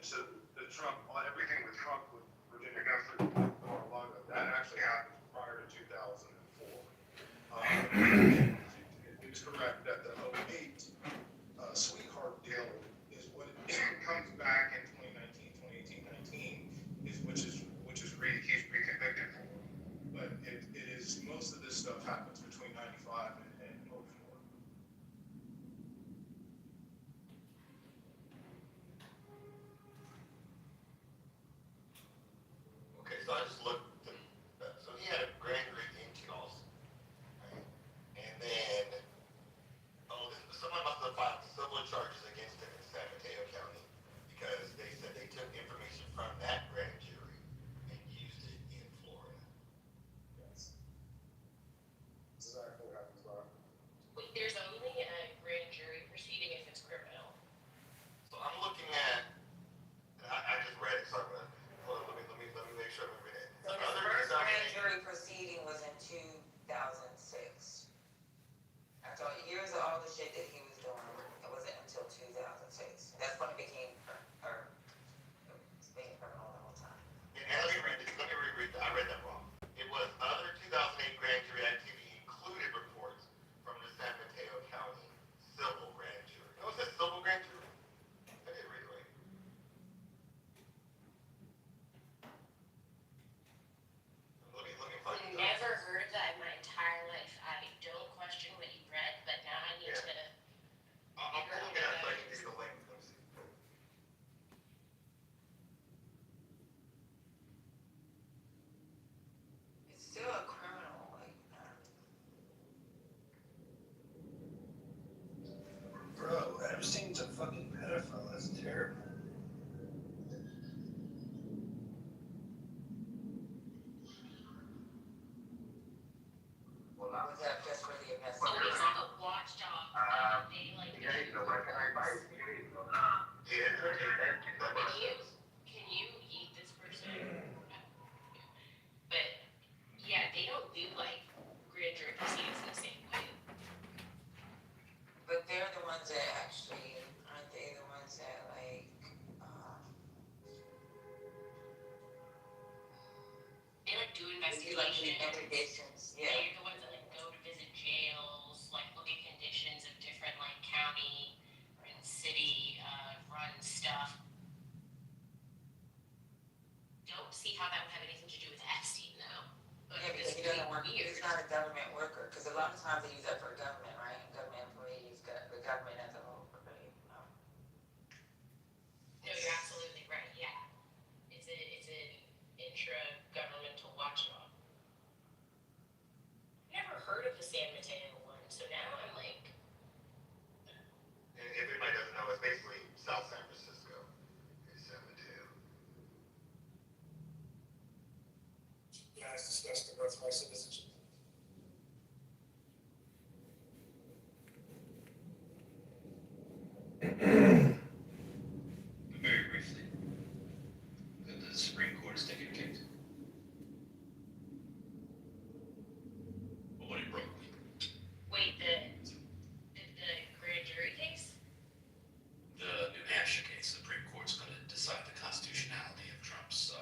so the Trump, everything with Trump with Virginia Guthrie, Mar-a-Lago, that actually happened prior to 2004. It is correct that the '08 sweetheart deal is what it comes back in 2019, 2018, 19 is which is he's reconvicted for. But it is most of this stuff happens between 95 and 04. Okay, so I just looked. So he had a grand jury in Charles, right? And then, someone must have filed civil charges against him in San Mateo County because they said they took information from that grand jury and used it in Florida. Yes. That's exactly what happens, Bob. Wait, there's only a grand jury proceeding if it's criminal. So I'm looking at, and I just read it, so I'm gonna, hold on, let me make sure I'm reading it. So his first grand jury proceeding was in 2006. After years of all the shit that he was doing, it wasn't until 2006. That's when it became being criminal the whole time. And let me reread that. I read that wrong. It was other 2008 grand jury activity included reports from the San Mateo County civil grand jury. No, it says civil grand jury. I didn't read it right. Let me find it. Never heard of that in my entire life. I don't question what you read, but now I need to. I'll pull it out so I can give you the link. Let me see. It's still a criminal, Bro, Epstein's a fucking pedophile. That's terrible. Well, I was that just for the So investigation. he's like a watchdog. They like. Yeah. Can you eat this person? But yeah, they don't do like grand jury proceedings in the same way. But they're the ones that actually, aren't they the ones that like, They like do do like the investigations. investigations? Yeah. They're the ones that like go to visit jails, like look at conditions of different like county and city run stuff. Don't see how that would have anything to do with Epstein though. But Yeah, because it's he doesn't really work, weird. he's not a government worker, because a lot of times they use that for government, right? Government employees, the government as a whole, but, No, you're absolutely right. Yeah, it's an intra-governmental watchdog. Never heard of the San Mateo one, so now I'm like, And if anybody doesn't know, it's basically South San Francisco. It's San Mateo. Yeah, it's disgusting. That's my citizenship. Very briefly, the Supreme Court is taking a case. But when it broke, wait, the grand jury case? the New Hampshire case, the Supreme Court's going to decide the constitutionality of Trump's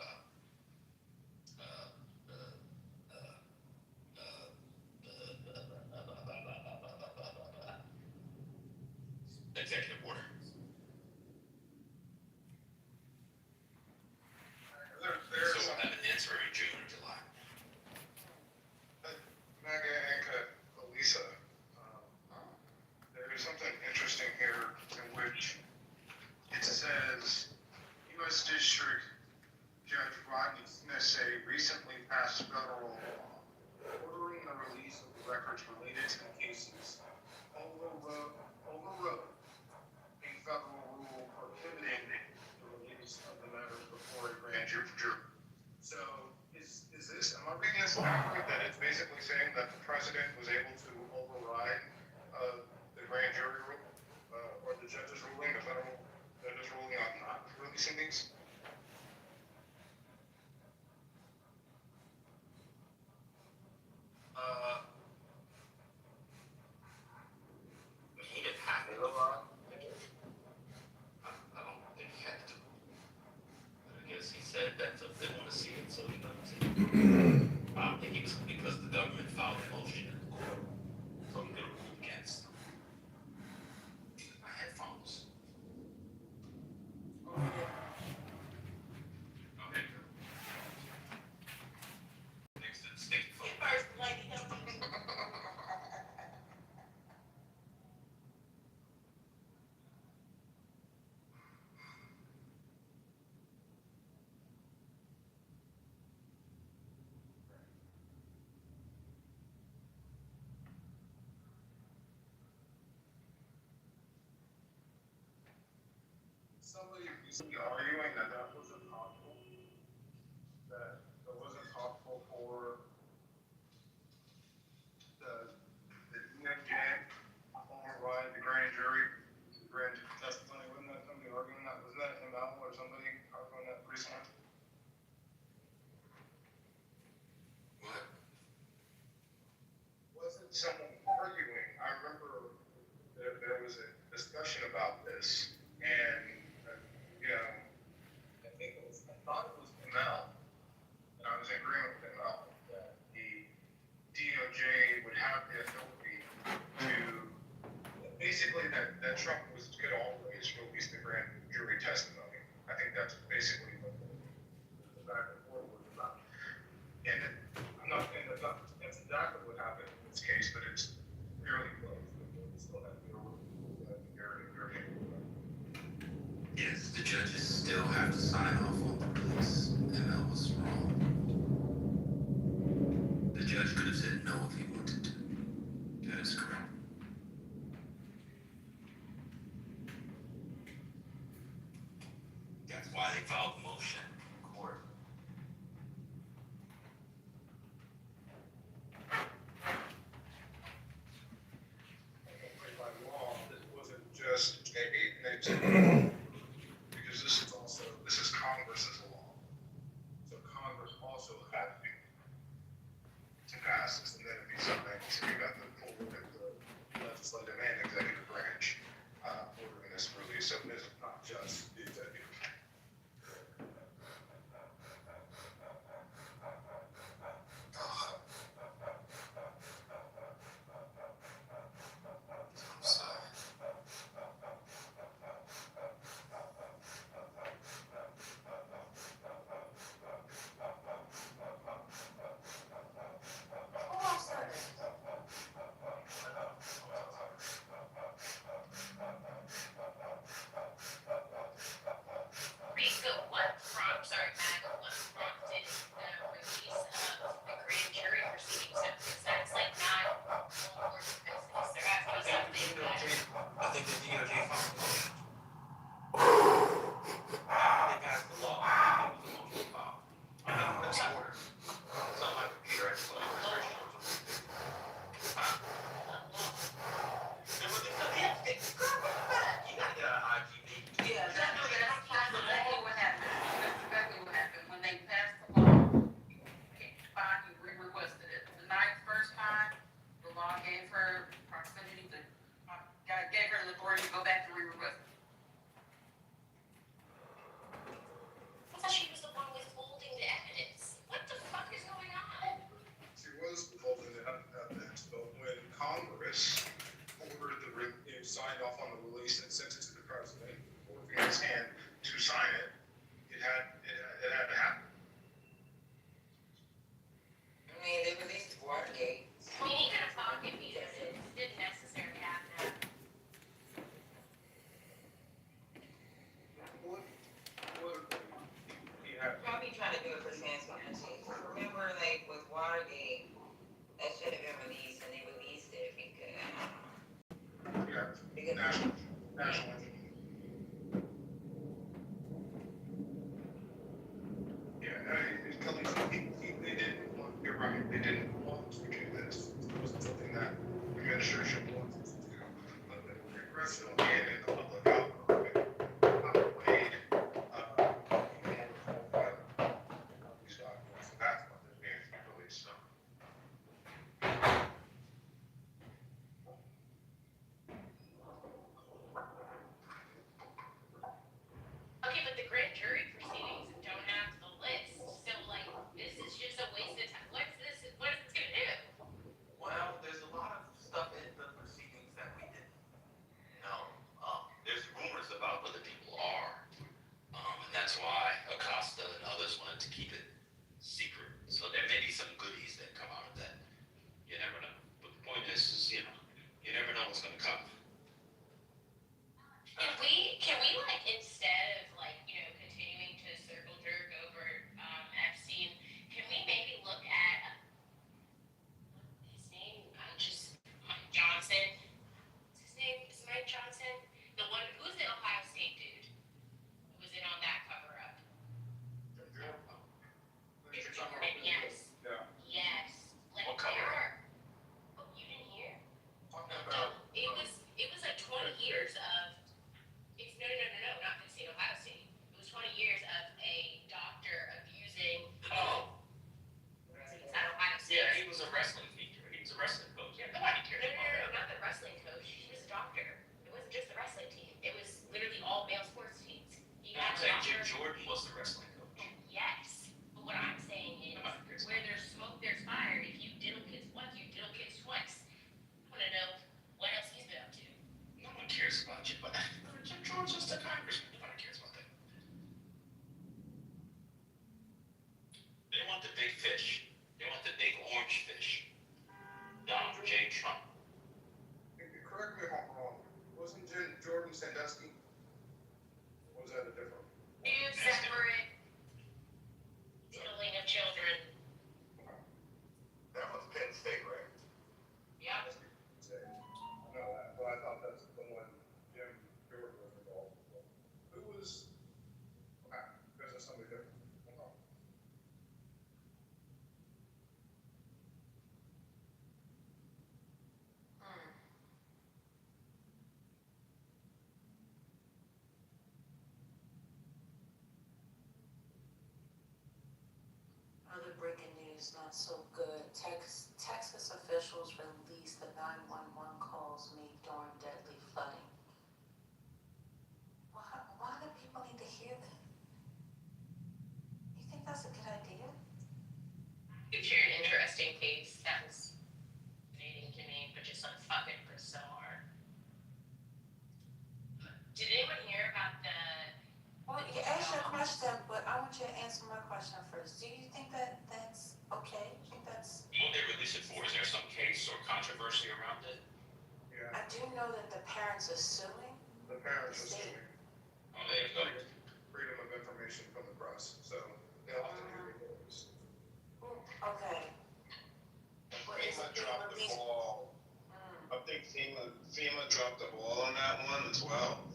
executive order. There's So we'll have an answer in June or July. Mega Anka Elisa, there is something interesting here in which it says U.S. District Judge Rodney Smith recently passed federal law ordering the release of the records related to the cases overrode a federal rule prohibiting the release of the matters before a grand jury. So is this, am I reading this correctly, that it's basically saying that the president was able to override the grand jury rule, or the judge's ruling, the federal judge's ruling on not releasing these? He didn't have to. I don't think he had to. somebody recently arguing that that wasn't possible, that it wasn't possible for the DOJ override the grand jury, grand testimony. Wasn't that somebody arguing that? Wasn't that ML or somebody arguing that recently? What? Wasn't someone arguing? I remember there was a discussion about this, and you know, I thought it was ML, and I was in agreement with ML that the DOJ would have the authority to basically that Trump could always release the grand jury testimony. I think that's basically what the back and forth was about. And I'm not saying that's exactly what happened in this case, but it's fairly close. We still have to deal with very. Yes, the judges still have to sign off on the release, and that was wrong. The judge could have said no if he wanted to. That is correct. That's why they filed the motion in court. By law, this wasn't just maybe because this is Congress's law. So Congress also had to pass this, and then it'd be something. So you got the full the legislative and executive branch ordering this release. So it's not just the executive. I'm sorry. Rico, what sorry, Matt, what prompted the release of the grand jury proceedings? Because that's like not all court business. There has to be something that. I think the DOJ filed the motion. After they passed the law, it was a motion filed. I mean, that's the order. It's not my computer, I just want to refresh it. And what they said, they have to take the crap out of that. You gotta get an IGB. Yeah, that's exactly what happened. That's exactly what happened. When they passed the law, Bobby re-requested it. The first time, the law gave her proximity to, gave her the authority to go back and re-request it. I thought she was the one withholding the evidence. What the fuck is going on? She was holding it up next, but when Congress ordered signed off on the release and sent it to the president, ordered in his hand to sign it, it had to happen. I mean, they released Watergate. I mean, he could have pocket because it didn't necessarily have to. Probably trying to do it for transparency. Remember, like with Watergate, that should have been released, and they released it because National. They didn't want. You're right. They didn't want to do this. It wasn't something that the administration wanted to do. But the congressional and in the public outcry outweighed these documents. And that's what they're being released. So. Okay, but the grand jury proceedings don't have the list. So, like, this is just a waste of time. What is this gonna do? Well, there's a lot of stuff in the proceedings that we didn't know. is not so good. Texas officials released the 911 calls made during deadly flooding. Why do people need to hear that? You think that's a good idea? You shared an interesting case that was fascinating to me, but just so fucking bizarre. Did anyone hear about the? Well, you asked your question, but I want you to answer my question first. Do you think that that's okay? Do you think that's? What they release it for? Is there some case or controversy around it? Yeah, I do know that the parents are suing. the parents are suing. Oh, there you go. Freedom of information from the press, so they'll have to do their things. Okay. What is FEMA it being dropped the released? ball. I think FEMA dropped the ball on that one as well.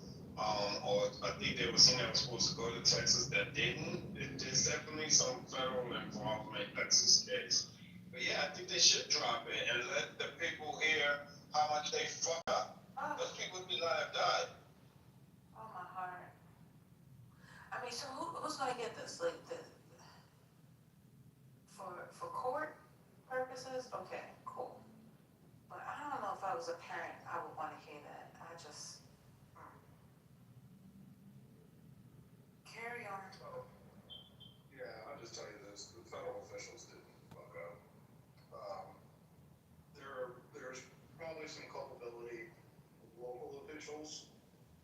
Or I think there was something that was supposed to go to Texas that didn't. There's definitely some federal involvement in Texas case. But yeah, I think they should drop it and let the people hear how much they fuck up. Oh, Those people did not have died. oh my heart. I mean, so who's gonna get this? Like for court purposes? Okay, cool. But I don't know if I was a parent, I would want to hear that. I just carry on. So, yeah, I'll just tell you this: the federal officials didn't fuck up. There's probably some culpability of local officials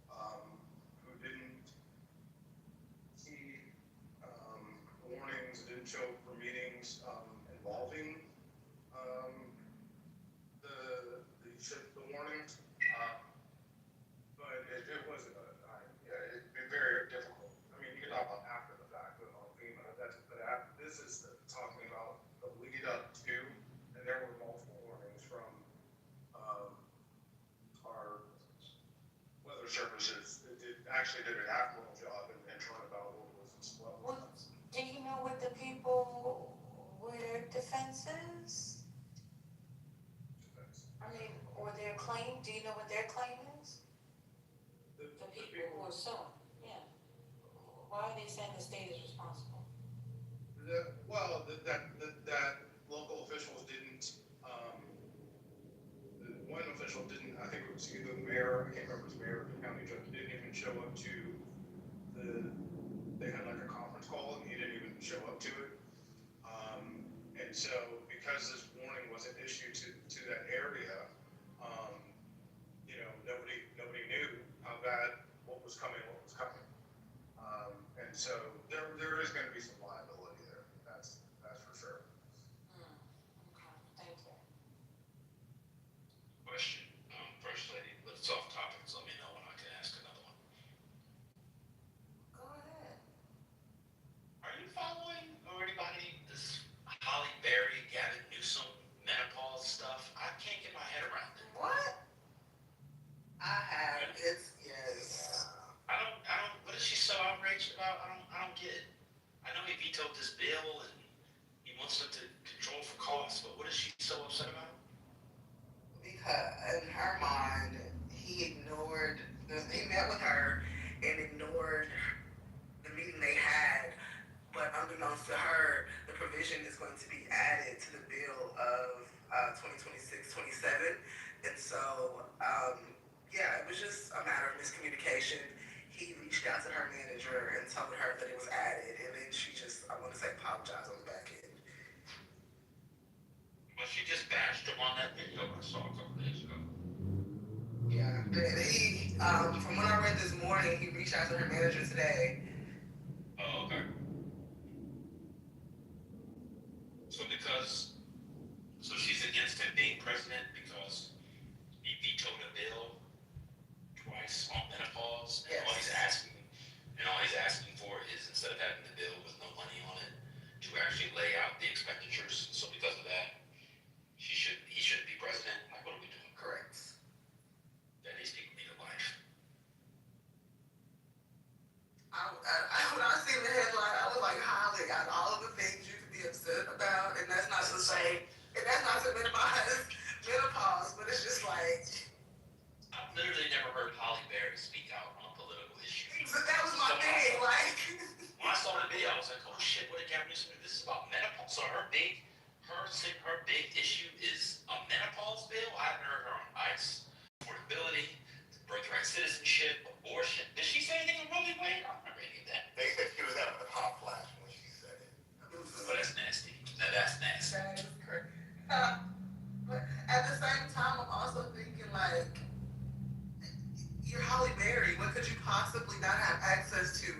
who didn't see warnings, didn't show up for meetings involving the warnings. But it was it'd be very difficult. I mean, you can talk about after the fact with on FEMA. This is talking about the lead up to, and there were multiple warnings from our weather services. It actually did an admirable job in trying to about what was exploding. Well, do you know what the people, what their defense is? I mean, or their claim, do you know what their claim is? The people who are suing, yeah. Why are they saying the state is responsible? That local officials didn't, one official didn't, I think it was either the mayor, I can't remember if it was the mayor or the county judge, didn't even show up to they had like a conference call and he didn't even show up to it. And so because this warning wasn't issued to that area, nobody knew how bad, what was coming. And so there is gonna be some liability there, that's for sure. Okay, thank you. Question, First Lady, but it's off topic, so let me know when I can ask another one. Go ahead. Are you following, or anybody, this Holly Berry, Gavin Newsom menopause stuff? I can't get my head around it. What? I have. It's yes. I don't, what is she so outraged about? I don't get it. I know he vetoed this bill and he wants them to control for costs, but what is she so upset about? Because in her mind, he met with her and ignored the meeting they had. But unbeknownst to her, the provision is going to be added to the bill of 2026-27. And so, yeah, it was just a matter of miscommunication. He reached out to her manager and told her that it was added, and then she just, I want to say, apologized on the back end. Well, she just bashed him on that video I saw a couple days ago. Yeah, and he, from what I read this morning, he reached out to her manager today. Oh, okay. So she's against him being president because he vetoed a bill twice on menopause, and Yes. all he's asking for is, instead of having the bill with no money on it, to actually lay out the expenditures. So because of that, he shouldn't be president. Like, what are we doing? Correct. That these people need a life. When I seen the headline, I was like, Holly got all of the things you could be upset about, and that's not to say, and that's not to minimize menopause, but it's just like. I've literally never heard Holly Berry speak out on political issues. But that was my thing, like. When I saw the video, I was like, oh shit, what did Gavin Newsom do? This is about menopause. So her big her big issue is a menopause bill. I haven't heard her on ICE, affordability, birthright citizenship, abortion. Did she say anything really weird? I don't remember any of that. They said she was having a hot flash when she said it. But that's nasty. Now that's nasty. That is crazy. But at the same time, I'm also thinking like, you're Holly Berry. What could you possibly not have access to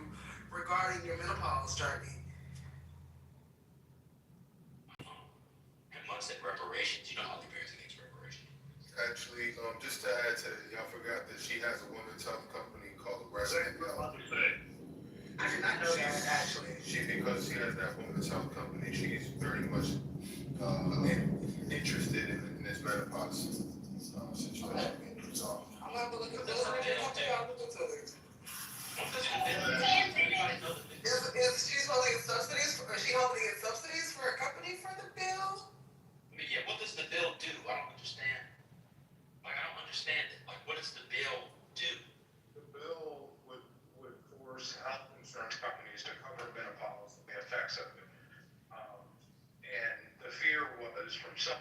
regarding your menopause journey? And once at reparations, you know Holly Berry's against reparations. Actually, just to add to it, y'all forgot that she has a women's health company called Rescue Health. I did not know that actually. Because she has that women's health company, she's very much interested in this menopause situation getting resolved. I'm gonna have to look into it. I'll look into it. Is she supposed to get subsidies? Is she hoping to get subsidies for a company for the bill? I mean, yeah, what does the bill do? I don't understand. Like, I don't understand it. Like, what does the bill do? The bill would force health insurance companies to cover menopause and the effects of it. And the fear was from some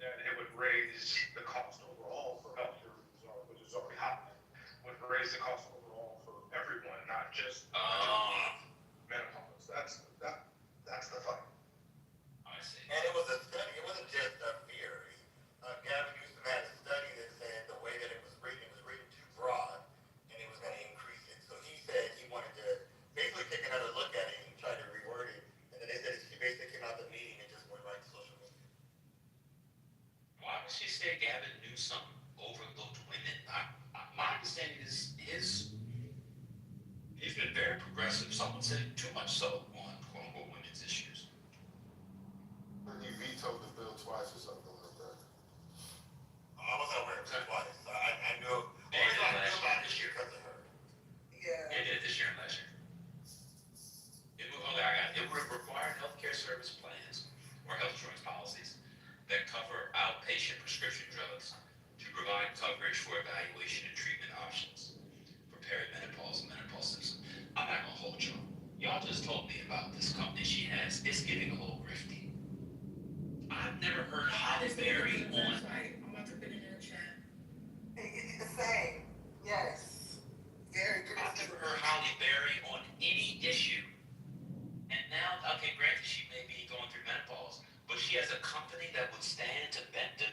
that it would raise the cost overall for healthcare, which is already happening, would raise the cost overall for everyone, not just menopause. That's the fight. I see. And it was a study, it wasn't just a theory. Gavin Newsom had a study that said the way that it was written too broad, and it was going to increase it. So he said he wanted to basically take another look at it and try to reword it. And then they said she basically came out of the meeting and just went right to social media. Why would she say Gavin Newsom overlooked women? My understanding is he's been very progressive. Someone said too much so on quote-unquote women's issues. He vetoed the bill twice or something like that. I wasn't aware of that twice. I knew. They did it I knew last year, about this it year. because of her. Yeah. They did it this year and last year. It would require healthcare service plans or health insurance policies that cover outpatient prescription drugs to provide coverage for evaluation and treatment options for perimenopause and menopause symptoms. I'm not gonna hold y'all. Y'all just told me about this company she has. It's getting a little grifty. I've never heard Holly Berry on. I'm about to put it in the chat. It's the same. Yes. Very good. I've never heard Holly Berry on any issue. And now, okay, granted, she may be going through menopause, but she has a company that would stand to benefit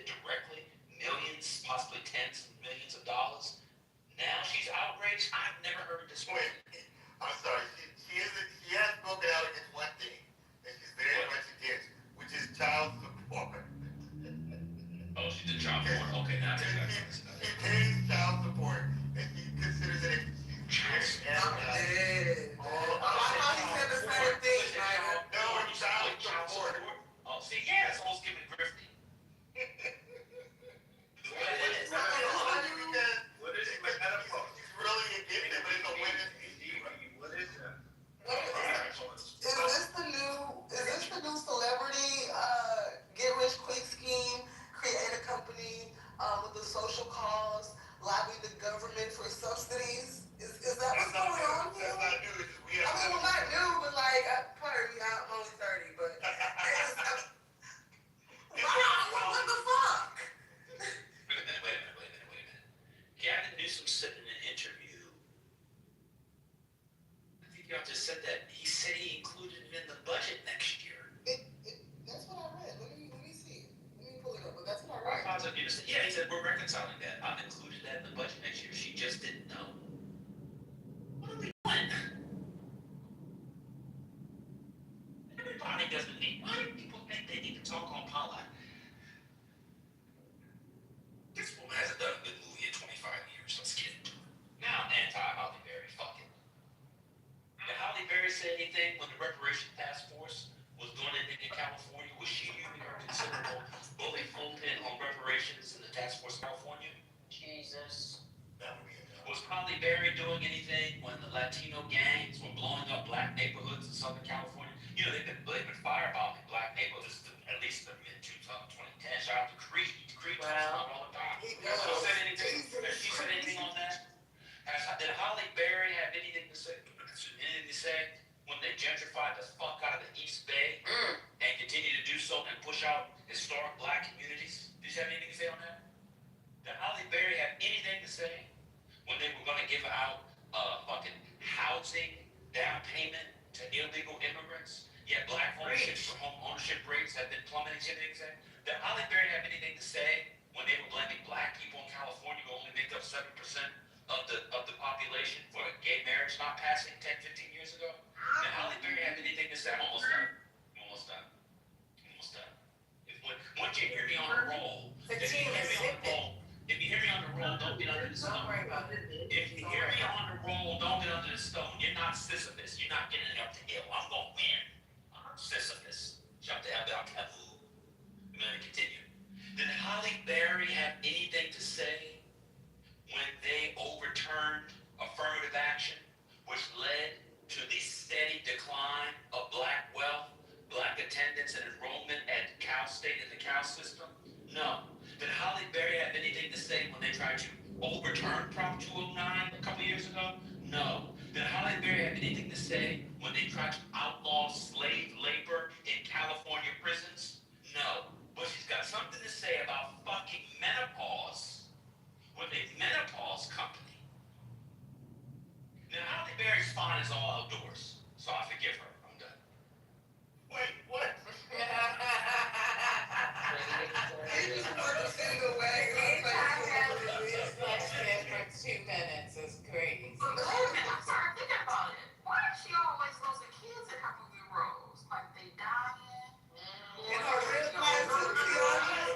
directly millions, possibly tens of millions of dollars. Now she's outraged. I've never heard this Wait, woman. I'm sorry. She has spoken out against one thing that she's very much against, which is child support. Oh, she's a child porn. Okay, now I think She pays child support, and she considers it I'm dead. I thought he said the same thing, man. No, it's child support. Oh, see, yeah, it's almost giving grifty. It's not funny because What is menopause? she's really against it, but it's a women's issue. What is that? Is this the new celebrity get rich quick scheme? Create a company with a social cause, lobby the government for subsidies. Is that what's going on here? That's not new. It's just we I have. mean, well, not new, but like, pardon me, I'm only 30, but what the fuck? Wait a minute. Gavin Newsom said in an interview, I think y'all just said that, he said he included it in the budget next year. That's what I read. Let me see. Let me pull it up. But that's what I Right. read. Yeah, he said we're reconciling that. I've included that in the budget next year. She just didn't know. What are we doing? Everybody doesn't need. Why do people think they need to talk on Paula? This woman hasn't done a good movie in 25 years. Let's get into it. Now I'm anti-Holly Berry. Fuck it. Did Holly Berry say anything when the reparation task force was doing anything in California? Was she using her considerable bully pulpit on reparations in the task force in California? Jesus. That would be a no. Was Holly Berry doing anything when the Latino gangs were blowing up black neighborhoods in Southern California? You know, they've been firebombing black neighborhoods at least in mid-2010. Shout out to Creed. Creed talks about it all the time. Has she said anything on that? Did Holly Berry have anything to say when they gentrified the fuck out of the East Bay and continue to do home ownership rates have been plummeting, did Holly Berry have anything to say when they were blaming black people in California who only make up 7% of the population for gay marriage not passing 10, 15 years ago? Did Holly Berry have anything to say? I'm almost done. Almost done. Almost done. Once you hear me on a roll, if you hear me on the roll, don't get under the stone. Don't worry about it. If you hear me on the roll, don't get under the stone. You're not Sisyphus. You're not getting up the hill. I'm going to win. I'm Sisyphus. Jump the hell down, Kavu. I'm going to continue. Did Holly Berry have anything to say when they overturned affirmative action, which led to the steady decline of black wealth, black attendance, and enrollment at Cal State and the Cal system? No. Did Holly Berry have anything to say when they tried to overturn Prop 209 a couple years ago? No. Did Holly Berry have anything to say when they tried to outlaw slave labor in California prisons? No. But she's got something to say about fucking menopause with a menopause company. Now, Holly Berry's fine is all outdoors, so I forgive her. I'm done. Wait, what? It's just one single way. Anytime after this question for 2 minutes is crazy. But wait a minute, I'm sorry, think about it. Why is she always losing kids in her movie roles? Like they dying? In her real life,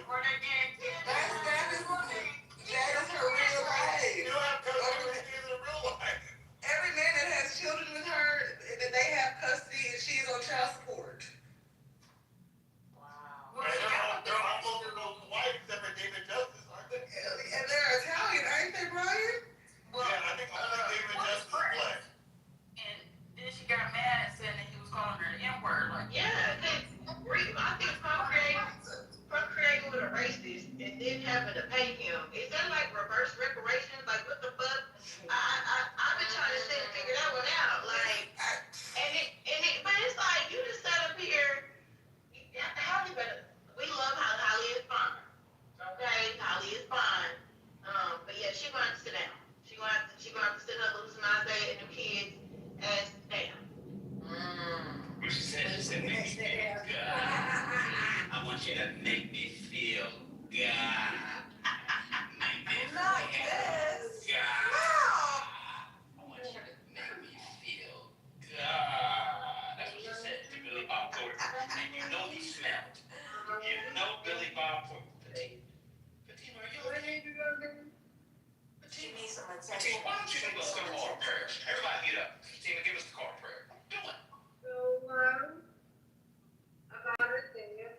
Or they getting kidnapped? that is her real You don't life. have custody of kids in real life. Every man that has children with her, that they have custody and she is on child support. Wow. Well, And she got they're almost those wives that were David Justice, aren't they? And they're Italian, ain't they, Brian? well, Yeah, I think only David what is Justice is black. And then she got mad and said that he was calling her the N-word. Like, Yeah, I think procreating with a racist and then having to pay him. Is that like reverse reparations? Like what the fuck? I've been trying to sit and figure that one out. Like, but it's like you just sat up here. Holly, we love how Holly is fine. Okay, Holly is fine. But yeah, she gonna have to sit down. She gonna have to sit her little smile and the kids ass down. What she said, make me feel good. I want you to make me feel good. Make me feel Not this. good. I want you to make me feel good. That's what she said to Billy Bob Thornton. And you know he smelled. You know Billy Bob Thornton. Fatima, are you okay? She needs some Fatima, attention. why don't you give us the call of prayer? Everybody get up. Fatima, give us the call of prayer. Do it. About it there.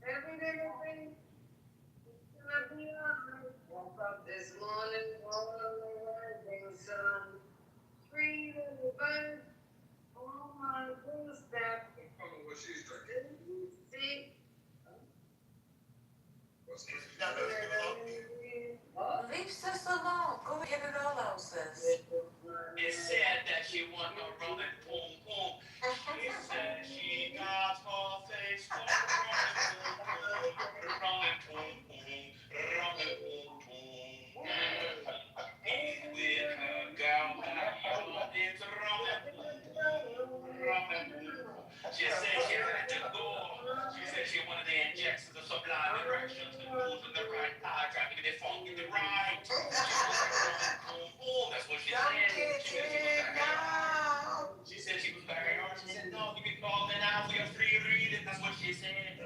Everything. Woke up this morning, rising sun, three little birds on my doorstep. I don't know what she's drinking. See? What's She's not really good alone. Leave sis alone. Go get it all out, sis. It said that she want no rum and boom boom. She said she got her face for rum and boom boom, rum and boom boom. He's with her gal, it's rum and boom boom, rum and boom. She said she had to go. She said she wanted the injections of sublime directions, the moves in the right eye, trying to get it funk in the right. She was like, boom boom, that's what she Don't said. get She said she was it back at now. She said she was back at her. She said, no, you can call me now for your free reading. That's what she said.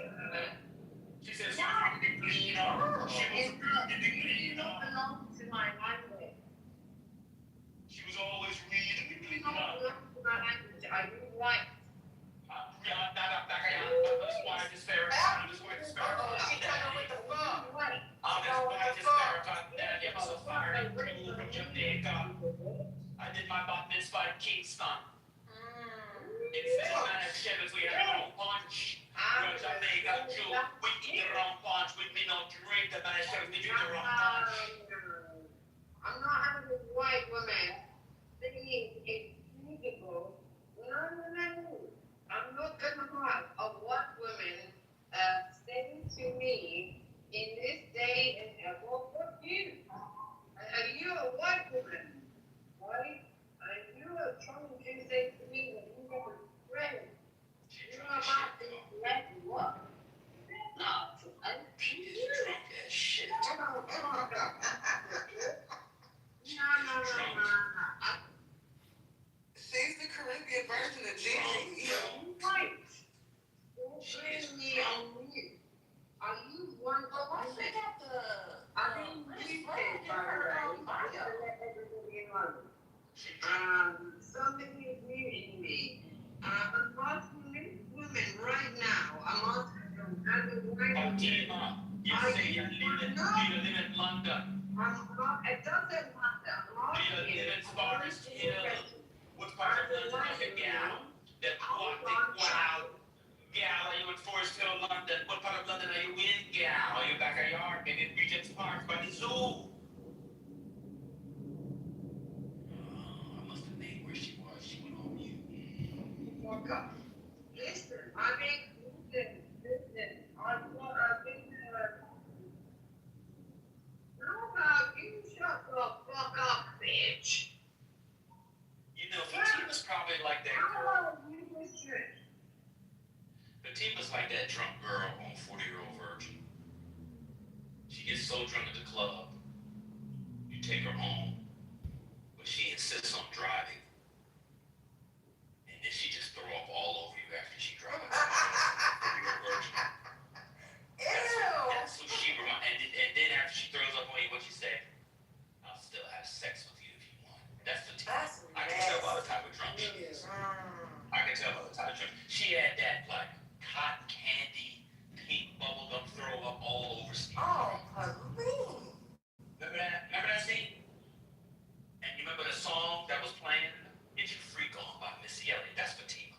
She said she was reading the cleaner. She was reading the cleaner. To my language. She was always reading the cleaner. Are you white? Yeah, that's why I just verified. I'm just going to verify She coming with the fuck. White. I'm just going to just verify that you was a fiery crew from Jamaica. I did my bat mitzvah in Kingston. In Massachusetts, we have our own punch. We're a Jamaican Jew. We eat the wrong punch. We don't drink the Massachusetts. We drink the wrong punch. I'm not having a white woman singing a musical. No. I'm not gonna have a white woman saying to me in this day and ever, fuck you. Are you a white woman? Right? And you are trying to say Right. Don't blame me on you. Are you one of But why she got the, I didn't read that, by the way. bio? To let everybody know. Something is muting me. I'm asking these women right now, I'm asking them, as a white Fatima, you say you live in London. it doesn't matter. I'm Do you asking live in I'm Forest asking Hill? a question. What part of As a London are you, white gal? woman, That aquatic, wow. Gal, are you in Forest Hill, London? What part of London are you in, gal? Are you back at yard? Maybe in Regent's Park by the zoo? Oh, I must have named where she was. She went on mute. walk up. Listen, listen. How about you shut the fuck up, bitch? You know, Fatima's probably like that How girl. about you listen? Fatima's like that drunk girl on 40-Year-Old Virgin. She gets so drunk at the club, you take her home, but she insists on driving. And then she just throw up all over you after she drives. 40-Year-Old Virgin. That's who she reminds. And then after she throws up on you, what you say? I'll still have sex with you if you want. That's Fatima. I can tell by the type of drunk she is. I can tell by the type of drunk. She had that like cotton candy, pink bubblegum throw up all over Steve. Oh, please. Remember that scene? And you remember the song that was playing? Get Your Freak On by Missy Elliott. That's Fatima.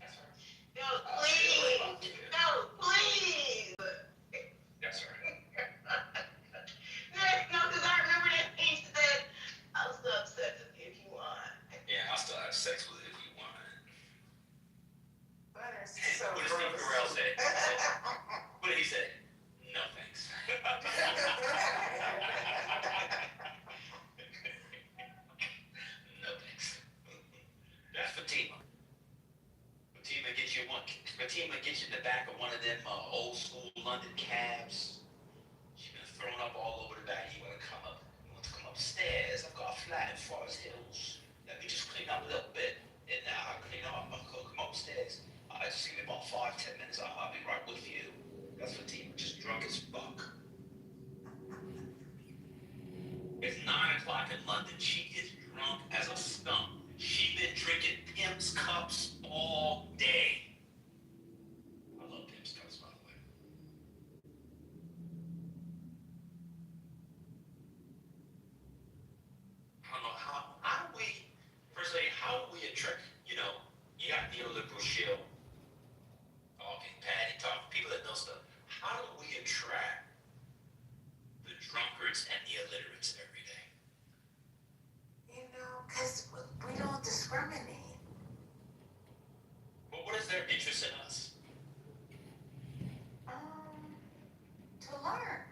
That's her. No, please. No, please. That's her. No, because I remember that piece that I'll still have sex with you if you want. Yeah, I'll still have sex with it if you want. That is so What did Steve gross. Carell say? What did he say? No thanks. No thanks. That's Fatima. Fatima gets you in the back of one of them old school London cabs. She's been thrown up all over the back. You want to come upstairs? I've got a flat in Forest Hills. Let me just clean up a little bit. And now I clean up. I'll come upstairs. I just give me about 5-10 minutes. I'll be right with you. That's Fatima, just drunk as fuck. It's 9 o'clock in London. She is drunk as a skunk. She's been drinking Pimm's cups all day. I love Pimm's cups, by the way. I don't know how do we, first lady, how do we attract, you got neoliberal shill talking, Patty talking, people that know stuff. How do we attract the drunkards and the illiterates every day? Because we don't discriminate. But what is their interest in us? To learn.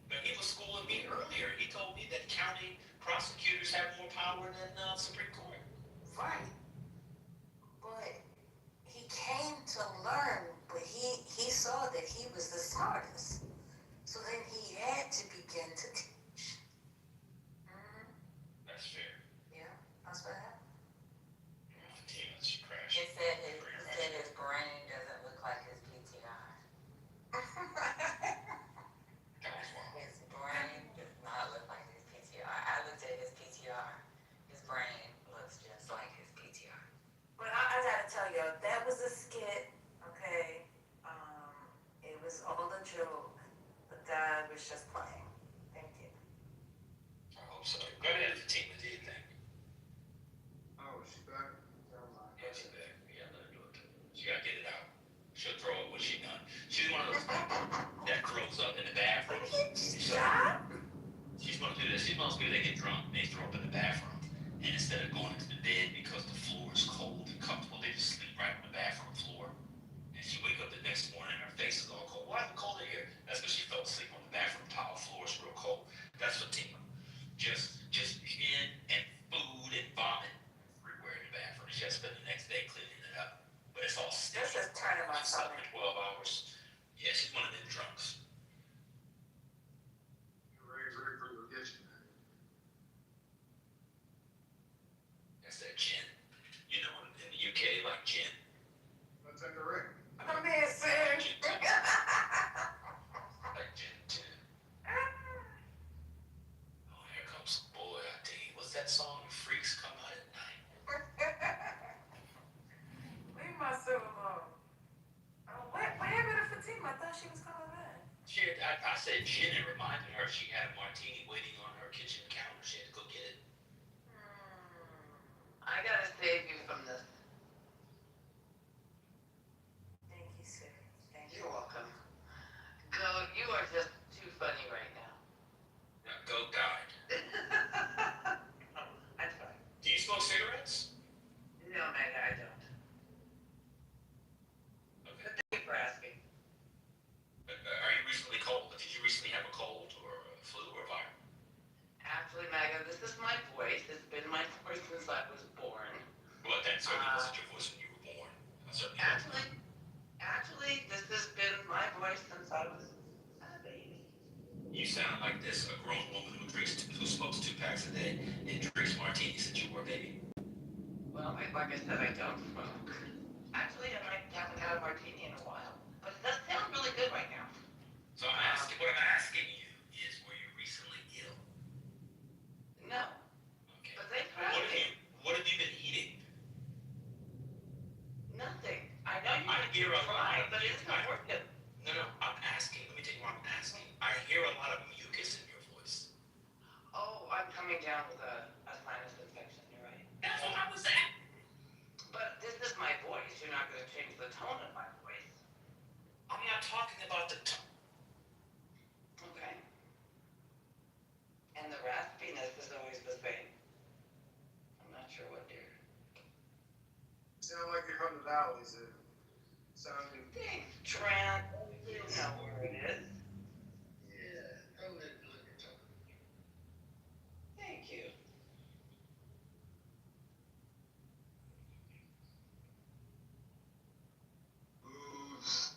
But he was schooling me earlier. He told me that county prosecutors have more power than Supreme Court. Right. But he came to learn, but he saw that he was the smartest. So then he had to begin to teach. That's fair. Yeah, that's what happened. Fatima, she crashed. He said his brain doesn't look like his PTR. That was wild. His brain does not look like his PTR. I looked at his PTR. His brain looks just like his PTR. But I gotta tell you, that was a skit, okay? It was all a joke. The guy was just playing. Thank you. I hope so. Go ahead, Fatima, do you think? Oh, she's back? Never mind. Yeah, she's back. Yeah, let her do it. She gotta get it out. She'll throw up when she's done. She's one of those people that throws up in the bathroom. Stop. She's gonna do this. She's one of those people that get drunk and they throw up in the bathroom. And instead of going into the bed because the floor is cold and comfortable, they just sleep right on the bathroom floor. And she wake up the next morning and her face is all cold. Why is it cold in here? That's because she fell asleep on the bathroom tile. Floor is real cold. That's Fatima. Just in and food and vomit everywhere in the bathroom. She has to spend the next day cleaning it up. But it's all stiff. This is turning my She's up stomach. for 12 hours. Yeah, she's one of them drunks. You're ready for your kitchen. That's that gin. said gin and reminded her she had a martini waiting on her kitchen counter. She had to go get it. I gotta save you from this. Thank you, sir. Thank you. You're welcome. Go, you are just too funny right now. Now, Goat died. That's fine. Do you smoke cigarettes? No, Maggie, I don't. Okay. Thank you for asking. Are you recently cold? Did you recently have a cold or a flu or a virus? Actually, Maggie, this is my voice. It's been my voice since I was born. Well, that certainly wasn't your voice when you were born. Certainly. Actually, this has been my voice since I was a baby. You sound like this, a grown woman who smokes 2 packs a day and drinks martinis since you were a baby. Well, like I said, I don't smoke. Actually, I haven't had a martini in a while. But that sounds really good right now. So what I'm asking you is, were you recently ill? No. Okay. But thanks for asking. What have you been eating? Nothing. I know you I hear a try, lot. but it's not working. No, I'm asking. Let me tell you what I'm asking. I hear a lot of mucus in your voice. Oh, I'm coming down with a sinus infection. You're right. That's what I was saying. But this is my voice. You're not going to change the tone of my voice. I'm not talking about the tone. Okay. And the raspiness is always the same. I'm not sure what dear. Sound like you're from the valleys. Sounding. Thanks, Trent. You know where it is. Yeah, I'll let you talk. Thank you. Booze.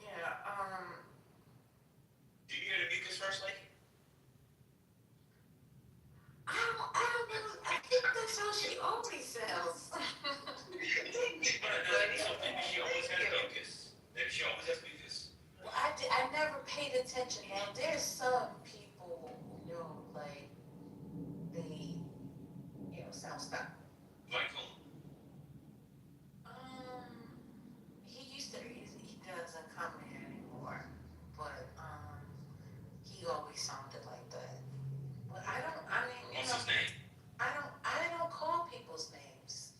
Yeah, Do you hear the mucus first, lady? I don't know. I think that's how she always sounds. So maybe she always has mucus. Maybe she always has mucus. Well, I never paid attention. Now, there's some people, like, they, sound stuck. Like whom? He doesn't come here anymore, but, he always sounded like that. But What's his name? I don't call people's names.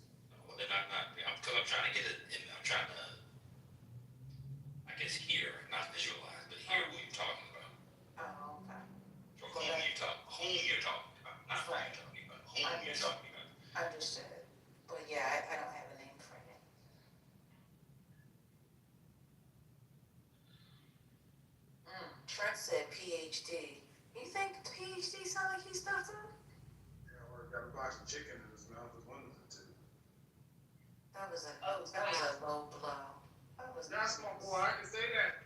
Well, they're not, because I'm trying to get it, I'm trying to, I guess, hear, not visualize, but hear who you're talking about. Oh, okay. From whom you're talking about. Not who you're talking about, whom you're talking about. Understood. But yeah, I don't have a name for it. Trent said PhD. You think PhD sound like he's stuttering? Yeah, or got a box of chicken in his mouth is one of the two. That was a low blow. That's my boy. I can say that.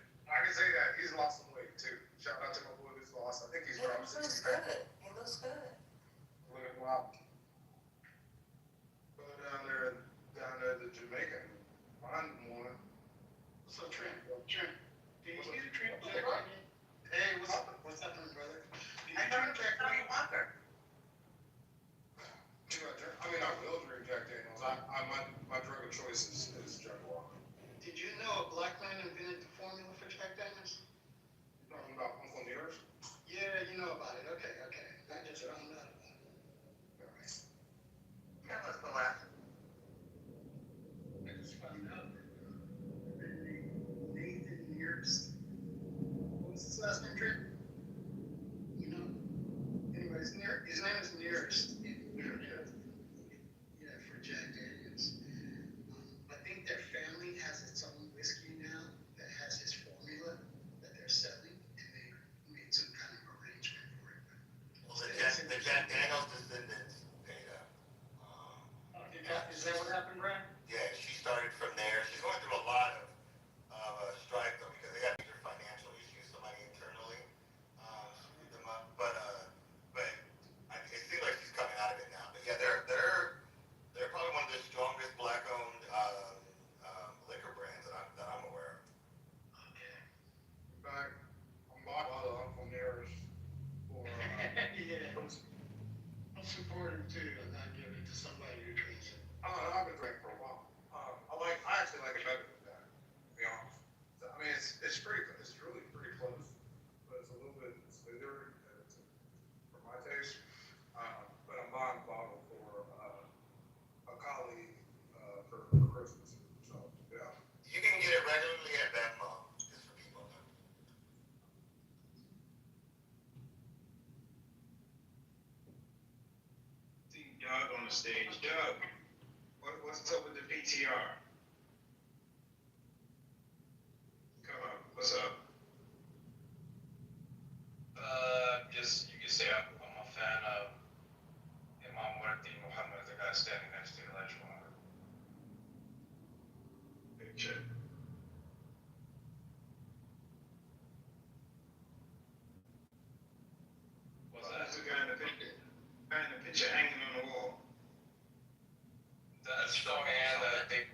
He's lost some weight too. Shout out to my boy who's lost. I think he's He dropped looks 60 good. pounds. He looks good. Look at him up. Go down there to Jamaica and find one. What's up, Trent? Trent. Trent? Hey, what's up? What's up, brother? I heard Jack Walker. I will drink Jack Daniels. My drug of choice is Jack Walker. Did you know a black man invented the formula for Jack Daniels? You talking about Uncle Nearest? Yeah, you know about it. Okay. I just found out about it. All right. That was the last. I just found out that Nathan Nearest. What was his last name, Trent? You know? Anyways, his name is Nearest. Yeah, for Jack Daniels. I think their family has its own whiskey now that has his formula that they're selling, and they made some kind of arrangement for it. Well, the Jack Daniels descendants paid up. Is that what happened, Brian? Yeah, she started from there. She's going through a lot of strife though, because they have major financial issues. Somebody internally screwed them up. But it the stage. Doug, what's up with the PTR? Come on, what's up? Just you can say I'm a fan of Imam Wardi Muhammad, the guy standing next to Elijah Muhammad. Picture. What's That's that? the guy in the picture. Guy in the picture hanging on the wall. That's the man that they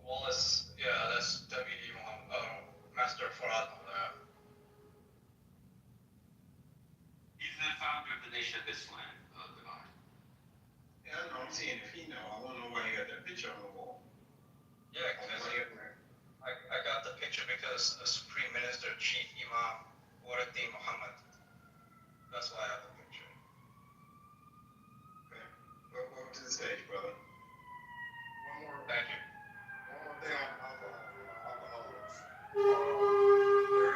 Wallace. Yeah, that's W.D. Muhammad, Master Farad. He's the founder of the Nation of Islam, the guy. Yeah, I know. I'm seeing if he know. I want to know why he got that picture on the wall. Yeah, because I got the picture because the Supreme Minister, Chief Imam Wardi Muhammad. That's why I have the picture. Okay. Welcome to the stage, brother. Thank you. One more thing on alcoholics. There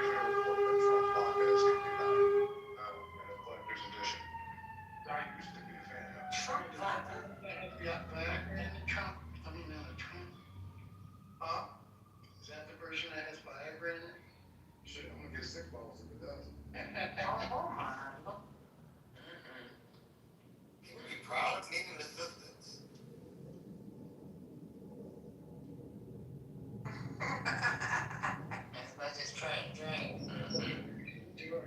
is a report that Trump's not going to stick to that in a collector's edition. I used to be a fan of. Trump vodka. Yeah, Viagra in the trunk. I mean, in the trunk. Huh? Is that the version that has Viagra in it? Shit, I'm gonna get sick balls if it does. Oh my. Can we be proud of needing assistance? As much as train drains. Sure.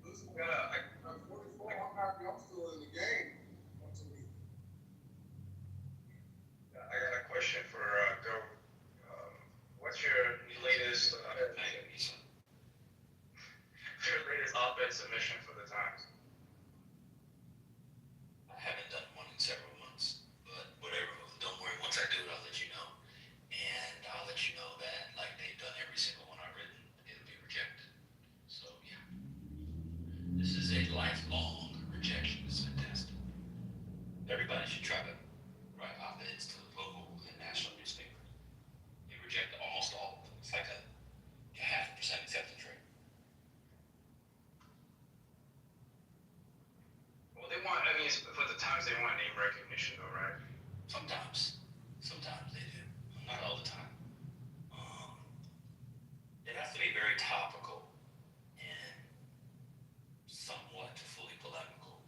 Listen, I I'm 44. I'm happy I'm still in the game once a week. got a question for Go. What's your latest op-ed submission for the Times? I haven't done one in several months, but whatever. Don't worry. Once I do it, I'll let you know, and I'll let you know that, like they've done every single one I've written, it'll be rejected. So yeah, this is a lifelong rejection. It's fantastic. Everybody should try to write op-eds to the local and national newspaper. They reject almost all of them. It's like a 0.5% acceptance rate. Well, they want, I mean, for the Times, they want name recognition, though, right? Sometimes they do. Not all the time. It has to be very topical and somewhat fully polemical.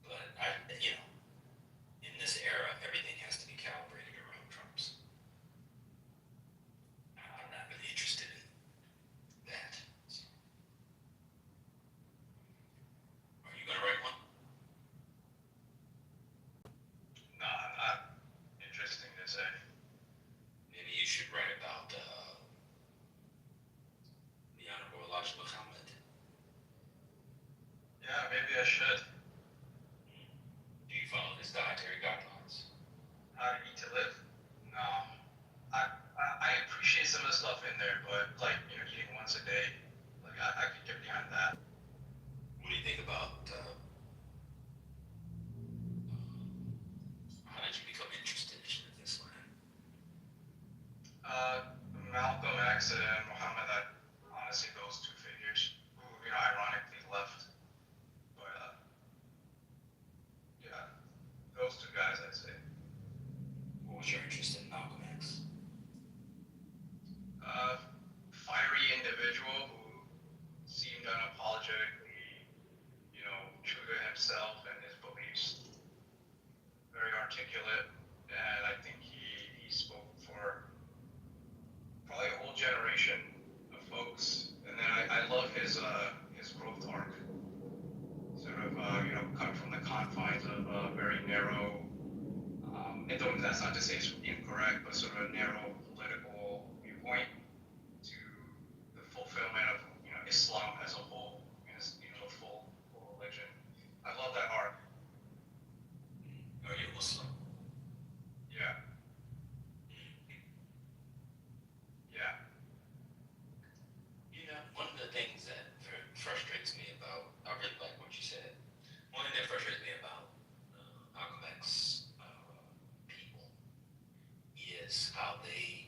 But in this era, everything has to be calibrated around Trump's. I'm not really interested in that. So. Are you gonna write one? No, not interesting to say. Maybe you should write about the Honorable Elijah Muhammad. Yeah, maybe I should. Do you follow his dietary guidelines? How to eat to live? No. I appreciate some of the stuff in there, but eating once a day, I could get behind that. What do you think about how did you become interested in this one? Malcolm X and Muhammad, honestly, those two figures, who, ironically left. But, yeah, those two guys, I'd say. What was your interest in Malcolm X? Fiery individual who seemed unapologetically, true to himself and his beliefs. Very articulate, and I think he spoke for probably a whole generation of folks. And then I love his growth arc. Sort of, coming from the confines of a very narrow, and that's not to say it's incorrect, but sort of a narrow political viewpoint to the fulfillment of, Islam as a whole, the full religion. I love that arc. Are you a Muslim? Yeah. Yeah. One of the things that frustrates me about, I really like what you said. One thing that frustrates me about Malcolm X people is how they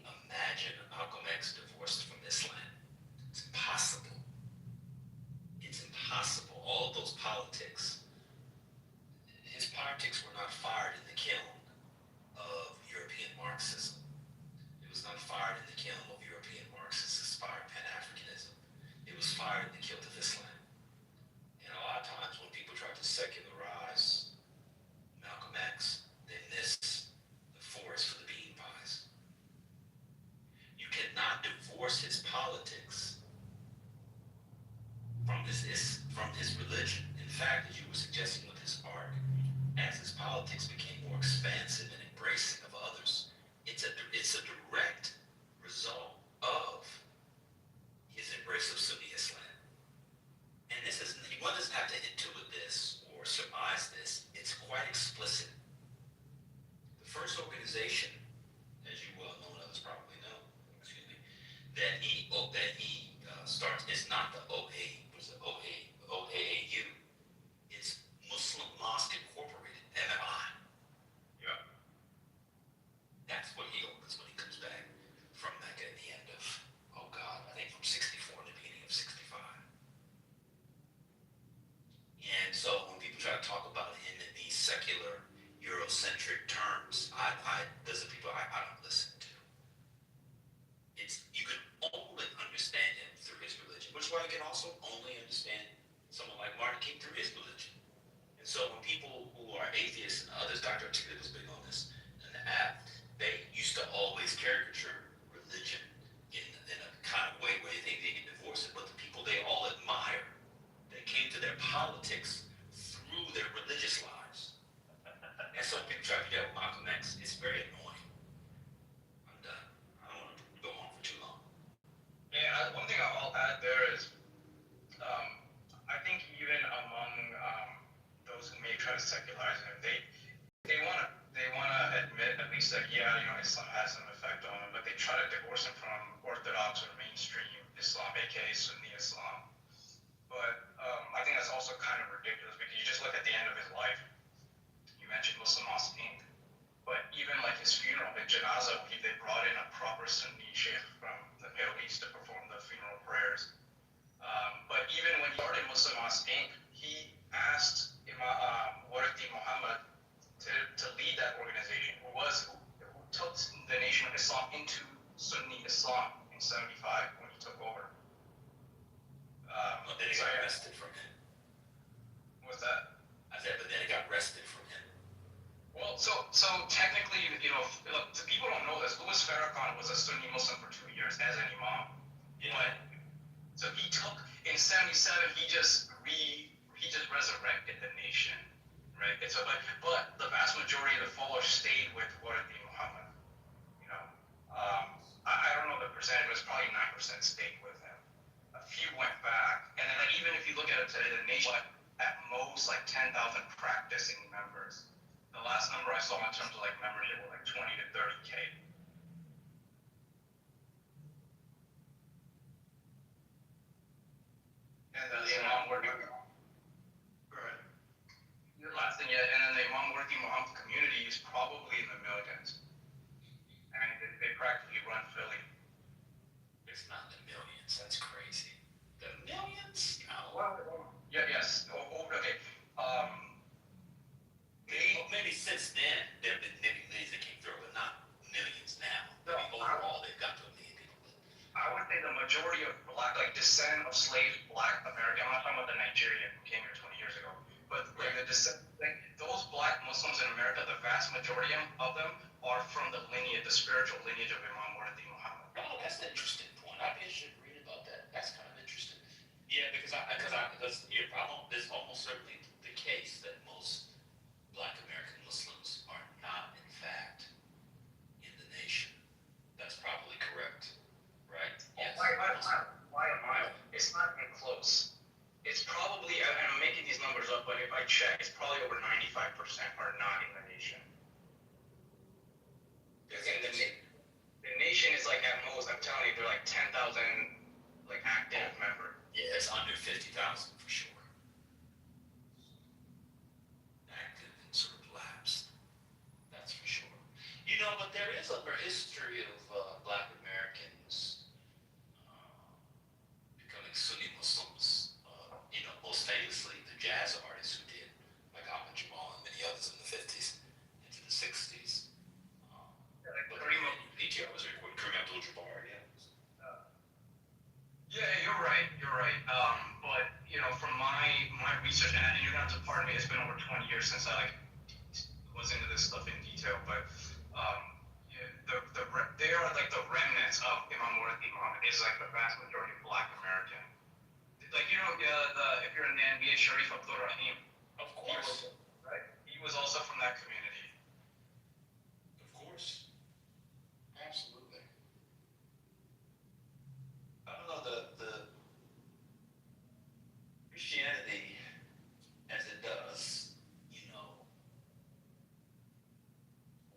divorce his politics from his religion. In fact, as you were suggesting with his art, as his politics became more expansive and embracing of others, it's a direct result of his embrace of Sunni Islam. And one doesn't have to intuit this or surmise this. It's quite explicit. The first organization, as you well know and others probably know, excuse me, that he starts is not the OAAU. It's Muslim Mosque Incorporated, MMI. Yeah. That's what he opens when he comes back from Mecca at the end of, I think from 64 and the beginning of 65. And so when people try to talk about him in these secular, Eurocentric terms, those are people I don't listen to. You can only understand him through his religion, which is why you can also only understand someone like Martin King through his religion. And so when people who are atheists and others, Dr. Articulate was big on this in the app, they used to always caricature religion in a kind of way where they think they can divorce it, but the people they all admire, they came to their politics through their religious lives. And so people try to do that with Malcolm X. It's very annoying. I'm done. I don't want to go on for too long. Yeah, one thing I'll add there is, I think even among those who may try to secularize him, they wanna admit at least that Islam has some effect on him, but they try to divorce him from Orthodox or mainstream Islam, aka Sunni Islam. But I think that's also kind of ridiculous because you just look at the end of his life. You mentioned Muslim Mosque Inc. But even like his funeral, the janazah, they brought in a proper Sunni sheikh from the Middle East to perform the funeral prayers. But even when he started Muslim Mosque Inc., he asked Wardi Muhammad to lead that organization, who took the Nation of Islam into Sunni Islam in 75 when he took over. Then he got arrested from him. What's that? I said, but then he got arrested from him. Well, so technically, look, people don't know this. Louis Farrakhan was a Sunni Muslim for 2 years as an imam. Yeah. So he took in '77. He just resurrected the nation, right? But the vast majority of the followers stayed with Wardi Muhammad. I don't know the percentage, but it's probably 9% stayed with him. A few went back, and then even if you look at it today, the nation at most like 10,000 practicing members. The last number I saw in terms of like membership were like 20 to 30K. And then the Imam working. Right. The last thing, yeah, and then the Imam working Muhammad community is probably in the millions. I mean, they practically run Philly. It's not the millions. That's crazy. The millions? No. Yeah, yes. Okay. Maybe since then, there have been maybe millions that came through, but not millions now. Maybe overall, they've got to a million people. I would say the majority of black, like descent of slaves, black American, I'm not talking about the Nigerian who came here 20 years ago, but like the descent, like those black Muslims in America, the vast majority of them are from the spiritual lineage of Imam Wardi Muhammad. Oh, that's an interesting point. I think you should read about that. That's kind of interesting. Yeah, because there's almost certainly the case that most Black American Muslims are not, in fact, in the nation. That's probably correct, right? Yes. Why am I? It's not even close. It's probably, and I'm making these numbers up, but if I check, it's probably over 95% are not in the nation. Again, the nation is like at most, I'm telling you, they're like 10,000 like active members. Yeah, it's under 50,000 for sure. Active and sort of lapsed. That's for sure. But there is a history of Black Americans becoming Sunni Muslims. Most famously, the jazz artists who did, like Ahmad Jamal and many others in the 50s into the 60s. PTR was recorded. Kareem Abdul-Jabbar, yeah. Yeah, you're right. But from my research, and you're gonna have to pardon me, it's been over 20 years since I was into this stuff in detail. But they are like the remnants of Imam North Imam is like the vast majority of Black American. Like if you're in the NBA, Sharif Abdul Rahim. Of course. Right. He was also from that community. Of course. Absolutely. I don't know, the Christianity, as it does,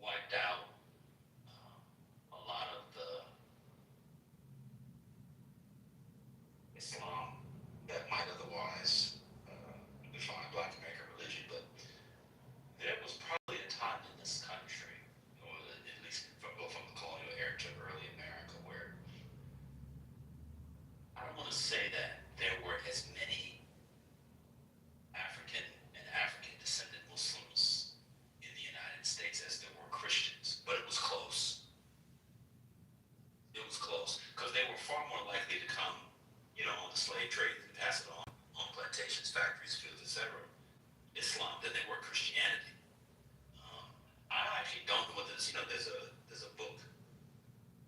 wiped out a lot of the Islam that might otherwise define Black American religion, but there was probably a time in this country, or at least from the colonial era to early America, where I don't want to say that there were as many African and African descended Muslims in the United States as there were Christians, but it was close. It was close because they were far more likely to come, on the slave trade and pass it on plantations, factories, fields, etc. Islam than they were Christianity. I actually don't know what this. There's a book.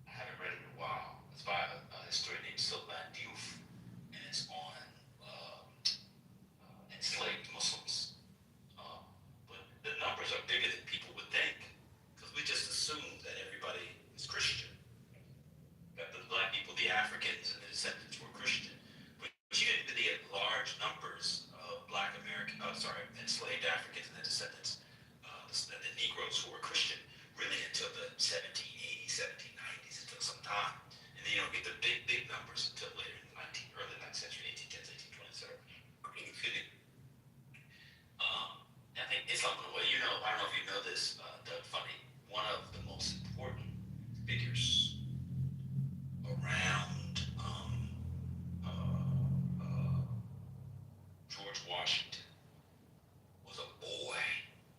I haven't read it in a while. It's by a historian named Sylvain Diouf, and it's on enslaved Muslims. But the numbers are bigger than people would think, because we just assume that everybody is Christian. That the Black people, the Africans, and the descendants were Christian. But you didn't really get large numbers of enslaved Africans and their descendants, the Negroes who were Christian, really until the 1780s, 1790s, until some time. And then you don't get the big numbers until later in the early 19th century, 1810s, 1820s, etc. Excuse me. I think Islam, in a way, I don't know if you know this, Doug Funny, one of the most important figures around George Washington was a boy,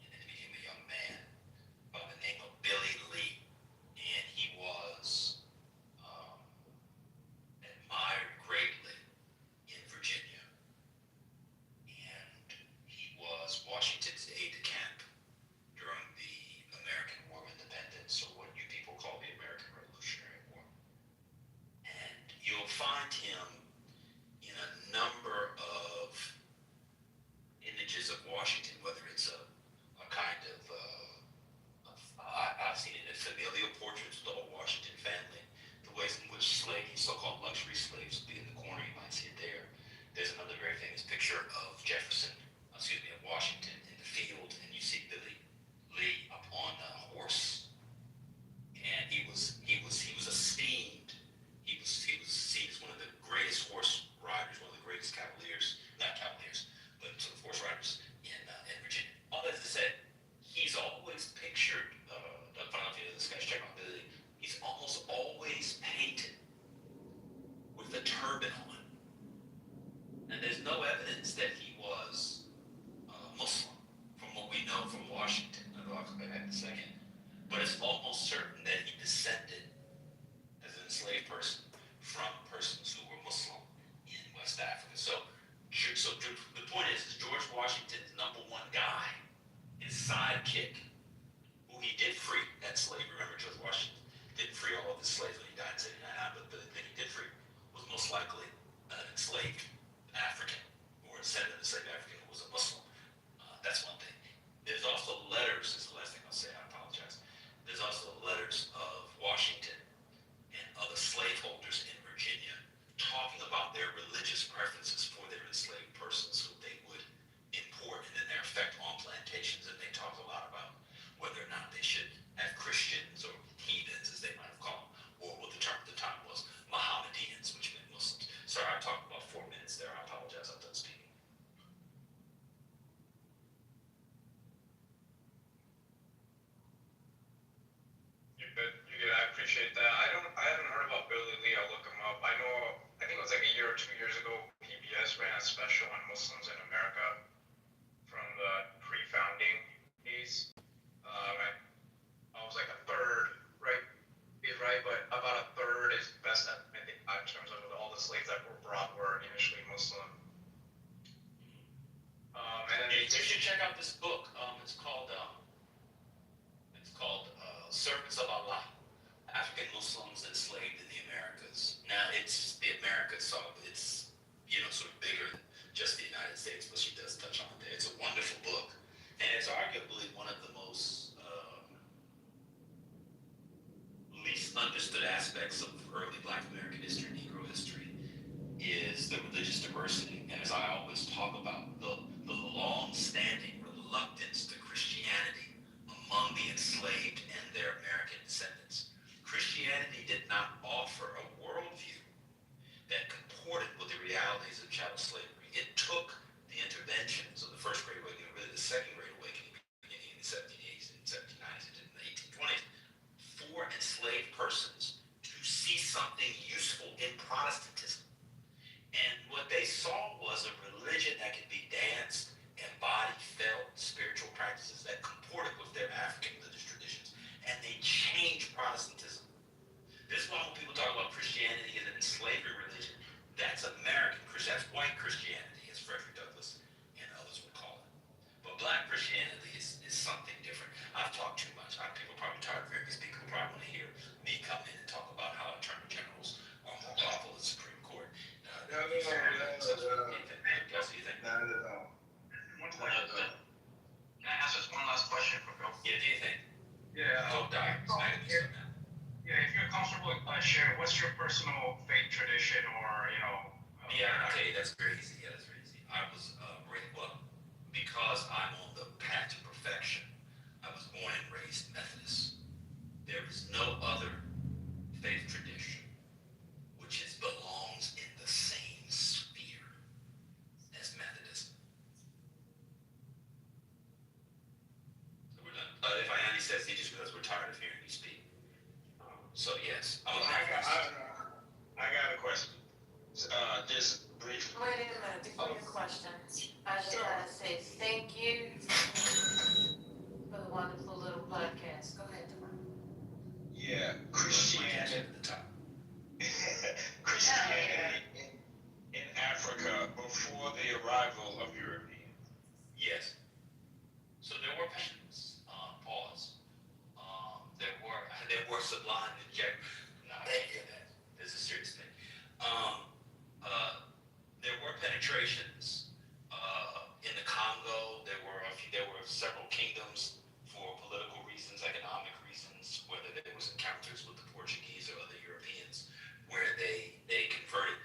and then became a young man by the name of Billy Lee, and he was admired greatly in Virginia, and he was Washington's aide-de-camp during the American War of Independence, or what you people call the American Revolutionary War. And you'll find him in a number of images of Washington, whether it's a kind of, I've seen it in familial portraits of the whole Washington family, the ways in which slaves, so-called luxury slaves, would be in the corner, you might see it there. There's another very famous picture of of Washington in the field, and you see Billy Lee up on a horse, and he was esteemed. He was seen as one of the greatest horse riders, one of the greatest not cavaliers, but sort of horse riders in Virginia. All that is to say, he's always pictured. I don't know if you know this guy's check out Billy. He's almost always painted with a turban on, and there's no evidence that he was Muslim, from what we know from Washington. I'll come back in a second. But it's almost certain that he descended as an enslaved person from persons who were Muslim in West Africa. So the point is George Washington's number one guy, his sidekick, who he did free, that slave. Remember, George Washington didn't free all of his slaves when he died in 1799, but the thing he did free was most likely an enslaved African, or a descendant of enslaved African who was a Muslim. That's one thing. There's also letters, this is the last thing I'll say, I apologize. There's also letters of Washington and other slaveholders in Virginia talking about their religious preferences for their enslaved persons who they would import and then their effect on plantations. And they talk a lot about whether or not they should have Christians or heathens, as they might have called them, or what the term at the time was, Mohammedans, which meant Muslims. Sorry, I talked about 4 minutes there. I apologize. I'm done speaking. You good. I appreciate that. I haven't heard about Billy Lee. I'll look him up. I think it was like a year or 2 years ago, PBS ran a special on Muslims in America from the pre-founding days. I was like a third, right? He's right, but about a third is best estimate in terms of all the slaves that were brought were initially Muslim. And then You should check out this book. It's called Servants of Allah: African Muslims Enslaved in the Americas. Protestantism. And what they saw was a religion that could be danced, embodied, felt, spiritual practices that comported with their African religious traditions. And they changed Protestantism. This is why when people talk about Christianity as an enslaving religion, that's American Christianity, that's white Christianity, as Frederick Douglass and others would call it. But black Christianity is something different. I've talked too much. People probably tired of hearing this. People probably want to hear me come in and talk about how attorney generals are more powerful than the Supreme Court. No. Anything else you think? Not at all. Can I ask just one last question for Bill? Yeah, do you think? Yeah. Don't die. It's not gonna be so now. Yeah, if you're comfortable, share, what's your personal faith tradition or, Yeah, I'll tell you, that's very easy. Yeah, that's very easy. I was raised, well, because I'm on the path to perfection, I was born and raised Methodist. There is no other faith tradition which belongs in the same sphere as Methodism. So we're done. If Ione says he just because we're tired of hearing you speak. So yes, I'm a Methodist. I got a question. Just briefly. Wait a minute, before your questions, I just gotta say thank you for the wonderful little podcast. Go ahead, Tamara. Yeah, Christianity at the top. Christianity in Africa before the arrival of Europeans. Yes. So there were passions. Pause. There were sublime inject. No, I didn't hear that. This is a serious thing. There were penetrations in the Congo. There were several kingdoms for political reasons, economic reasons, whether there was encounters with the Portuguese or other Europeans, where they converted.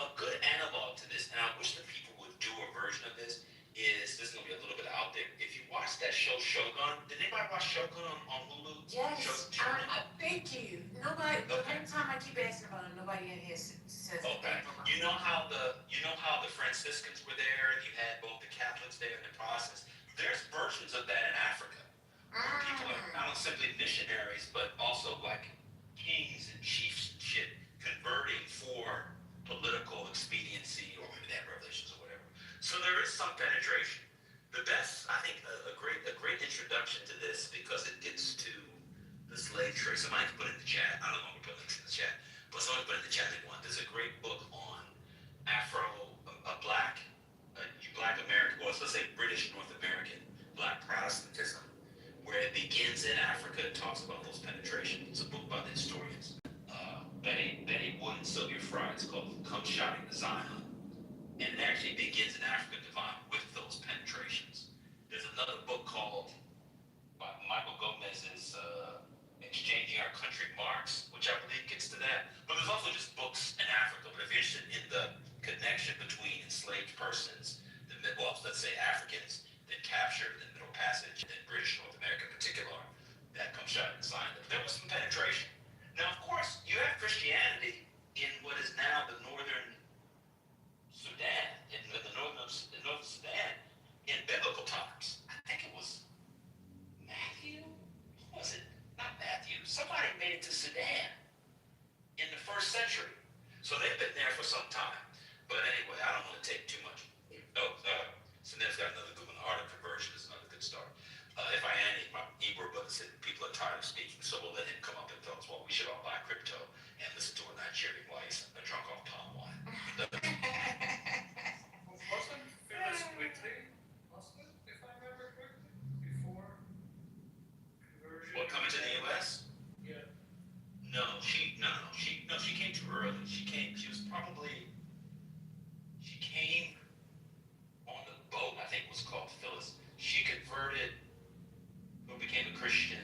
A good analog to this, and I wish that people would do a version of this. This is gonna be a little bit out there. If you watch that show Shogun, did anybody watch Shogun on Hulu? Yes, Shogun? thank you. Nobody, every time I keep asking about it, nobody in here says Okay. You know how the Franciscans were there, and you had both the Catholics there and the Protestants. There's versions of that in Africa. Where people are not simply missionaries, but also like kings and chiefs and shit converting for political expediency, or maybe they have revelations or whatever. So there is some penetration. The best, I think, a great introduction to this, because it gets to the slave trade. Somebody can put it in the chat. I don't know if we put links in the chat, but somebody put it in the chat one. There's a great book on black American, or let's say British North American black Protestantism, where it begins in Africa and talks about those penetrations. It's a book by the historians. Betty Wood and Sylvia Fry. It's called Come Shouting to Zion. And it actually begins in Africa Divine with those penetrations. There's another book called by Michael Gomez's Exchanging Our Country Marks, which I believe gets to that. But there's also just books in Africa. But if you're interested in the connection between enslaved persons, let's say Africans, then captured in the Middle Passage, and British North America in particular, that comes out in Zion. There was some penetration. Now, of course, you have Christianity in what is now the northern Sudan, in the northern Sudan, in biblical times. I think it was Matthew. Who was it? Not Matthew. Somebody made it to Sudan in the 1st century. So they've been there for some time. But anyway, I don't want to take too much. Sinet's got another good one. Art of Conversion is another good start. If I am, my Ebro brother said people are tired of speaking, so we'll let him come up and tell us why we should all buy crypto and listen to a Nigerian voice and drunk off palm wine. Wasn't Phyllis Whitley, wasn't it, if I remember correctly, before conversion? What, coming to the U.S.? Yeah. She came too early. She came on the boat, I think it was called Phyllis. She converted, or became a Christian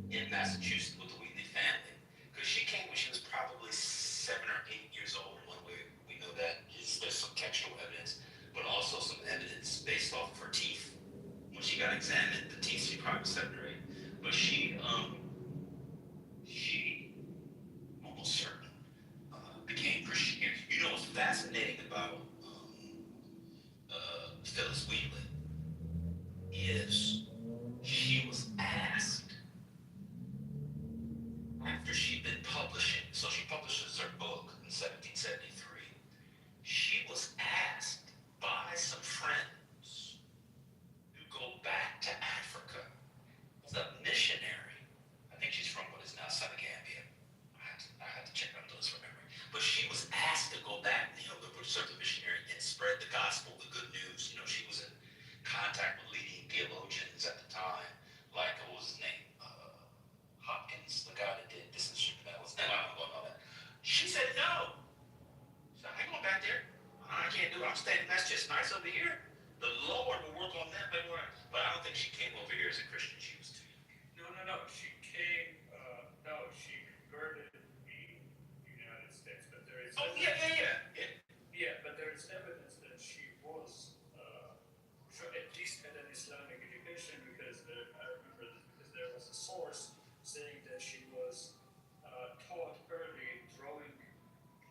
in Massachusetts with the Wheatley family. Because she came when she was probably 7 or 8 years old. One way we know that is there's some textual evidence, but also some evidence based off of her teeth. When she got examined, the teeth, she probably was 7 or 8. But she almost certain became Christian. You know what's fascinating about Phyllis Wheatley is she was asked after she'd been publishing, so she publishes her book in 17 1773, she was asked by some friends to go back to Africa as a missionary. I think she's from what is now Senegambia. I had to check on those from memory. But she was asked to go back, to serve the missionary and spread the gospel, the good news. She was in contact with leading theologians at the time, like what was his name? Hopkins, the guy that did this and shit. That was I don't know that. She said no. So I ain't going back there. I can't do it. I'm staying. That's just nice over here. The Lord will work on that. But I don't think she came over here as a Christian. She was too young. No. She came. No, she converted in the United States, but there is. Oh yeah. Yeah, but there is evidence that she was, at least had an Islamic education because I remember this because there was a source saying that she was taught early drawing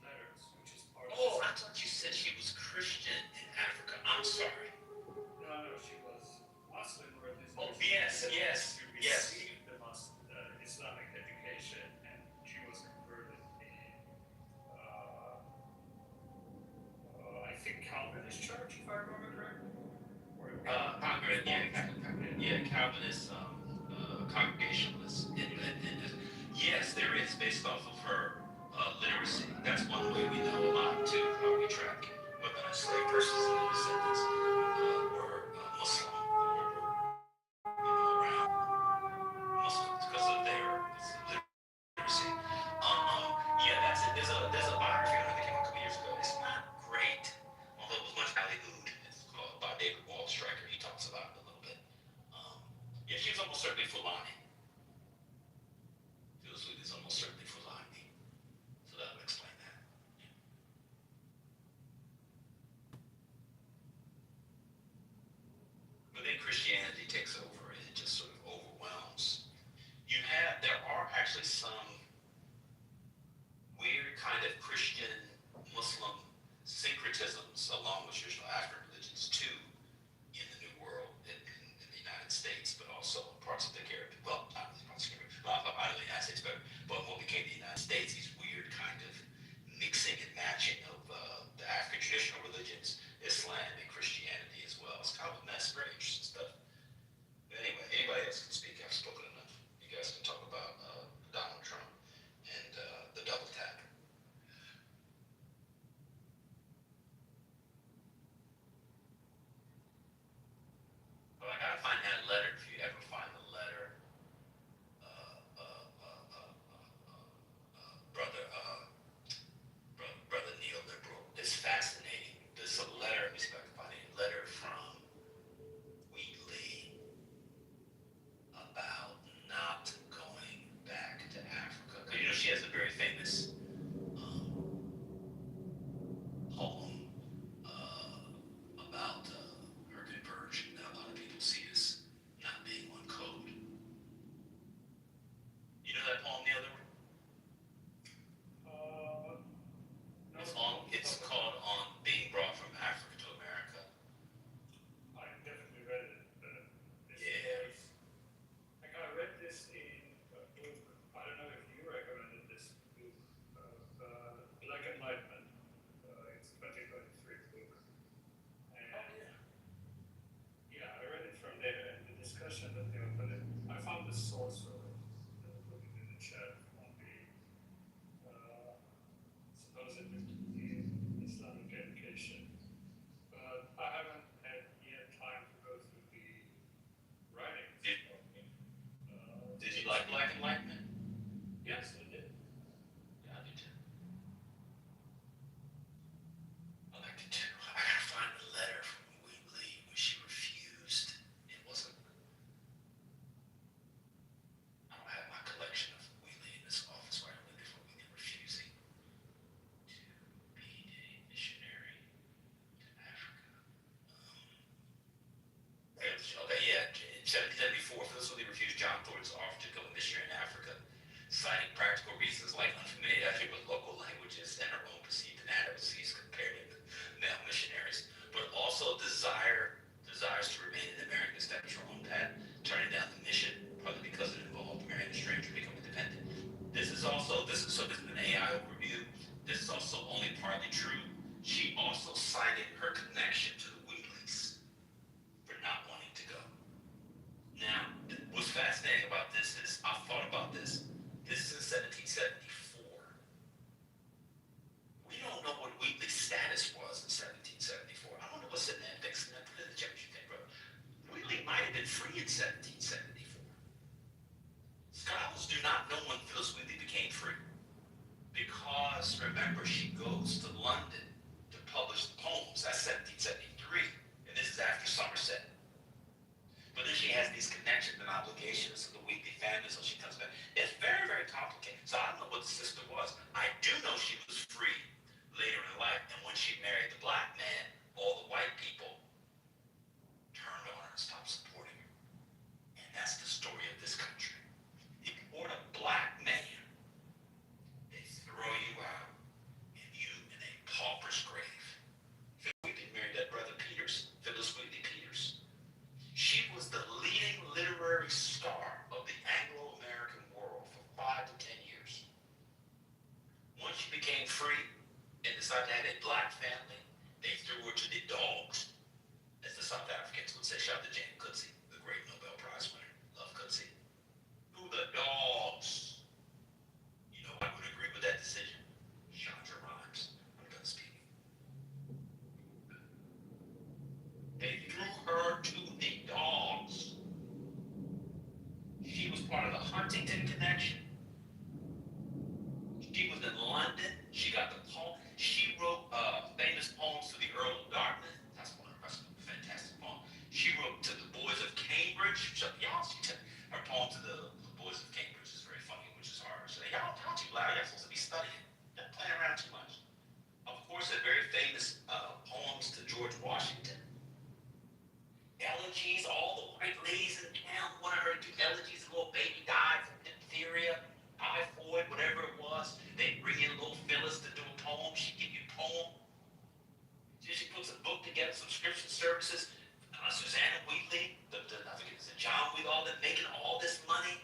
letters, which is part of. Oh, I thought you said she was Christian in Africa. I'm sorry. No, she was Muslim or at least. Oh yes. She received the Islamic education, and she was converted in. I think Calvinist church, if I remember correctly. Calvinist, Congregationalist. Yes, there is, based off of her literacy. That's one way we know a lot too. How we track whether or not slave persons and their descendants were Muslim or around Muslims because of their literacy. That's it. There's a biography on her that came out a couple years ago. It's not great, although it was much ballyhooed. It's called by David Wallstriker. He talks about it a little bit. She was almost certainly Fulani. It's almost certainly Fulani. So that would explain that. But then Christianity takes over and it just sort of overwhelms. There are actually some weird kind of Christian Muslim syncretisms along with traditional African religions too in the New World, in the United States, but also in parts of the Caribbean. Well, not really parts of the Caribbean, not out of the United States, but what became the United States, these weird kind of mixing and matching of the African traditional religions, Islam, and Christianity as well. It's kind of a mess, very interesting stuff. But anyway, anybody else can speak. I've spoken enough. You guys can talk about Donald Trump and the double tap. But I gotta find that letter. If you ever find the letter, brother Neil Liberal, it's fascinating. There's a letter. Let me see if I can find it. A letter from Wheatley about not going back to Africa. Because she has a very famous poem about her conversion that a lot of people see as not being on code. You know that poem, Neil? No. It's called "On Being Brought from Africa to America." I definitely read it. Like I read this in a book. I don't know if you recommended this book, Black Enlightenment. It's a 2023 book. And I read it from there, and the discussion that they were putting. I found the source of it. Put it in the chat on the supposedly Islamic education. But I haven't had yet time to go through the writings. Did you like Black Enlightenment? Yes, I did. Yeah, I do too. I liked it too. I gotta find the letter from Wheatley when she refused. It wasn't. I don't have my collection of Wheatley in this office where I lived before Wheatley refusing to be a missionary to Africa. Okay, yeah. In 1774, Philly refused John Thornton's offer to go missionary in Africa, citing practical reasons like unfamiliarity with local languages and her own perceived inadequacies compared to male only partly true. She also cited her connection to the Wheatleys for not wanting to go. Now, what's fascinating about this is, I've thought about this. This is in 1774. We don't know what Wheatley's status was in 1774. I don't know what's in that fixing that. Put it in the check sheet, bro. Wheatley might have been free in 1774. Scholars do not know when Phyllis Wheatley became free. Because, remember, she goes to London to publish the poems. That's 1773. And this is after Somerset. But then she has these connections and obligations to the Wheatley family, so she comes back. It's very, very complicated. So I don't know what the sister was. I do know she was free later in life, and when she married the black man, all the white people turned on her and stopped supporting her. And that's the story of this country. If you support a black man, they throw you out and you in a pauper's grave. Phyllis Wheatley married that brother Peters, Phyllis Wheatley Peters. She was the leading literary star of the Anglo-American world for 5 to 10 years. Once she became free and decided to have a black family, they threw her to the dogs, as the South Africans would say. Shout out to Jane Coetzee, the great Nobel Prize winner. Love Coetzee. To the dogs. You know, I would agree with that decision. Chandra Rhimes. I'm done speaking. They threw her to the dogs. She was part of the Huntington connection. She was in London. She got the poem. She wrote famous poems to the Earl of Dartmouth. That's one of her fantastic poems. She wrote to the boys of Cambridge. Her poem to the boys of Cambridge is very funny, which is hard. So y'all too loud. Y'all supposed to be studying. You're playing around too much. Of course, her very famous poems to George Washington. Elegies, all the white ladies in town wanted her to do elegies. A little baby died from diphtheria, typhoid, whatever it was. They bring in little Phyllis to do a poem. She give you a poem. She puts a book together, subscription services. Susanna Wheatley, I think it's John Wheatley, all them making all this money.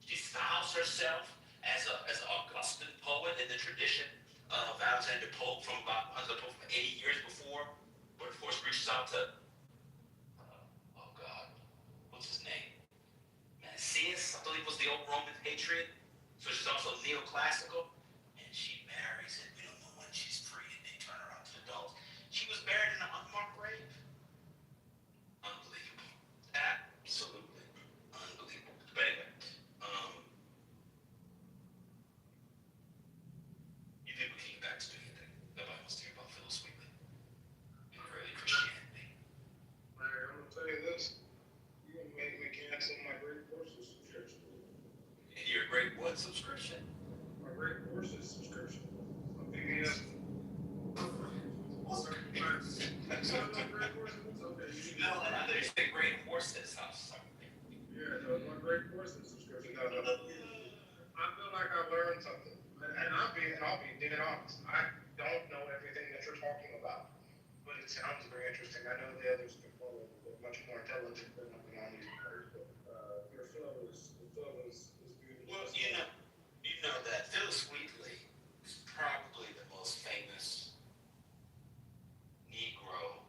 She styles herself as an Augustan poet in the tradition of Alexander Pope from 80 years before. But of course reaches out to, oh God, what's his name? Mancius, I believe was the old Roman patriot. So she's also neoclassical. And she marries him. We don't know when she's free and they turn her out to the dogs. She was buried in an unmarked grave. Unbelievable. Absolutely unbelievable. But anyway, you think we can get back to doing anything? Nobody wants to hear about Phyllis Wheatley and early Christianity. Larry, I'm gonna tell you this. You're gonna make me cancel my Great Courses subscription. And your great what subscription? My Great Courses subscription. My PBS. That's not my Great Courses. Okay. No, I know you said great horses. I'm sorry. Yeah, no, my Great Courses subscription. No. I feel like I learned something, and I'll be dead honest. I don't know everything that you're talking about, but it sounds very interesting. I know the others before were much more intelligent than on these matters, but your flow is beautiful. Well, you know that Phyllis Wheatley is probably the most famous Negro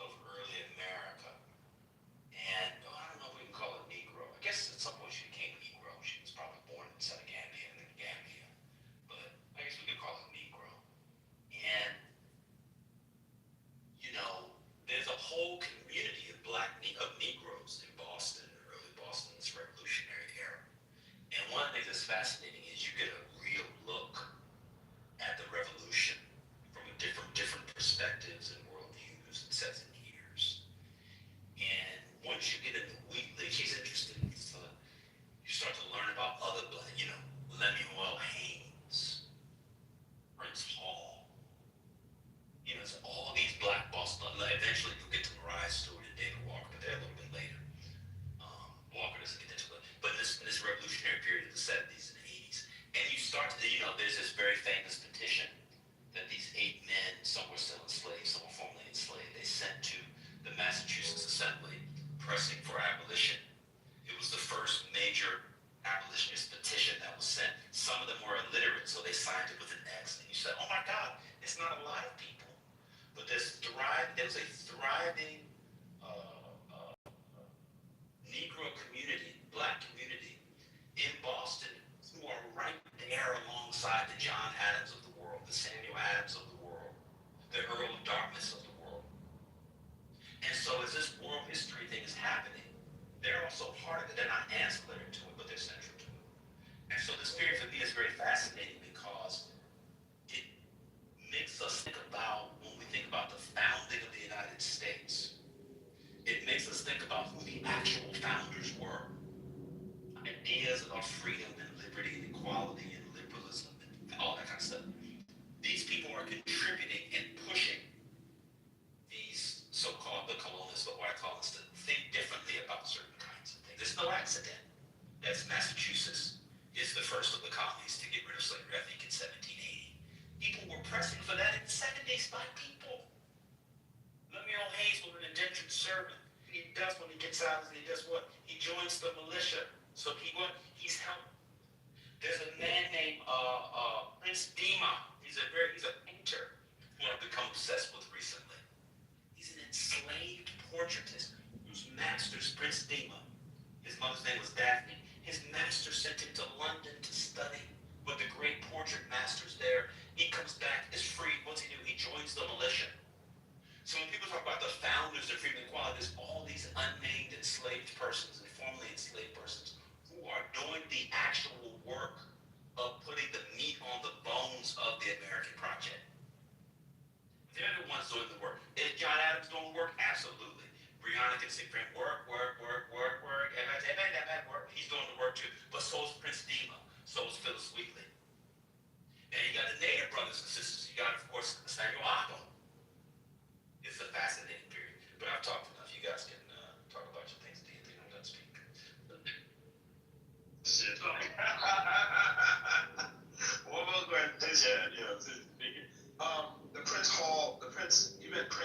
of early America. And I don't know if we can call it Negro. I guess at some point she became Negro. She was probably born in Senegambia and then Gambia. But I guess we could call it Negro. And, you know, there's a whole community of Negroes in Boston, early Boston's Revolutionary era. And one of the things that's fascinating is you get a real was a thriving Negro community, black community in Boston who are right there alongside the John Adams of the world, the Samuel Adams of the world, the Earl of Dartmouth of the world. And so as this world history thing is happening, they're also part of it. They're not ancillary to it, but they're central to it. And so this period for me is very fascinating because it makes us think about, when we think about the founding of the United States, it makes us think about who the actual founders were. Ideas about freedom and liberty and equality and liberalism and all that kind of stuff. These people are contributing and pushing these so-called, the colonists, but white colonists, to think differently about certain kinds of things. It's no accident that Massachusetts is the first of the colonies to get rid of slavery, I think in 1780. People were pressing for that in the 70s by people. Lemuel Hayes was an indentured servant. He does when he gets out, he does what? He joins the militia. So he's helped. There's a man named Prince Dima. He's a painter who I've become obsessed with recently. He's an enslaved portraitist whose master's Prince Dima. His mother's name was Daphne. His master sent him to London to study with the great portrait masters there. He comes back as free. What's he do? He joins the militia. So when people talk about the founders of freedom and equality, there's all these unnamed enslaved persons and formerly enslaved persons who are doing the actual work of putting the meat on the bones of the American project. They're the ones doing the work. Is John Adams doing work? Absolutely. Breonna can sing for him, work, work, work, work, work, work. He's doing the work too. But so is Prince Dima. So is Phyllis Wheatley. And you got the Native brothers and sisters. You got, of course, Samuel Ogden. It's a fascinating period. But I've talked enough. You guys can talk about your things. Do you think I'm done speaking? Shit. What was going to say? Yeah, speaking.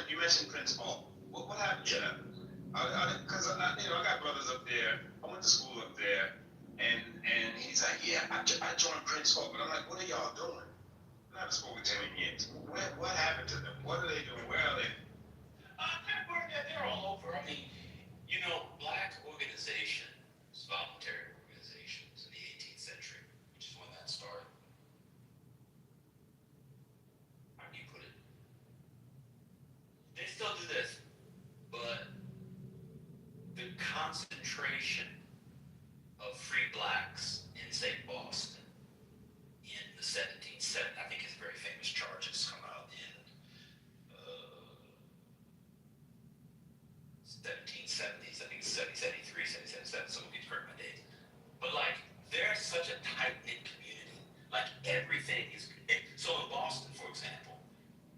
You mentioned Prince Hall. What happened to that? Because I got brothers up there. I went to school up there, and he's like, yeah, I joined Prince Hall, but I'm like, what are y'all doing? I haven't spoken to him in years. What happened to them? What are they doing? Where are they? They're all over. I mean, black organizations, voluntary organizations in the 18th century, which is when that started. How do you put it? They still do this, but the concentration of free blacks in, say, Boston in the 1770s, I think his very famous charges come out in 1770s, I think it's 1773, 1777, someone can correct my dates. But they're such a tight-knit community. Everything is, so in Boston, for example,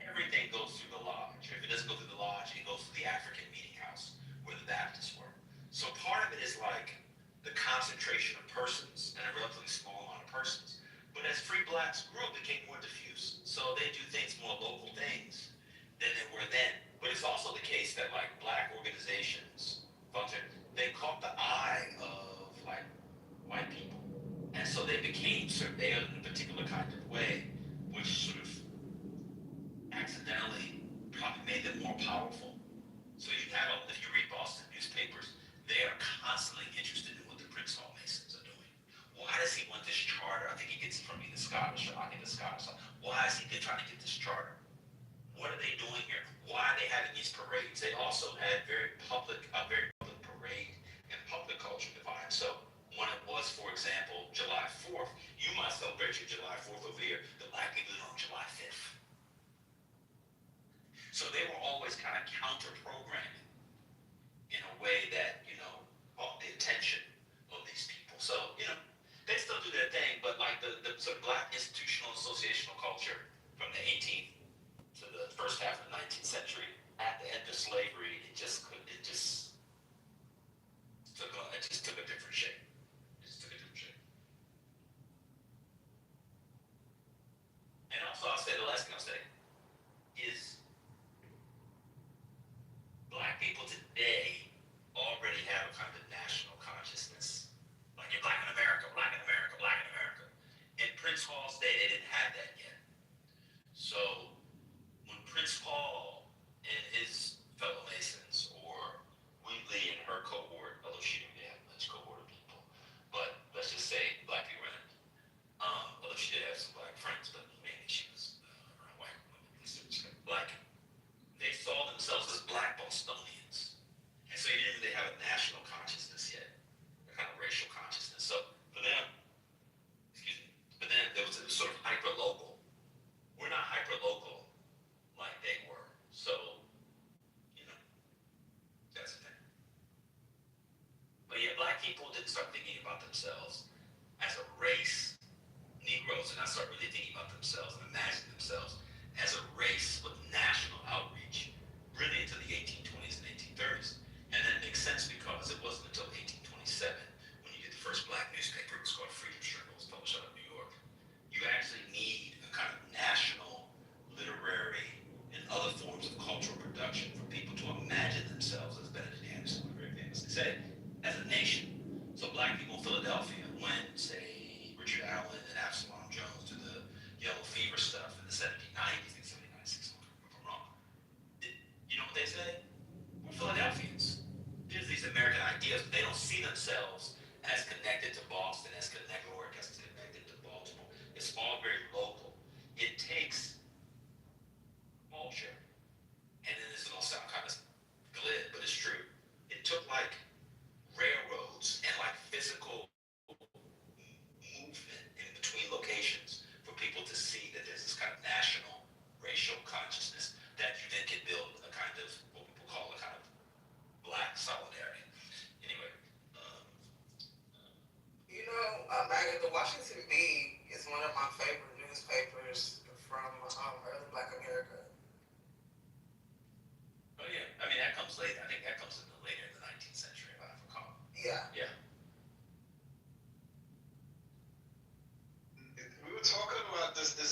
everything goes through the lodge. If it doesn't go through the lodge, it goes through the African meeting house where the Baptists were. So part of it is the concentration of persons and a relatively small amount of persons. But as free blacks grew, it became more diffuse. So they do things, more local things than they were then. But it's also the case that black organizations, they caught the eye of white people. And so they became surveilled in a particular kind of way, which sort of accidentally probably made them more powerful. So if you read Boston newspapers, they are constantly interested in what the Prince Hall Masons are doing. Why does he want this charter? I think he gets it from either Scottish or Scottish. Why is he trying to get this charter? What are they doing here? Why are they having these parades? They also had very public parade and public culture divide. So when it was, for example, July 4th, you might celebrate your July 4th over here. The black people do it on July 5th. So they were always kind of counter-programming in a way that, caught the attention of these people. So, they still do their thing, but the sort of black institutional associational culture from the 18th to the first half of the 19th century, at the end of slavery, it just took a different shape. And also, the last thing I'll say is black people today already have a kind of national consciousness. You're black in America, black in America, black in America. In Prince Hall's day, they didn't have that yet. So when Prince Hall and his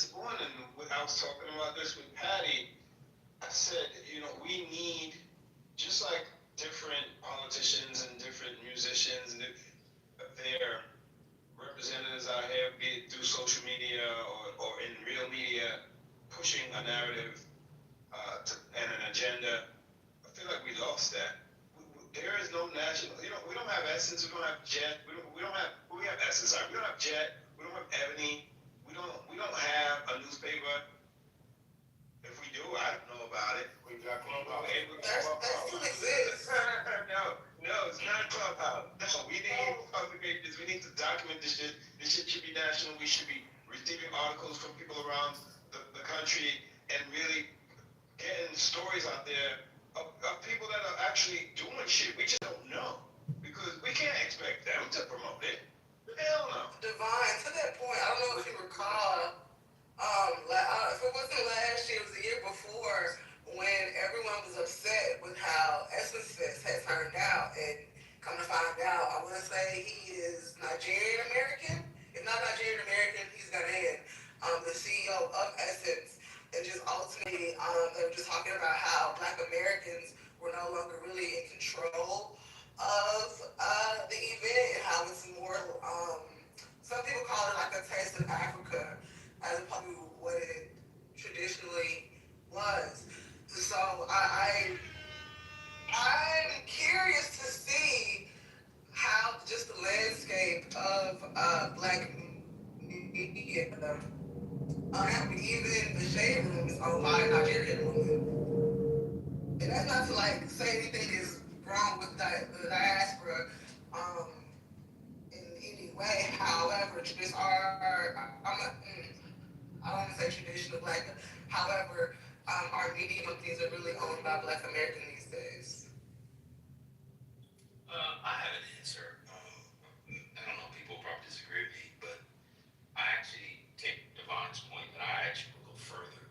this morning, I was talking about this with Patty. I said, we need, just like different politicians and different musicians, and their representatives out here, be it through social media or in real media, pushing a narrative and an agenda. I feel like we lost that. There is no national, we don't have Essence, we don't have Jet, we have Essence, sorry, we don't have Jet, we don't have Ebony, we don't have a newspaper. If we do, I don't know about it. We got Clubhouse. That still exists. No, it's not Clubhouse. No, we need public pages. We need to document this shit. This shit should be national. We should be receiving articles from people around the country and really getting stories out there of people that are actually doing shit. We just don't know because we can't expect them to promote it. Hell no. Divine, to that point, I don't know if you recall, if it wasn't last year, it was the year before, when everyone was upset with how Essence Fest had turned out, and come to find out, I want to say he is Nigerian American. If not Nigerian American, he's Ghanaian. The CEO of Essence, and just ultimately, they were just talking about how Black Americans were no longer really in control of the event, and how it's more, some people call it like a taste of Africa, as opposed to what it traditionally was. So I'm curious to see how just the landscape of Black media, even the shade room is owned by a Nigerian woman. And that's not to like say anything is wrong with the diaspora in any way. However, just I don't want to say traditional Black, however, our media companies are really owned by Black Americans these days. I have an answer. I don't know, people probably disagree with me, but I actually take Devon's point, but I actually will go further.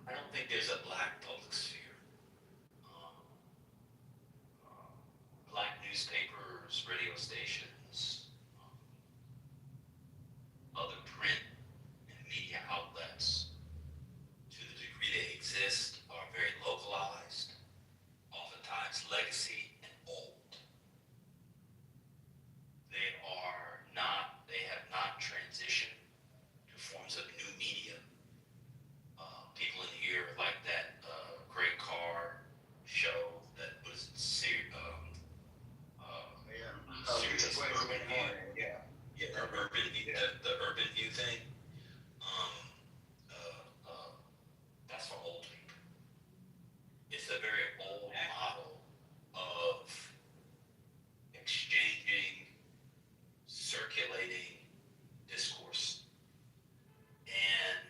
I don't think there's a Black public sphere. Black newspapers, radio stations, other print and media outlets, to the degree they exist, are very localized, oftentimes legacy and old. They have not transitioned to forms of new media. People in here like that Great Car show that was Sirius Urban View. Yeah, Urban View, the Urban View thing. That's for old people. It's a very old model of exchanging, circulating discourse. And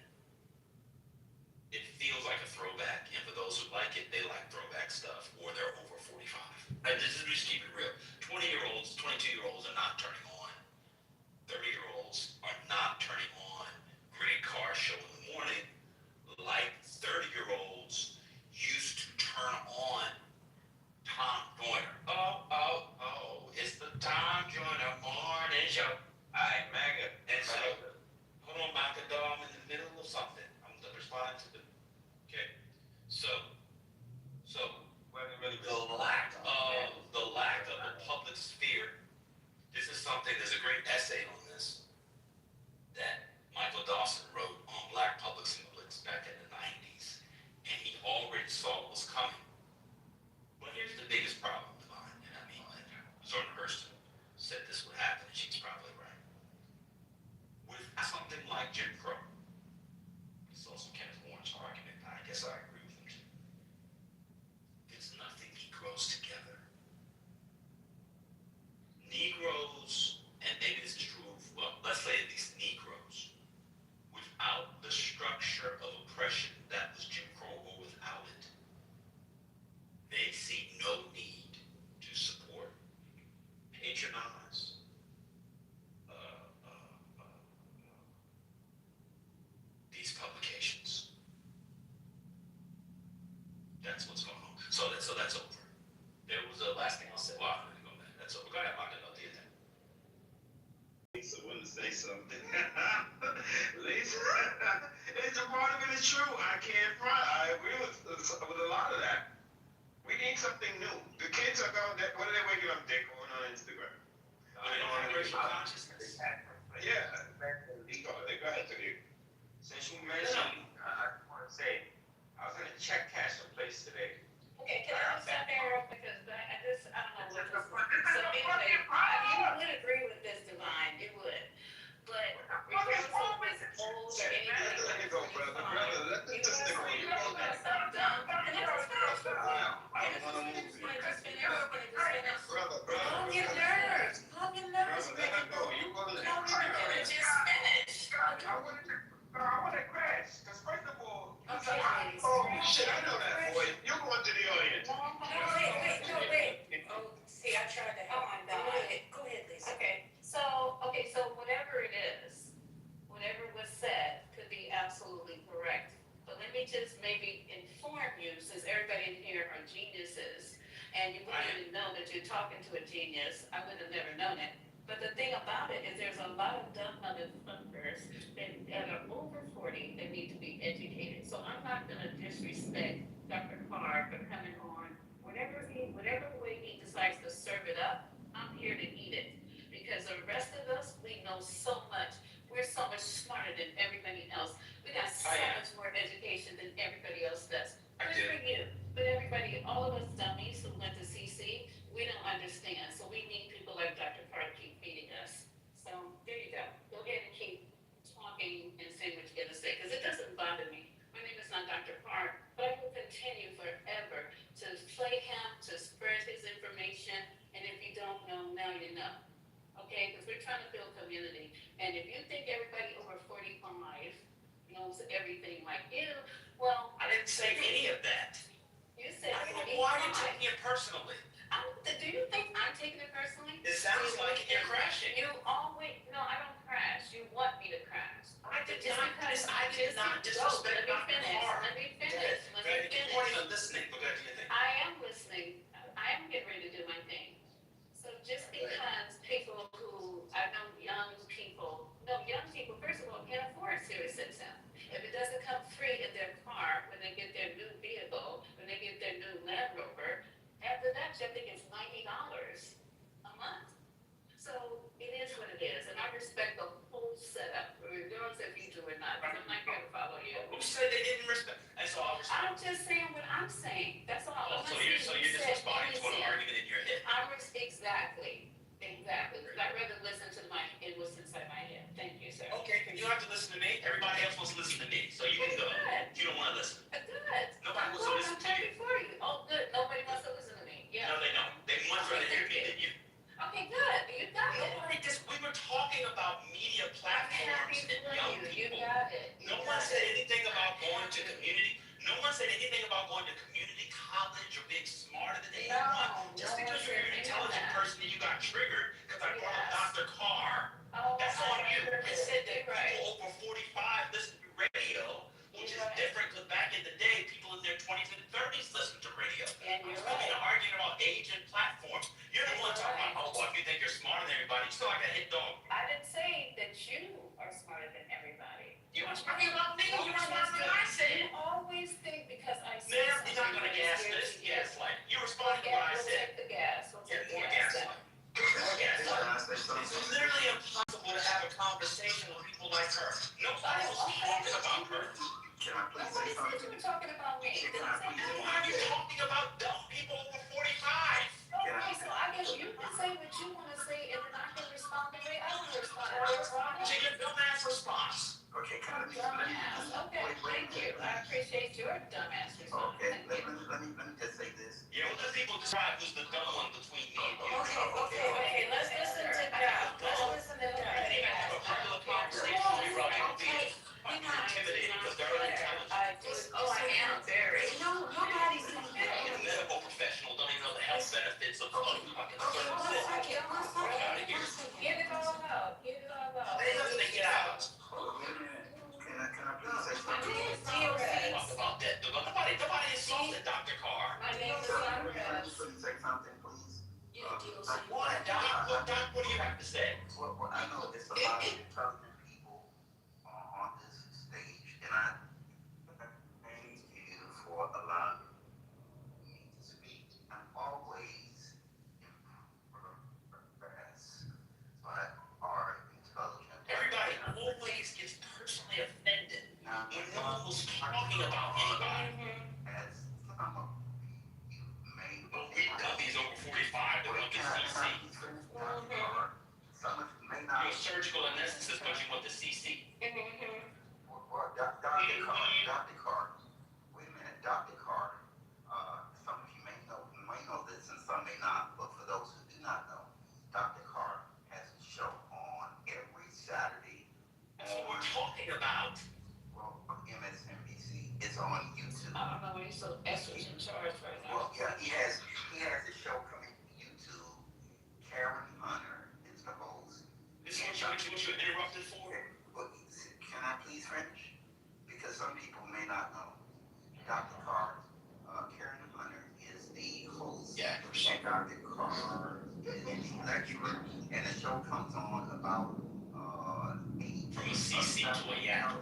it feels like a throwback, and for those who like it, they like throwback stuff, or they're over 45. And this is just keep it real. 20-year-olds, 22-year-olds are not turning on. 30-year-olds are not turning on Great Car Show in the morning like 30-year-olds used to turn on Tom Joyner. Oh, it's the Tom Joyner morning show. All right, MAGA. And so, hold on, Micah, I'm in the middle of something. I'm responding to the, okay. So the lack of a public sphere. This is something, there's a great essay on this that Michael Dawson wrote on Black public semblance back in the 90s. And he already saw what was coming. But here's the biggest problem of mine, and I mean, Zora Hurston said this would happen, and she's probably right. With something like Jim Crow, it's also Kenneth Warren's is true. I can't front. I agree with a lot of that. We need something new. The kids are going. What are they waking up? They're going on Instagram. They don't have racial consciousness. Yeah. They go ahead to you. Since you mentioned, I want to say, I was in a check cashing place today. Okay, can I stop there because I don't know what this is. So anyway, you would agree with this, Divine, you would. But regardless of if it's old or anything. Let it go, brother. Let You this nigga go. You talk go about next. something dumb, and that's fine. I don't want to move Can I you. just finish? Can I just finish? Brother. Calm your nerves. Calm your nerves. Let her go. You go next. Calm your nerves. Just finish. I want to crash. Because first of all, Okay, ladies. oh shit, I know that boy. You're going to the audience. No, wait. Oh, see, I tried to help my God. Go ahead, Lisa. Okay, so whatever it is, whatever was said could be absolutely correct. But let me just maybe inform you, since everybody in here are geniuses, and you wouldn't even know that you're talking to a genius, I would have never known it. But the thing about it is there's a lot of dumb motherfuckers that are over 40 that need to be educated. So I'm not gonna disrespect Dr. Carr for coming on. Whatever way he decides to serve it up, I'm here to eat it. Because the rest of us, we know so much. We're so much smarter than everybody else. We got so much more education than everybody else does. Good for you. But everybody, all of us dummies who went to CC, we don't understand. So we need people like Dr. Carr to keep feeding us. So there you go. Go ahead and keep talking and saying what you gotta say, because it doesn't bother me. My name is not Dr. Carr, but I will continue forever to play him, to spread his information, and if you don't know, now you know. Okay, because we're trying to build community, and if you think everybody over 45 knows everything like you, well, I didn't say any of that. you said I don't know why you're 45. taking it personally. Do you think I'm taking it personally? It sounds like you're crashing. You always, no, I don't crash. You want me to crash. I did not disrespect Dr. Carr. Let me finish. Good morning, I'm listening. Go ahead, do your thing. I am listening. I am getting ready to do my thing. So just because people who, I know young people, first of all, can't afford Sirius XM. If it doesn't come free in their car when they get their new vehicle, when they get their new Land Rover, after that, I think it's $90 a month. So it is what it is, and I respect the whole setup, regardless if you do or not, because I'm not here to follow you. Who said they didn't respect? That's all I was I'm just saying what I'm saying, that's all. Oh, so you're just responding to an argument in your head. Exactly, because I'd rather listen to what's inside my head. Thank you, sir. Okay, you don't have to listen to me. Everybody else wants to listen to me, so you can go. Good. You don't want to listen. Good. Nobody wants to listen to you. For you. Oh, good, nobody wants to listen to me, yeah. No, they don't. They much rather hear me than you. Okay, good, you got it. We were talking about media platforms and young You people. got it. No one said anything about going to community. No one said anything about going to community college or being smarter than anyone. Just because you're an intelligent person and you got triggered because I brought up Dr. Carr. That's on you. I said that people over 45 listen to radio, which is different because back in the day, people in their 20s and 30s listened to radio. And you're I mean, right. arguing about age and platforms. You're the one talking about, oh, well, if you think you're smarter than everybody, you still like a hit dog. I didn't say that you are smarter than everybody. You were talking about me. You were smarter than I said. You always think because I said Mayor, something. you're not going to gas this. Gaslight. You responded to what I We'll said. take the gas. We'll Yeah, take the more gas. gaslight. More gaslight. It's literally impossible to have a conversation with people like her. Nobody was talking about her. Can I please Nobody say said something? you were talking about me. Can I please say Why are you talking about dumb people over 45? Okay, so I guess you can say what you want to say, and then I can respond the way I want to respond. To your dumbass response. Okay, can I Dumbass. Okay, thank you. I appreciate your dumbass response. Okay, Thank you. let me just say this. Yeah, well, the people describe who's the dumb one between me and you. Okay, let's listen to God. Let's listen to I didn't even have a regular conversation with you, Robbie. I'm intimidated because they're unintelligent. I am very. No, nobody's doing You're that. a medical professional, don't even know the health benefits of fucking Okay, services. one second. Get it all out. Get it all out. There's nothing to get out. Can I please say My something? name is Sandra. About that. Nobody insulted Dr. Carr. My name is Can Sandra. I please say something, please? What, Doc? What do you have to say? Well, I know it's a lot of intelligent people on this stage, and I No one was talking about anybody. As some of you may Gumby's over 45, the Gumby CC. Some of you may not. You're a surgical anesthetist, but you want the CC. Well, Dr. Carr. Wait a minute, Dr. Carr. Some of you may know this and some may not, but for those who do not know, Dr. Carr has a show on every Saturday. That's what we're talking about. Well, MSNBC. It's on YouTube. I don't know when he's so extra in charge right now. Well, yeah, he has a show coming to YouTube. Karen Hunter is the host. This is what you interrupted for? But can I please finish? Because some people may not know. Dr. Carr, Karen Hunter is the host. Yeah, And Dr. Carr is the lecturer. And the show comes on about 8 From a CC to a yak.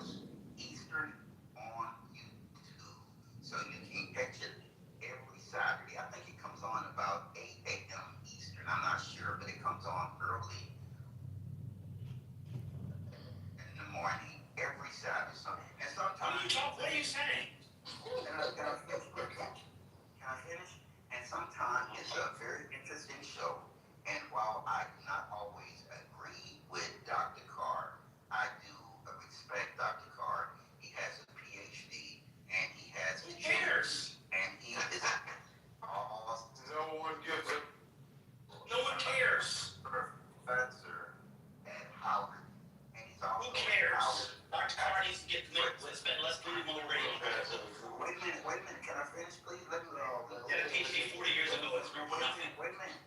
Eastern on YouTube. So you can catch it every Saturday. I think it comes on about 8 a.m. Eastern. I'm not sure, but it comes on early in the morning every Saturday. And sometimes. What are you saying? Can I finish? And sometimes it's a very interesting show. And while I do not always agree with Dr. Carr, I do respect Dr. Carr. He has a PhD and he has. Who cares? And he is. No one gives a. No one cares. Professor at Howard. And he's also. Who cares? Dr. Carr needs to get spend less time on the radio. Wait a minute. Can I finish, please? Let me. He had a PhD 40 years ago. It's for nothing. Wait a minute.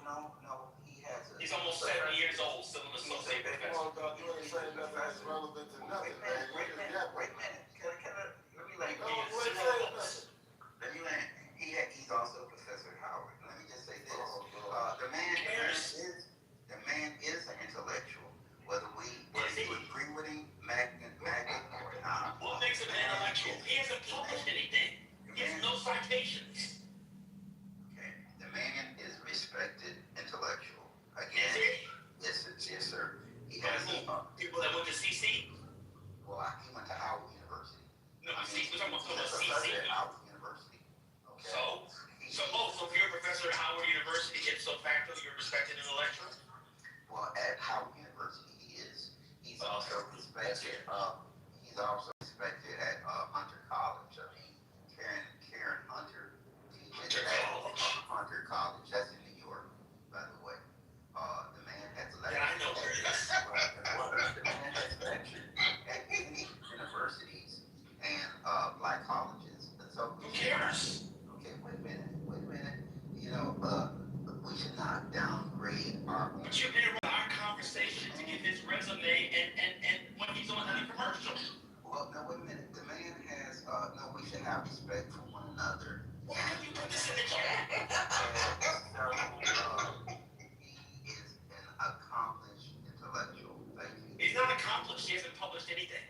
No. He has a. He's almost 70 years old, still an associate professor. You ain't saying nothing that's relevant to nothing, man. Wait a minute. Can I, let me land. Let me land. He's also a professor at Howard. Let me just say this. The man is an intellectual. Whether you agree with him, magnet or not. What makes him an intellectual? He hasn't published anything. He has no citations. Okay. The man is respected intellectual. Again. Is he? Yes, sir. He has People that went to CC? Well, he went to Howard University. No, we're talking about Professor CC. at Howard University. Okay. So if you're a professor at Howard University, ipso facto, you're respected intellectual? Well, at Howard University, he is. He's also respected. He's also respected at Hunter College. I mean, Karen Hunter teaches at Hunter College. That's in New York, by the way. The man has lectured. Yeah, I know where it is. The man has lectured at many universities and black colleges. So Who cares? okay, wait a minute. You know, we should not downgrade our. But you interrupt our conversation to get his resume and when he's on any commercial. Well, no, wait a minute. The man has, no, we should have respect for one another. Why don't you put this in the chat? He is an accomplished intellectual. Thank you. He's not accomplished. He hasn't published anything.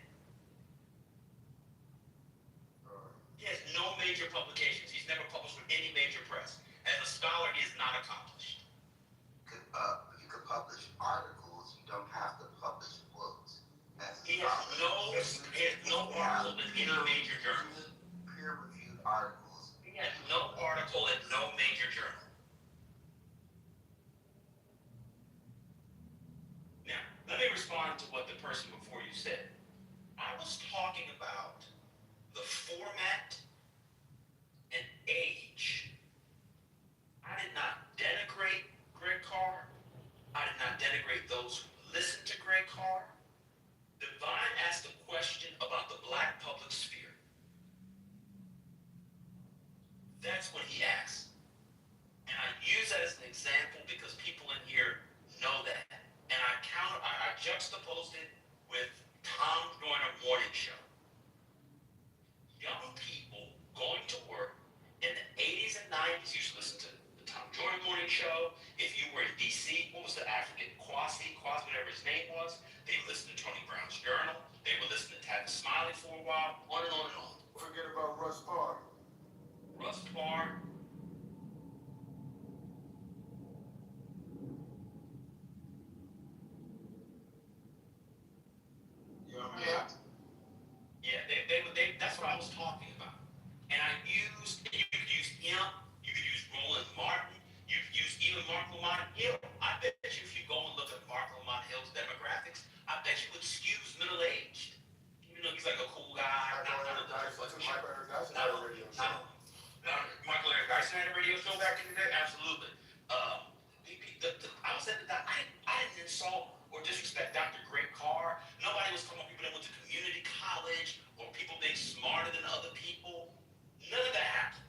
He has no major publications. He's never published with any major press. As a scholar, he is not accomplished. You could publish articles. You don't have to publish books. He has no article in any major journal. Peer-reviewed articles. He has no article in no major journal. Now, let me respond to what the person before you said. I was talking about the format and age. I did not denigrate Greg Carr. I did not denigrate those who listen to Greg Carr. Divine asked a question about the black public sphere. That's what he asked. And I use that as an example because people in here know that. And I juxtaposed it with Tom Joyner morning show. Young people going to work in the 80s and 90s used to listen to the Tom Joyner morning show. If you were in DC, what was the African Kwasi, whatever his name was, they would listen to Tony Brown's Journal. They would listen to Tavis Smiley for a while, on and on and on. Forget about Russ Parr. Russ Parr. You know what I mean? Absolutely. I was at the doc. I didn't insult or disrespect Dr. Greg Carr. Nobody was talking about people that went to community college or people being smarter than other people. None of that happened.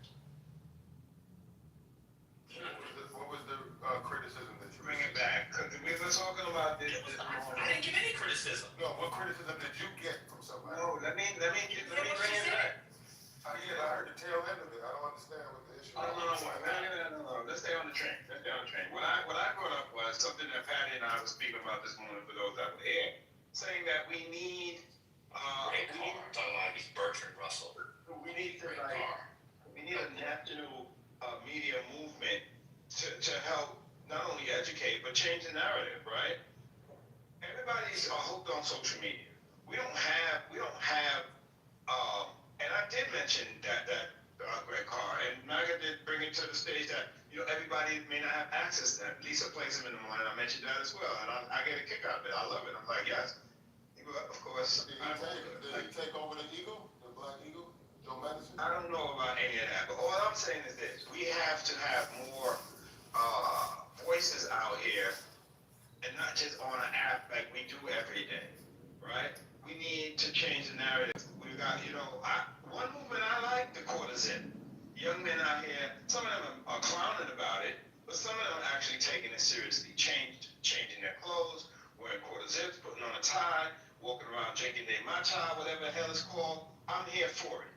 What was the criticism that you Bring it back, because we were talking about this. I didn't give any criticism. No, what criticism did you get from somebody? No, let me bring it back. I heard the tail end of it. I don't understand what the issue is. No. Let's stay on the train. What I brought up was something that Patty and I were speaking about this morning for those that were here, saying that we need, Greg Carr, talking like he's Bertrand Russell. we need to Greg like, Carr. we need a national media movement to help not only educate but change the narrative, right? Everybody's hooked on social media. We don't have, and I did mention that Greg Carr, and Maga did bring it to the stage that everybody may not have access to that. Lisa plays him in the morning. I mentioned that as well, and I get a kick out of it. I love it. I'm like, yes, of course. Did he take over the Eagle, the Black Eagle, Joe Madison? I don't know about any of that, but all I'm saying is this: we have to have more voices out here, and not just on an app like we do every day, right? We need to change the narrative. We got, one movement I like, the quarter zip. Young men out here, some of them are clowning about it, but some of them are actually taking it seriously, changing their clothes, wearing quarter zips, putting on a tie, walking around drinking their matcha, whatever the hell it's called. I'm here for it,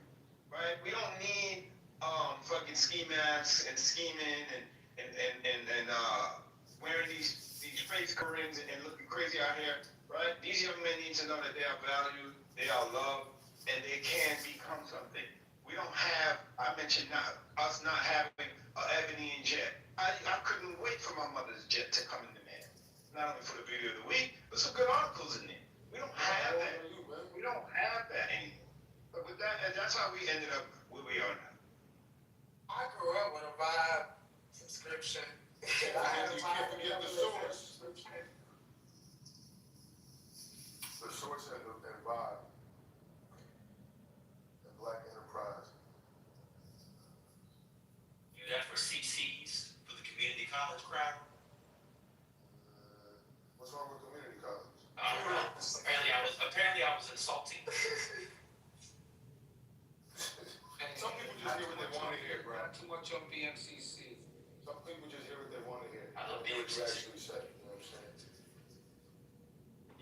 right? We don't need fucking ski masks and scheming and wearing these face coverings and looking crazy out here, right? These young men need to know that they are valued, they are loved, and they can become something. We don't have, I mentioned us not having an Ebony and Jet. I couldn't wait for my mother's jet to come in the mail. Not only for the video of the week, but some good articles in there. We don't have that. We don't have that anymore. But with that, and that's how we ended up where we are now. I grew up with a Vibe subscription. You can't forget the source. The source and Vibe. And Black Enterprise. You asked for CCs for the community college crowd. What's wrong with community college? I don't know. Apparently I was insulting. Some people just hear what they want to hear, bro. Not too much on BMCC. Some people just hear what they want to hear. I love What you BMCC. actually say, you know what I'm saying?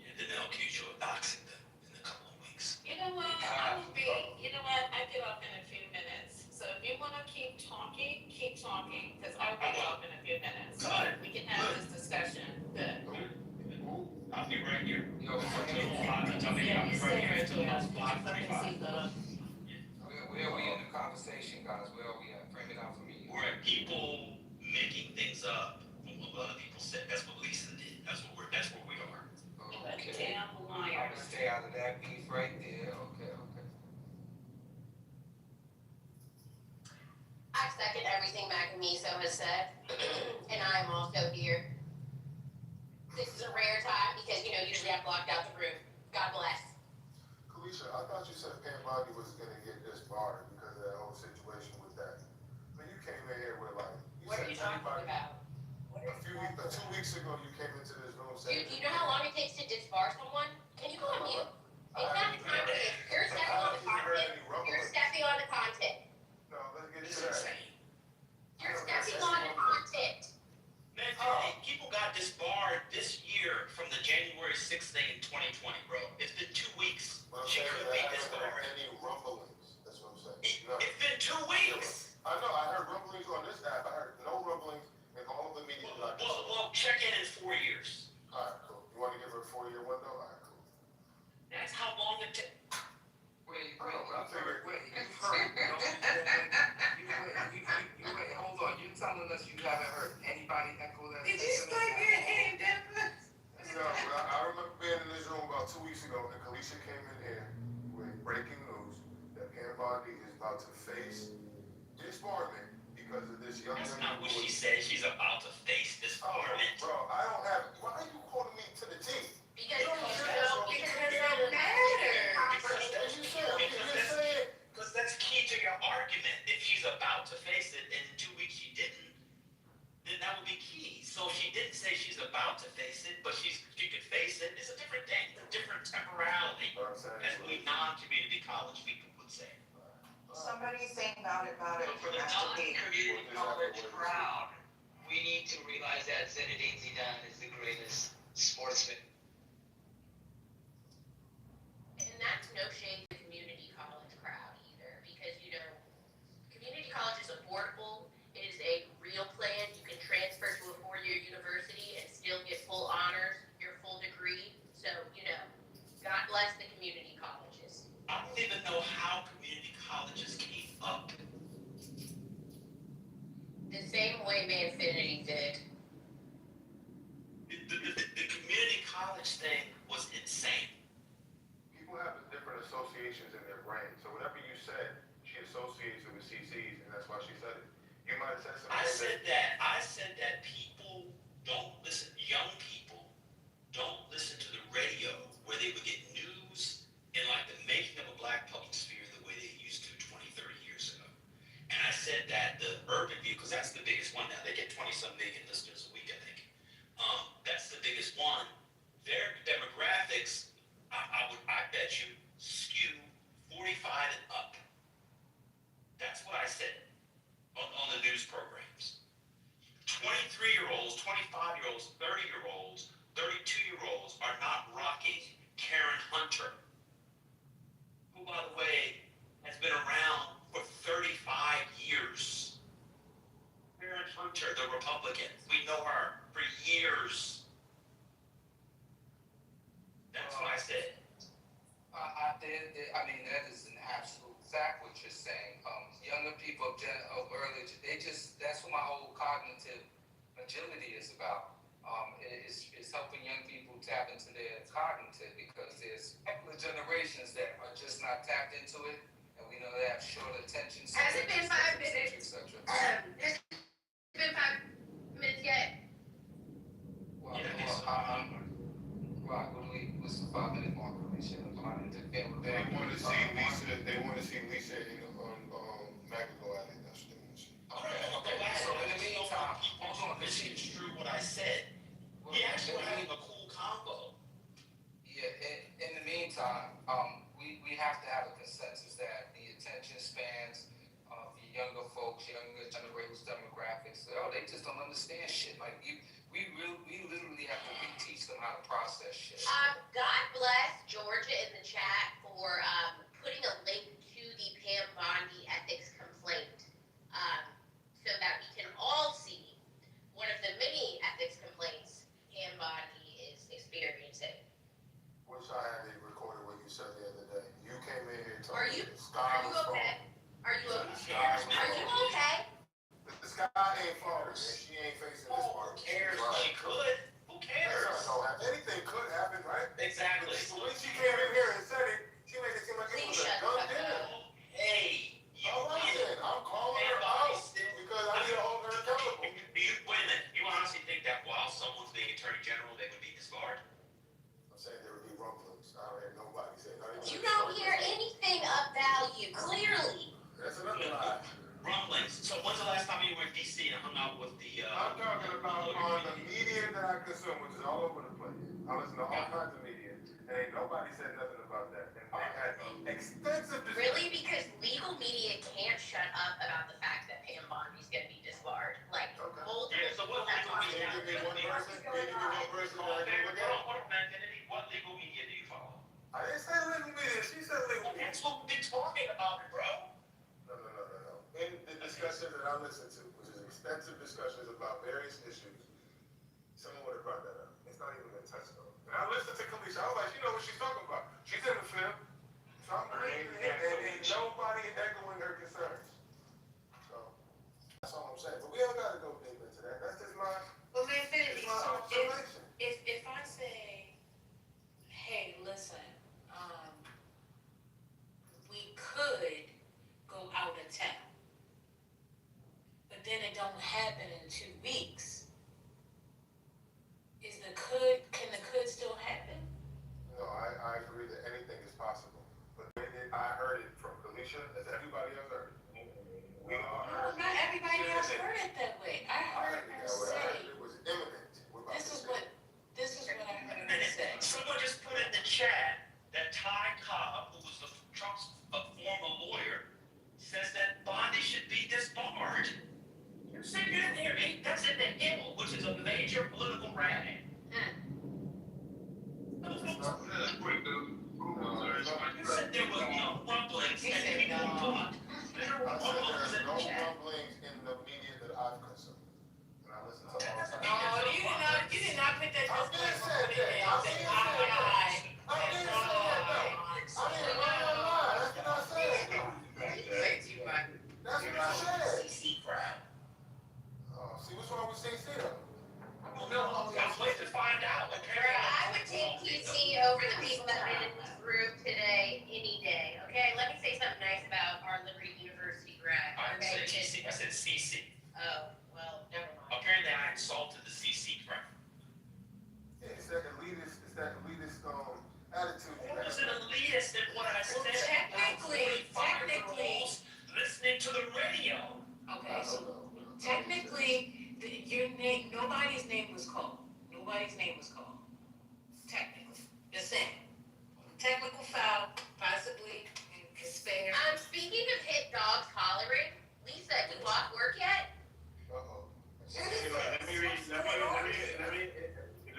Yeah, then they'll accuse you of doxing them in a couple of weeks. You know what, I get off in a few minutes, so if you wanna keep talking, cause I will get off in a few minutes. So we can have this discussion, good. I'll be right here. Yo, Yeah, you stay right here, so I can see the. where are we in the conversation, guys? Where are we at? Frame it out for me. We're at people making things up from what other people said. That's what Lisa did. That's where we are. Okay. Damn I'm liars. gonna stay out of that beef right there. Okay. I second everything Macamiso has said, and I am also here. This is a rare time because, usually I'm blocked out the room. God bless. Kalisha, I thought you said Pam Bondi was going to get disbarred because of that whole situation with that. I mean, you came in here with What are you talking about? 2 weeks ago, you came into this room saying. Do you know how long it takes to disbar someone? Can you go on mute? It's not the time to You're stepping on the content. You're stepping on the content. No, let's get This to is that. insane. You're stepping on the content. Man, people got disbarred this year from the January 6th thing in 2020, bro. It's been 2 weeks. But I'm She saying could that be I haven't heard disbarred. any rumblings. That's what I'm saying. It's been 2 weeks. I know, I heard rumblings on this app. I heard no rumblings in all of the media. Well, check in 4 years. All right, cool. You want to give her a 4-year window? All right, cool. That's how long it took. Wait, I figured. you've heard, wait, hold on, you're telling us you haven't heard anybody echo that? Did you start getting aimed at us? No, but I remember being in this room about 2 weeks ago, and Kalisha came in here with breaking news that Pam Bondi is about to face disbarment because of this young That's lady. not what she said. She's about to face disbarment. Bro, I don't have. Why are you quoting me to the T? Because it Because doesn't matter. Because that's key to your argument. If she's about to face it and in 2 weeks she didn't, non-community college people would say. Somebody's saying about it, So for the non-community college crowd, we need to realize that Zinedine Zidane is the greatest sportsman. And that's no shade to the community college crowd either, because community college is affordable. It is a real plan. You can transfer to a 4-year university and still get full honors, your full degree. So, God bless the community colleges. I don't even know how community colleges came up. The same way Manfinity did. The community college thing was insane. People have different associations in their brain. So whatever you said, she associates it with CC's, and that's why she said it. You might have said something. I said that people don't listen, young people don't listen to the radio where they would get news and like the making of a black public sphere the way they used to 20, 30 years ago. And I said that the urban view, because that's the biggest one now, they get 20-some million listeners a week, I think. That's the biggest one. Their demographics, I bet you, skew 45 and up. That's what I said on the news programs. 23-year-olds, 25-year-olds, 30-year-olds, 32-year-olds are not rocking Karen Hunter, who, by the way, has been around for 35 years. Karen Hunter, the Republican, we know her for years. That's what I said. I mean, that is an absolute fact what you're saying. Younger people of early, that's what my whole cognitive agility is about. It's helping young people tap into their cognitive because there's a couple of generations that are just not tapped into it, and we know they have short attention spans. Has it been 5 minutes? Et cetera. Has it been 5 minutes yet? What's the 5-minute mark? I'm trying to interfere with They that. want to see Lisa. They want to see Lisa in Magical Alley. That's what they want to see. Okay. So in the meantime, people misconstrue what I said. We actually were having a cool combo. Yeah, in the meantime, we have to have a consensus that the attention spans of the younger folks, younger generations, demographics, they just don't understand shit. Like we literally have to reteach them how to process shit. God bless Georgia in the chat for putting a link to the Pam Bondi ethics complaint, so that we can all see one of the many ethics complaints Pam Bondi is experiencing. Wish I had it recorded what you said the other day. You came in here talking. Are you okay? Are you okay? Are you okay? The sky ain't falling, and she ain't facing this part. Who cares? She could. Who cares? Anything could happen, right? Exactly. The way she came in here and said it, she made it seem like it was a done deal. Hey, All right then, I'm calling her out because I need to hold her accountable. Wait a minute. You honestly think that while someone's being Attorney General, they would be disbarred? I'm saying there would be rumblings. I don't hear nobody say nothing. You don't hear anything of value, clearly. That's another lie. Rumblings. So when's the last time you were in D.C. and hung out with the? I'm talking about on the media that I consume, which is all over the place. I listen to all kinds of media, and ain't nobody said nothing about that. And they had extensive discussions. Really? Because legal media can't shut up about the fact that Pam Bondi's going to be disbarred. Like, Okay. multiple Yeah, so what legal media? Can you give me one person? Can you give me one person that I can look at? What legal media do you follow? I didn't say legal media. She said legal media. That's what we've been talking about, bro. No. In the discussion that I listened to, which is extensive discussions about various issues, someone would have brought that up. It's not even been touched on. And I listened to Kalisha. I was like, you know what she's talking about. She's in the film. So I'm agreeing, and nobody echoing her concerns. So that's all I'm saying. But we don't got to go deep into that. That's just my, Well, Manfinity, my so observation. if I say, hey, listen, we could go out of town, but then it don't happen in 2 weeks. Can the could still happen? No, I agree that anything is possible. But I heard it from Kalisha, as everybody else heard it. We all heard it. Not everybody else heard it that way. I heard her I heard say, it was imminent. this is what I heard her say. Someone just put in the chat that Ty Cobb, who was the I've consumed. And I listen to all sides. Oh, you did not put that I just didn't say put it that. there. I didn't say that. No. I didn't say that. No. I didn't lie. That's what I said. Say too much. That's what I said. CC crowd. Oh, see, what's wrong with CC though? Well, no, I'm waiting to find out. I would take TC over the people that have been in this room today any day, okay? Let me say something nice about our Liberty University grad, I okay? didn't say TC, I said CC. Oh, well, never mind. Apparently I insulted the CC crowd. Yeah, it's that elitist attitude. What was an elitist in what I said? Technically, Listening to the radio. okay, so technically, your name, nobody's name was called. Nobody's name was called. Technically, just saying. Technical foul, possibly, and spare. Speaking of hit dogs hollering, Lisa, you off work yet? Uh-oh. Let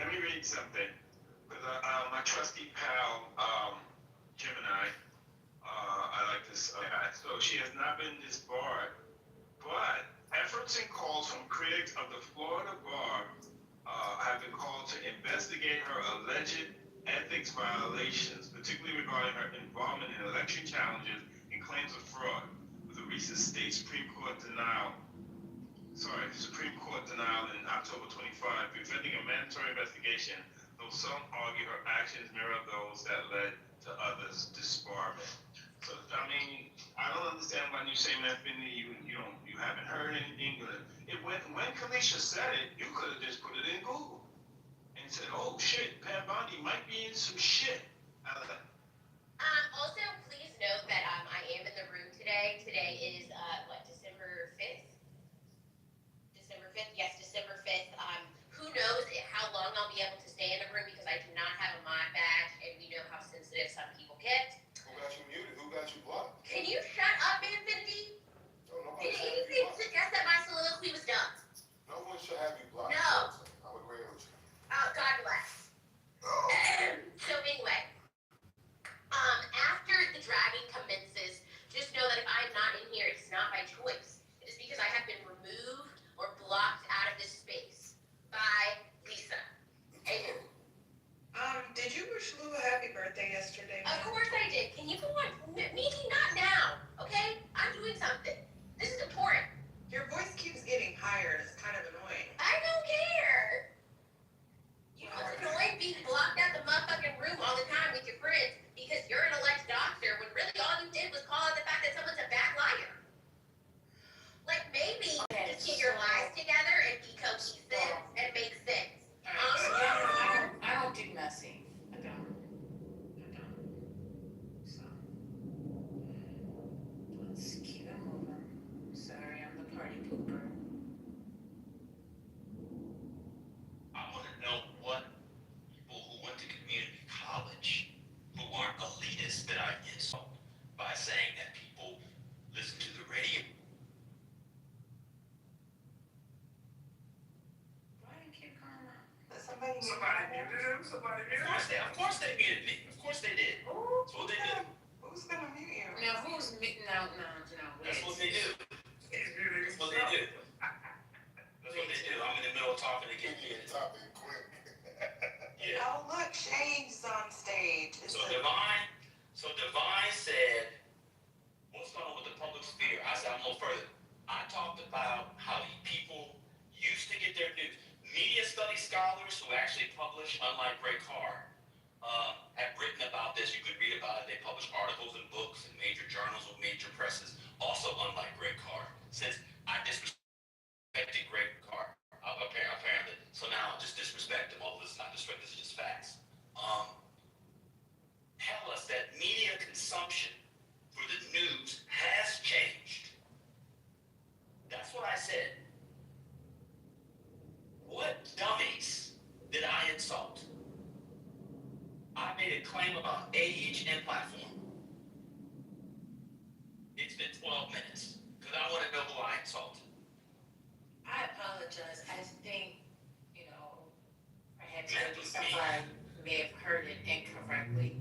me read something. Because my trusty pal, Gemini, I like this guy. So she has not been disbarred, but efforts and calls from critics of the Florida bar have been called to investigate her alleged ethics violations, particularly regarding her involvement in election challenges and claims of fraud, with a recent state Supreme Court denial in October 25, preventing a mandatory investigation, though some argue her actions mirror those that led to others' disbarment. So, I mean, I don't understand why you say, Anthony, you haven't heard anything. When Kalisha said it, you could have just put it in Google and said, oh shit, Pam Bondi might be in some shit. Also, please note that I am in the room today. Today is December 5th? December 5th? Yes, December 5th. Who knows how long I'll be able to stay in the room because I do not have a mod badge and we know how sensitive some people get. Who got you muted? Who got you blocked? Can you shut up, Infinity? Oh, nobody Did should have you anything blocked. suggest that my soliloquy was dumb? No one should have you blocked. No. I'm agreeing with you. God bless. So anyway, after the dragging commences, just know that if I'm not in here, it's not by choice. It is because I have been removed or blocked out of this space by Lisa. Amen. Did you wish Lou a happy birthday yesterday? Of course I did. Can you go on? Miki, not now, okay? I'm doing something. This is important. Your voice keeps getting higher and it's kind of annoying. I don't care. You know it's annoying being blocked out the motherfucking room all the time with your friends because you're an alleged doctor when really all you did was call out the fact that someone's a bad liar. Like maybe just get your lies together and be cohesive and make sense. I don't do messy. I don't. So let's keep it moving. Sorry, I'm the party pooper. I want to know what people who went to community college, who aren't elitists, that I insult by saying that people listen to the radio. Why do you keep calling out? Somebody muted him. Of course they muted me. Of course they did. That's what they do. Who's gonna mute you? Now who's no. That's what they do. He's muted That's what they do. That's what they do. I'm in the middle of talking to get muted. Topic quick. Yeah. Oh, look, Shane's on stage. So Divine said, what's going on with the public sphere? I said, I'm a little further. I talked about how people used to get their news. Media study scholars who actually publish, unlike Ray Carr, have written about this. You could read about it. They publish articles and books in major journals with major presses. Also, unlike Ray Carr, since I disrespected Ray Carr, apparently. So now I just disrespect him. Although this is not disrespect, this is just facts. Tell us that media consumption for the news has changed. That's what I said. What dummies did I insult? I made a claim about age and platform. It's been 12 minutes because I want to know who I insulted. I apologize. I think, perhaps maybe somebody may have heard it incorrectly.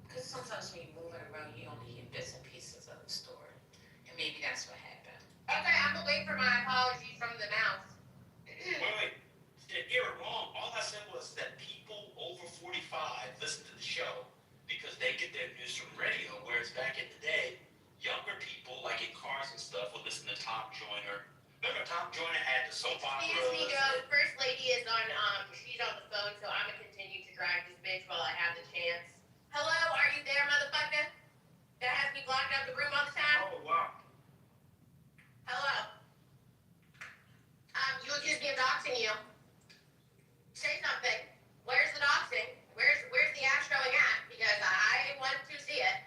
Because sometimes when you move it around, you only hear bits and pieces of the story. And maybe that's what happened. Okay, I'm away for my apologies from the mouse. Wait. Did hear it wrong. All I said was that people over 45 listen to the show because they get their news from radio, whereas back in the day, younger people, like in cars and stuff, would listen to Tom Joyner. Remember Tom Joyner had the soap operas? Excuse me, Joe. First lady is on, she's on the phone, so I'm gonna continue to drag this bitch while I have the chance. Hello, are you there, motherfucker? That has me blocked out the room all the time? Oh, wow. Hello? You accuse me of doxing you. Say something. Where's the doxing? Where's the ash showing at? Because I want to see it.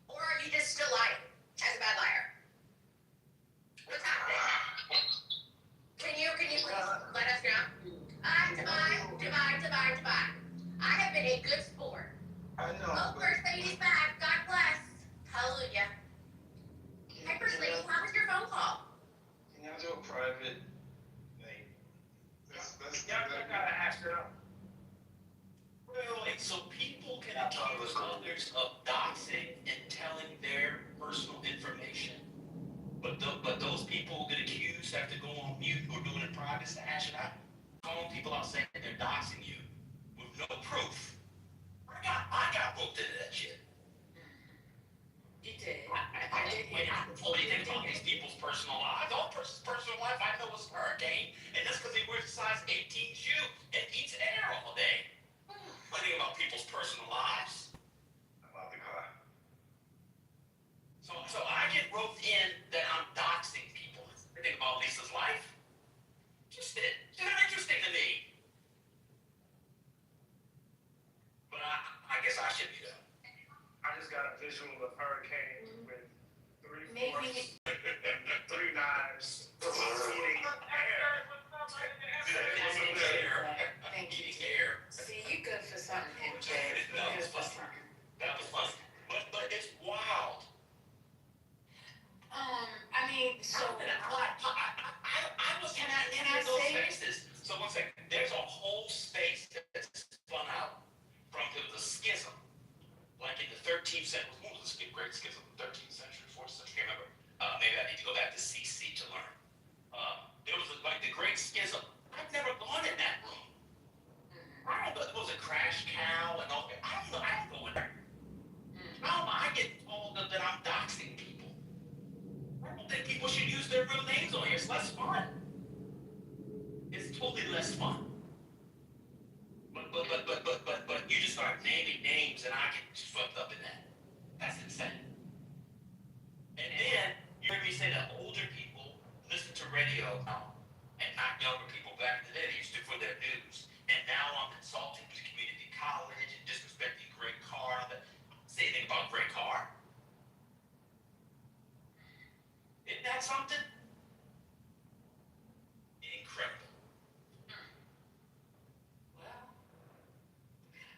Or are you just still lying as a bad liar? What's happening? Can you please let us know? Goodbye. I have been a good sport. I know. Oh, First Lady's back. God bless. Hallelujah. Hey, First Lady, how was your phone call? Can y'all do a private, like, Yeah, I gotta ask her. Wait, so people can accuse others of doxing and telling their personal information, but those people who get accused have to go on mute or doing it private to hash it out? Calling people out saying they're doxing you with no proof. I got booked into that shit. You did. I didn't know anything about these people's personal lives. All person's personal life I know is hurricane, and that's because he wears a size 18 shoe and eats air all day. Nothing about people's personal lives. I'm out the car. So I get roped in that I'm doxing people. Everything about Lisa's life. Just interesting to me. But I guess I should be though. I just got a visual of Hurricane with three Maybe- forks and three knives eating air. Thank you. Eating air. See, you good for something, MJ. That You was good for funny. something. That was funny. But it's wild. I mean, so I was Can I in those say- spaces. So one second, there's a whole space that's spun out from it was a schism. Like in the 13th century, what was the great schism? 13th century, 14th century, can't remember. Maybe I need to go back to CC to learn. There was like the great schism. I've never gone in that room. I don't know, it was a crash cow and all that. I don't go in there. How am I getting told that I'm doxing people? I don't think people should use their real names on here. It's less fun. It's totally less fun. But you just start naming names and I get swept up in that. That's insane. And then you hear me say that older people listen to radio now and not younger people. Back in the day, they used to for their news. And now I'm insulting the community college and disrespecting Great Car. Say anything about Great Car? Isn't that something? Incredible. well,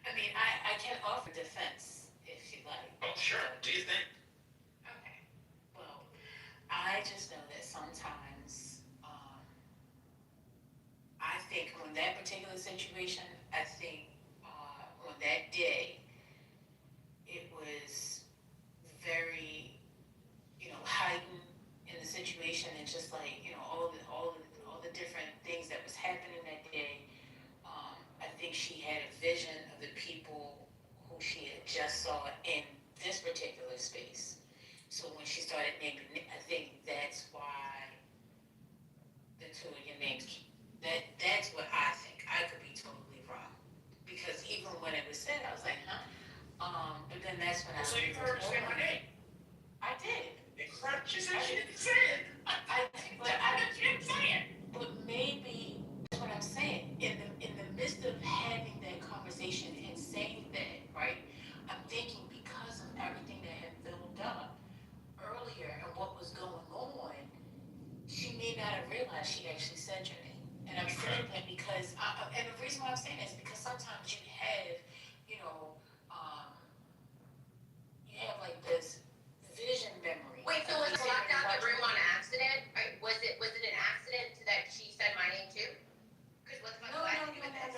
I mean, I can offer defense if you like. Oh, sure. Do you think? Okay. Well, I just know that sometimes, I think on that particular situation, I think on that day, it was very, heightened in the situation, and just like, all the different things that was happening that day. I think she had a vision of the people who she had just saw in this particular space. So when she started naming, I think that's why the two of your names. That's what I think. I could be totally wrong, because even when it was said, I was like, huh. But then that's when I. So you heard her say my name. I did. Incredible. She said she didn't say it. She didn't say it. But maybe that's what I'm saying. In the midst of having that conversation and saying that, right? I'm thinking because of everything that had built up earlier and what was going on, she may not have realized she actually said your name. And I'm saying that because, and the reason why I'm saying that is because sometimes you have, you have like this vision memory. Wait, so was blocked out the room on accident? Right? Was it an accident that she said my name too? Because what the fuck No. do I have to do with this?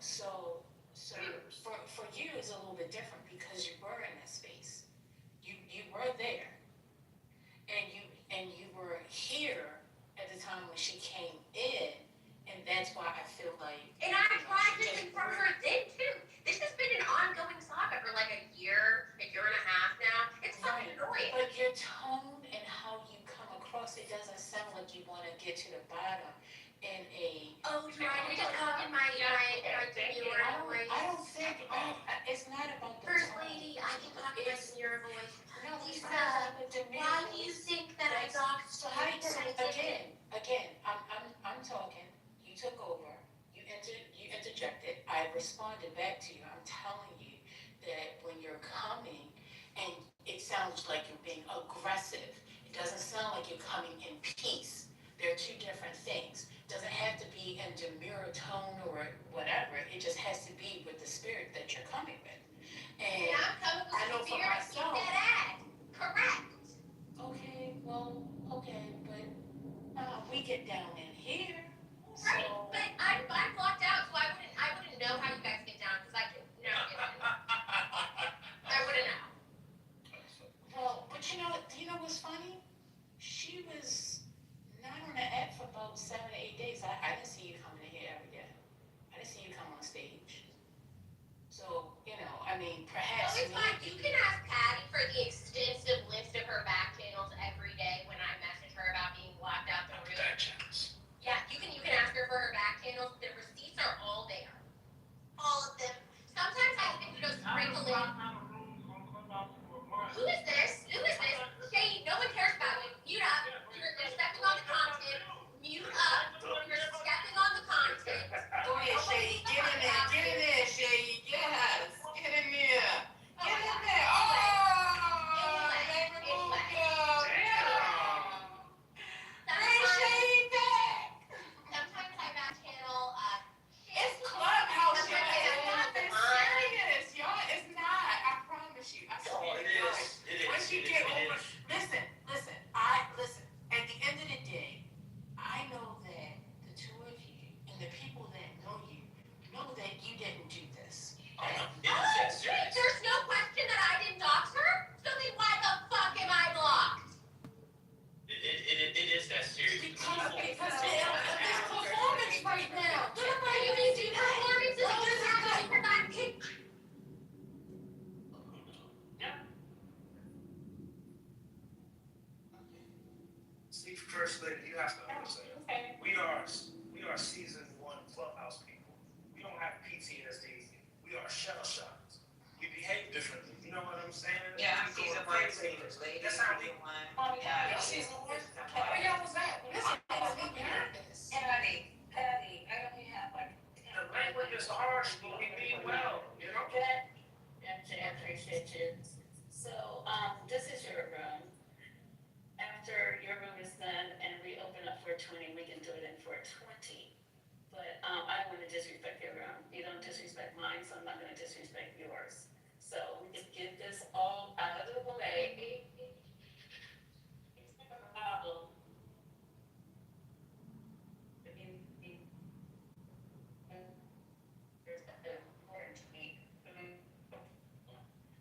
So for you it's a little bit different because you were in that space. You were there, and you were year and a half now. It's fucking annoying. But your tone and how you come across, it doesn't sound like you wanna get to the bottom in a. Oh, trying to just talk in my demure voice. I don't think, it's not about the First tone. lady, I can talk in my demure voice. No, Lisa, it's not about the demeanor. why do you think that I doxed So you? how do you, so again, I'm talking, you took over, you interjected, I responded back to you, I'm telling you that when you're coming, and it sounds like you're being aggressive, it doesn't sound like you're coming in peace. They're two different things. Doesn't have to be in demure tone or whatever, it just has to be with the spirit that you're coming with. And And I'm coming I know with for spirit, myself. keep that ad. Correct. Okay, well, okay, but we get down in here. Right, So, but I'm locked out, so I wouldn't know how you guys get down, because I can never get in. I wouldn't know. well, but do you know what's funny? She was not on the app for about 7 or 8 days. I didn't see you coming in here every day. I didn't see you come on stage. So, I mean, perhaps. No, it's fine. You can ask Patty for the extensive list of her back channels every day when I message her about being locked out the room. Back channels. Yeah, you can ask her for her back channels. The receipts are all there. All of them. Sometimes I even, sprinkle in. Who is this? Shane, no one cares about it. Mute up. You're stepping on the content. Mute up. You're stepping on the content. Go ahead, Shady. Get in there. Get in there, Shady. Yes. Get in there. Get in there. Oh, they removed you. Bring Shady back. Sometimes I back channel, It's Clubhouse, y'all. It's not Sometimes this serious, y'all. It's not. I promise you. I swear Oh, to it God. is. It is. Once you It get is. It over, is. listen. At the end of the day, I know that the two of you and the people that know that you didn't do this. Oh, no. It is that serious. there's no question that I didn't dox her. So then why the fuck am I blocked? It is that serious. Because there's performance right now. You can do performances all the time because I'm kicked. See, First Lady, you have to understand. Okay. We are season 1 Clubhouse people. We don't have PTSD. We are shell shocked. We behave differently. You know what I'm saying? Yeah, I'm We go season with 1 spectators. too, lady. That's how we. Oh, yeah. Y'all season 1? Where y'all was at? Listen, we nervous. Patty, I only have like. The language is harsh, but we mean well. You know. MJ, I appreciate you. So, this is your room. After your room is done and we open up for 20, we can do it in for 20. But I don't want to disrespect your room. You don't disrespect mine, so I'm not going to disrespect yours. So we just get this all out of the way. Problem.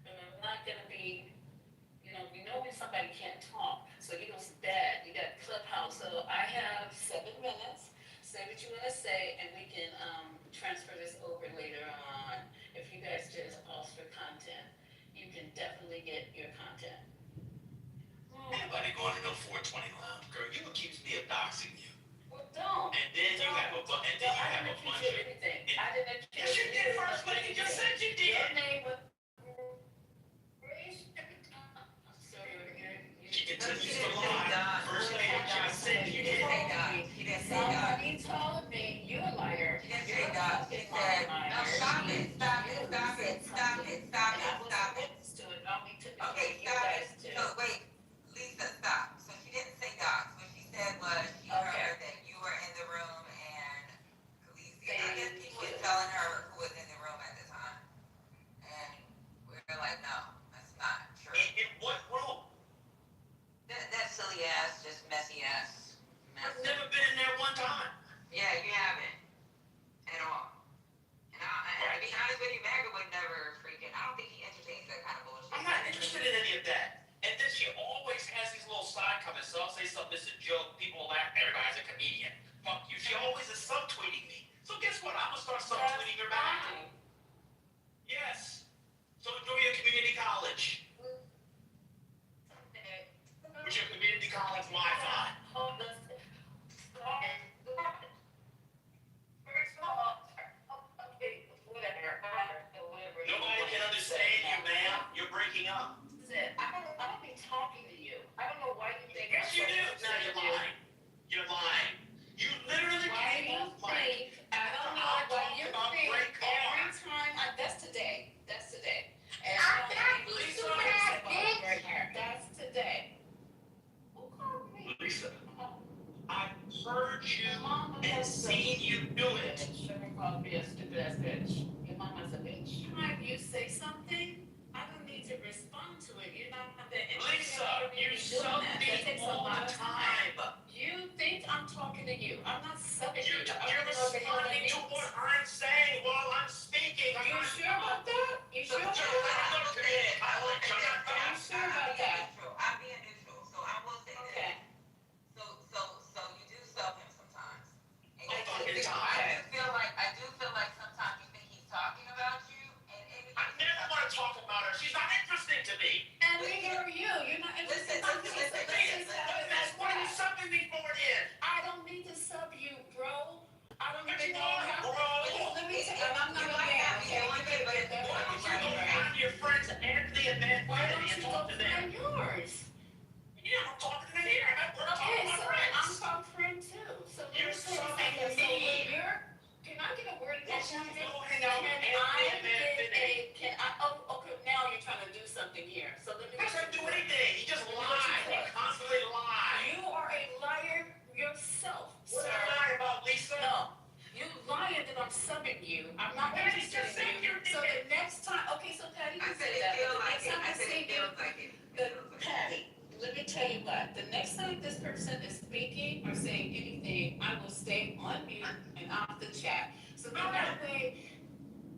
I'm not gonna be, we know when somebody can't talk, so you know it's bad. You got Clubhouse, so I have 7 minutes. Say what you wanna say, and we can transfer this over later on. If you guys just pause for content, you can definitely get your content. Anybody going to no 420 lounge, girl? You accuse me of doxing you, Well, don't. and then you have a bunch. I didn't accuse you of anything. I didn't accuse Yes, you did. First Lady just said you did. Your name was. She continues to lie. First Lady just said you did. She didn't say God. Somebody told me you're a liar. She didn't say God. She said, no, stop it. Okay, stop it. So wait, Lisa, stop. So she didn't say God. What she said was she heard that you were in the room and Khaleesi, I guess people was telling her who was in the room at the time. And to you. I'm not subbing you. You're I don't know what the hell that responding to means. what I'm saying while I'm speaking. Are you sure about that? You sure about that? Look to me, Kyle. Are you sure about that? I'm being neutral, so I will say this. Okay. So you do sub him sometimes. And Oh, fucking I time. do feel like sometimes you think he's talking about you, and I never want to talk about her. She's not interesting to me. And neither are you. You're not interested in me. So this is how That's what are you subbing me for then? I don't need to sub you, bro. I don't But even you know are, how. bro. Let me tell you, I'm not a man, okay? You better get that Why don't you right. go find your friends Anthony and Van Why Kennedy don't and you talk go to them? find yours? Yeah, I'm talking to them here. We're talking Okay, about so friends. I'm from friend too. So let You're me tell you subbing something. So me. when you're, can I get a word in Yes, that? you go hang out with Can Anthony I and Van get Kennedy. can I, okay, now you're trying to do something here. So let me He doesn't do anything. He just lies. He constantly lies. You are a liar yourself, What sir. did I lie about, Lisa? No, you lying that I'm subbing you. I'm not Well, you interested just said in you. you did. So the next time, okay, so Patty, you I said said it that, feels but the like next it. time I I said see it you, feels like it. Patty, let me tell you what, the next time this person is speaking or saying anything, I will stay on mute and off the chat. So that way,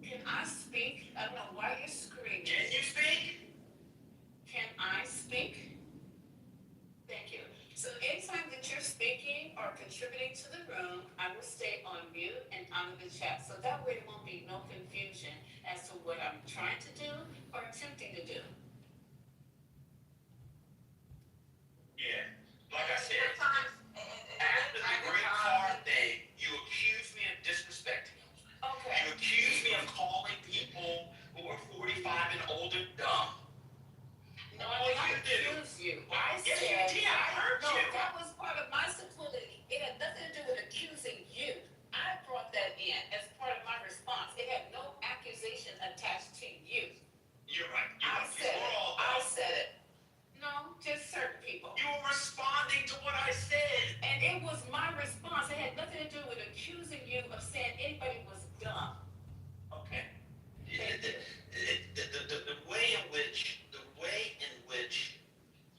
can I speak? I don't know why you're screaming. Can you speak? Can I speak? Thank you. So anytime that you're speaking or contributing to the room, I will stay on mute and out of the chat. So that way there won't be no confusion as to what I'm trying to do or attempting to do. Yeah. Like I said, Sometimes, after the great car thing, you accused me of disrespecting him. Okay. You accused me of calling people who are 45 and older dumb. No, All I you did do. not accuse you. I Yes, you said, did. I heard no, you. that was part of my security. It had nothing to do with accusing you. I brought that in as part of my response. It had no accusation attached to you. You're right. I said We're it. all I dumb. said it. No, just certain people. You were responding to what I said. And it was my response. It had nothing to do with accusing you of saying anybody was dumb. Okay. Thank you. The way in which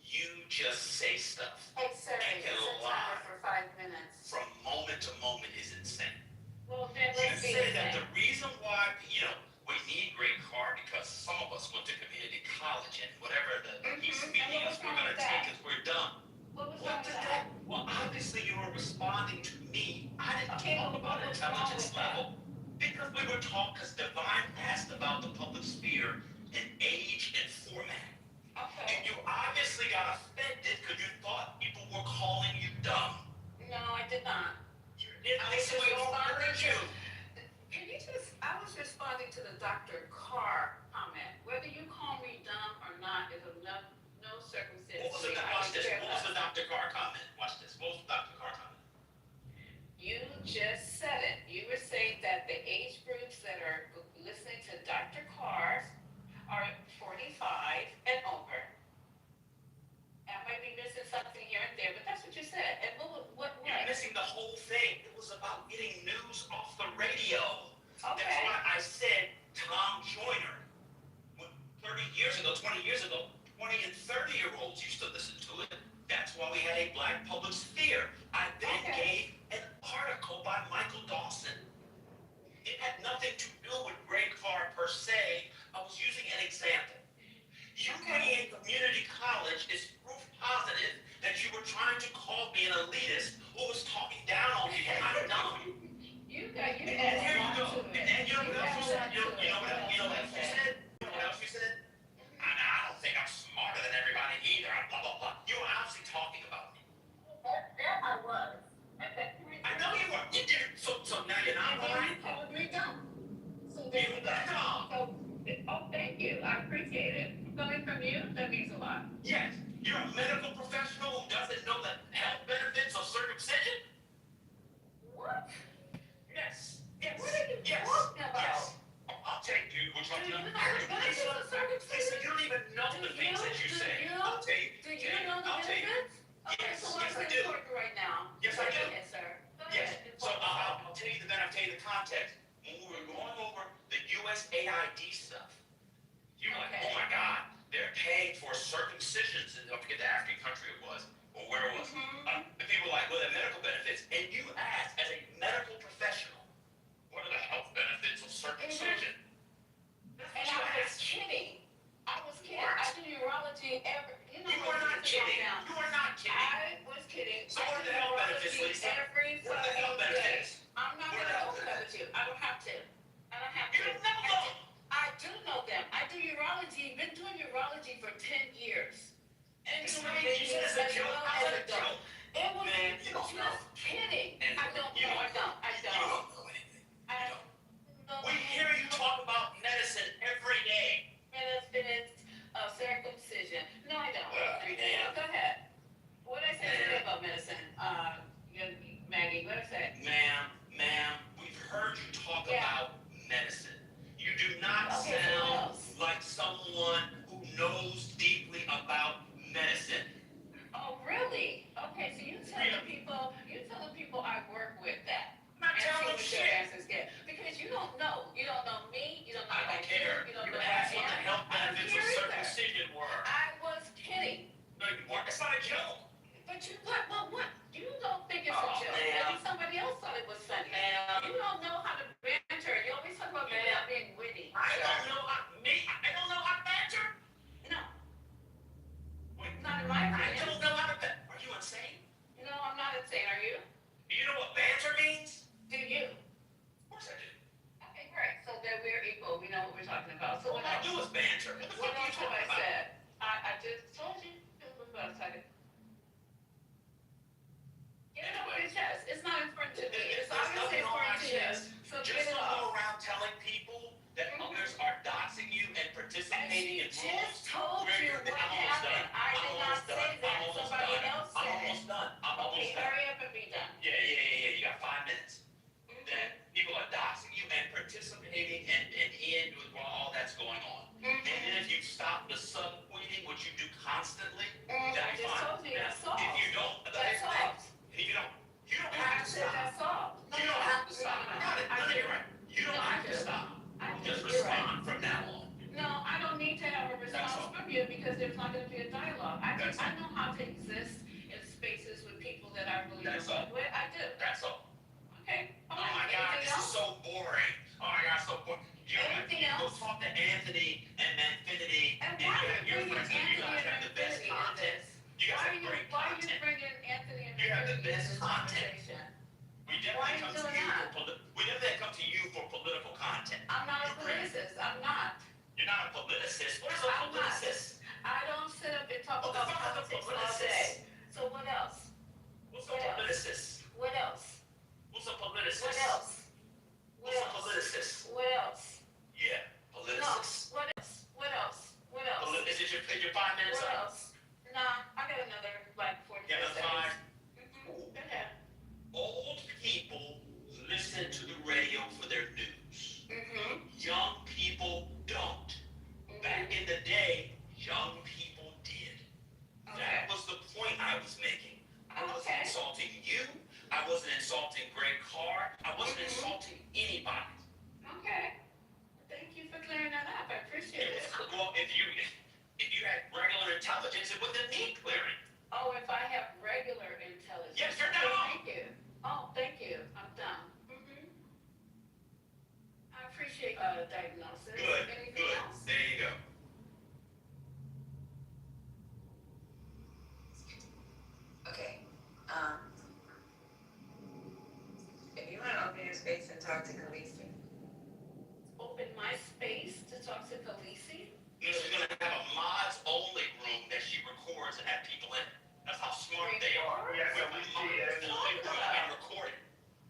you just say stuff Hey, sir, And it's a a lie. timer for 5 minutes. from moment to moment is insane. Well, then You let's be say that the insane. reason why, we need great car because some of us went to community college and whatever the piece of And what media was we're wrong going with to take that? is we're dumb. What was What wrong with did that? that? Well, obviously you were responding to me. I didn't Okay, talk about what was wrong intelligence with that? level because we were talking, because Divine asked about the public sphere and age and format. Okay. And you obviously got offended because you thought people were calling you dumb. No, I did not. You did. I was Lisa, we all responding heard you. Can you just, I was responding to the Dr. Carr comment. Whether you call me dumb or not is of no circumstance. What was the, I watch don't this. care What was the about. Dr. Carr comment? Watch this. What was the Dr. Carr comment? You just said it. You were saying that the age groups that are listening to Dr. Carr are 45 and over. I might be missing something here and there, but that's what you said. And what? You're missing the whole thing. It was about getting news off the radio. That's Okay. why I said Tom Joyner. 30 years ago, 20 years ago, 20 and 30-year-olds used to listen to it. That's why we had a black public sphere. I then gave an article by Michael Dawson. It had nothing to do with Greg Carr per se. I was using an example. You being in community college is proof positive that you were trying to call me an elitist who was talking down on me and I'm dumb. You got, you And added here a you lot go. to it. And you know what else you said? You know what else you said? You know what Okay. else you said? I don't think I'm smarter than everybody either. Blah, blah, blah. You were obviously talking about me. That I was. At that point. I know you were. You did. So now you're not lying. You called me dumb. So You were dumb. oh, thank you. I appreciate it. Coming from you, that means a lot. Yes. You're a medical professional who doesn't know the health benefits of circumcision? What? Yes. Yes. What are you Yes. talking about? Yes. I'll take you. Which Do one? you know the benefits of circumcision? Listen, you don't even know the things that you say. I'll tell you. Do you know the I'll tell you. benefits? Okay, Yes, so yes, what's I do. important right now? Yes, I do. Go ahead, sir. Go Yes. ahead. So I'll tell you the context. When we were going over the USAID stuff, you were like, Okay. oh my God, they're paying for circumcisions, and I forget the African country it was, or where it was. Mhm. And people were like, well, they're medical benefits. And you urology ever, you know. You are not kidding. You are not kidding. I was kidding. So what are the health benefits, Lisa? Every What are the health fucking day. benefits? I'm not What are gonna the go health there with benefits? you. I don't have to. I don't have You to. don't know them. I do know them. I do urology, been doing urology for 10 years. And You doing said it's a joke. I said a joke. It was Man, you don't know. just kidding. And I don't you know. I don't. don't. I You don't. don't know anything. I You don't. don't. We hear you talk about medicine every day. Benefits of circumcision. No, I don't. Ma'am. Go ahead. What did I say today about medicine? Maggie, what did I say? Ma'am, we've heard you talk Yeah. about medicine. You do not Okay, so what sound else? like someone who knows deeply about medicine. Oh, really? Okay, so you telling people I work with that. I'm not And telling them see what your shit. answers get. Because you don't know. You don't know me. You don't know I what don't care. You don't You know asked who what the I am. health I don't benefits of care either. circumcision were. I was kidding. No, you weren't. It's not a joke. But you what? You don't think it's a Oh, joke. ma'am. Maybe somebody else thought it was funny. Ma'am. You don't know how to banter. You always talk about Ma'am. being witty. I don't know how to banter. No, Wait, not in my I opinion. don't know how to banter. Are you insane? No, I'm not insane. Are you? Do you know what banter means? Do you? Of course I do. Okay, great. So that we're equal. We know what we're talking about. So All what I else? do is banter. What the What fuck are you else have talking I about? said? I just told you. About a second. Get it off your chest. It's not important to me. It's There's obviously nothing on my important to you. chest. So Just get it don't off. go around telling people that others are doxing you and participating in She rules. just told where you you're- what I'm almost happened. done. I I'm did not almost say done. that. I'm almost Somebody done. else I'm said it. almost done. I'm Okay, almost done. hurry up and be done. Yeah. You got 5 minutes. Then people are doxing you and participating and in with all that's going on. And then if you stop the subtweeting, which you do constantly, I that'd be just fine. told you Now, that's soft. if you don't, That's here's the thing. soft. And if you don't I have to said stop. that's soft. No, You don't have to stop. no. No, you're right. You don't No, I have to do. stop. I do. Just You're right. respond from now on. No, I don't need to have a response That's all. from you because there's not gonna be a dialogue. That's I know how to exist in spaces with people that I really That's relate with. I do. That's all. Okay. Oh my God, Anything this is else? so boring. Oh my God, so boring. Anything You go else? talk to Anthony and Infinity, And and why you are have you your bringing friends, and you Anthony guys and have the best Infinity into content. this? You guys have great Why are you content. bringing Anthony and You have the Infinity into best this content. conversation? We Why definitely are you come to doing you that? we definitely come to you for political content. I'm not a You're great. politicist. I'm not. You're not a politicist. What is a I'm not. politicist? I don't sit up and talk What the about fuck is a politics all politicist? day. So what else? What's a What else? politicist? What else? What's a politicist? What else? What's a politicist? What else? Yeah, No. politicist. What else? What else? What else? Is it your 5 minutes What up? else? Nah, I got another like 45 Yeah, that's fine. seconds. Go ahead. Old people listen to the radio for their news. Mm-hmm. Young people don't. Back in the day, young people did. That was the point I was making. I wasn't Okay. insulting you. I wasn't insulting Greg Carr. I wasn't Mhm. insulting anybody. Okay. Thank you for clearing that up. I appreciate it. Well, if you had regular intelligence, it wouldn't need clearing. Oh, if I have regular intelligence. Yes, you're Okay, dumb. Thank you. Oh, thank you. I'm done. Mm-hmm. I appreciate diagnosis. Good, Anything good. else? There you go. Okay, if you wanna open your space and talk to Khaleesi, Open my space to talk to Khaleesi? She's gonna have a mods only room that she records and have people in. That's how smart they are. Yeah, Where Khaleesi mods is- only room and recorded.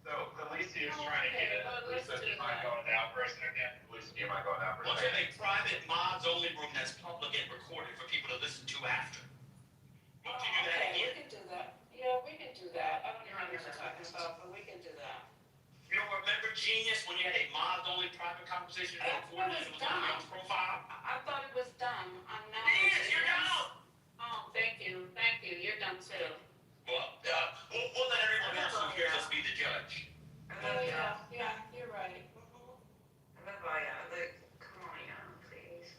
So Khaleesi is trying to get it. Lisa, do you mind going down for a second? Lisa, do you mind going down for Once you have a private mods only room that's public and recorded for people to listen to after. Won't you do that Okay, again? we can do that. Yeah, we can do that. I don't know what you're talking about, but we can do that. You don't remember Genius when you had a mods only private conversation and recorded and it was on your own profile? I thought it was dumb. I'm not. Yes, you're dumb. Oh, thank you. Thank you. You're dumb too. Well, we'll let everyone else who hears us be the judge. I Oh, love y'all. yeah, you're right. I love all y'all, like, come on y'all, please.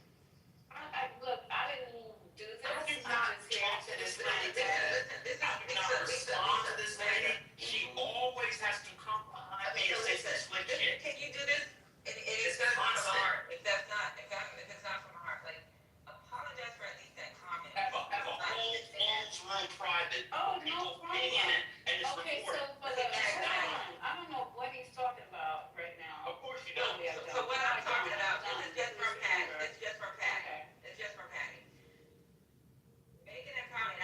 Look, I didn't do this. I do I'm not just here talk to to this explain lady. Listen, this is I do not respond to this lady. She always has to come behind me and say some slick shit. Can you do this? And It's it's not constant. hard, if that's not, the Oh, people's no opinion problem. and it's Okay, so, recorded. but, I don't know what he's talking about right now. Of course you don't. So what I'm talking about, this is just for Patty, it's just for Patty, Okay. it's just for Patty. Making a comment,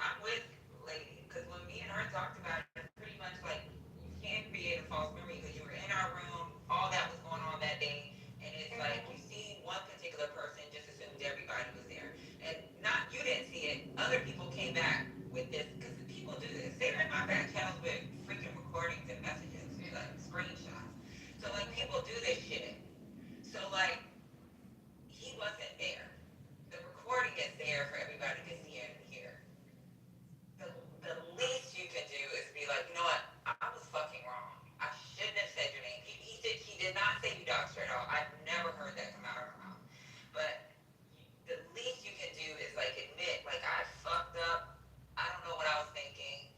I'm with Lady, because when me and her talked about it, it's pretty much like, you can't create a false memory, because you were in our room, all that was going on that day, and it's like, you see one particular person, just assumed everybody was there. And not, you didn't see it, other people came back with this, because people do this, they're in my back channels with freaking recordings and messages, like screenshots. So like, people do this shit. So like, he wasn't there. The recording is there for everybody to see and hear. The least you can do is be like, you know what, I was fucking wrong. I shouldn't have said your name. He did not say you dog straight out. I've never heard that come out of her mouth. But the least you can do is like admit, like, I fucked up. I don't know what I was thinking.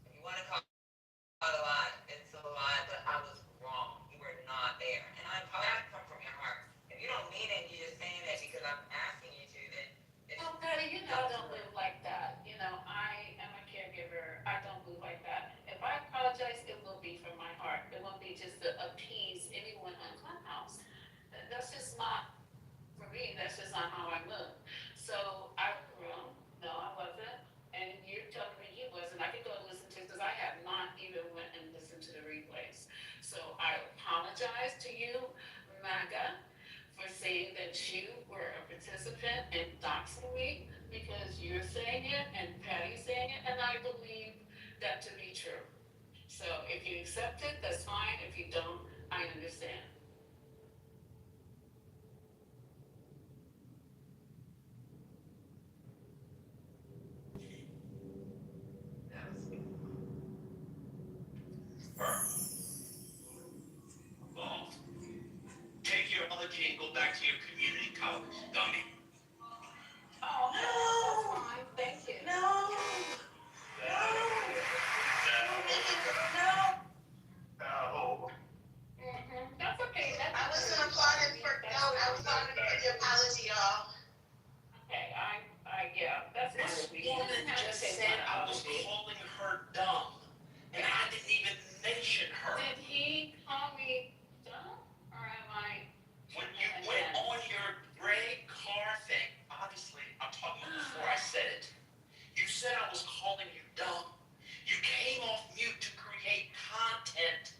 If you want to call it a lie, it's a lie, but I was wrong. You were not there. And I apologize, come from your heart. If you don't mean it, you're just saying it because I'm asking you to, then it's... Well, Patty, you know I don't live like that. You know, I am a caregiver. I don't move like that. If I apologize, it will be from my heart. It won't be just to appease anyone on Clubhouse. That's just not, for me, that's just not how I move. So I was wrong. No, I wasn't. And you're telling me he wasn't. I can go and listen to it because I have not even went and listened to the replays. So I apologize to you, MAGA, for saying that you were a participant in doxing me because you're saying it and Patty's saying it, and I believe that to be true. So if you accept it, that's fine. If you don't, I understand. Involved. Take your apology and go back to your community college, dummy. Oh, that's fine. Thank you. No. No. That's okay. That's I wasn't applauding for, no, I was applauding for the apology, y'all. okay. Yeah, that's fine. This with me. woman just said I was calling her dumb, and I didn't even mention her. Did he call me dumb, or am I? When you went on your gray car thing, obviously, I'm talking about before I said it. You said I was calling you dumb. You came off mute to create content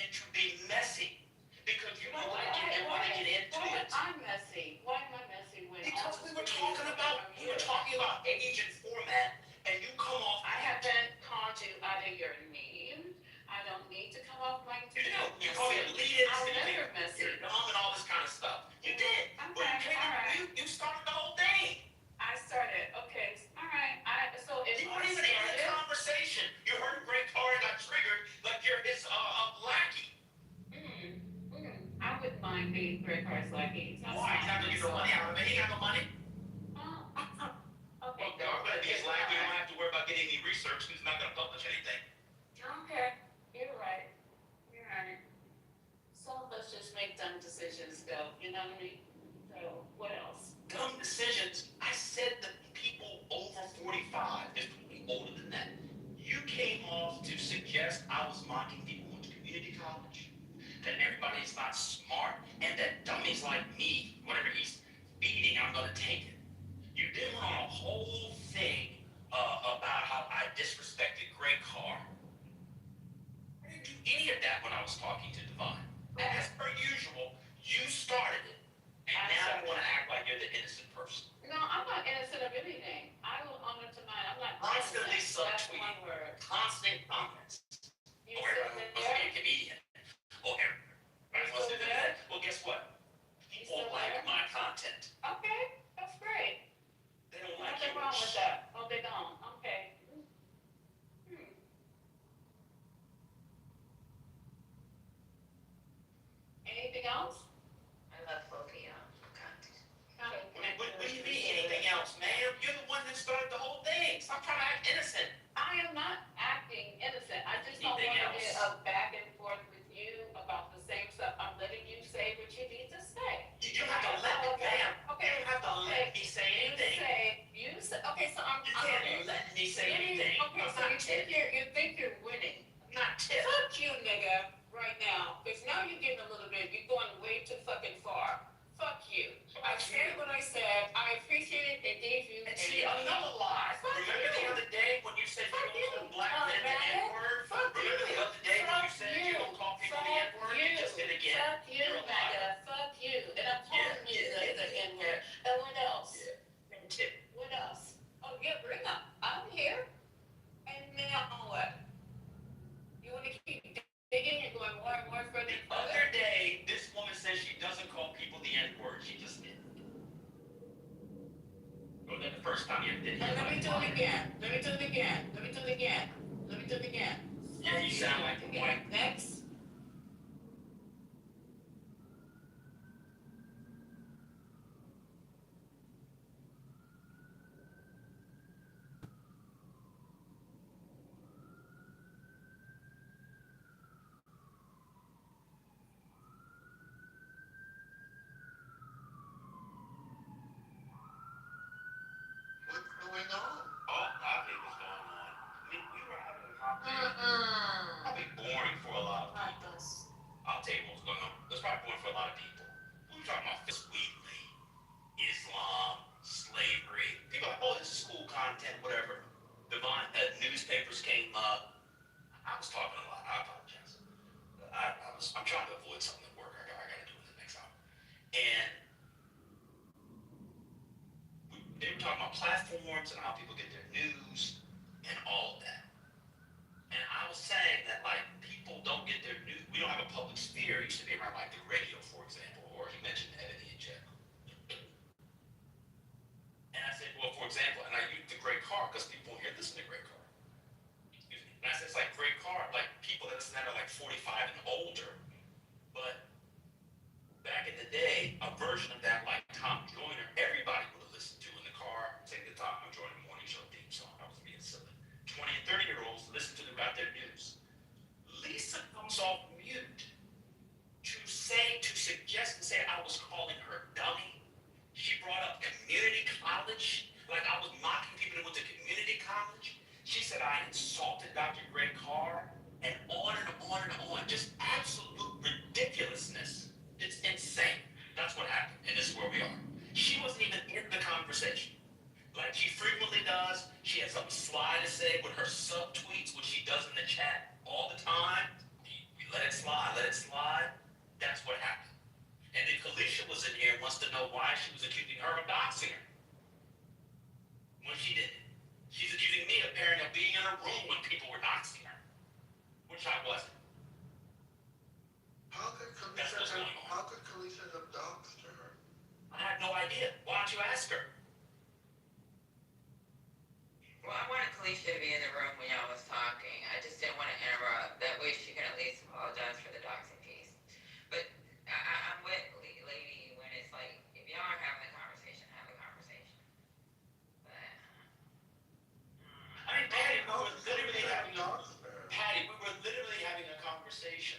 and to be messy because you like it and want to get into Why it. I'm messy? Why am I messy when? Because we were talking about age and format, and you come off. I haven't called you out of your name. I don't need to come off my. You know, you call me a lead-in, I'm never messy. you're dumb and all this kind of stuff. You did. Okay, When you came all right. you started the whole thing. I started. Okay, all right. So if You weren't even in the conversation. You heard Greg Carr and got triggered like you're his lackey. I wouldn't mind being Greg Carr's lackey. Why? He's not gonna get no money out of it. He ain't got no money. Okay. Well, I'm gonna be his lackey. You don't have to worry about getting any research. He's not gonna publish anything. Okay, you're right. You're right. So let's just make dumb decisions, though. You know what I mean? So what else? Dumb decisions. I said that people over 45, there's people older than that. You came off to suggest I was mocking people who went to community college, that everybody's not smart, and that dummies like me, whatever he's feeding, I'm gonna take it. You did on a whole thing about how I disrespected Greg Carr. I didn't do any of that when I was talking to Devon. As per usual, you started it. And now you want to act like you're the innocent person. No, I'm not innocent of anything. I will own it to mine. I'm not Constantly innocent. That's subtweeting. one word. Constant comments. You Oh, still everybody wants to there? be a comedian. Oh, everybody wants to do that. Well, guess what? You People still like there? my content. Okay, that's great. They don't like Nothing wrong with yours. that. Oh, they don't. Okay. Anything else? I love both of y'all. What do you mean anything else, ma'am? You're the one that started the whole thing. Stop trying to act innocent. I am not acting innocent. I just don't want Anything to get else? a back and forth with you about the same stuff. I'm letting you say what you need to say. You don't have to let me, ma'am. Okay. You don't have to let me say You anything. you okay, so I'm. You can't let me say anything. Okay, so you think you're winning. Not tip. Fuck you, nigga, right now. Because now you're getting a little bit, you're going way too fucking far. Fuck you. I said what I said. I appreciate it. They gave you. And see, another lie. Fuck Remember the you. other day when you said Fuck you don't you. call black men the N-word? Fuck you. Remember the other day when you Fuck said you don't call people the Fuck N-word? you. You just did again. Fuck you, You're a liar. nigga. Fuck you. And I'm calling you the N-word. And what else? Yeah. And tip. What else? Oh, yeah, bring up. I'm here. And now what? You want to keep digging and going more and more further? The other day, this woman says she doesn't call people the N-word. She just did. Well, then the first time you did. Let me do it again. Let me do it again. Let me do it again. Let me do it again. Yeah, you sound like a white. Next. What's going on? Oh, I think what's going on. I mean, we were having a conversation. Probably boring for a lot of people. I'll tell you what's going on. It's probably boring for a lot of people. We were talking about sweetly, Islam, slavery. People are like, oh, this is school content, whatever. Divine newspapers came up. I was talking a lot. I apologize. I'm trying to avoid something at work. I got to do it the next hour. And they were talking about platforms and how people get their news and all of that. And I was saying that, like, people don't get their news. We don't have a public sphere. It used to be around, like, the radio, for example, or he mentioned editing in general. And I said, well, for example, and I used the Great Car because people here listen to Great Car. Excuse me. And I said, it's like Great Car, like, people that listen to that are, like, 45 and older. But back in the day, a version of that, like Tom Joyner, everybody would have listened to in the car, sing the Tom Joyner morning show theme song. I was being silly. 20 and 30-year-olds listen to them about their news. Lisa comes off mute to suggest and say I was calling her dummy. She brought up community college, like I was mocking people that went to community college. She said I insulted Dr. Greg Carr, and on and on and on. Just absolute ridiculousness. It's insane. That's what happened, and this is where we are. She wasn't even in the conversation. Like she frequently does. She has something sly to say with her subtweets, which she does in the chat all the time. We let it slide, let it slide. That's what happened. And then Kalisha was in here and wants to know why she was accusing her of doxing her. When she didn't. She's accusing me apparently of being in a room when people were doxing her. Which I wasn't. How could Kalisha have doxed her? I have no idea. Why don't you ask her? Well, I wanted Kalisha to be in the room when y'all was talking. I just didn't want to interrupt. That way she can at least apologize for the doxing piece. But I'm with Lady when it's like, if y'all are having a conversation, have a conversation. But, I mean, Patty, we were literally having a conversation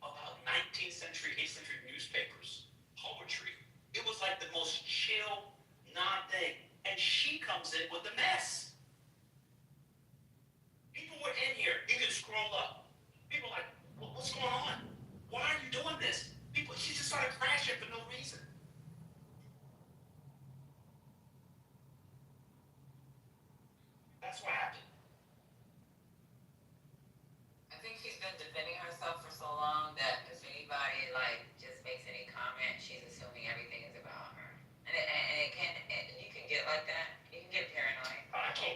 about 19th century, 8th century newspapers, poetry. It was like the most chill, non-thing. And she comes in with the mess. People were in here. You can scroll up. People are like, what's going on? Why are you doing this? She just started crashing for no reason. That's what happened. I think she's been defending herself for so long that if anybody like just makes any comment, she's assuming everything is about her. And you can get like that. You can get paranoid. I can't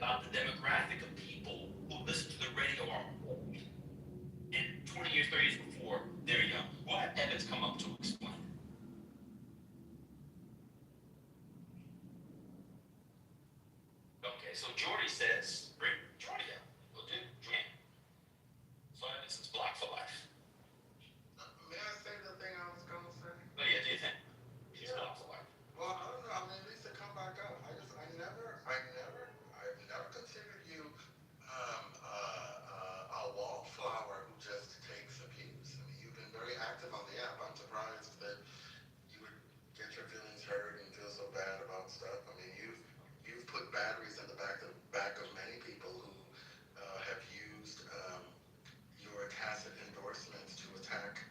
about the demographic of people who listen to the radio are old. And 20 years, 30 years before, they're young. We'll have Evans come up to explain. Okay, so Jordy says, bring Jordy up. We'll do Jordy. So Evans is blocked for life. May I say the thing I was gonna say? Oh yeah, do you think? He's blocked for life. Well, I don't know. I mean, Lisa, come back up. I've never considered you a wallflower who just takes abuse. I mean, you've been very active on the app. I'm surprised that you would get your feelings hurt and feel so bad about stuff. I mean, you've put batteries in the back of many people who have used your tacit endorsements to attack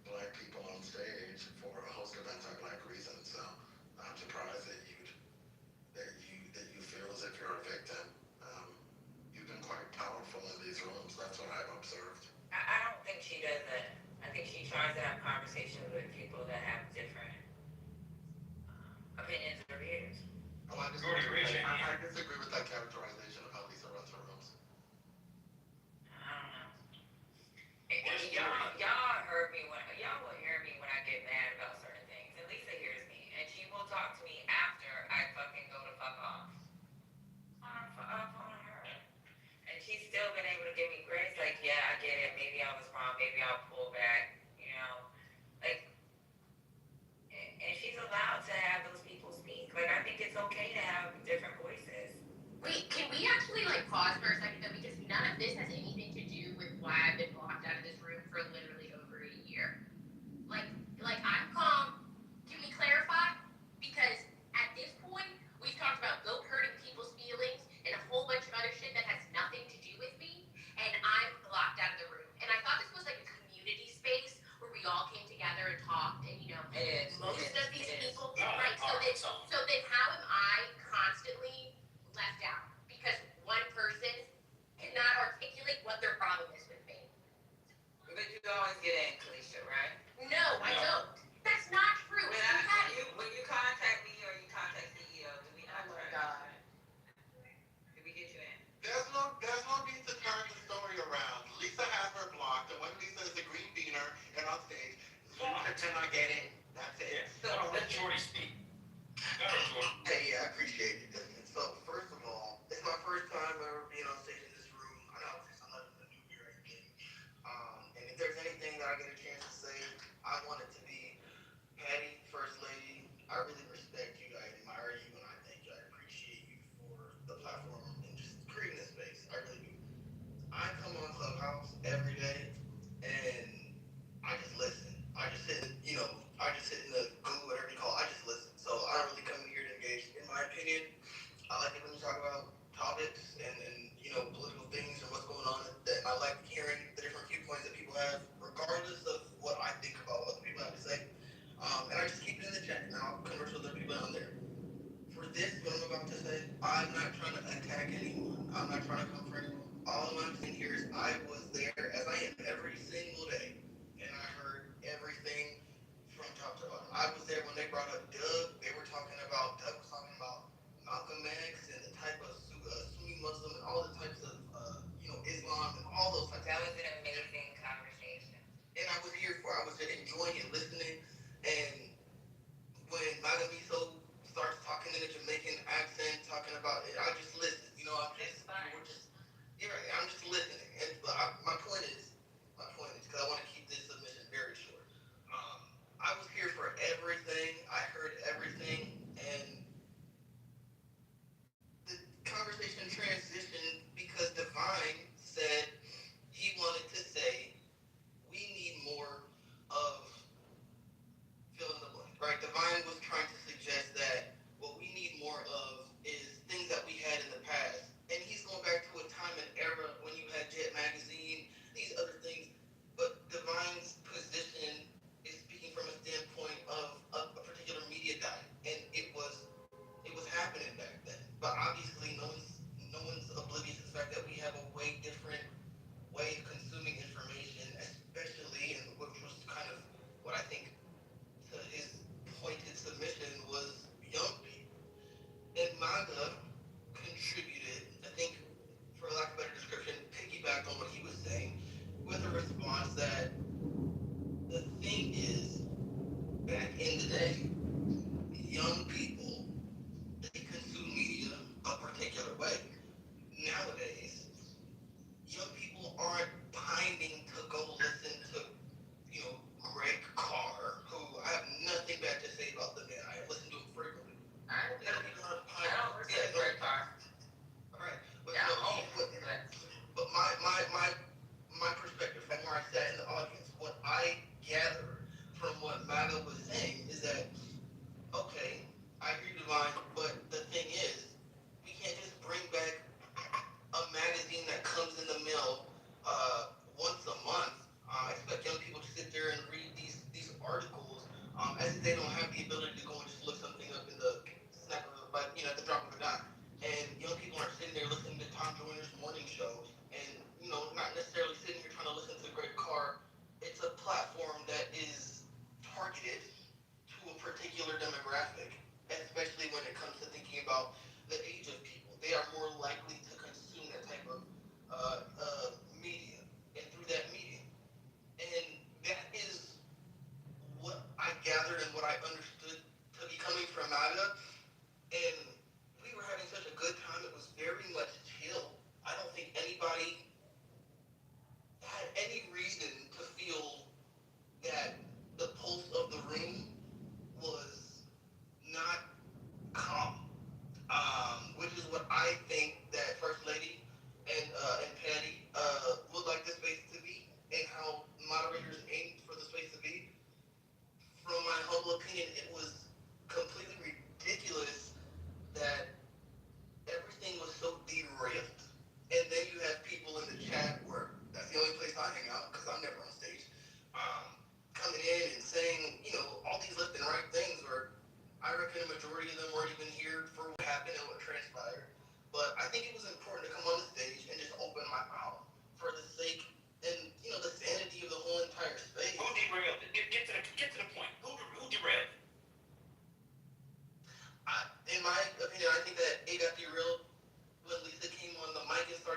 black people on stage for a host of anti-black reasons. So I'm surprised that you feel as if you're a victim. You've been quite powerful in these rooms. That's what I've observed. I don't think she does that. I think she tries to have conversations with people that have different opinions or views. Oh, I disagree with that characterization of how Lisa runs her rooms. I don't know. Y'all heard me y'all will hear me when I get mad about certain things. And Lisa hears me, and she will talk to me after I fucking go to fuck off. On her. And she's still been able to give me grace. Like, yeah, I get it. Maybe I was wrong. Maybe I'll pull back. You know, like, and she's allowed to have those people speak. Like, I think it's okay to have different voices. Wait, can we actually like pause for a second though? Because none of this has anything to do with why I've been blocked out of this room for literally over a year. Like I'm calm. Can we clarify? Because at this point, we've talked about goat hurting people's feelings and a whole bunch of other shit that has nothing to do with me, and I'm blocked out of the room. And I thought this was like a community space where we all came together and talked, and you know, most of these people, right? So then how am I constantly left out because one person cannot articulate what their problem is with me? But you always get in, Kalisha, right? No, I don't. That's not true. When you contact me or you contact CEO, do we not try? Did we get you in? There's no need to turn the story around. Lisa has her blocked, and when Lisa is a green beaner and on stage, Lisa cannot get in. That's it. So let Jordy speak. Go ahead, Jordy. Hey, yeah, I appreciate it. So, first of all, it's my first time ever being on stage in this room. I know it's 11 in the new year again. And if there's anything that I get a chance to say, I want it to be Patty, First Lady. I really respect you. I admire you, and I thank you. I appreciate you for the platform and just creating this space. I really do. I come on Clubhouse every day, and I just listen. I just sit in the Google, whatever you call it. I just listen. So I don't really come in here to engage. In my opinion, I like it when you talk about topics and political things and what's going on. That I like hearing the different viewpoints that people have, regardless of what I think about what the people have to say. And I just keep it in the chat, and I'll converse with other people on there. For this, what I'm about to say, I'm not trying to attack anyone. I'm not trying to come for anyone. All I'm saying here is I was there, as I am every single day, and I heard everything from top to bottom. I was there when they brought up Doug. Doug was talking about Malcolm X and the type of Sunni Muslim and all the types of Islam and all those types. That was an amazing conversation. And I was here for. I was just enjoying it, listening. And when Madam Miso starts talking in a Jamaican accent, talking about it, I just listen. I'm just listening. And my point is, because I want to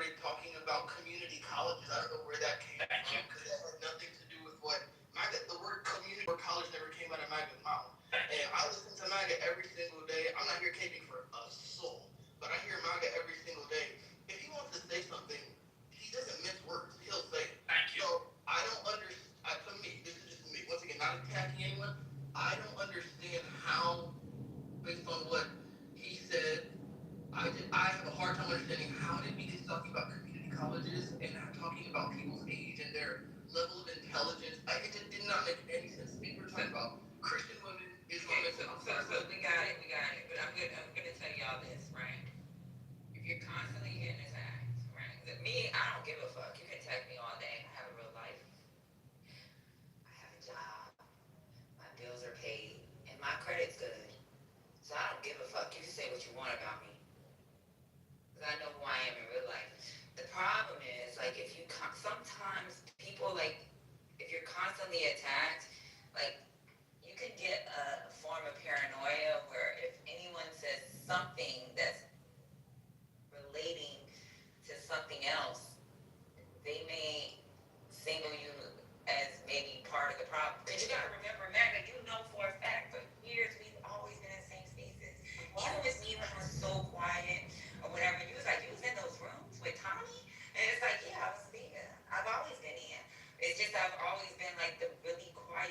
started talking about community colleges. I don't know where that came Thank you. from, because that had nothing to do with what MAGA, the word community or college never came out of MAGA's mouth. And I listen to MAGA every single day. I'm not here catering for a soul, but I hear MAGA every single day. If he wants to say something, he doesn't mince words. He'll say it. Thank you. So I don't understand. To me, this is just me. Once again, not attacking anyone. I don't understand how, based on what he said, I have a hard time understanding how did we get talking about community colleges and not talking about people's age and their level of intelligence. It just did not make any sense to me. We're talking about Christian women, Islamic women. So we got it. But I'm gonna tell y'all this, right? If you're constantly getting attacked, right? Me, I don't give a fuck. You can attack me all day. I have a real life. I have a job. My bills are paid, and my credit's good. So I don't give a fuck. You can say what you want about me, because I know who I am in real life. The problem is, like, if you sometimes people, like, if you're constantly attacked, like, you can get a form of paranoia where if anyone says something that's relating to something else, they may single you as maybe part of the problem. Because you gotta remember, Magda, you know for a fact, for years we've always been in the same spaces. Even with me when I was so quiet or whatever, you was like, you was in those rooms with Tommy? And it's like, yeah, I was there. I've always been in. It's just I've always been like the really quiet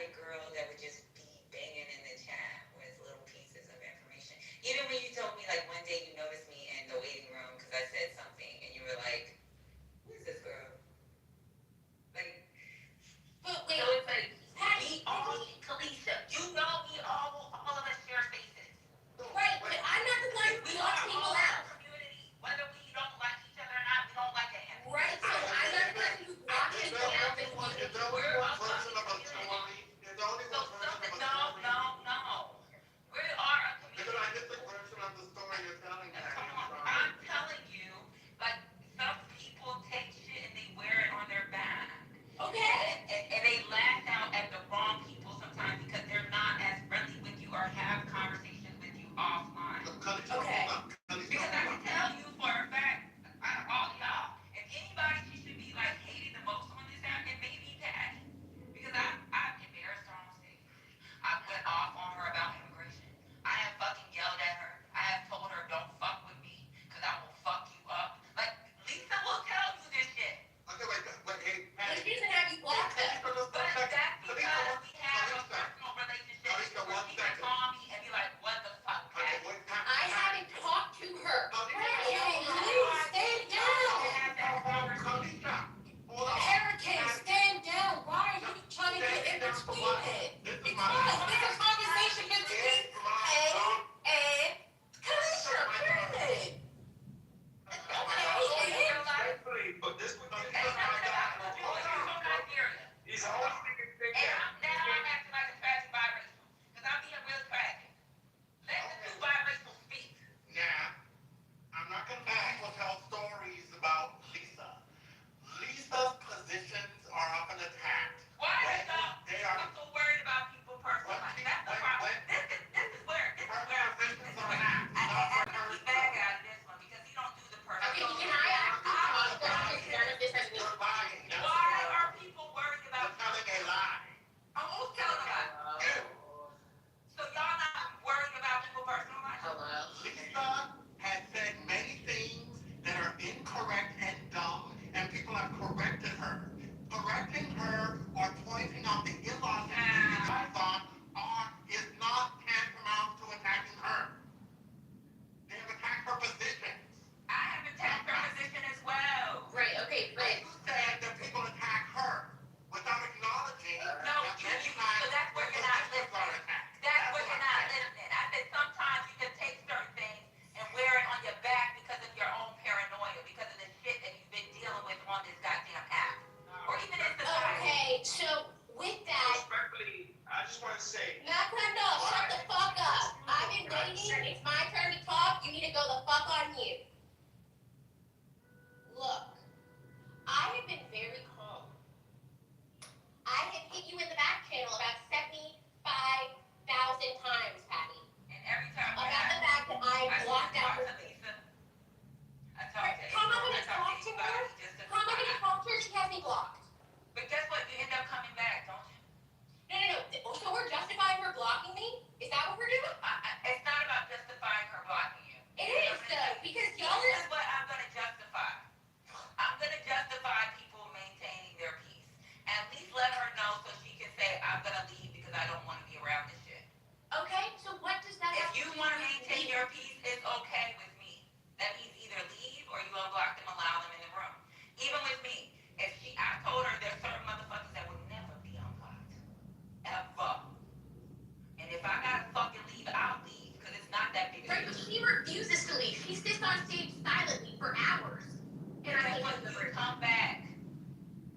was in the room. Come back.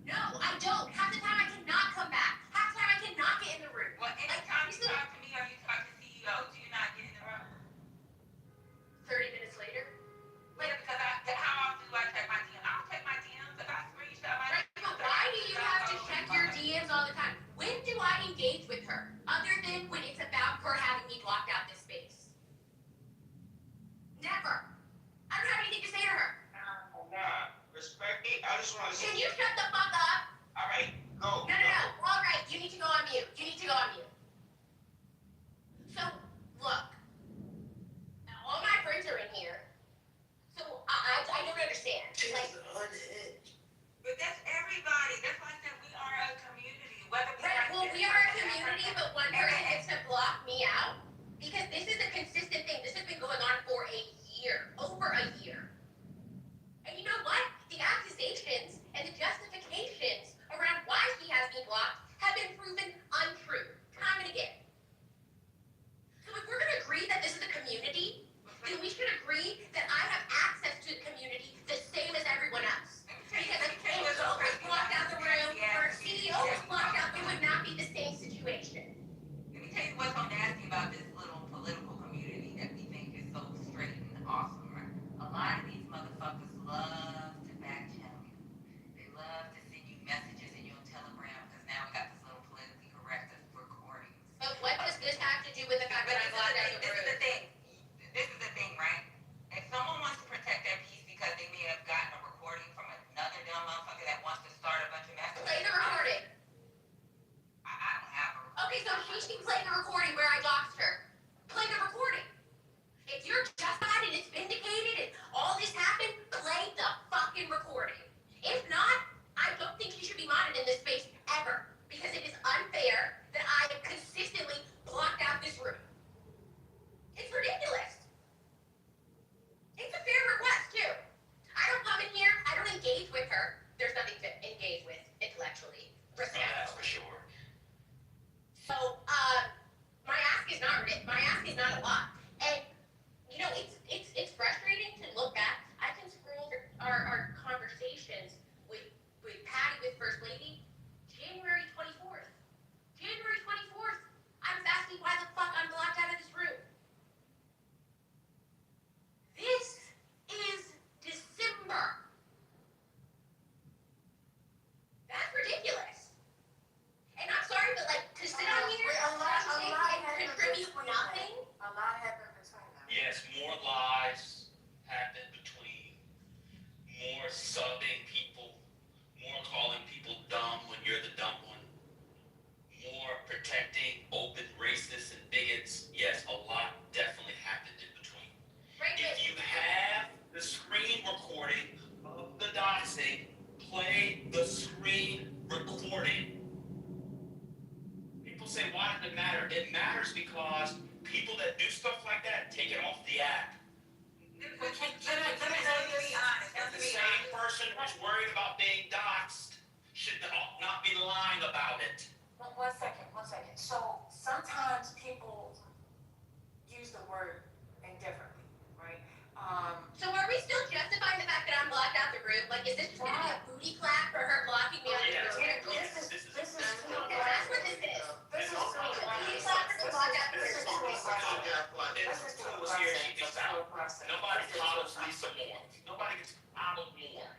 No, I don't. Half the time I cannot come back. Half the time I cannot get in the room. Well, anytime you talk to me or you talk to CEO, do you not get in the room? 30 minutes later. Yeah, because how often do I check my DMs? I don't check my DMs. If I screenshot my Right, but why do you have to check your DMs all the time? When do I engage with her? Other than when it's about her having me blocked out this space. Never. I don't have anything to say to her. Nah, respect me. I just want to Can see. you shut the fuck up? All right, go. No. All right, you need to go on mute. You need to go on mute. So, look. All my friends are in here. So, I don't understand. Like, But that's everybody. That's why I said we are a community. Whether we right, like well, this we or are a that. community, but one person gets to block me out. Because this is a consistent thing. This has been going on for a year. Over a year. And you know what? The accusations and the justifications around why he has me blocked have been proven untrue. Time and again. So if we're going to agree that this is a community, then we should agree that I have access to the community the same as everyone else. Because if Angel was blocked out the room or CEO was blocked out, it would not be the same situation. Let me tell you what's so nasty about this little political community that we think is so straight and awesome, right? A lot of these motherfuckers love to back channel you. They love to send you messages in your Telegram because now we got this little politically correct recordings. But what does this have to do with the fact that I'm blocked out the This is room? the thing. This is the thing, right? If someone wants to protect their peace because they may have gotten a recording from another dumb motherfucker that wants to start a bunch of messages. Play the recording. I don't have a recording. Okay, so she can play the recording where I doxed her. Play the recording. If you're justified and it's vindicated and all this happened, play the fucking recording. If not, I don't think she should be modded in this space ever. Because it is unfair that I have consistently blocked out this room. It's ridiculous. It's a fair request, too. I don't come in here, I don't engage with her. There's nothing to engage with intellectually. That's for sure. So, my ask is not a lot. And, you know, it's frustrating to look back. I can scroll our conversations with Patty, with First Lady, January 24th. January 24th. I was asking why the fuck I'm blocked out of this room. This is December. That's ridiculous. And I'm sorry, but like to sit on here and contribute nothing. A lot happened between them. Yes, more lies happen between, more subbing people, more calling people dumb when you're the dumb one, more protecting open racists and bigots. Yes, a lot definitely happened in between. Right, If you have the screen recording of the doxing, play the screen recording. People say, why does it matter? It matters because people that do stuff like that take it off the app. Let me be honest. The same person who's worried about being doxxed should not be lying about it. One second. So sometimes people use the word indifferently, right? So are we still justifying the fact that I'm blocked out the room? Like, is this just gonna be a booty clap for her blocking me out of the room? This is That's what this is. This is It's a booty clap for the blocked out the room. If Tua was here, she'd be out. Nobody coddles Lisa more. Nobody gets coddled more.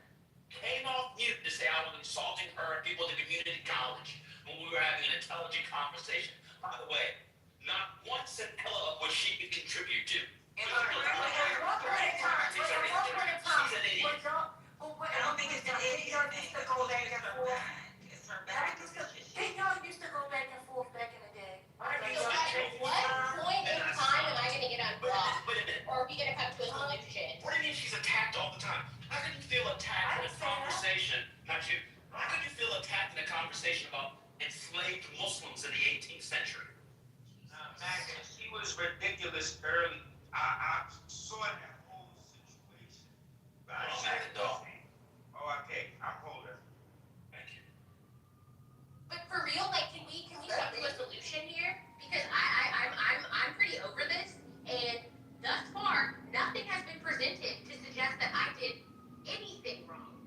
Came off mute to say I was insulting her and people in the community college when we were having an intelligent conversation. By the way, not one scintilla of what she could contribute to. In her One point in time. She's an idiot. I don't think it's an idiot thing. Used to go back and forth. It's her back. Y'all used to go back and forth back in the day. So at what point in time am I gonna get unblocked? Wait a minute. Or are we gonna come to a solution? What do you mean she's attacked all the time? How can you feel attacked in a conversation? Not you. How can you feel attacked in a conversation about enslaved Muslims in the 18th century? Magda, she was ridiculous early. I saw that whole situation. Oh, Magda, dog. Oh, okay. I'm older. Thank you. But for real, like, can we come to a solution here? Because I'm pretty over this, and thus far, nothing has been presented to suggest that I did anything wrong.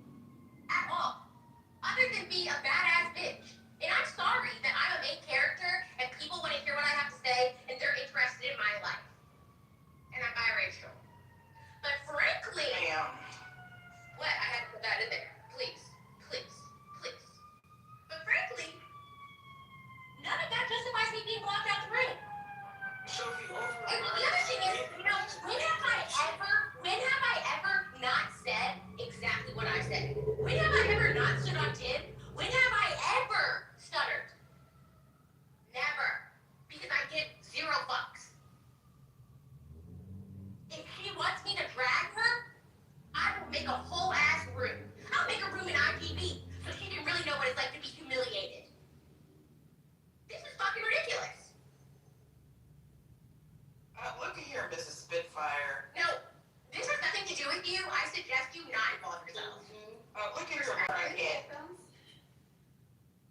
here's what I get.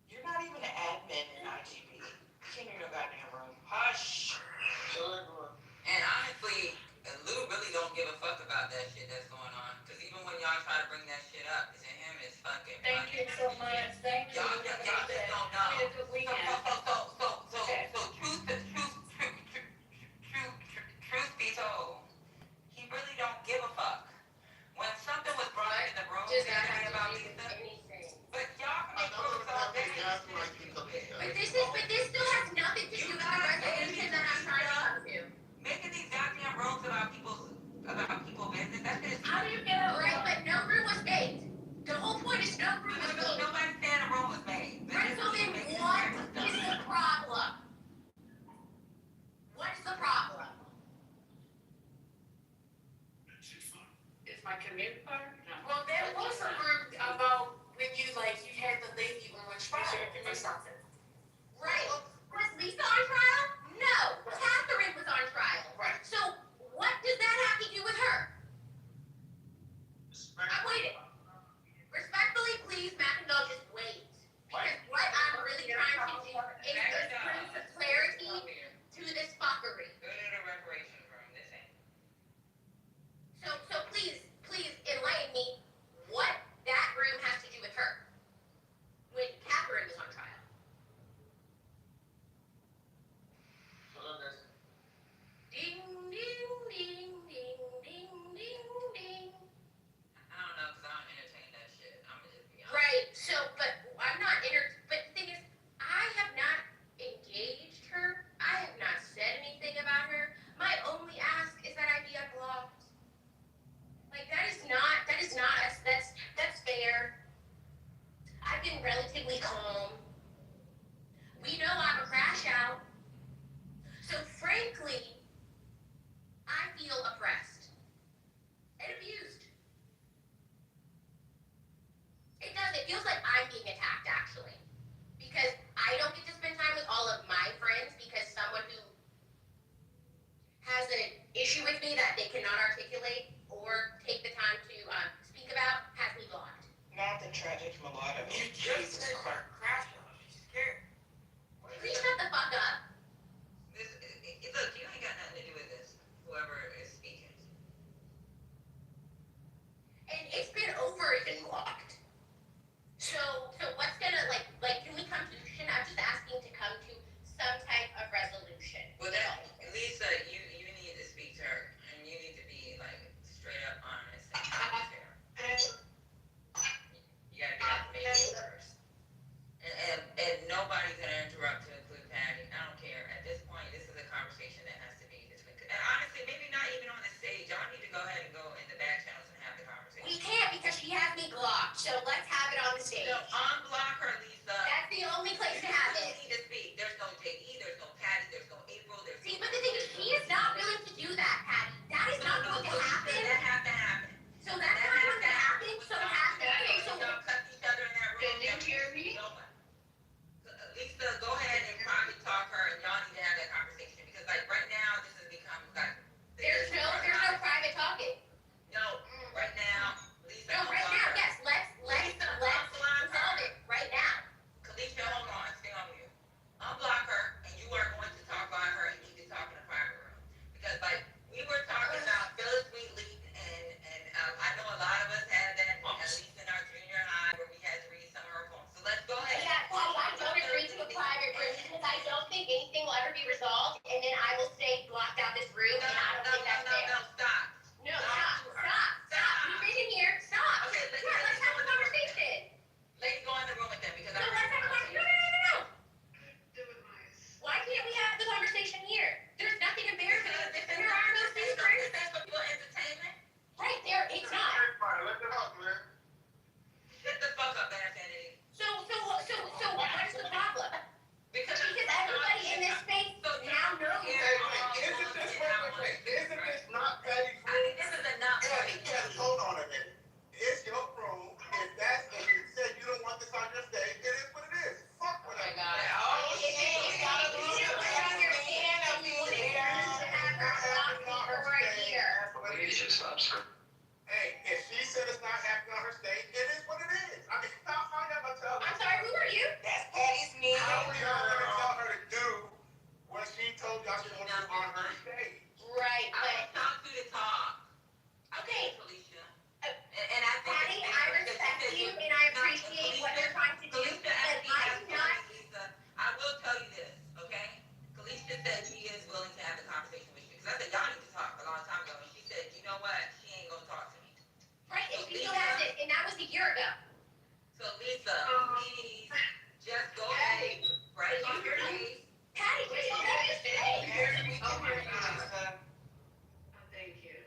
You're not even an admin in IGB. You can't hear no goddamn room. Hush. And honestly, Lou really don't give a fuck about that shit that's going on. Cause even when y'all try to bring that shit up, to him it's fucking. Thank you so much. Thank you. Y'all just don't know. We had a good weekend. Truth be told, he really don't give a fuck. When something was brought up in the room Does that today have about to do with Lisa, anything? but y'all can make rules all day. But this still has nothing to do with the resolution that I'm trying to come to. Making these goddamn rules about people's business, that shit is. How do you get it right? But no room was made. The whole point is no room was made. Nobody said a room was made. Right, so then what is the problem? What is the problem? Is my commute part? No. Well, there was a room about when you had the lady on trial or something. Right. Was Lisa on trial? No. Catherine was on trial. Right. So what does that have to do with her? I'm waiting. Respectfully, please, McIndoll, just wait. Because what I'm really trying to do is just bring some clarity to this fuckery. Go to the reparations room, this ain't. So please enlighten me what that room has to do with her when Catherine was on trial. Ding, ding, ding, ding, ding, ding, ding. I don't know, cause I don't entertain that shit. I'ma just be honest. Right, so, but I'm not but the thing is, I have not engaged her. I have not said anything about her. My only ask is that I be unblocked. Like, that's fair. I've been relatively calm. We know I'm a crash out. So frankly, I feel oppressed and abused. It does. It feels like I'm being attacked, actually. Because I don't get to spend time with all of my friends because someone who has an issue with me that they cannot articulate or take the time to speak about has me blocked. Not the tragic mulatto. Jesus Christ. Crash out, she's scared. Please shut the fuck up. Look, you ain't got nothing to do with this. Whoever is speaking. And it's been over even blocked. So what's gonna can we come to? I'm just asking to come to some type of resolution. Well, Lisa, you need to speak to her, and you need to be straight up honest and fair. You gotta get out the matrix first. Lisa, please, just go ahead, right on your face. Patty, just go ahead and say. Thank you.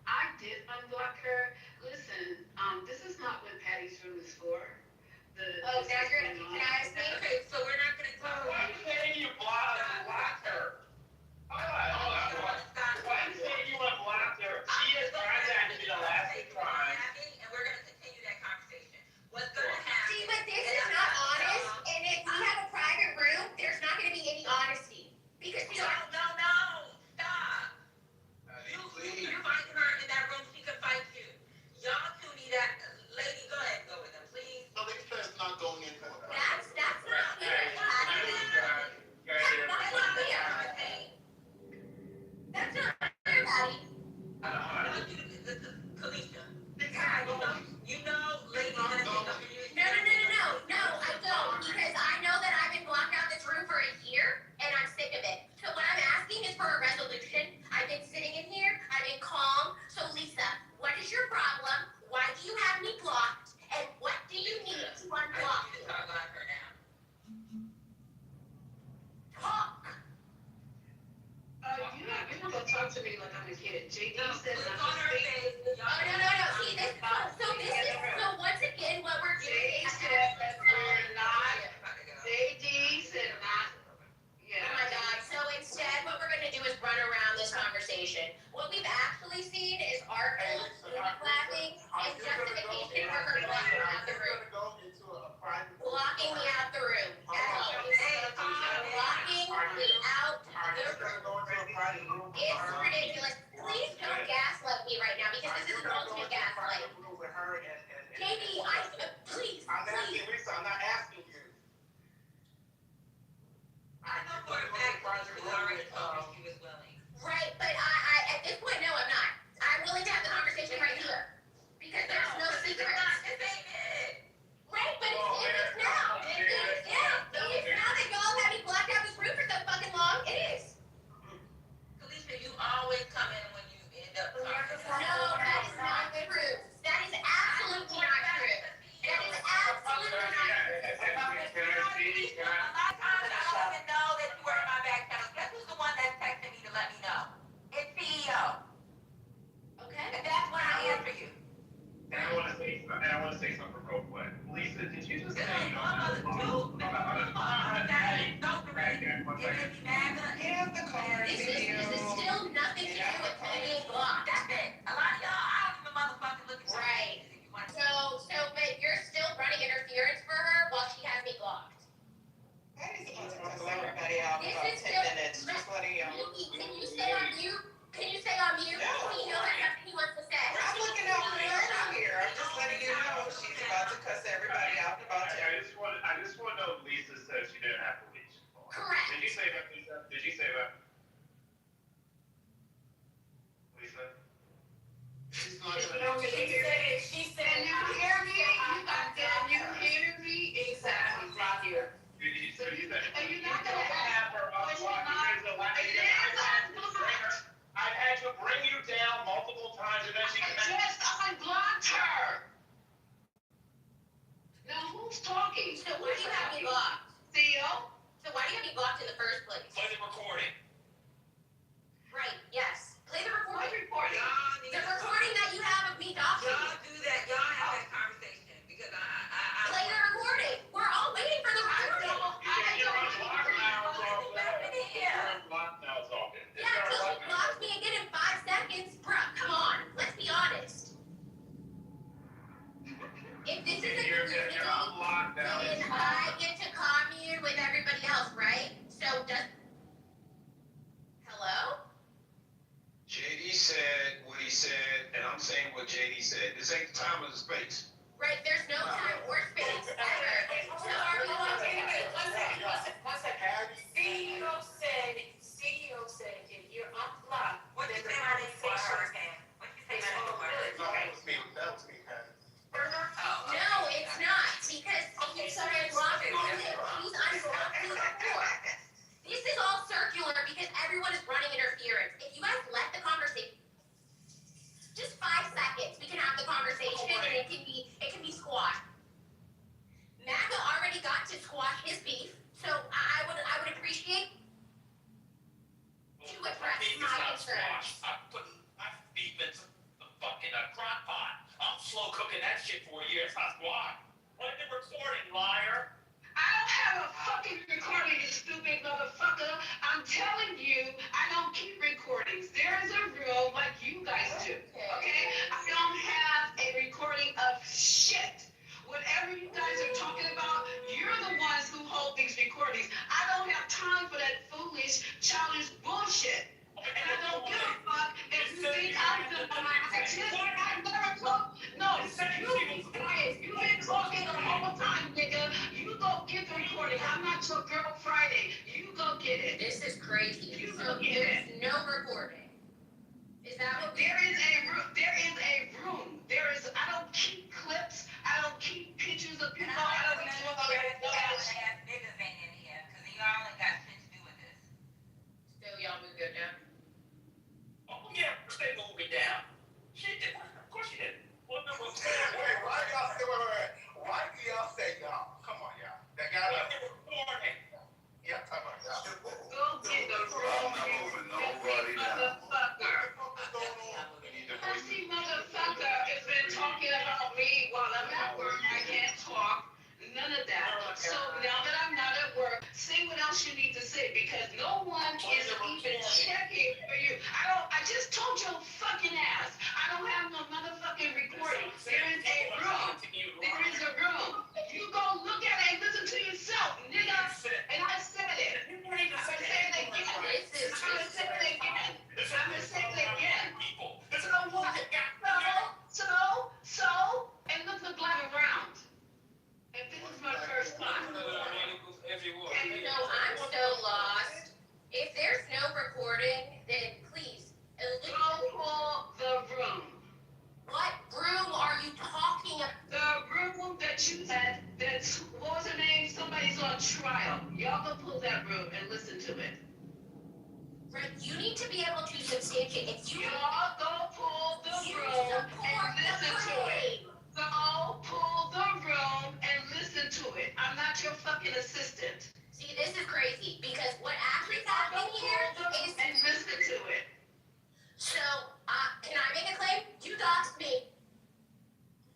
I did unblock her. Listen, this is not what Patty's room is for. Oh, now you're gonna recognize me? Okay, so we're not gonna talk Why about you saying you blocked her? Hold on. Why you saying you unblocked her? She has contacted me the last 6 times. and we're gonna continue that conversation. What's gonna happen? See, but this is not honest, and if we have a private room, there's not gonna be any honesty. Because you No, don't. stop. Please. You find her in that room, she can fight you. Y'all two need that, lady, go ahead and go with them, please. So Lisa is not going into a That's not fair, Patty. That's not fair, Patty. Kalisha, you know, lady, gonna take up for you. No, I don't, because I know that I've been blocked out this room for a year, and I'm sick of it. So what I'm asking is for a resolution. I've been sitting in here, I've been calm. So Lisa, what is your problem? Why do you have me blocked? And what do you need to unblock me? Talk about her now. Talk. You're not gonna talk to me like I'm a kid. JD said Look not on to her speak. face. No. See, so once again, what we're doing JD is said that we're not, JD said not, oh my God. So instead, what we're gonna do is run around this conversation. What we've actually seen is arguing, clapping, and justification for her blocking me out the room. Blocking me out the room. As always. Blocking me out the room. It's ridiculous. Please don't gaslight me right now because this is an ultimate gaslight. JD, please. I'm not asking you. I know for a fact she was already told me she was willing. Right, but I at this point, no, I'm not. I'm willing to have the conversation right here. Because there's no secret. This ain't it. Right, but it's now. It is now that y'all have me blocked out this room for so fucking long. It is. Kalisha, you always come in when you end up talking. No, that is not true. That is absolutely not true. That is absolutely not true. A lot of times I don't even know that you were in my back channel. Guess who's the one that's texting me to let me know? It's CEO. Okay. And that's when I answer you. And I want to say something real quick. Lisa, did you just This say is you one of the two. That is so great. One second. Have the card. This is still nothing to do with me being blocked. That's it. A lot of y'all, I don't even motherfucking look at you. Right. If you want to. But you're still running interference for her while she has me blocked. Patty's supposed to cuss everybody out in This about is 10 still- minutes, just letting y'all. Nikki, can you stay on mute? Can you stay on mute? No. He knows something he wants to say. I'm looking out for her out here. I'm just letting you know she's about to cuss everybody out in about 10 minutes. I just want to know. Lisa said she didn't have police. Correct. Did you say that, Lisa? Did you say that? Lisa? She's not gonna. She said, can you hear me? Can you hear me? Exactly, right here. And you're not gonna have her unblocked because the last I've had to bring you down multiple times and then she Just unblocked her. Now who's talking? So why do you have me blocked? Theo? So why do you have me blocked in the first place? Play the recording. Right, yes. Play the What recording. reporting? The recording that you have of me doxing you. Y'all do that. Y'all have that conversation because I Play the recording. We're all waiting for the recording. You're unblocked now, it's all good. here. You're unblocked now, it's all good. Yeah, so you blocked me again in 5 seconds. Bruh, come on. Let's be honest. If this is a You're community, unblocked now. then I get to commune with everybody else, right? So does... Hello? JD said what he said, and I'm saying what JD said. This ain't the time or the space. Right, there's no time or space ever. So are we going to... One second. CEO said if you're unblocked, What you say my name for a hurricane? What you say my name for a hurricane? No, that was me, Patty. No, it's not, because he's unblocked me. He's unblocked me before. This is all circular because everyone is running interference. If you guys let the conversation, just 5 seconds, we can have the conversation and it can be squashed. cooking that shit for a year. It's not squad. Play the recording, liar. I don't have a fucking recording, you stupid motherfucker. I'm telling you, I don't keep recordings. There is a room like you guys do, okay? I don't have a recording of shit. Whatever you guys are talking about, you're the ones who hold these recordings. I don't have time for that foolish, childish bullshit. And I don't give a fuck if you think I'm the I never talk. No, you be quiet. You've been talking the whole time, nigga. You go get the recording. I'm not your girl Friday. You go get it. This is crazy. You So go get it. there's no recording. Is that what There is a room. There is a room. There is. I don't keep clips. I don't keep pictures of people. I don't keep all that shit. Niggas ain't in here, cause y'all ain't got shit to do with this. still y'all move good now? Oh, yeah, stay moving down. She did. Of course she did. What number? Wait, why y'all say, wait. Why do y'all say y'all? Come on, y'all. That guy, Recording. yeah, come on, y'all. Go get the room. Motherfucker. Pussy motherfucker has been talking about me while I'm at work. I can't talk. None of that. So now that I'm not at work, say what else you need to say because no one is even checking for you. I just told your fucking ass. I don't have no motherfucking recording. There is a room. There is a room. You go look at it and listen to yourself, nigga. And I said it. I'm gonna say it again. I'm gonna say it again. I'm gonna say it again. So what? So, and look around. And this is my first time. So I'm so lost. If there's no recording, then please Go pull the room. what room are you talking about? The room that you had, that's, what was her name? Somebody's on trial. Y'all go pull that room and listen to it. Right, you need to be able to substantiate. If you Y'all go pull the room and listen to it. Go pull the room and listen to it. I'm not your fucking assistant. see, this is crazy because what actually is happening here is. And listen to it. So, can I make a claim? You doxed me.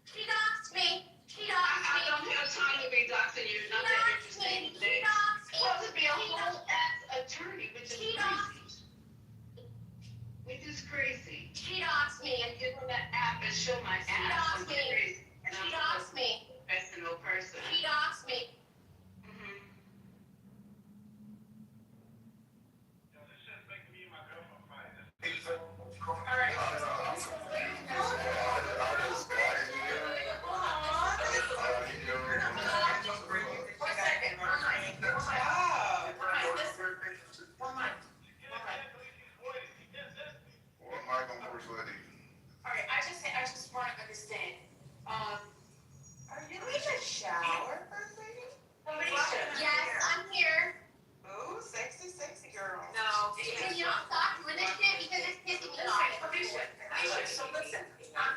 She doxed me. I don't have time to be doxing you. Not that interesting. She doxed me. Supposed to be a whole ass attorney, which is crazy. Which is crazy. She doxed me. And get on that app and show my She ass. doxed me. And She I'm doxed me. a professional person. She doxed me. Mhm. This shit's making me and my girlfriend fight. What mic on first lady? Alright, I just want to understand, are you in the shower, first lady? Yes, I'm here. Ooh, sexy girl. No. Can you not stop doing this shit because it's pissing me off? Alicia, so listen, I'm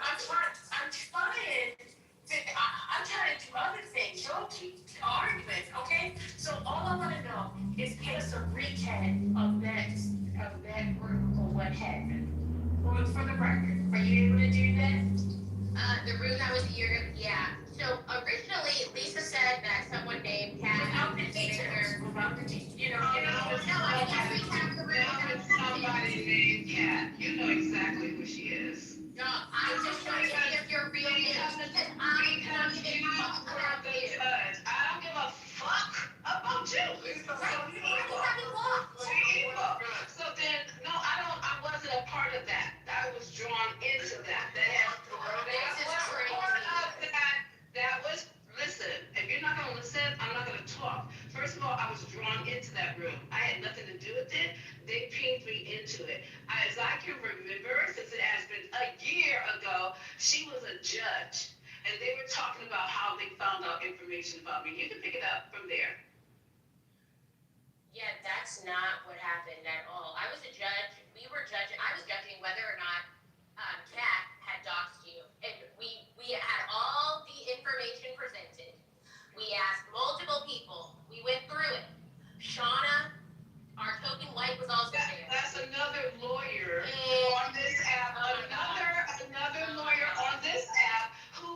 trying to do other things, don't keep arguments, okay? So all I wanna know is give us a recap of that room or what happened. For the record, are you able to do that? The room that was here, yeah. So originally, Lisa said that someone named Kat. Without the details, you know. No, I can't recap the room. There is somebody named Kat. You know exactly who she is. No, I'm just trying to see if you're real news because I'm not Because giving you a fuck were about the you. judge. I don't give a fuck about you. So then, no, I wasn't a part of that. I was drawn into that. That was, listen, if you're not gonna listen, I'm not gonna talk. First of all, I was drawn into that room. I had nothing to do with it. They pinged me into it. As I can remember, since it has been a year ago, she was a judge. And they were talking about how they found out information about me. You can pick it up from there. Yeah, that's not what happened at all. I was a judge. I was judging whether or not Kat had doxed you. And we had all the information presented. We asked multiple people. We went through it. Shauna, our token white, was also there. That's another lawyer on this app, another lawyer on this app who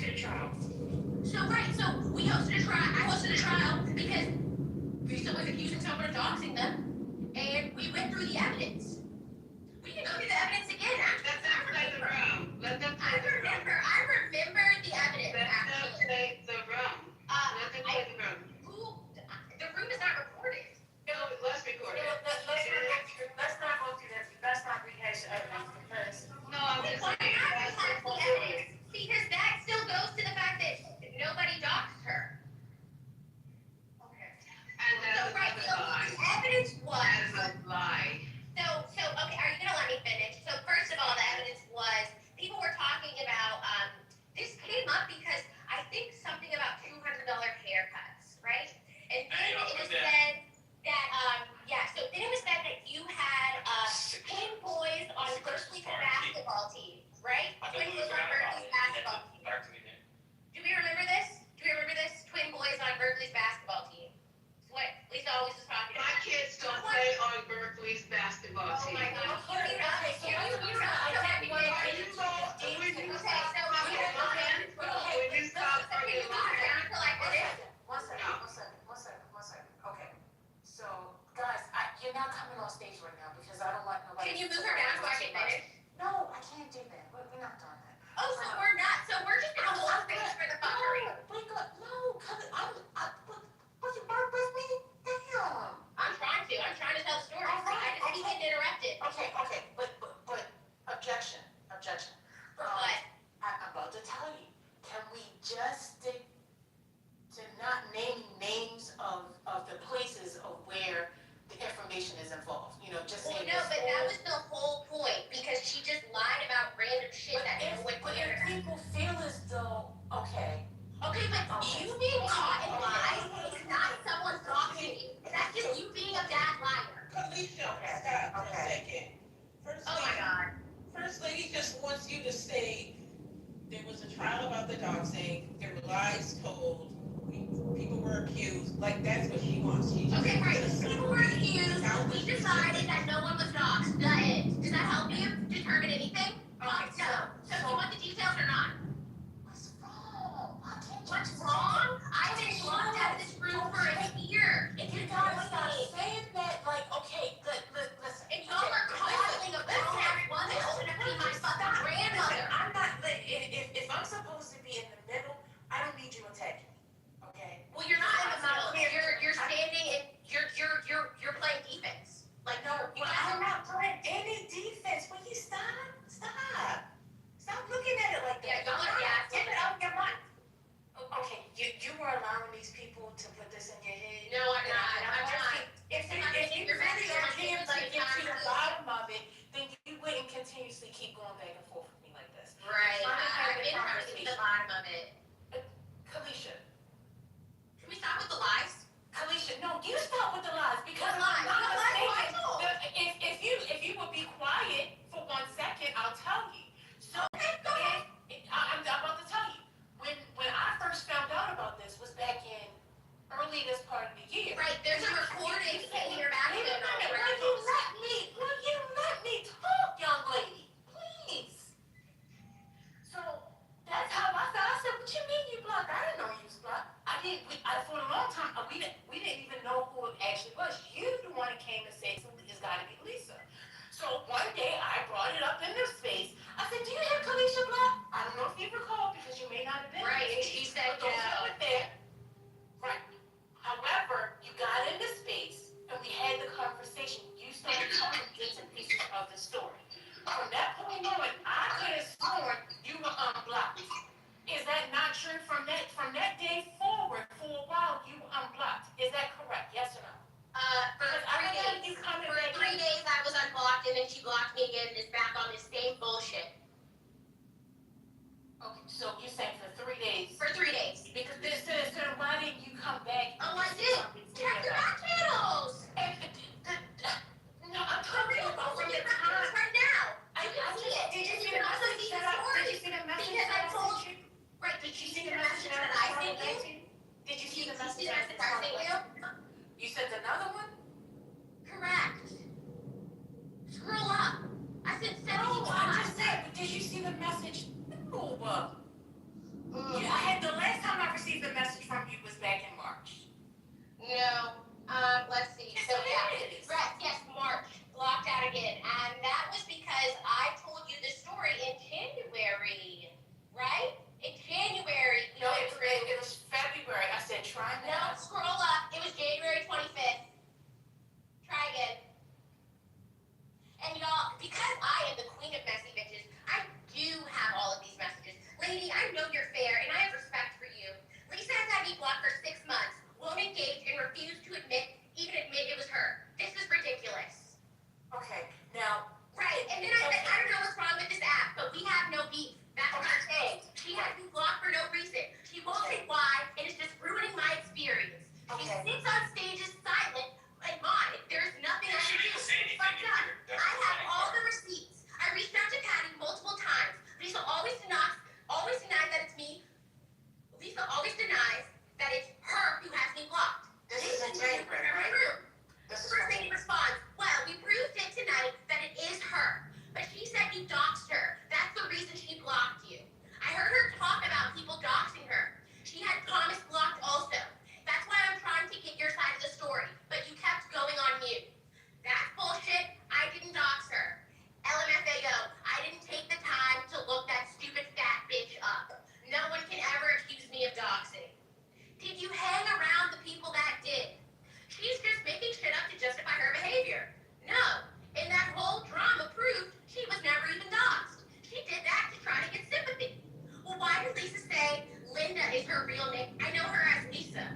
hosted a trial. So we hosted a trial. I hosted a trial because Lisa was accusing someone of doxing them, and we went through the evidence. We can go through the evidence again. Let them play the room. Let them play the room. I remember the evidence. Let them Actually, play the room. Let them play the room. the room is not recorded. No, let's record it. Let's not go through that. Let's not rehash evidence because No, I'm just Why saying. not That's rehash the evidence? Because that still goes to the fact that nobody doxed her. okay. And that's So right, another so lie. the evidence was. That's a lie. So okay, are you gonna let me finish? So first of all, the evidence was people were talking about this came up because I think something about $200 haircuts, right? And then it was said that so then it was said that you had 10 boys on Berkeley's basketball team, right? 10 boys on Berkeley's basketball team. Do we remember this? Twin boys on Berkeley's basketball team. It's what Lisa always was talking My about. kids don't play on Berkeley's basketball Oh team. my God. When you stop fucking lying. One second. Okay. So, guys, you're not coming on stage right now because I don't want nobody. Can you move her down so I can finish? No, I can't do that. We're not doing that. Oh, so we're not. So we're just gonna hold space for the fuckery. No, cause what you work with me? Damn. I'm trying to tell the story. I just keep getting interrupted. Okay, but objection. For what? I'm about to tell you. Can we just stick to not naming names of the places of where the information is involved? You know, just Well, say no, this. but that was the whole point because she just lied about random shit that no one But cared. if people feel as though, okay. Okay, but you being caught in lies is not someone doxing you. That's just you being a bad liar. Alicia, stop for a second. Oh my God. First lady just wants you to say there was a trial about the doxing, there were lies told, people were accused, like that's what she wants. She just Okay, right. People were accused. We decided that no one was doxed. Does that help you determine anything? Okay, No. So do you want the details or not? What's wrong? What's wrong? I've been locked out of this room for a year. If you guys start saying that, like, okay, listen. If y'all are calling a grown-ass woman to be my fucking grandmother. I'm not, if I'm supposed to be in the middle, I don't need you attacking me, okay? Well, you're not in the middle. You're standing and you're playing defense. Like No, you I'm not playing any defense. Will you stop? Stop looking at it like that. Yeah, y'all are Get it out of your mind. Okay, you were allowing these people to put this in your head. No, I'm not. If you really are here to get to the bottom of it, then you wouldn't continuously keep going back and forth with me like this. Right. I've been trying to get to the bottom of it. Kalisha, Can we stop with the lies? no, you stop with the lies because What lies? I'm not What lies saying- do I tell? If you would be quiet for 1 second, I'll tell you. So I'm about to tell you. When I first found out about this was back in early this part of the year. Right, there's a recording in your bathroom. Will you let me talk, young lady? Please. So that's how I felt. I said, what you mean you blocked? I didn't know you was blocked. For a long time, we didn't even know who it actually was. You the one that came and said, it's gotta be Lisa. So one day I brought it up in this space. I said, do you have Kalisha blocked? I don't know if you recall because you may not have been. Right, and she said But those that no. were there. Right. However, you got in the space and we had the conversation. You started telling bits and pieces of the story. From that point on, I could have sworn you were unblocked. Is that not true? From that day forward, for a while, you were unblocked. Is that correct? Yes or no? For 3 days. For 3 days I was unblocked and then she blocked me again and is back on this same bullshit. Okay, so you're saying for 3 days. For 3 days. Because so why didn't you come back? Oh, I did. Check your back channels. No, I'm talking about from the time. Right now. I see it. Did you see can the also message see that the I? story. Did you see the message Because that I I told sent you? Right, did you see the message that I sent you? Did you see the Did you see message the message I sent you? You sent another one? Correct. Scroll up. I said 70 No, I times. just said, but did you see the message? No. You speaking of messy bitches, I do have all of these messages. Lady, I know you're fair and I have respect for you. Lisa has had me blocked for 6 months, won't engage and refused to even admit it was her. This is ridiculous. Okay, now. Right, and then I said, I don't know what's wrong with this app, but we have no beef. That's what I'm saying. She has me blocked for no reason. She won't say why, and it's just ruining my experience. She sits on stages silent and modded. There's nothing I can do. It's fucked up. I have all the receipts. I reached out to Patty multiple times. Lisa always denies that it's me. Lisa always denies that it's her who has me blocked. This is a January, right? First lady responds, well, we proved it tonight that it is her. But she said you doxed her. That's the reason she blocked you. I heard her talk about people doxing her. She had Thomas blocked also. That's why I'm trying to get your side of the story, but you kept going on mute. That's bullshit. I didn't dox her. LMFAO, I didn't take the time to look that stupid fat bitch up. No one can ever accuse me of doxing. Did you hang around the people that did? She's just making shit up to justify her behavior. No. And that whole drama proved she was never even doxed. She did that to try to get sympathy. Well, why did Lisa say Linda is her real name? I know her as Lisa.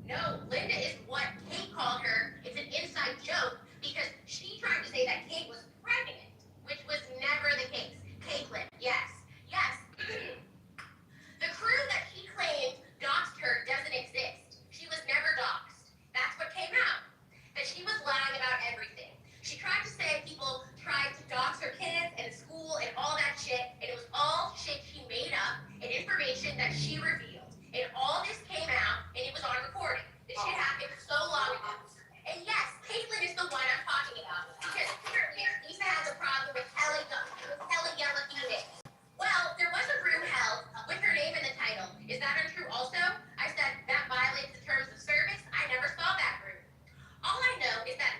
No, Linda is what Kate called her. It's an inside joke because she tried to say that Kate was pregnant, which was never the case. Caitlin, yes. Yes. The crew that she claimed doxed her doesn't exist. She was never doxed. That's what came out. That she was lying about everything. She tried to say people tried to dox her kids and school and all that shit, and it was all shit she made up and information that she revealed. And all this came out, and it was on recording. This shit happened so long ago. And yes, Caitlin is the one I'm talking about. Because apparently Lisa has a problem with Kelly Yellow Phoenix. Well, there was a room held with her name in the title. Is that untrue also? I said that violates the terms of service. I never saw that room. All I know is that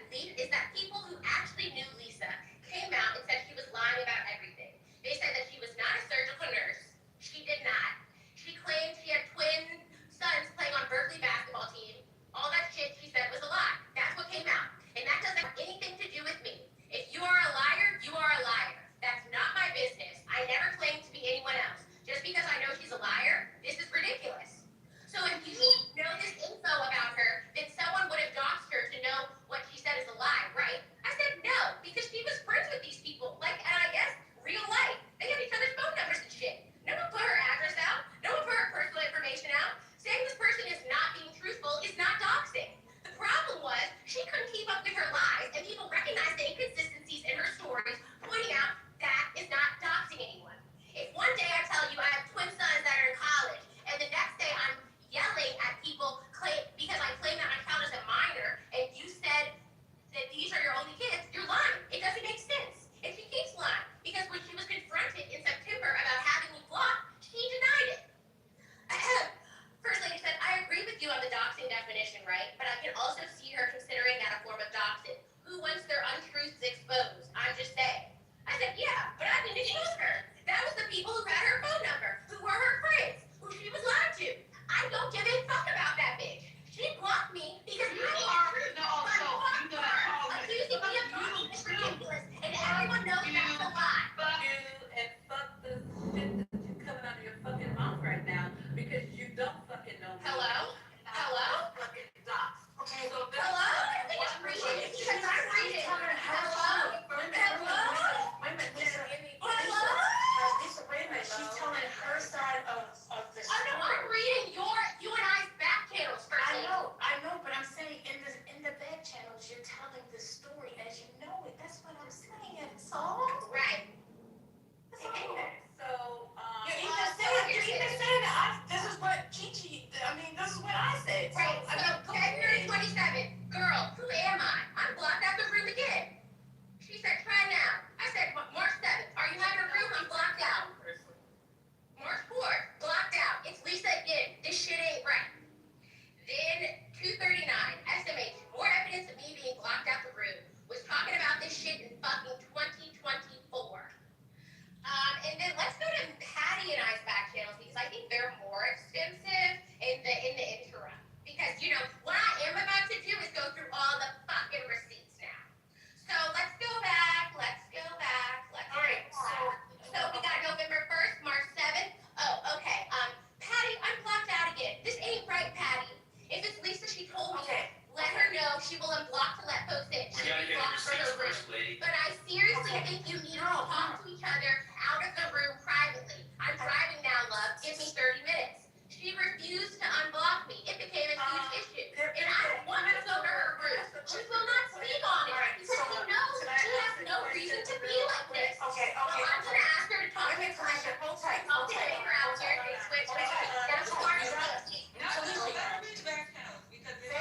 people who actually knew Lisa came out and said she was lying about everything. They said that she was not a surgical nurse. She did not. She claimed she had twin sons playing on Berkeley basketball team. All that shit she said was a lie. That's what came out. And that doesn't have anything to do with me. If you are a liar, you are a liar. That's not my business. I never claimed to be anyone else. Just because I know she's a liar, this is ridiculous. So if you know this info about her, then someone would have doxed her to know what she said is a lie, right? I said no, because she was friends with these people. Like, and I guess, real life. They have each other's phone numbers and shit. No one put her address out. No one put her personal information out. Saying this person is not being truthful is not doxing. The problem was, she couldn't keep up with her lies, and people recognized the inconsistencies in her stories, pointing out that is not doxing anyone. If one day I tell you I have twin sons that are in college, and the next day I'm yelling at people because I claim that my child is a minor, and you said that these are your only kids, you're lying. It doesn't make sense. And she keeps lying, because when she was confronted in September about having me blocked, she denied it. First Lady said, I agree with you on the doxing definition, right? But I can also see her considering that a form of doxing. Who wants their untruths exposed? I'm just saying. I said, yeah, but I didn't expose her. That was the people who had her phone number, who were her friends, who she was lying to. I don't give a fuck about that bitch. She blocked me because You accusing me of doxing is ridiculous, and everyone knows that's a lie. Fuck you and fuck the shit that you coming out of your fucking mouth right now because you don't fucking know me. Hello? Hello? Fucking dox. Okay, So this Hello? is It's one reading person. because I'm reading. Hello? Wait a minute, Lisa. Lisa, wait a minute. She's telling her side of the Oh no, story. I'm reading you and I's back channels first. I know, but I'm saying in the back channels, you're telling the story as you know it. That's what I'm saying. It's all Right. So, You're even saying that this is what Chichi. This is what I said. So, Right. So February 27th, girl, who am I? I'm blocked out the room again. She said, try now. I said, March 7th, are you having a room? I'm blocked out. March 4th, blocked out. It's Lisa again. This shit ain't right. Then 239, SMH, more evidence of me being blocked out the room. Was talking about this shit in fucking 2024. And then let's go to Patty and I's back channels because I think they're more extensive in the interim. Because what I am about to do is go through all the fucking receipts now. So let's go back. all right. I think you need to talk to each other out of the room privately. I'm driving now, love. Give me 30 minutes. She refused to unblock me. It became a huge issue. And I don't want to go to her room. She will not speak on it because she knows she has no reason to be like this. Okay, So I'm going to ask her to talk. Wait, Felicia, hold tight, hold Okay, tight. we're out here. Okay, switch. That's part of it. No, let her read the back channels because it's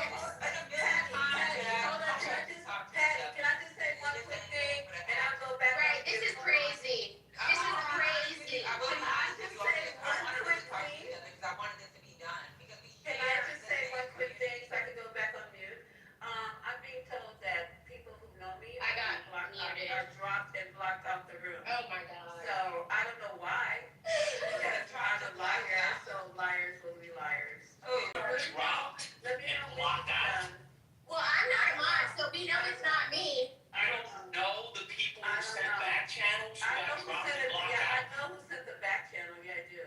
Patty, can I just say one quick thing, and I'll go back? Right, this is crazy. This is crazy. I really Can I just say one quick thing? because I wanted this to be done because we Can I just say one quick thing so I can go back on mute? I'm being told that people who know me I got muted, are dropped and blocked off the room. Oh my god. So I don't know why. I'm a liar, so liars will be liars. Dropped Let me and know when blocked you're out. done. Well, I'm not a mod, so we know it's not me. I don't know the people I who don't sent know. back channels who I know got who dropped sent and it, blocked yeah, I out. know who sent the back channel, yeah, I do.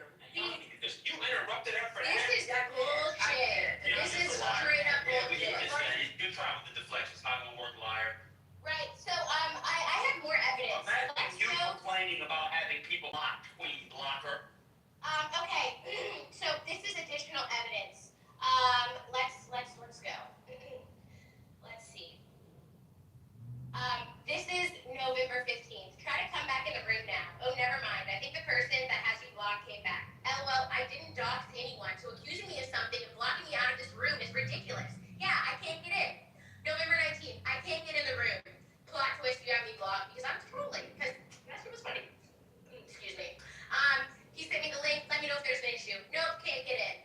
Because you interrupted her for This that. is bullshit. This is straight up bullshit. Good try with the deflection. It's not gonna work, liar. Right, so I have more evidence. Imagine Let's you go. complaining about having people blocked, queen blocker. Okay. So this is additional evidence. Let's go. Let's see. This is November 15th. Try to come back in the room now. Oh, never mind. I think the person that has you blocked came back. LOL, I didn't dox anyone, so accusing me of something and blocking me out of this room is ridiculous. Yeah, I can't get in. November 19th, I can't get in the room. Plot twist, you have me blocked because I'm trolling. Because that shit was funny. Excuse me. He sent me the link. Let me know if there's an issue. Nope, can't get in.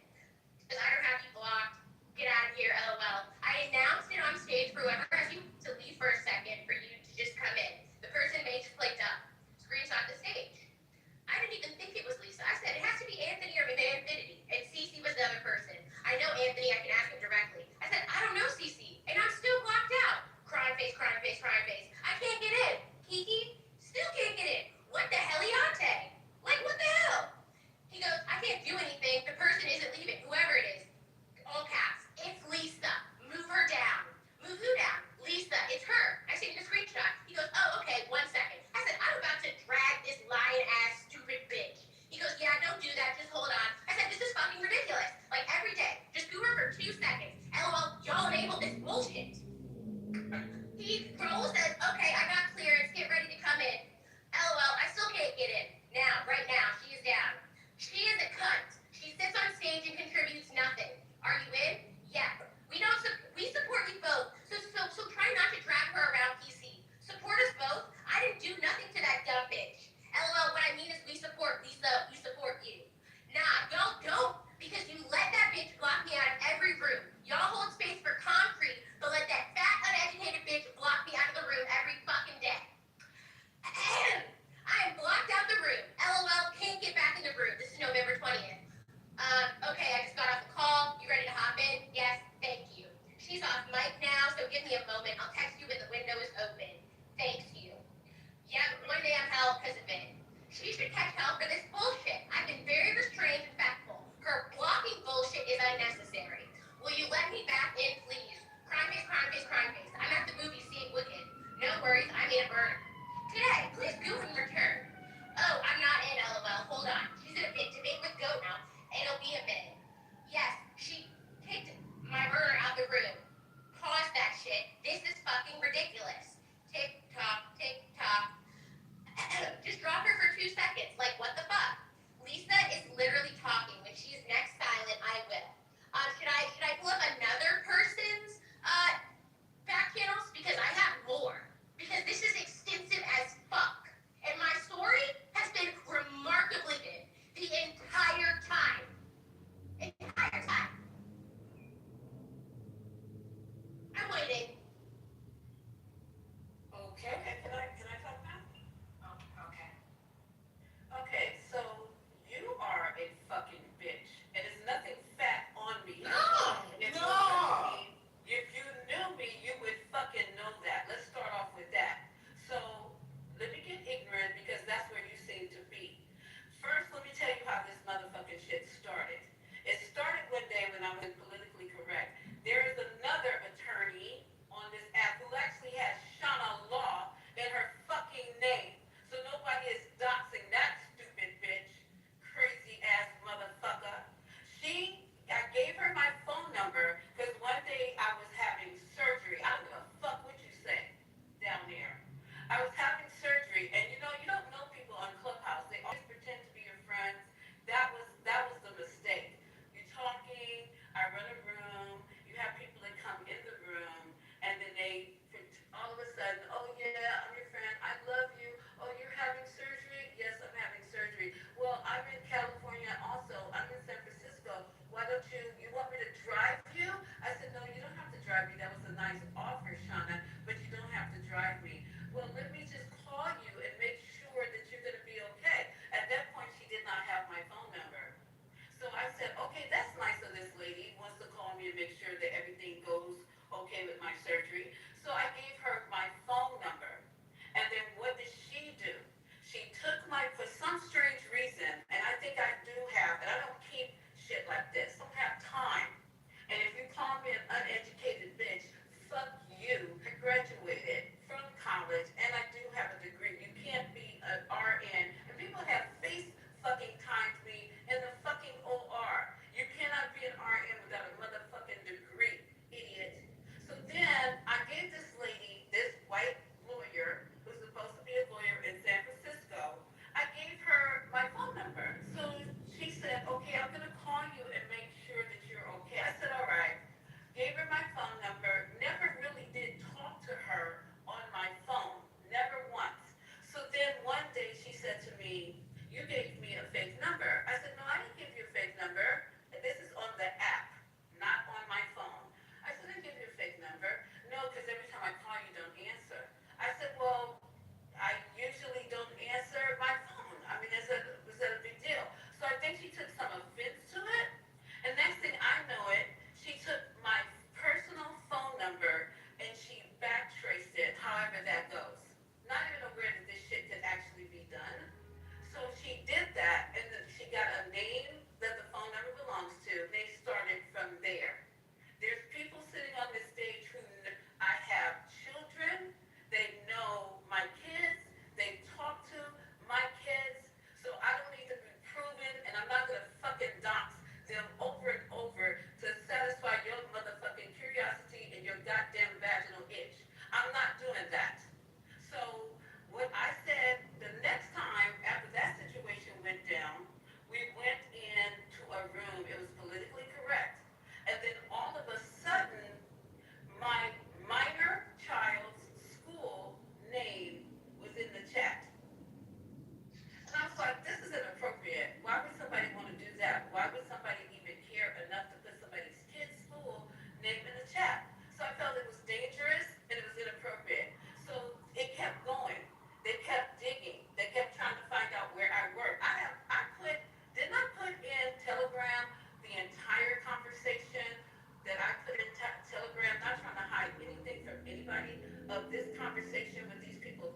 Because I don't have you blocked. Get out of here, LOL. I announced it on stage for whoever has you to leave for a second for you to just come in. The person may just play dumb. Screenshot the stage. I didn't even think it was Lisa. I said it has to be Anthony or Infinity. And Cece was the other person. I know Anthony, I can ask him directly. I said, I don't know Cece. And I'm still blocked out. Crying face, crying face, crying face. I can't get in. Kiki, still can't get in. What the heliante? Like, what the hell? He goes, I can't do anything. The person isn't leaving. Whoever it is. All caps. It's Lisa. Move her down. Move who down? Lisa. It's her. I sent you the screenshot. He goes, oh, okay, 1 second. I said, I'm about to drag this lying-ass stupid bitch. He goes, yeah, don't do that. Just hold on. I said, this is fucking ridiculous. Like, every day. Just do her for 2 seconds. LOL, y'all enabled this bullshit. He rolls says, okay, I got clearance. Get ready to come in. LOL, I still can't get in. Now, right now, she is down. She is a cunt. She sits on stage and contributes nothing. Are you in? Yeah. We support you both. So try not to drag her around PC. Support us both. I didn't do nothing to that dumb bitch. LOL, what I mean is we support Lisa. We support you. Nah, y'all don't. Because you let that bitch block me out of every room. Y'all hold space for concrete, but let that fat, uneducated bitch block me out of the room every fucking day. I am blocked out the room. LOL, can't get back in the room. This is November 20th. Okay, I just got off the call. You ready to hop in? Yes, thank you. She's off mic now, so give me a moment. I'll text you when the window is open. Thanks you. Yeah, but one day I'm held because of it. She should catch hell for this bullshit. I've been very restrained and factful. Her blocking bullshit is unnecessary. Will you let me back in, please? Crime face, crime face, crime face. I'm at the movie seeing Wicked. No worries, I made a burner. Today, please go and return. Oh, I'm not in, LOL. Hold on. She's in a bit debate with Goat now. It'll be a minute. Yes, she kicked my burner out the room. Pause that shit. This is fucking ridiculous. Tick tock, tick tock. Just drop her for 2 seconds. Like, what the fuck? Lisa is literally talking. When she is next silent, I will. Should I pull up another person's back channels? Because I have more. Because this is extensive as fuck. And my story has been remarkably good the entire time. Entire time. I'm waiting. Okay, can I talk now? Oh, okay. Okay, so you are a fucking bitch. And there's nothing fat on me. If you knew me, you would fucking know that. Let's start off with that. So let me get ignorant because that's where you seem to be. First, let me tell you how this motherfucking shit started. It started one day when I was politically correct. There is another attorney on this app who actually has Shauna Law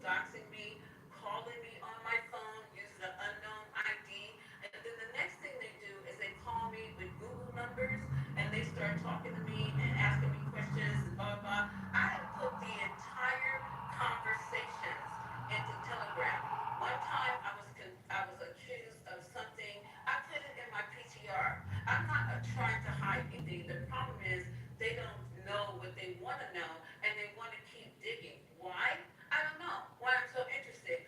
doxing me, calling me on my phone using an unknown ID. And then the next thing they do is they call me with Google numbers and they start talking to me and asking me questions and blah, blah. I had put the entire conversations into Telegram. One time I was accused of something. I put it in my PTR. I'm not trying to hide anything. The problem is they don't know what they want to know and they want to keep digging. Why? I don't know. Why I'm so interested.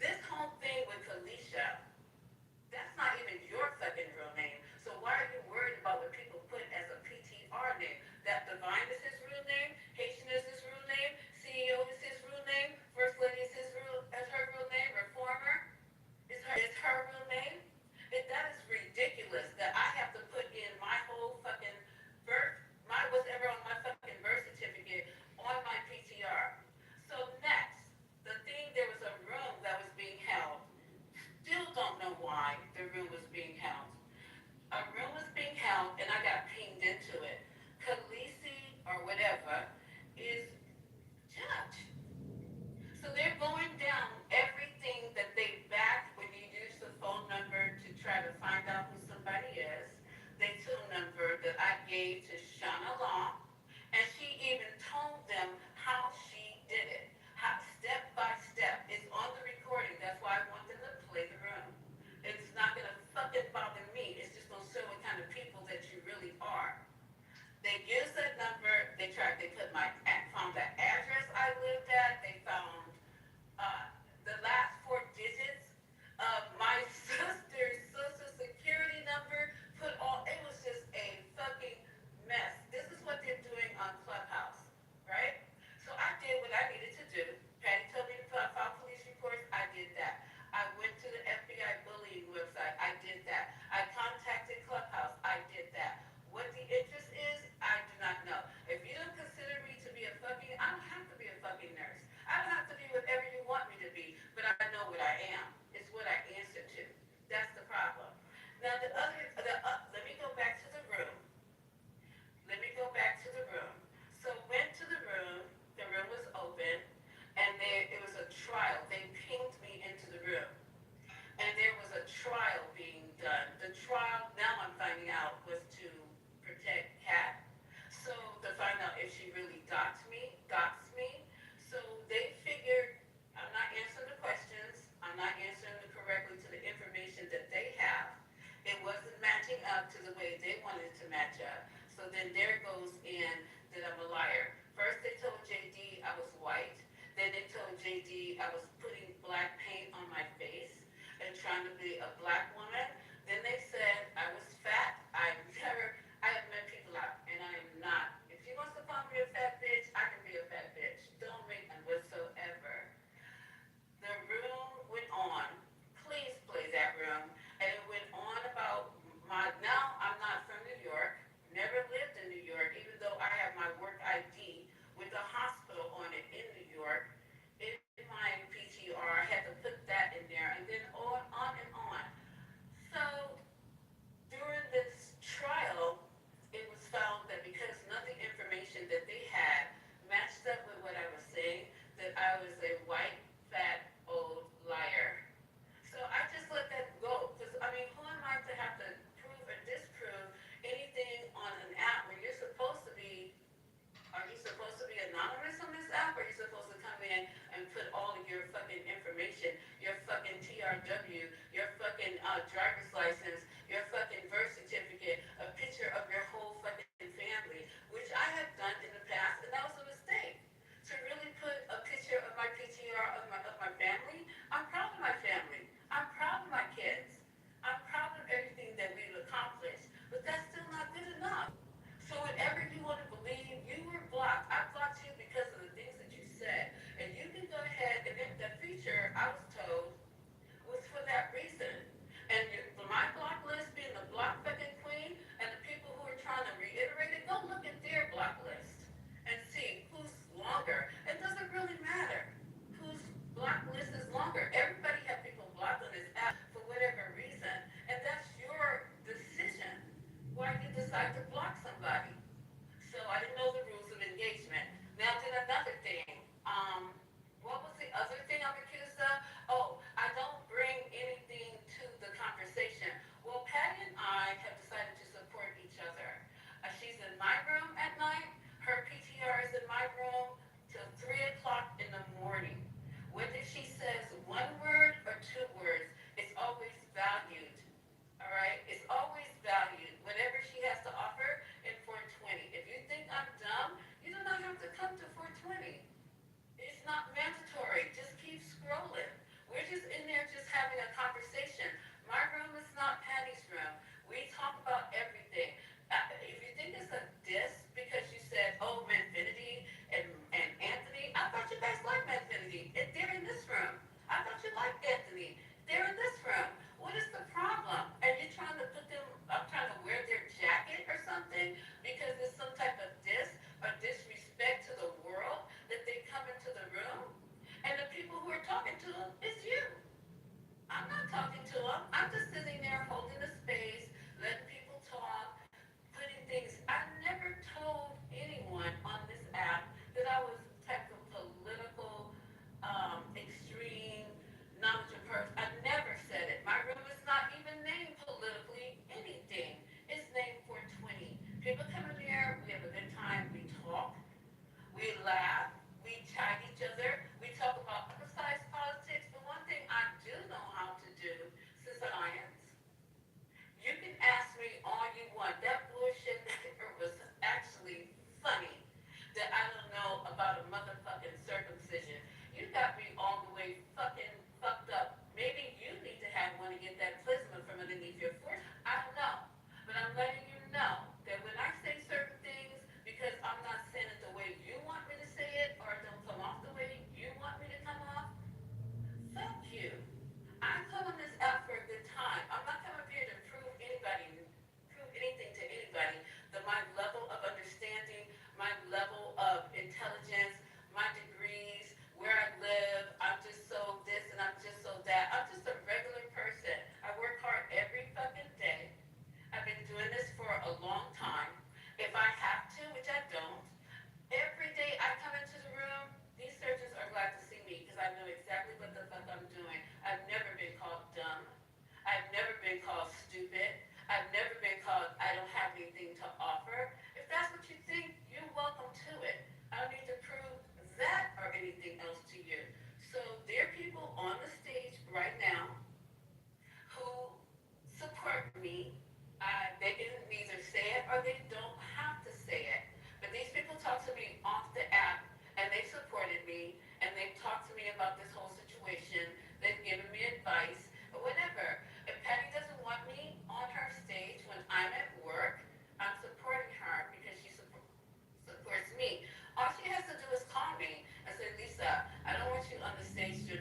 This whole thing with Felicia, that's not even your fucking real name. So why are you worried about what people put as a PTR name? That Divine is his real name, Haitian is his real name, CEO is his real name, First Lady is her real name, Reformer is her real name. That is ridiculous that I have to put in my whole fucking birth, whatever on my fucking birth certificate on my PTR. So next, there was a room that was being held. Still don't know why the room was being held. A room was being held and I got pinged into it. Khaleesi or whatever is judge. So they're going down everything that they backed when you use the phone number to try to find out who somebody is. They took a number that I gave to Shauna Law, and she even told them how she did it. How, step by step. It's on the recording. That's why I want them to play the room. It's not going to fucking bother me. It's just going to show what kind of people that you really are. They used that number. Found the address I lived at. They found the last four digits of my sister's social security number. It was just a fucking mess. This is what they're doing on Clubhouse, right? So I did what I needed to do. Patty told me to file police reports. I did that. I went to the FBI bullying website. I did that. I contacted Clubhouse. I did that. What the interest is, I do not know. If you don't consider me to be I don't have to be a fucking nurse. I don't have to be whatever you want me to be, but I know what I am. It's what I answer to. That's the problem. Now let me go back to the room. So went to the room. The room was open, and it was a trial. They pinged me into the room, and there was a trial being done. The trial, now I'm finding out, was to protect Kat. So to find out if she really doxed me. So they figured I'm not answering the questions. I'm not answering it correctly to the information that they have. It wasn't matching up to the way they wanted it to match up. So then there goes in that I'm a liar. First they told JD I was white. Then they told JD I was putting black paint on my face and trying to be a black woman. Then they said I was fat. I have met people out, and I am not. If she wants to call me a fat bitch, I can be a fat bitch. Don't make me whatsoever. The room went on. Please play that room. And it went on about now I'm not from New York, never lived in New York, even though I have my work ID with the hospital on it in New York. In my PTR, I had to put that in there, and then on and on. So during this trial, it was found that because none of the information that they had matched up with what I was saying, that I was a white, fat, old liar. So I just let that go. Because, I mean, who am I to have to prove or disprove anything on an app where you're supposed to be, are you supposed to be anonymous on this app? Or are you supposed to come in and put all of your fucking information, your fucking TRW, your fucking driver's license, your fucking birth certificate, a picture of your whole fucking family, which I have done in the past, and that was a mistake. To really put a picture of my PTR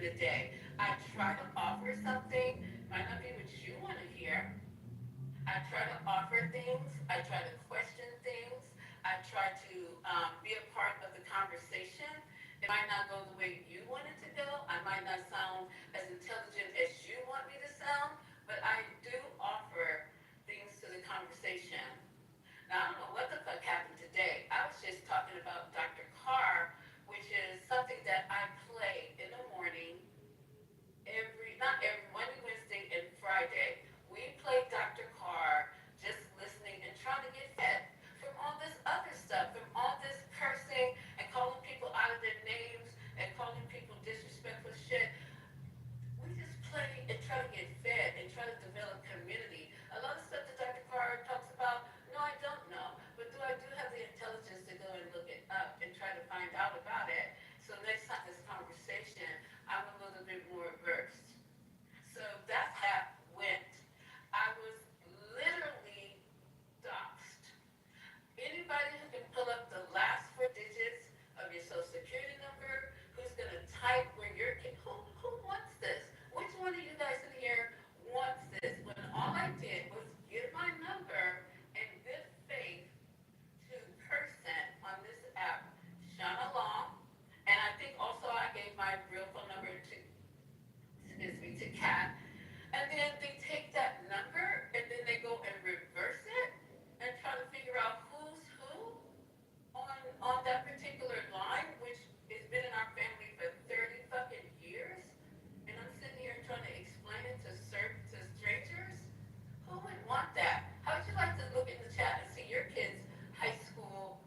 the day. I try to offer something, might not be what you want to hear. I try to offer things. I try to question things. I try to be a part of the conversation. It might not go the way you want it to go. I might not sound as intelligent as you want me to sound, but I do offer things to the conversation. Now, I don't know what the fuck happened today. I was just talking about Dr. Carr, which is something that I play in the morning not every Monday, Wednesday, and Friday. We play Dr. Carr, just listening and trying to get fed from all this other stuff, from all this cursing and calling people out of their names and calling people disrespectful shit. We just play and try to get fed and try to develop community. A lot of stuff that Dr. Carr talks about, no, I don't know. But I do have the intelligence to go and look it up and try to find out about it. So next time this conversation, I'm a little bit more versed. So that's how it went. I was literally doxxed. Anybody who can pull up the last four digits of your social security number, who's gonna type where your kid, who wants this? Which one of you guys in here wants this? When all I did was give my number in good faith to person on this app, Shauna Long, and I think also I gave my real phone number to Kat. And then they take that number and then they go and reverse it and try to figure out who's who on that particular line, which has been in our family for 30 fucking years. And I'm sitting here trying to explain it to strangers. Who would want that? How would you like to look in the chat and see your kid's high school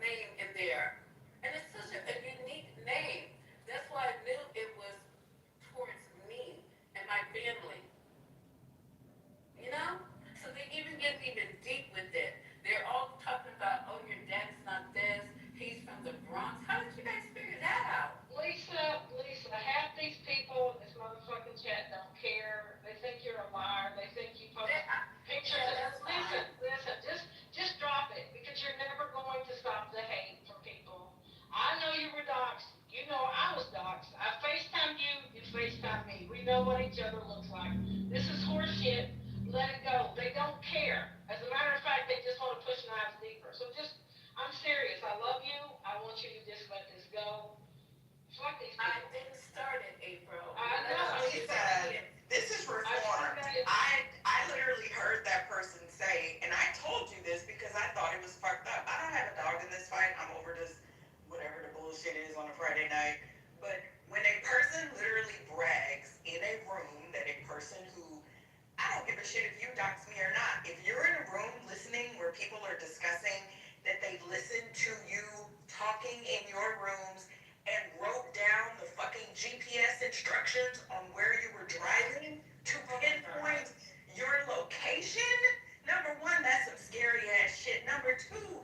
name in there? And it's such a unique name. That's why I knew it was towards me and my family. You know? So they even get even deep with it. They're all talking about, oh, your dad's not this, he's from the Bronx. How did you guys figure that out? Lisa, half these people in this motherfucking chat don't care. They think you're a liar. They think you post pictures. Listen, just drop it because you're never going to stop the hate from people. I know you were doxxed. You know I was doxxed. I FaceTimed you, you FaceTimed me. We know what each other looks like. This is horseshit. Let it go. They don't care. As a matter of fact, they just want to push knives deeper. So I'm serious. I love you. I want you to just let this go. Fuck these people. I didn't start it, April. I know. Lisa, this is reform. I literally heard that person say, and I told you this because I thought it was fucked up. I don't have a dog in this fight. I'm over this, whatever the bullshit is on a Friday night. But when a person literally brags in a room that a person who, I don't give a shit if you dox me or not. If you're in a room listening where people are discussing that they listened to you talking in your rooms and wrote down the fucking GPS instructions on where you were driving to pinpoint your location, number one, that's some scary ass shit. Number two,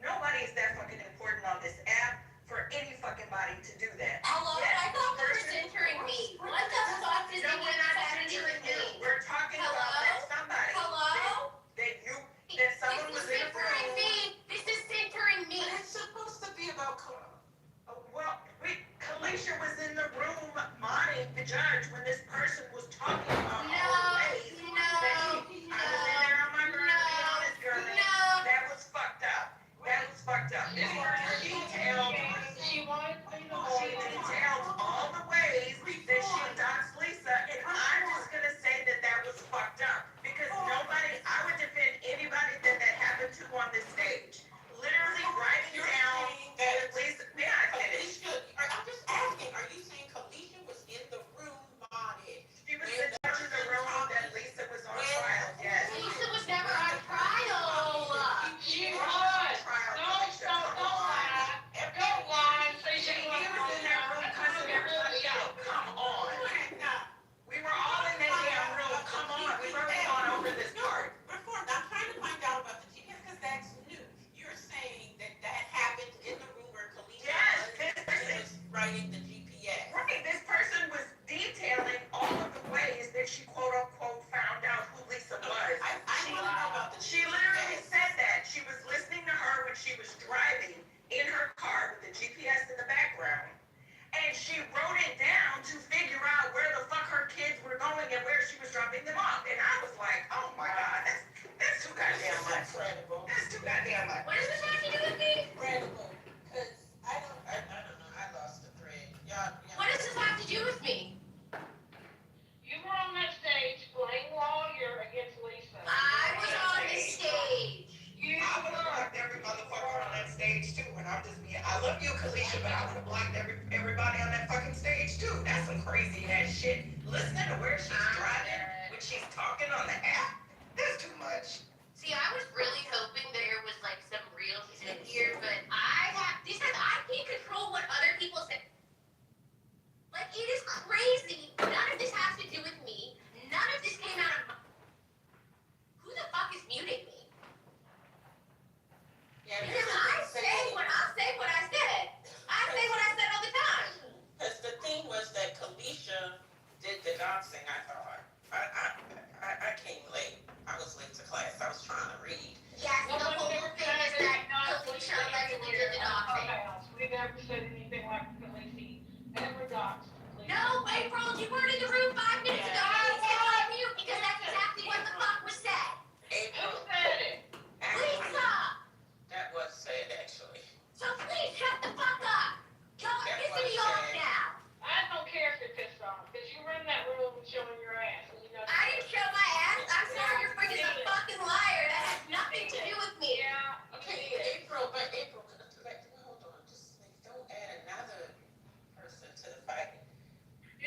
nobody is that fucking important on this app for any fucking body to do that. Hello? Yes, I thought we were person- centering me. What the fuck does No, it we're mean not centering centering you. me? We're talking about that somebody. Hello? That someone was in a centering room. me. This is centering me. But it's supposed to be about Well, Kalisha was in the room modding the judge when this person was talking about all the ways to figure out where the fuck her kids were going and where she was dropping them off. And I was like, oh my God, that's too goddamn much. Incredible. That's too goddamn much. What does this have to do with me? Incredible. Because I don't know. I lost the thread. Y'all. What does this have to do with me? You were on that stage playing lawyer against Lisa. I was on the stage. I would have blocked every motherfucker on that stage too. And I'm just being, I love you, Kalisha, but I would have blocked everybody on that fucking stage too. That's some crazy ass shit. Listening to where she's driving when she's talking on the app, that's too much. See, I was really hoping there was like some real shit here, but these guys, I can't control what other people say. Like, it is crazy. None of this has to do with me. None of this came out of my... Who the fuck is muting me? Yeah, Because I say what I said. I say what I said all the time. Because the thing was that Kalisha did the doxing, I thought. I came late. I was late to class. I was trying to read. Yes, the whole thing is that Kalisha allegedly did the doxing. We never said anything like Khaleesi ever doxed. No, April, you weren't in the room 5 minutes ago. You can't on mute because that's exactly what the fuck was said. April. Who said it? Lisa! That was said, actually. So please shut the fuck up. Y'all are That pissing me was off said. now. I don't care if you're pissed off, because you were in that room showing your ass. And you know I didn't show my ass. I'm sorry, you're freaking a fucking liar. That has nothing to do with me. Yeah. Okay, April, hold on. Just don't add another person to the fight.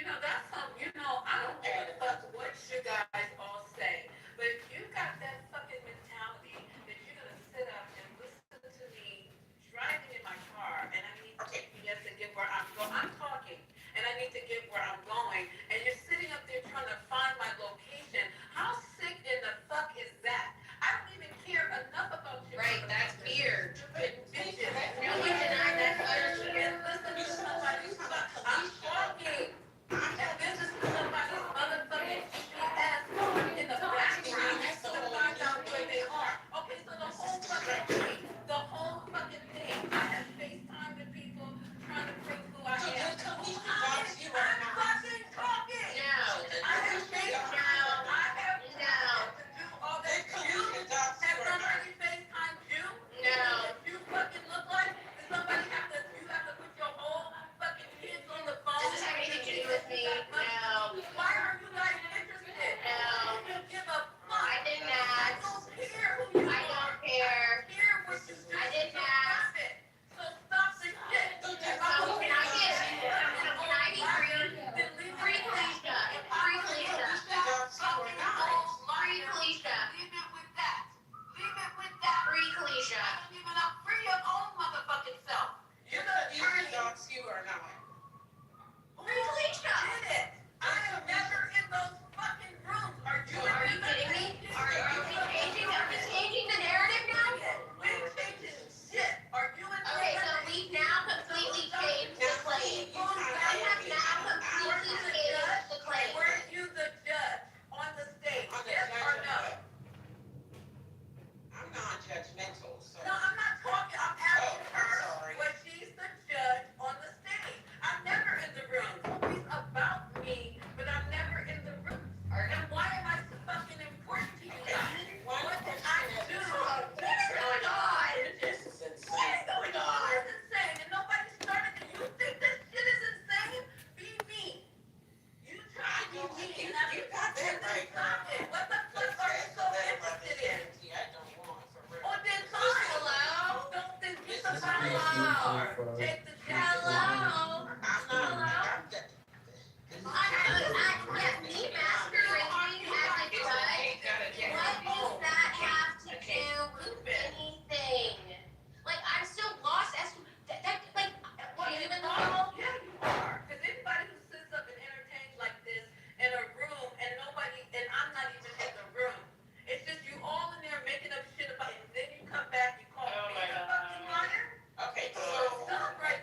That's something, I don't give a fuck what you guys all say, but you got that fucking mentality that you're gonna sit up and listen to me driving in my car, and I need to GPS to get where I'm going. I'm talking, and I need to get where I'm going, and you're sitting up there trying to find my location. How sick in the fuck is that? I don't even care enough about you. Right, that's weird. Bitches. No one denied that You can't listen to somebody. I'm talking. I'm in business with somebody's motherfucking ass in the background to find out where they are. Okay, so the whole fucking thing, I have FaceTime with people trying to prove who I am. I'm fucking talking. No. I have FaceTime. I have to do all that. You have somebody FaceTime you? No. What you fucking look like? Does somebody you have to put your whole fucking kids on the phone? Does this have anything to do with me? No. Why are you guys interested? No. You don't give a fuck. I did not. I don't care who you I are. don't care. I care what you do. I did So not. stop it. So stop the shit. So can I be free? Free Kalisha. Free Kalisha. Free Kalisha. Leave it with that. Leave it with that. Free Kalisha. I don't even know. Free your own motherfucking self. You're gonna dox you or not? Free Kalisha. Did it. I am never in those fucking rooms. Are you kidding me? Are we changing the narrative now? We're changing shit. Are you in Okay, so we've now completely changed the claim. I have now completely changed the claim. Were you the judge on the stage? Yes or no? I'm non-judgmental, so. No, I'm not talking. I'm asking her. Was she's the judge on the stage? I'm never in the room. It's about me, but I'm never in the room. And why am I so fucking important to you guys? What did I do? What is going on? This is insane. What is going on? It's insane, and nobody started it. You think this shit is insane? Be me. You try to be me, and You got that right, stop it. What the fuck are you so interested in? I don't want for real. Oh, then fine. Hello? Don't think get the power. Take the Hello? I'm not. Yes, me masquerading as a judge. What does that have to do with anything? Like, I'm still lost as to like, what Are you even normal? Yeah, you are. Because anybody who sits up and entertains like this in a room and I'm not even in the room. It's just you all in there making up shit about it, and then you come back, you call me a fucking liar. Okay, so Stop right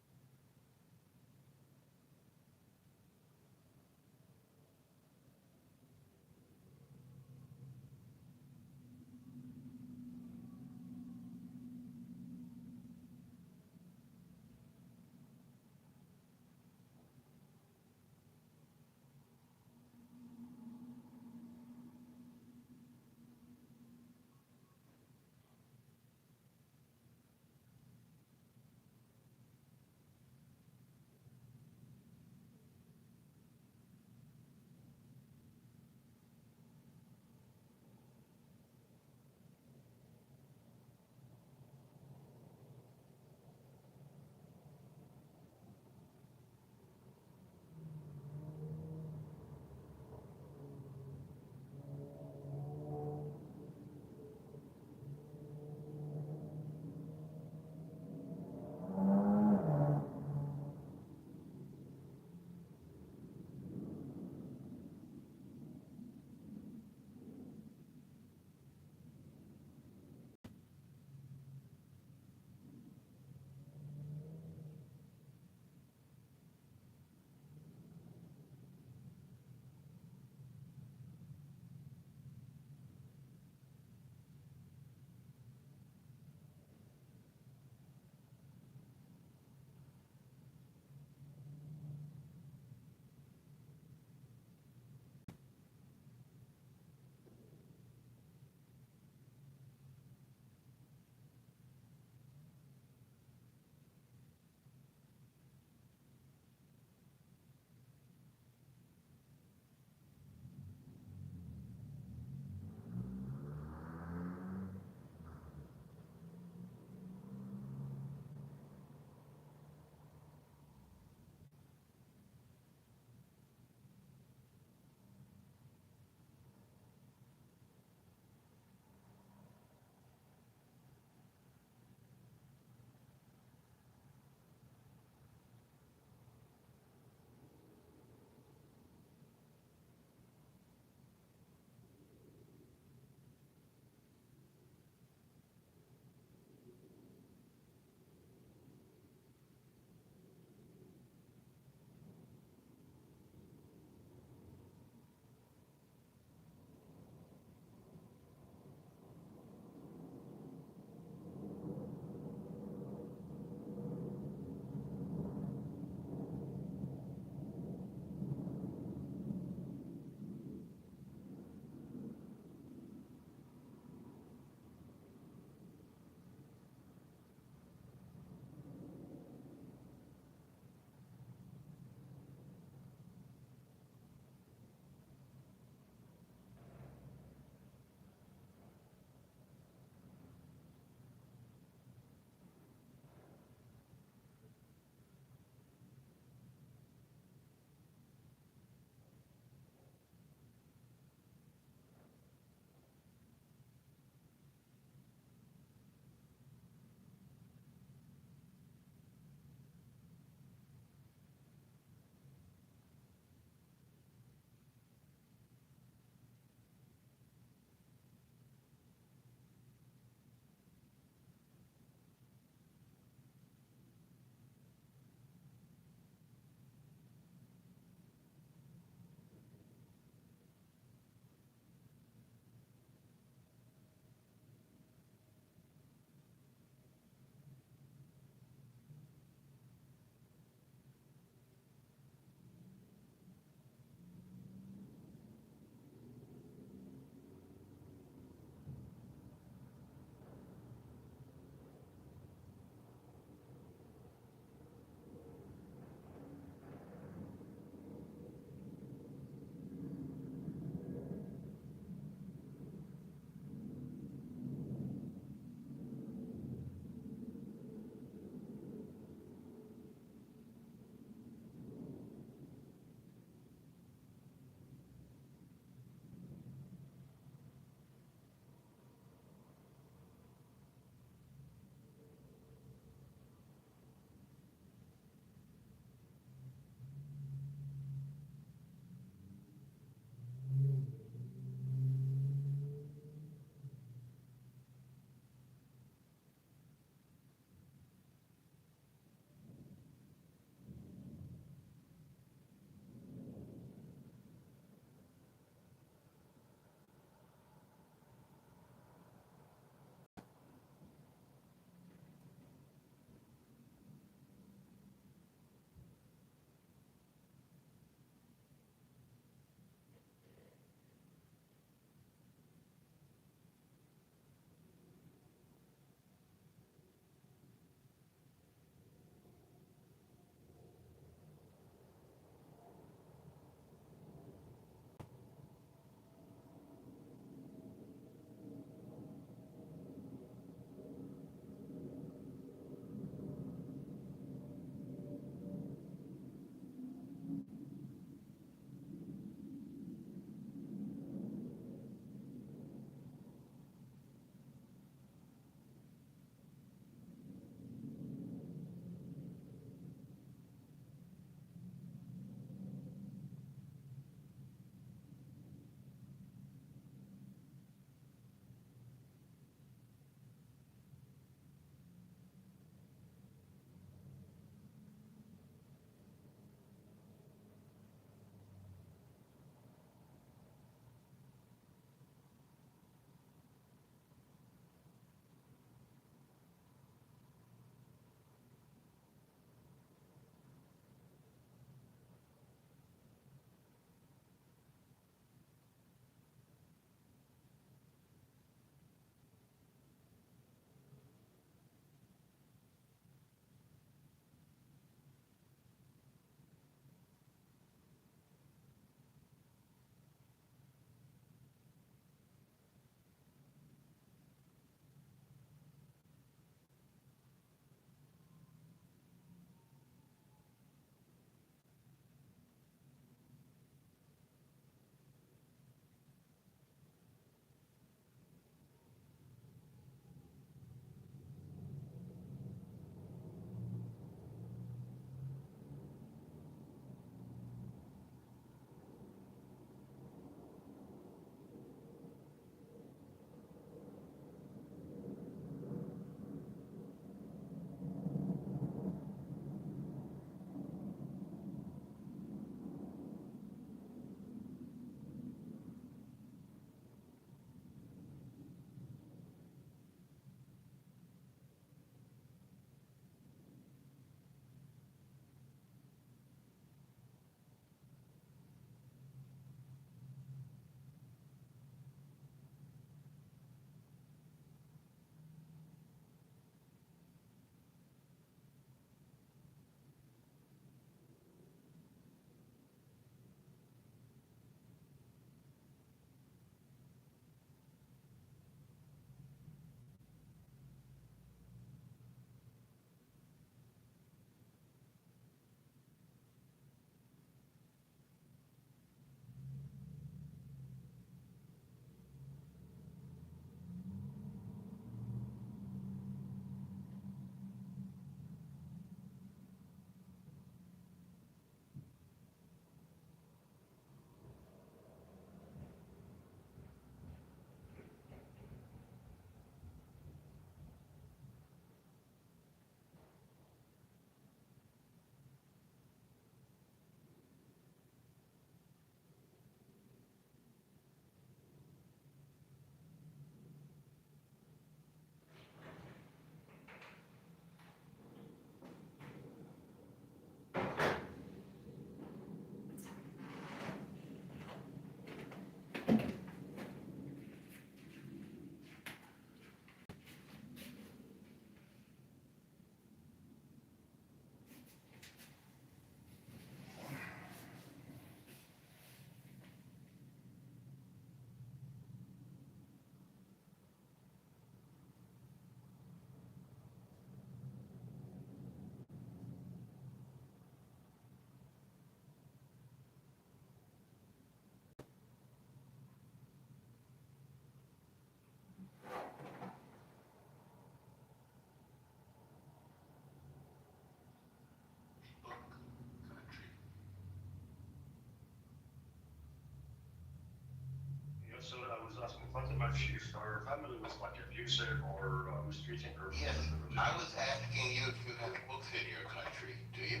if her family was like abusive or mistreating her. Yes, I was asking you if you have books in your country. Do you?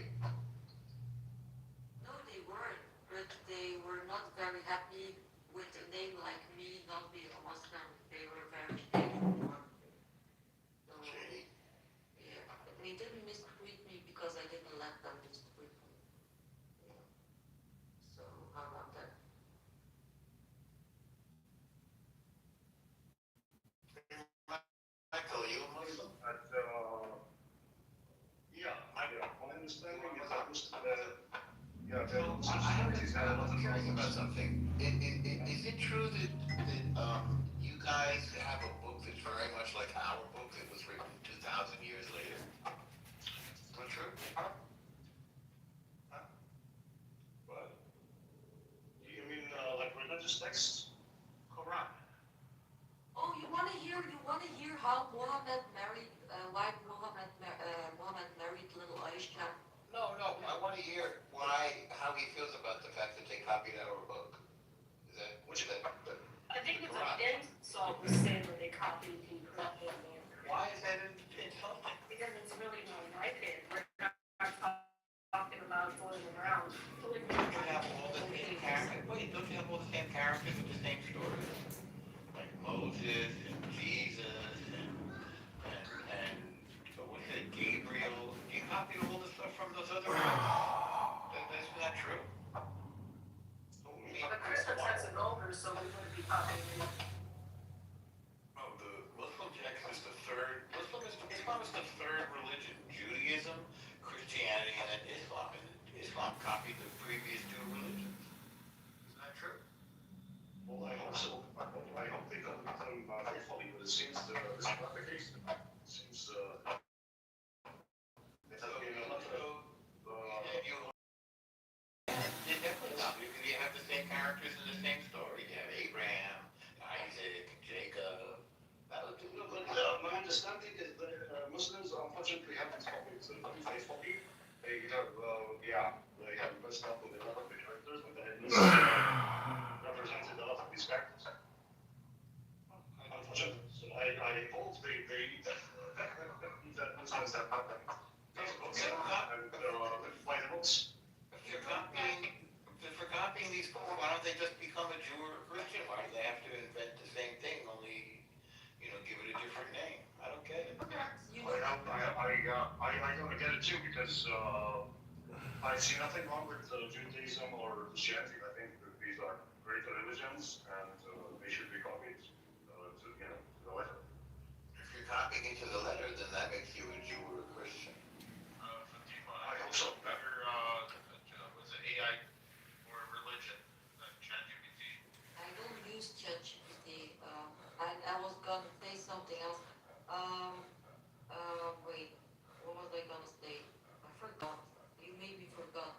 No, they weren't, but they were not very happy with a name like me not being a Muslim. They were very negative. So, yeah, they didn't mistreat me because I didn't let them mistreat me. Yeah. So, how about that? Michael, you a Muslim? But, my understanding is that I'm curious about something. Is it true that you guys have a book that's very much like our book that was written 2,000 years later? Is that true? But, you mean like religious texts? Quran. Oh, you want to hear how Muhammad married, why Muhammad married little Aisha? No, I want to hear how he feels about the fact that they copied our book. Is that, I think it's Quran. an insult to say that they copied the Quran. Why is that insulting? Because it's really not like it. We're not talking about going around. Don't you have all the same characters? Wait, don't you have all the same characters with the same stories? Like Moses and Jesus and what's it, Gabriel? You copied all the stuff from those other guys. That's not true. But Christmas hasn't over, so we wouldn't be copying it. Oh, the Muslim text is the third. Islam is the third religion. Judaism, Christianity, and then Islam. And Islam copied the previous two religions. Isn't that true? Well, I hope so. I hope they come faithfully, but it seems this is not the case. It seems there has been a lot of They definitely copy because you have the same characters in the same story. You have Abraham, Isaac, Jacob. That would do good. my understanding is that Muslims unfortunately haven't copied faithfully. They have, they have messed up with a lot of the characters, but they have represented a lot of these characters. Unfortunately, so I hope that Muslims have not done these books and by the books. If they're copying these books, why don't they just become a Jew or a Christian? Why do they have to invent the same thing, only, give it a different name? I don't get it. I don't get it too because I see nothing wrong with Judaism or Christianity. I think that these are great religions and they should be copied to the letter. If you're copying it to the letter, then that makes you a Jew or a Christian. I hope so. Was it AI or religion? ChatGPT. I don't use ChatGPT. I was gonna say something else. Wait, what was I gonna say? I forgot. You made me forgot.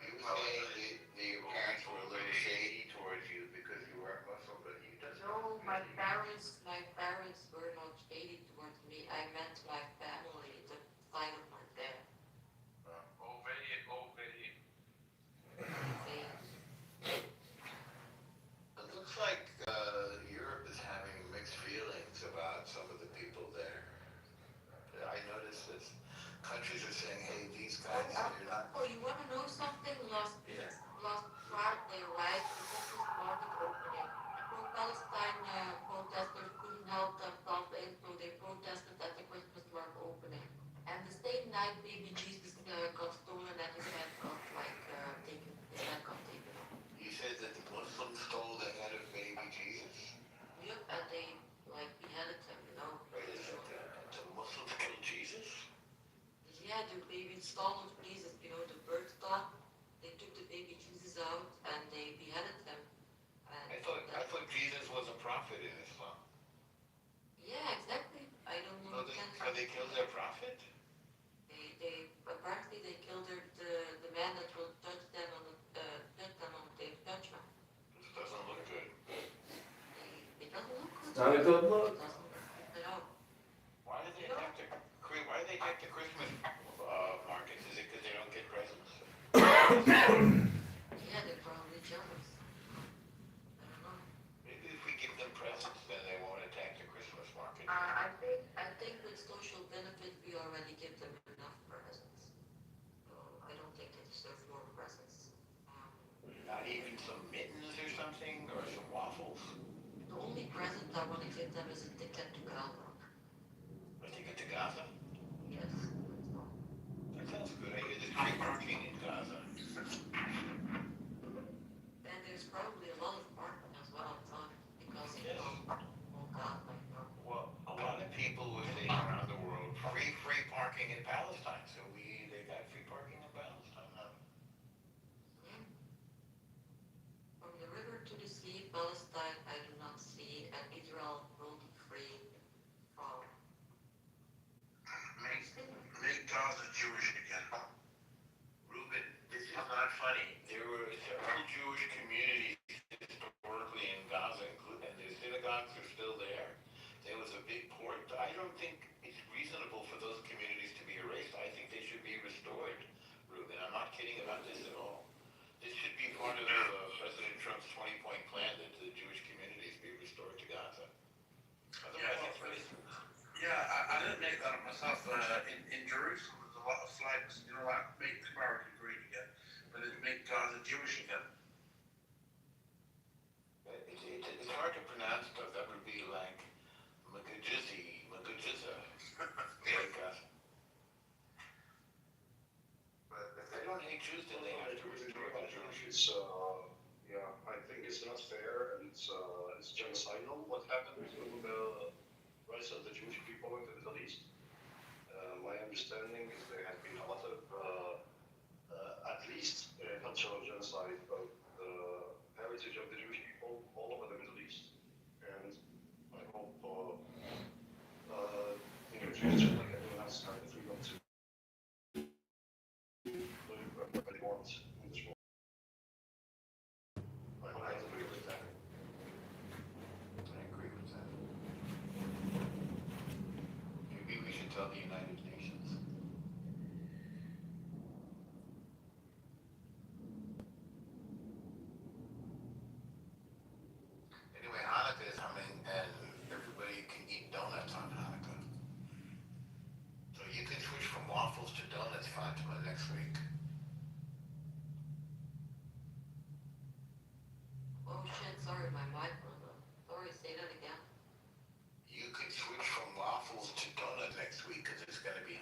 You say that your parents were a little shady towards you because you weren't Muslim, but you doesn't. No, my parents were not shady towards me. I meant my family, the side of my dad. Obey it. It looks like Europe is having mixed feelings about some of the people there. I noticed that countries are saying, hey, these guys, you're not... Oh, you wanna know something? Last Friday, right? The Christmas market opening. Pro-Palestine protesters couldn't help themselves in, so they protested at the Christmas market opening. And the same night, baby Jesus got stolen and his head got taken. His head got taken off. You said that the Muslims stole the head of baby Jesus? Yep, and they beheaded him, Wait a second, the Muslims killed Jesus? Yeah, the baby stall of Jesus, the birth stall. They took the baby Jesus out and they beheaded him. And I thought Jesus was a prophet in Islam. Yeah, exactly. I don't know. So they killed their prophet? They apparently they killed the man that will judge them on the day of judgment. This doesn't look good. It doesn't look good. Not a good look. It doesn't look good at all. Why do they attack the Christmas markets? Is it because they don't get presents? Yeah, they're probably jealous. I want to give them is a ticket to Gaza. I think it's to Gaza. Yes. That sounds good. I hear there's free parking in Gaza. And there's probably a lot of parking as well, because you Yes. know, oh God, like, Well, a lot of people were saying around the world, free parking in Palestine. So they got free parking in Palestine now. from the river to the sea, Palestine, I do not see, and Israel will be free from. Make Gaza Jewish again. Ruben, this is not funny. There were several Jewish communities historically in Gaza, and the synagogues are still there. There was a big port. I don't think it's reasonable for those communities to be erased. I think they should be restored, Ruben. I'm not kidding about this at all. This should be part of President Trump's 20-point plan that the Jewish communities be restored to Gaza. Otherwise, it's racist. Yeah, I didn't make that up myself. In Jerusalem, there's a lot of flags. You know, like make America great again, but it make Gaza Jewish again. It's hard to pronounce, but that would be like Magajiza. Like, but if they don't hate Jews, then they have to restore the Jewish. It's yeah, I think it's not fair and it's genocidal what happened to the rights of the Jewish people in the Middle East. My understanding is there has been a lot of at least cultural genocide of the heritage of the Jewish people all over the Middle East, and I hope Jews just like everyone else have the freedom to live wherever they want in this world. I agree with that. I agree with that. Maybe we should tell the United Nations. Anyway, Hanukkah is coming, and everybody can eat donuts on Hanukkah. So you can switch from waffles to donuts, Fatima, next week. Oh shit, sorry, my mic was on. Sorry, say that again. You could switch from waffles to donut next week because it's going to be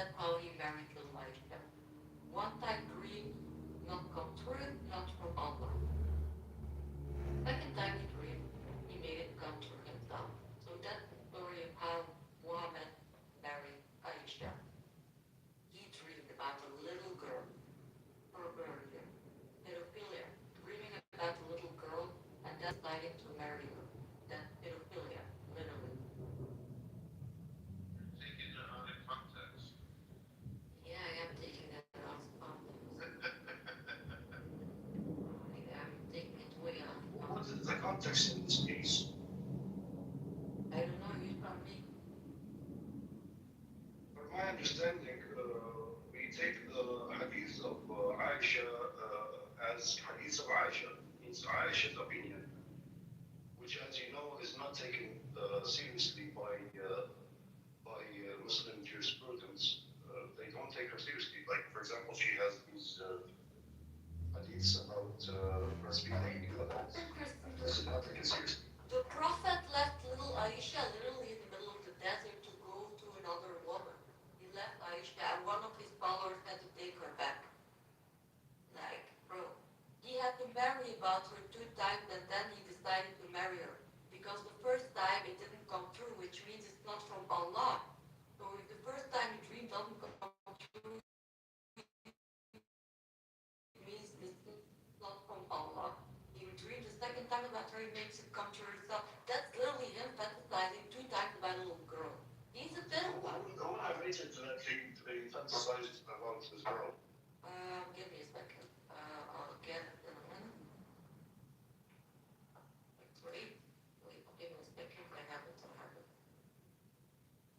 that's how he married little Aisha. One time dream not come true, not from Allah. Second time he dreamed, he made it come true himself. So that's the story of how Muhammad married Aisha. He dreamed about a little girl, perversion, pedophilia, dreaming about a little girl and then deciding to marry her. That's pedophilia, literally. Taking it out of context. Yeah, I am taking that out of context. I'm taking it way out of What context. is the context in this case? I don't know, you tell me. From my understanding, we take the hadith of Aisha as hadith of Aisha. It's Aisha's opinion, which, as you know, is not taken seriously by Muslim jurisprudence. They don't take her seriously. Like, for example, she has these hadiths about breastfeeding. This is not taken seriously. The Prophet left little Aisha literally in the middle of the desert to go to another woman. He left Aisha and one of his followers had to take her back. Like, bro. He had to marry about her 2 times and then he decided to marry her. Because the first time it didn't come true, which means it's not from Allah. So if the first time you dream doesn't come true, it means it's not from Allah. He would dream the second time about her, he makes it come true himself. That's literally him fantasizing 2 times about a little girl. He's a pedophile. Who narrated that he fantasized about this girl? Give me a second. I'll get it in a minute. Wait, give me a second. I have it.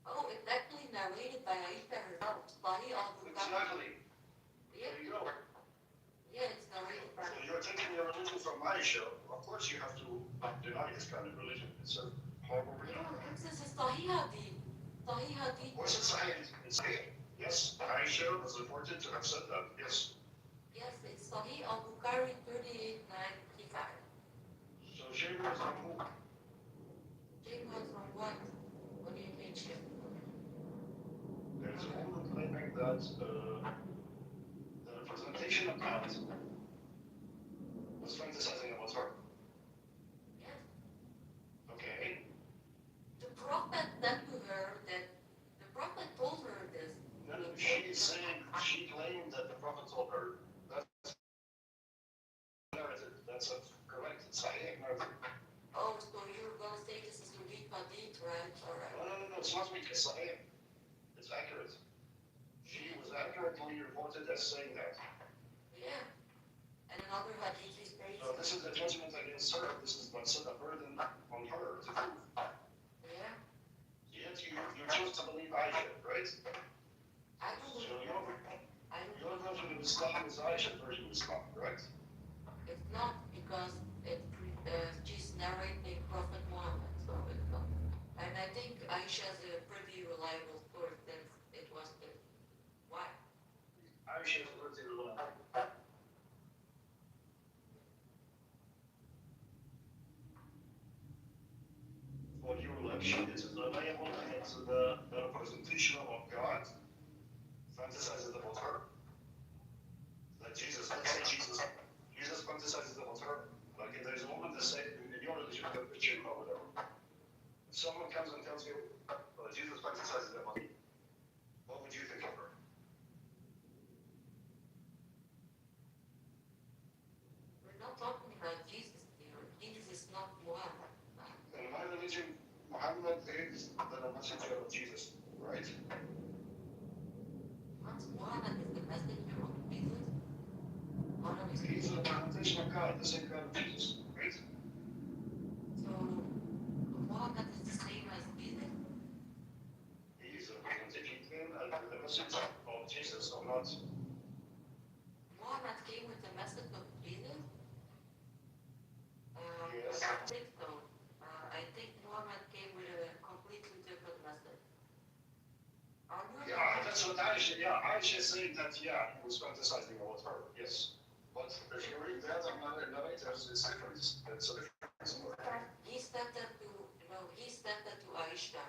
Oh, it's actually narrated by Aisha herself. Sahih Exactly. Yeah. There you go. Yeah, it's narrated by. So you're taking your religion from Aisha. Of course, you have to deny this kind of religion. It's a horrible religion. No, this is a Sahih Hadith. Sahih Hadith. What's it saying? It's saying, yes, Aisha was reported to have said that. Yes. Yes, it's Sahih al-Bukhari 3895. So she was on who? Jane was from what? What do you mean, Jim? There's a woman claiming that the representation of God was fantasizing about her. Yes. Okay. The Prophet said to her that the Prophet told her this. No, she's saying, she claimed that the Prophet told her. That's narrative. That's a correct Sahih narrative. Oh, so you're gonna say this is a weak hadith, right? Alright. No, it's not weak, it's Sahih. It's accurate. She was accurately reported as saying that. Yeah. And another hadith is based. So this is a judgment against her. This is what's a burden on her to prove. Yeah. Yet you choose to believe Aisha, right? I don't So believe. your version of Islam is Aisha's version of Islam, correct? It's not because she's narrating Prophet Muhammad, so it's not. And I think Aisha's a pretty reliable source since it was the wife. Aisha is pretty reliable. For your election, it is reliable and it's the representation of God fantasizes about her. Like Jesus, let's say Jesus fantasizes about her. Like if there's a woman that says in your religion, the Christian or whatever. If someone comes and tells you, Jesus fantasizes about me, what would you think of her? We're not talking about Jesus here. Jesus is not Muhammad. In my religion, Muhammad is the messenger of Jesus, right? Once Muhammad is the messenger of Jesus, Muhammad is He's the representation of God, the same God of Jesus, right? so Muhammad is the same as Jesus. He's the representation and the message of Jesus, or not? Muhammad came with the message of Jesus. Yes. I don't think so. I think Muhammad came with a completely different message. Yeah, that's what Aisha, Aisha is saying that, he was fantasizing about her, yes. But if you read the other narrators, it's different. It's a different. He said that to Aisha,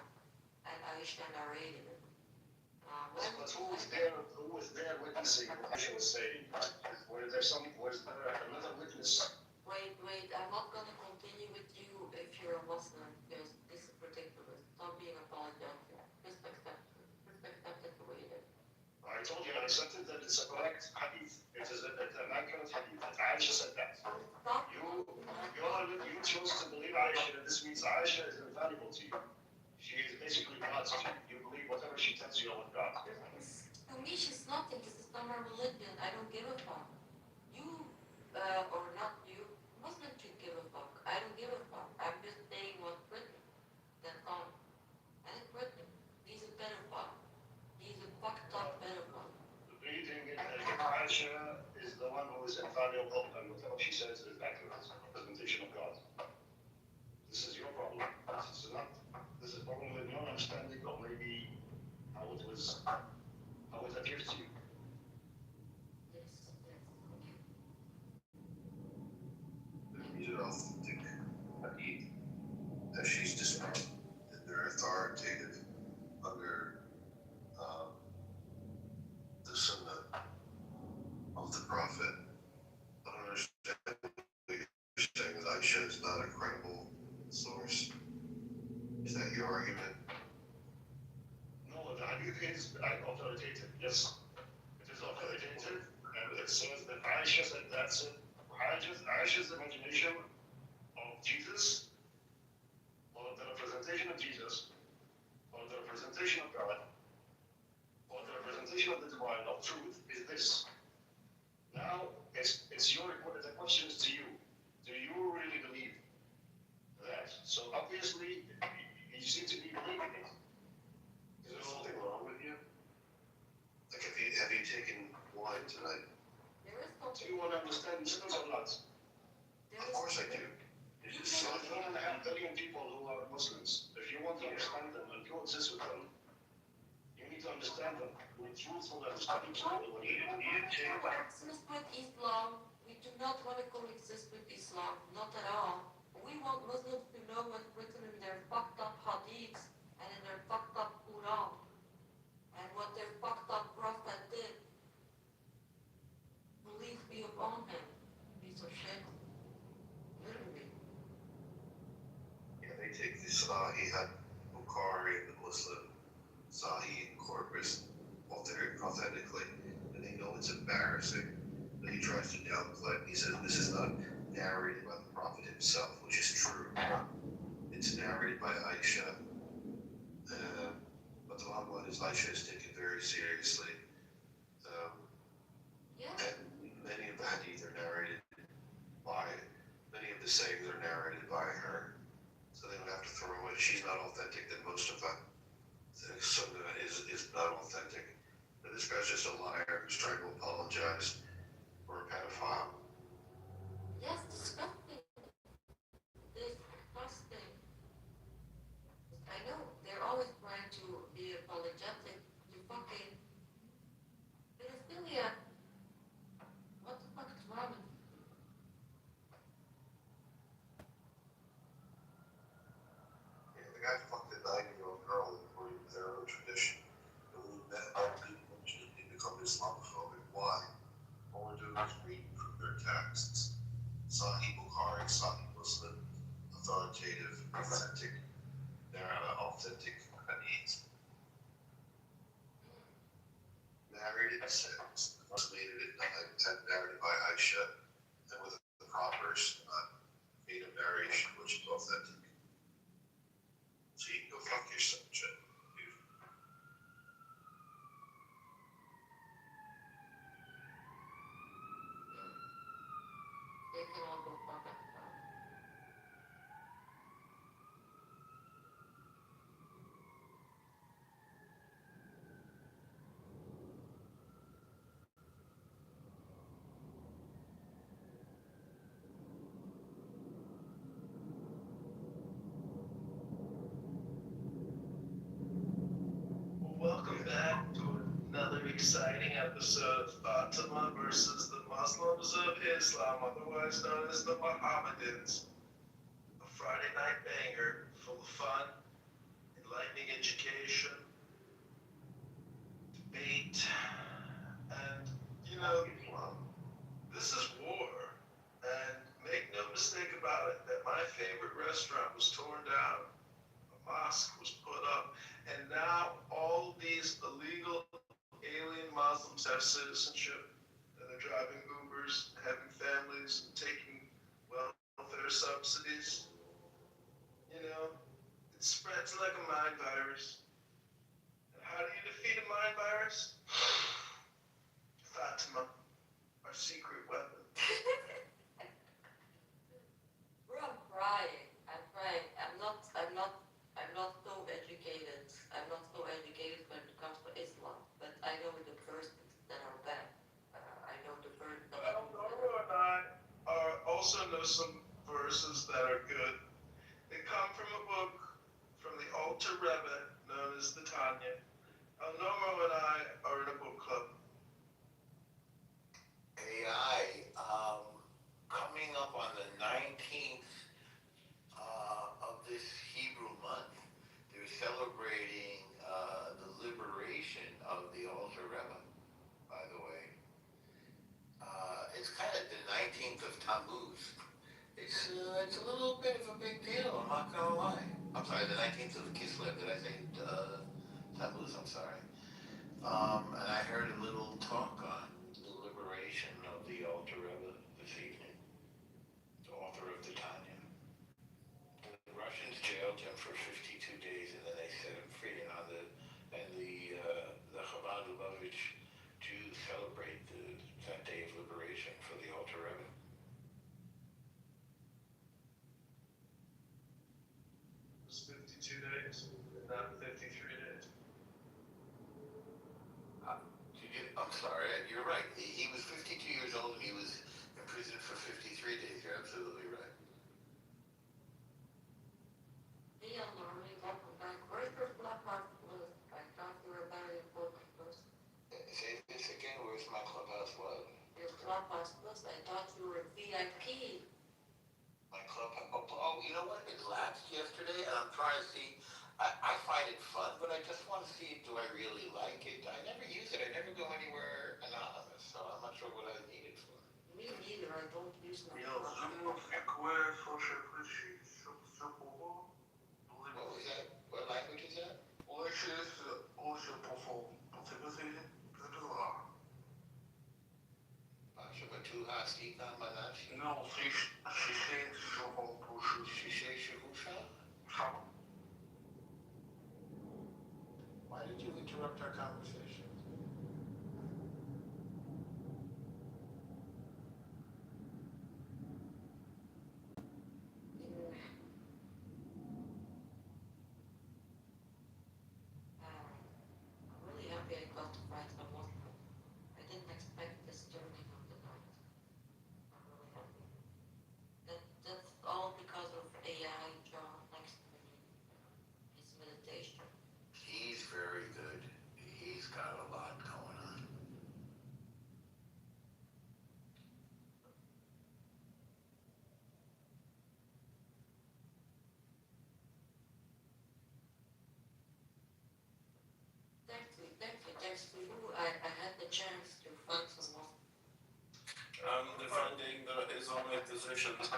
and Aisha narrated it. But who was there witnessing what Aisha was saying? Was there another witness? Wait, I'm not gonna continue with you if you're a Muslim, because this is ridiculous. Stop being apologetic. Just accept it. Just accept it the way it is. I told you, I accepted that it's a correct hadith. It is an accurate hadith. Aisha said that. Stop. You chose to believe Aisha, and this means Aisha is invaluable to you. She is basically God to you. You believe whatever she tells you about God. To me, she's nothing. This is not my religion. I don't give a fuck. You, or not you, Muslim should give a fuck. I don't give a fuck. I'm just saying what's written. That's all. And it's written. He's a pedophile. He's a fucked up pedophile. Reading it as Aisha is the one who is infallible, and whatever she says is accurate. It's a representation of God. This is your problem. This is problem with your understanding of maybe how it appears to you. Yes. These are authentic hadith that she's described, and they're authoritative under the sunnah of the Prophet. I don't understand what you're saying that Aisha is not a credible source. Is that your argument? No, the hadith is authoritative, yes. It is authoritative, and it says that Aisha said that's it. Aisha's imagination of Jesus, or the representation of Jesus, or the representation of God, or the representation of the divine, of truth, is this. Now, the question is to you. Do you really believe that? So obviously, you seem to be believing it. Is there something wrong with you? Like, have you taken wine tonight? There is no. Do you want to understand Muslims or not? Of course I do. So 1.5 billion people who are Muslims. If you want to understand them and coexist with them, you need to understand them with truthful understanding. Coexist with Islam. We do not want to coexist with Islam. Not at all. We want Muslims to know what's written in their fucked up hadiths and in their fucked up Quran and what their fucked up prophet did. Belief be upon him. Piece of shit. Literally. Yeah, they take the Sahih Bukhari, the Muslim Sahih corpus authentically, and they know it's embarrassing. But he tries to downplay it. He says this is not narrated by the Prophet himself, which is true. It's narrated by Aisha. But the bottom line is Aisha is taken very seriously. And many of the hadith are narrated by, many of the sayings are narrated by her. So they don't have to throw it. She's not authentic than most of them. The sunnah is not authentic. And this guy's just a liar who's trying to apologize for a pedophile. Yes, disgusting. Disgusting. I know they're always trying to be apologetic to fucking pedophilia. What the fuck is wrong with you? Yeah, the guy fucked a 9-year-old girl according to their own tradition. And we met other people should become Islamophobic. Why? All we're doing is reading from their texts. Sahih Bukhari, Sahih Muslim, authoritative, authentic. They're authentic hadith. Narrated sentence, translated at night, and narrated by Aisha, and with the proper made of narration, which is authentic. So you can go fuck yourself, Chip. They can all go fuck themselves. Welcome back to another exciting episode of Fatima versus the Muslims of Islam, otherwise known as the Mohammedans. A Friday night banger full of fun, enlightening education, debate, my favorite restaurant was torn down. A mosque was put up. And now all these illegal alien Muslims have citizenship. And they're driving Ubers, having families, taking welfare subsidies. You know, it spreads like a mind virus. And how do you defeat a mind virus? Fatima, our secret weapon. Bro, I'm crying. I'm crying. I'm not so educated. I'm not so educated when it comes to Islam, but I know the verses that are bad. I know the verses that are Well, Nora and I also know some verses that are good. They come from a book from the Alter Rebbe known as the Tanya. Nomo and I are in a book club. AI, coming up on the 19th of this Hebrew month, they're celebrating the liberation of the Alter Rebbe, by the way. It's kind of the 19th of Tammuz. It's a little bit of a big deal, I'm not gonna lie. I'm sorry, the 19th of Kislev, did I say Tammuz? I'm sorry. And I heard a little talk on the liberation of the Alter Rebbe this evening, the author of the Tanya. The Russians jailed him for 52 days, and then they set him free. And the Chabad Lubavitch Jews celebrate that day of liberation for the Alter Rebbe. It was 52 days, not 53 days. I'm sorry, you're right. He was 52 years old and he was in prison for 53 days. You're absolutely right. Hey, Laurie, welcome back. Where's your Clubhouse Plus? I thought you were a very important person. Say this again, where's my Clubhouse what? Your Clubhouse Plus, I thought you were VIP. My Clubhouse, oh, you know what? It lapsed yesterday and I'm trying to see. I find it fun, but I just want to see, do I really like it? I never use it. I never go anywhere anonymous, so I'm not sure what I need it for. Me neither, I don't use my What What was that? What language is that? Bashabatuha Stika Manashi. No, Shishay Shahusha? Why did you interrupt our conversation? I'm really happy I got to find someone. I didn't expect this turning of the night. I'm really happy. That's all because of AI John next to me. His meditation. He's very good. He's got a lot going on. Thanks to you, I had the chance to find someone. I'm defending Islamic positions.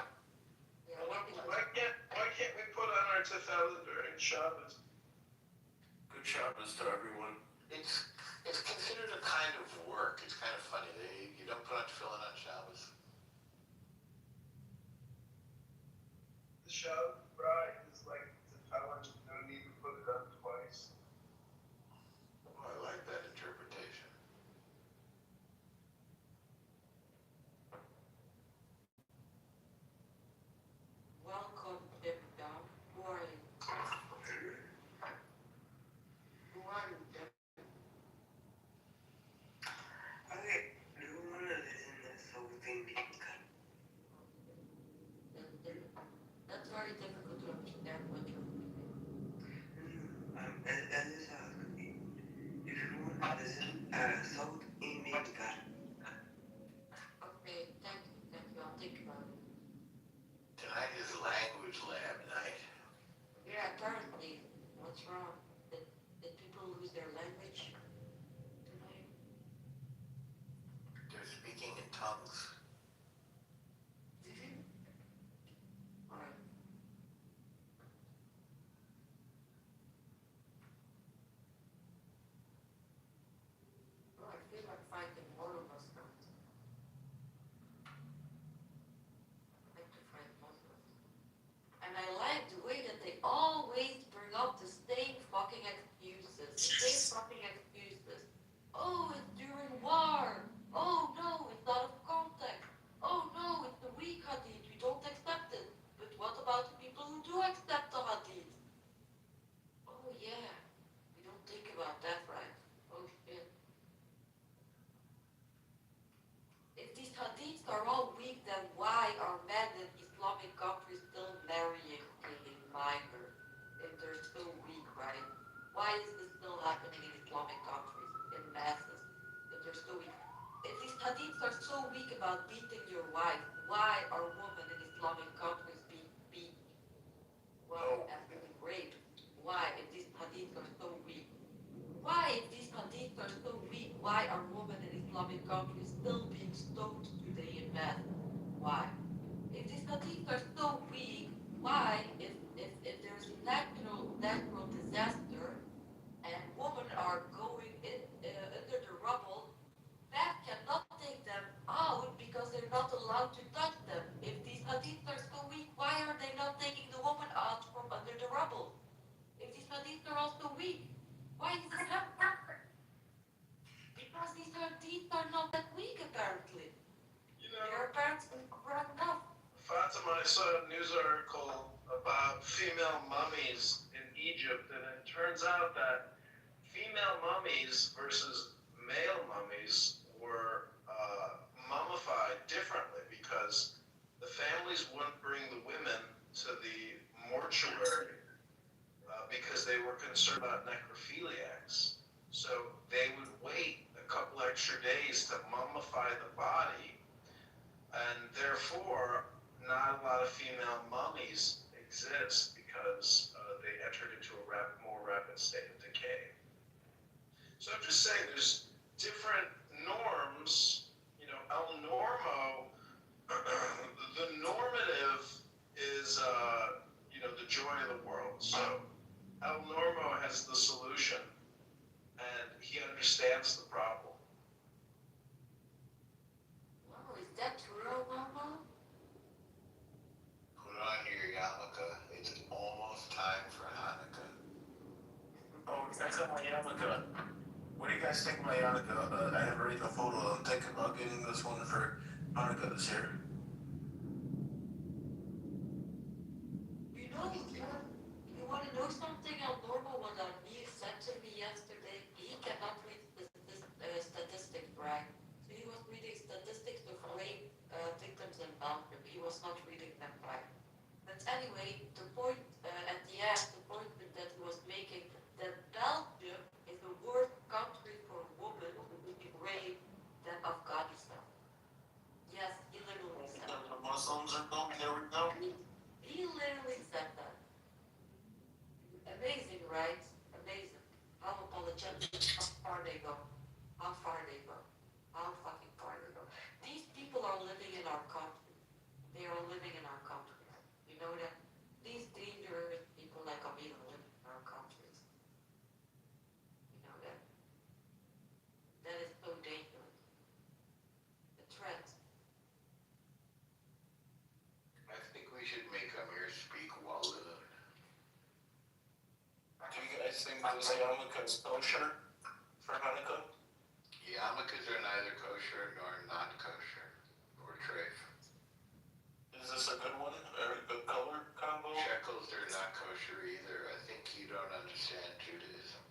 Yeah, Why can't we put on our tefillin during Shabbos? Good Shabbos to everyone. It's considered a kind of work. It's kind of funny. You don't put on tefillin on Shabbos. The Shabbos bride is like tefillin, you don't need to put it on twice. Well, I like that interpretation. Welcome, everyone. Who are you? Who are you, Deb? That's very difficult to understand what you're Okay, thank you, I'll think about it. Tonight is language lab night. Yeah, apparently, what's wrong? Did people lose their language tonight? They're speaking in tongues. Alright, same fucking excuses. Oh, it's during war. Oh no, it's out of context. Oh no, it's the weak hadith. We don't accept it. But what about the people who do accept the hadith? Oh yeah, we don't think about that, right? Oh shit. If these hadiths are all weak, then why are men in Islamic countries still marrying a minor? If they're so weak, right? Why is this still happening in Islamic countries in masses? If they're so weak. If these hadiths are so weak about beating your wife, why are women in Islamic countries being beaten? Why and being raped? Why, if these hadiths are so weak? Why, if these hadiths are so weak, why are women in Islamic countries still being stoned today in mass? Why? If these hadiths are so weak, why, if there's a natural disaster and women are going in under the rubble, men cannot take them out because they're not allowed to touch them. If these hadiths are so weak, why are they not taking the woman out from under the rubble? If these hadiths are also weak, why is this happening? Because these hadiths are not that weak, apparently. You know, They're apparently correct enough. Fatima, I saw a news article about female mummies in Egypt, and it turns out that female mummies versus male mummies were mummified differently because the families wouldn't bring the women to the mortuary because they were concerned about necrophiliacs. So they would wait a couple extra days to mummify the body, and therefore not a lot of female mummies exist because they entered into a more rapid state of decay. So I'm just saying there's different norms, you know, el normo, the normative is, you know, the joy of the world. So El Normo has the solution, and he understands the problem. Wow, is that true, Mama? Put on your yarmulke. It's almost time for Hanukkah. Oh, that's on my yarmulke. What do you guys think of my yarmulke? I haven't read the photo. I'm thinking about getting this one for Hanukkah this year. You want to know something? El Normo, what Amir said to me yesterday, he cannot read statistics, right? So he was reading statistics of rape victims in Belgium. He was not reading them right. But anyway, the point at the end, the point that he was making, that Belgium is the worst country for women who be raped than Afghanistan. Yes, he literally said that. The Muslims are going, there we go. He literally said that. Amazing, right? Amazing. How apologetic, how far they go. How far they go. How fucking far they go. These people are living in our country. They are living in our country. You know that? These dangerous people like Amir live in our countries. You know that? That is so dangerous. The threat. I think we should make Amir speak Walloon. Do you guys think this yarmulke is kosher for Hanukkah? Yarmulkes are neither kosher nor not kosher or treif. Is this a good one? Or a good color combo? Shekels are not kosher either. I think you don't understand Judaism.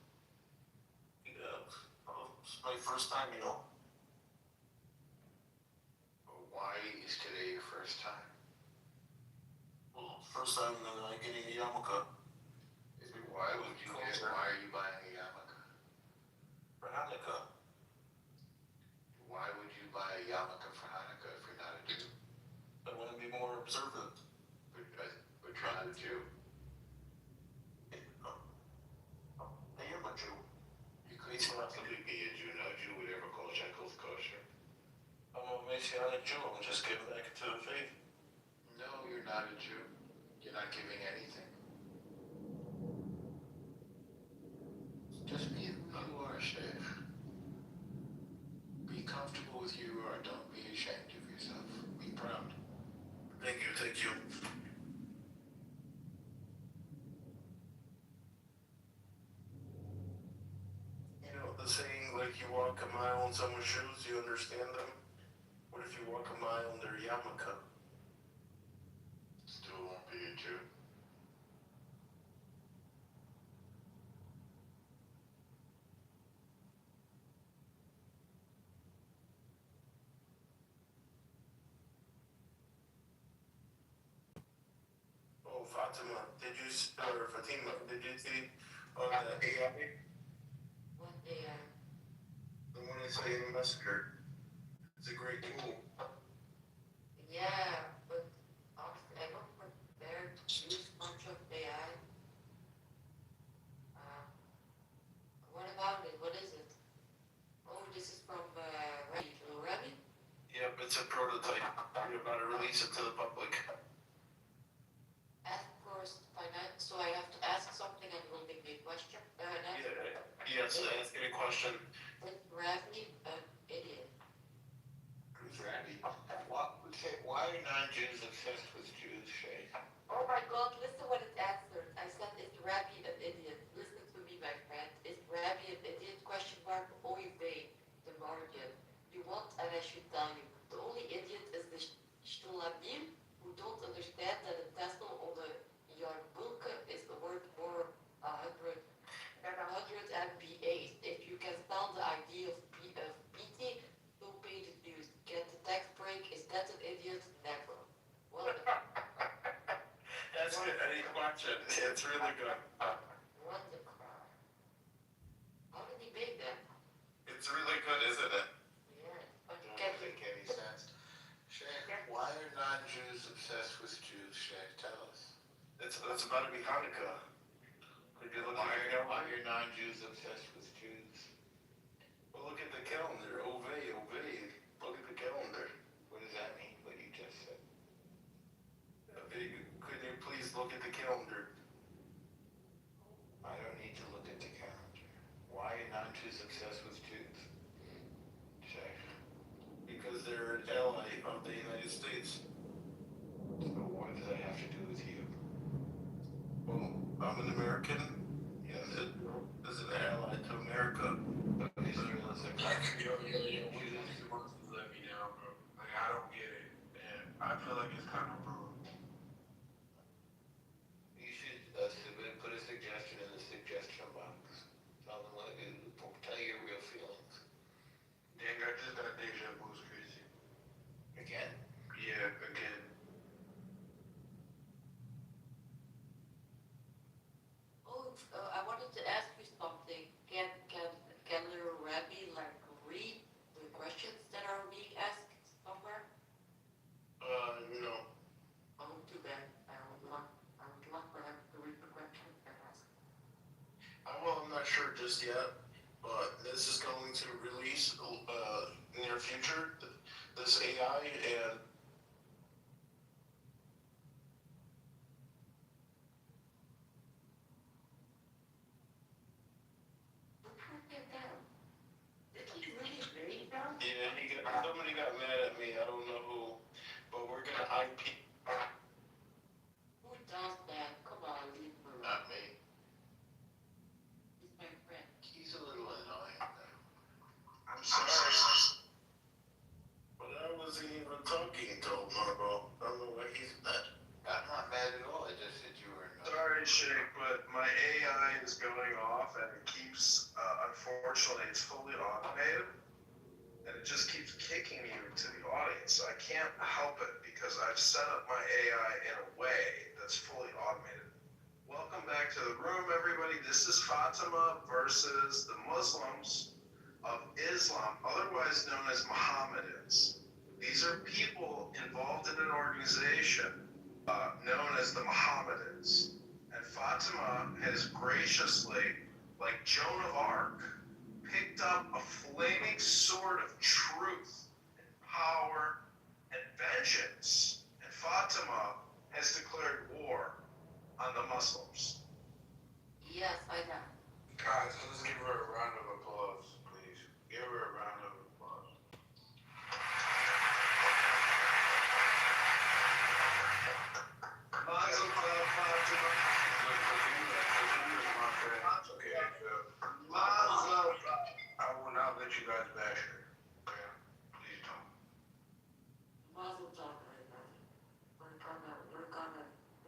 Yeah. It's my first time, you know. Why is today your first time? Well, first time getting a yarmulke. Why are you buying a yarmulke? For Hanukkah. Why would you buy a yarmulke for Hanukkah if you're not a Jew? I want to be more observant. But you're not a Jew. I am a Jew. You could possibly be a Jew. No Jew would ever call shekels kosher. I'm a Messianic Jew. I'm just getting back into the faith. No, you're not a Jew. You're not giving anything. Just be who you are, Sheikh. Be comfortable with who you are. Don't be ashamed of yourself. Be proud. Thank you, thank you. walk a mile in someone's shoes, you understand them? What if you walk a mile in their yarmulke? Still won't be a Jew. Oh, Fatima, or Fatima, did you see on the AI? What AI? The one I saw in the messenger. It's a great tool. Yeah, but honestly, I don't prepare to use much of AI. What about it? What is it? Oh, this is from Ravi? Yep, it's a prototype. You're about to release it to the public. Ask first finance, so I have to ask something and will make me a question. Yes, ask any question. Is Ravi an idiot? Who's Randy? Why are non-Jews obsessed with Jews, Shay? Oh my God, listen what it answered. I said, is Ravi an idiot? Listen to me, my friend. Is Ravi an idiot? Question mark. Oy vey, the Guardian. You want, and I should tell you. The only idiot is the Shtulamim who don't understand that a decimal on the Yarbulka is the word more 100 MBAs. If you can spell the idea of PT, 2 pages news. Get the tax break. Is that an idiot? Never. Well, That's good. I need to watch it. It's really good. what the crap? How did he make that? It's really good, isn't it? Yeah, but you Doesn't can't make any sense. Shay, why are non-Jews obsessed with Jews, Shay? Tell us. It's about to be Hanukkah. Could you look at the calendar? Why are non-Jews obsessed with Jews? Well, look at the calendar. Ovey. Look at the calendar. What does that mean, what you just said? Could you please look at the calendar? I don't need to look at the calendar. Why are non-Jews obsessed with Jews? Shay. Because they're an ally of the United States. So what does that have to do with you? Well, I'm an American. Yes. As an ally to America. But Israel is a country. Let me down, bro. Like, I don't get it. And I feel like it's kind of rude. You should put a suggestion in the suggestion box. Tell your real feelings. Dang, I just got deja vu's crazy. Again? Yeah, again. Oh, I wanted to ask you something. Can the Rabbi read the questions that are being asked somewhere? No. Oh, too bad. I would love for him to read the questions and ask. Well, I'm not sure just yet, but this is going to release near future. This AI and Did he really read them? yeah, somebody got mad at me. I don't know who, but we're gonna IP. Who does that? Come on, leave him alone. Not me. He's my friend. He's a little annoying. I'm sorry, but I wasn't even talking to Margot. I don't know why he's mad. I'm not mad at all. I just said you were annoying. Sorry, Shake, but my AI is going off and it keeps, unfortunately, it's fully automated. And it just keeps kicking you to the audience. I can't help it because I've set up my AI in a way that's fully automated. Welcome back to the room, everybody. This is Fatima versus the Muslims of Islam, otherwise known as Mohammedans. These are people involved in an organization known as the Mohammedans. And Fatima has graciously, like Joan of Arc, picked up a flaming sword of truth and power and vengeance. And Fatima has declared war on the Muslims. Yes, I know. Guys, let's give her a round of applause, please. Give her a round of applause. I will not let you you guys measure. Okay, please don't. Mazel tov, everybody.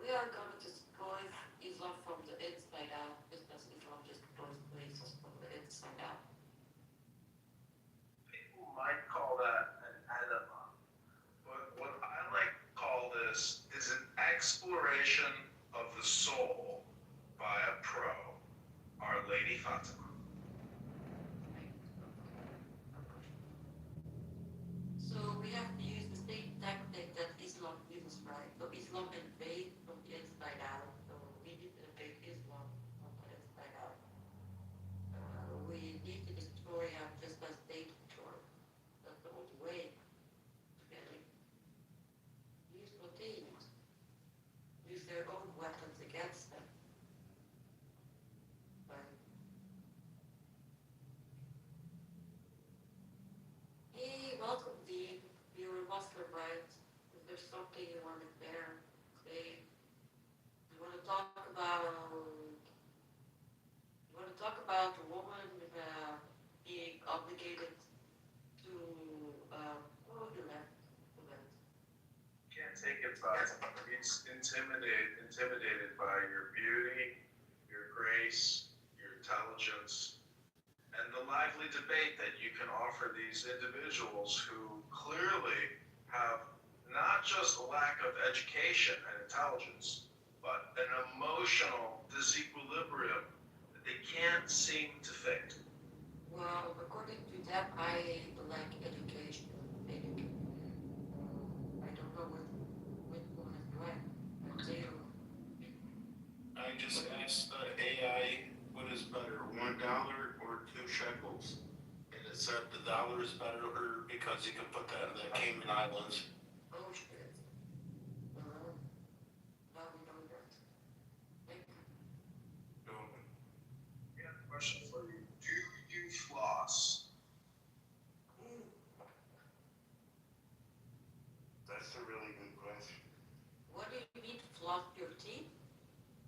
We are gonna destroy Islam from the inside out, just as Islam destroys places from the inside out. People might call that an enema, but what I like to call this is an exploration of the soul by a pro, Our Lady Fatima. So we have to use the same tactic that Islam uses, right? So Islam invades from the inside out. So we need to invade Islam from the inside out. We need to destroy him just as they destroy. That's the only way to get it. Use proteins. Use their own weapons against them. Right? Hey, welcome, Dean. You're a Muslim, right? If there's something you want to share, say, you want to talk about, the woman being obligated to, what would you like? Can't take it by it's intimidated by your beauty, your grace, your intelligence, and the lively debate that you can offer these individuals who clearly have not just a lack of education and intelligence, but an emotional disequilibrium that they can't seem to fix. Well, according to them, I lack education. Maybe. I don't know which one is right. Zero. I just asked the AI what is better, $1 or 2 shekels, and it said the dollar is better because you can put that in the Cayman Islands. Oh shit. Now we know that. Thank you. I have a question for you. Do you floss? That's a really good question. What do you mean to floss your teeth?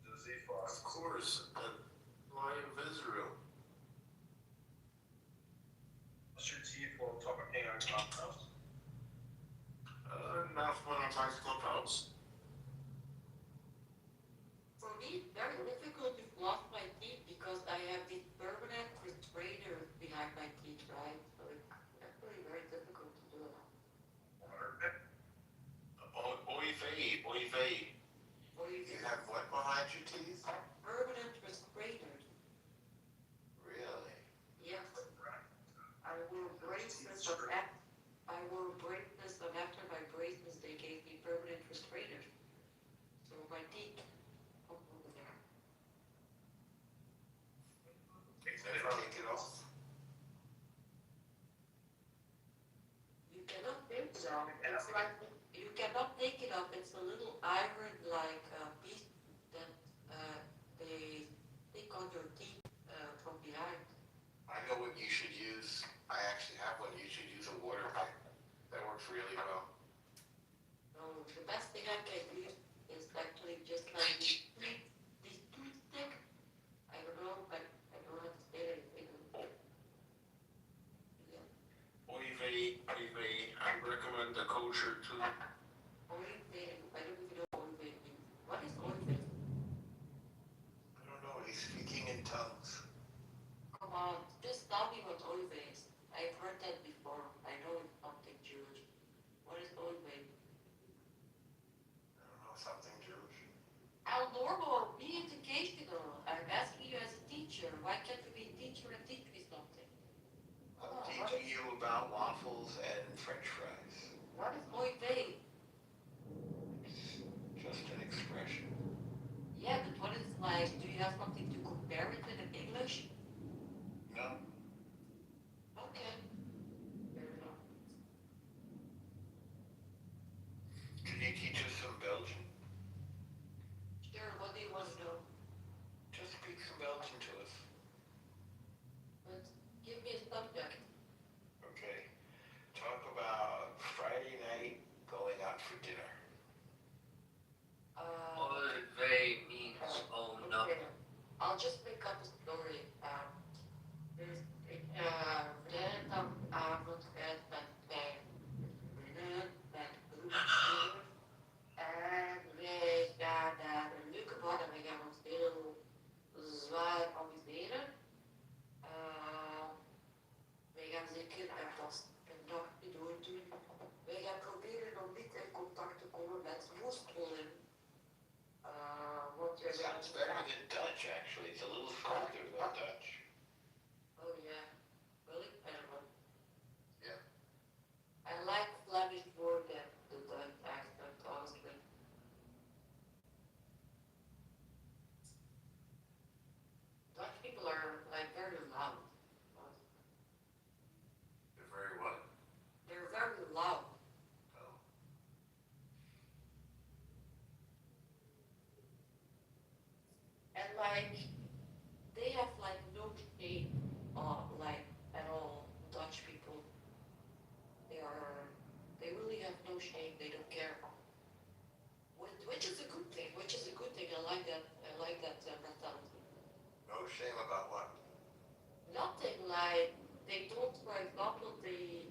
Does he floss? Of course, the Lion of Israel. What's your teeth while talking on Clubhouse? Not when I'm talking Clubhouse. For me, it's very difficult to floss my teeth because I have these permanent restrainers behind my teeth, right? So it's actually very difficult to do it. Oy vey, oy vey. You have what behind your teeth? Permanent restrainers. Really? Yes. I wore braces and after my braces they gave me permanent restrainers. So my teeth come over there. Take it off. You cannot take it off. It's like you cannot take it off. It's a little iron like piece that they stick on your teeth from behind. I know what you should use. I actually have one. You should use a water pick. That works really well. So the best thing I can use is actually just like this toothpick. I don't know, but I don't have to say anything. Yeah. Oy vey, I recommend the kosher too. Oy vey. I don't even know what oy vey means. What is oy vey? I don't know. He's speaking in tongues. Come on, just tell me what oy vey is. I've heard that before. I know it's something Jewish. What is oy vey? I don't know, something Jewish. How normal, be educational. I'm asking you as a teacher. Why can't you be a teacher and teach me something? I'm teaching you about waffles and French fries. What is oy vey? Just an expression. Yeah, but what is it like? Do you have something to compare it with in English? No. Okay. Fair enough. Can you teach us some Belgian? Sure, what do you want to know? Just speak some Belgian to us. But give me a subject. Okay. Talk about Friday night going out for dinner. Oy vey means oh no. Okay. I'll just pick up a story. There's Renata It sounds better than Dutch, actually. It's a little smoother than Dutch. Oh, yeah. Really? I don't know. Yeah. I like Flemish more than the Dutch accent, honestly. Dutch people are like very loud. They're very what? They're very loud. Oh. And like, they have like no shame, like at all. Dutch people, they are, they really have no shame. They don't care. Which is a good thing. Which is a good thing. I like that. I like that mentality. No shame about what? Nothing like they don't. For example, they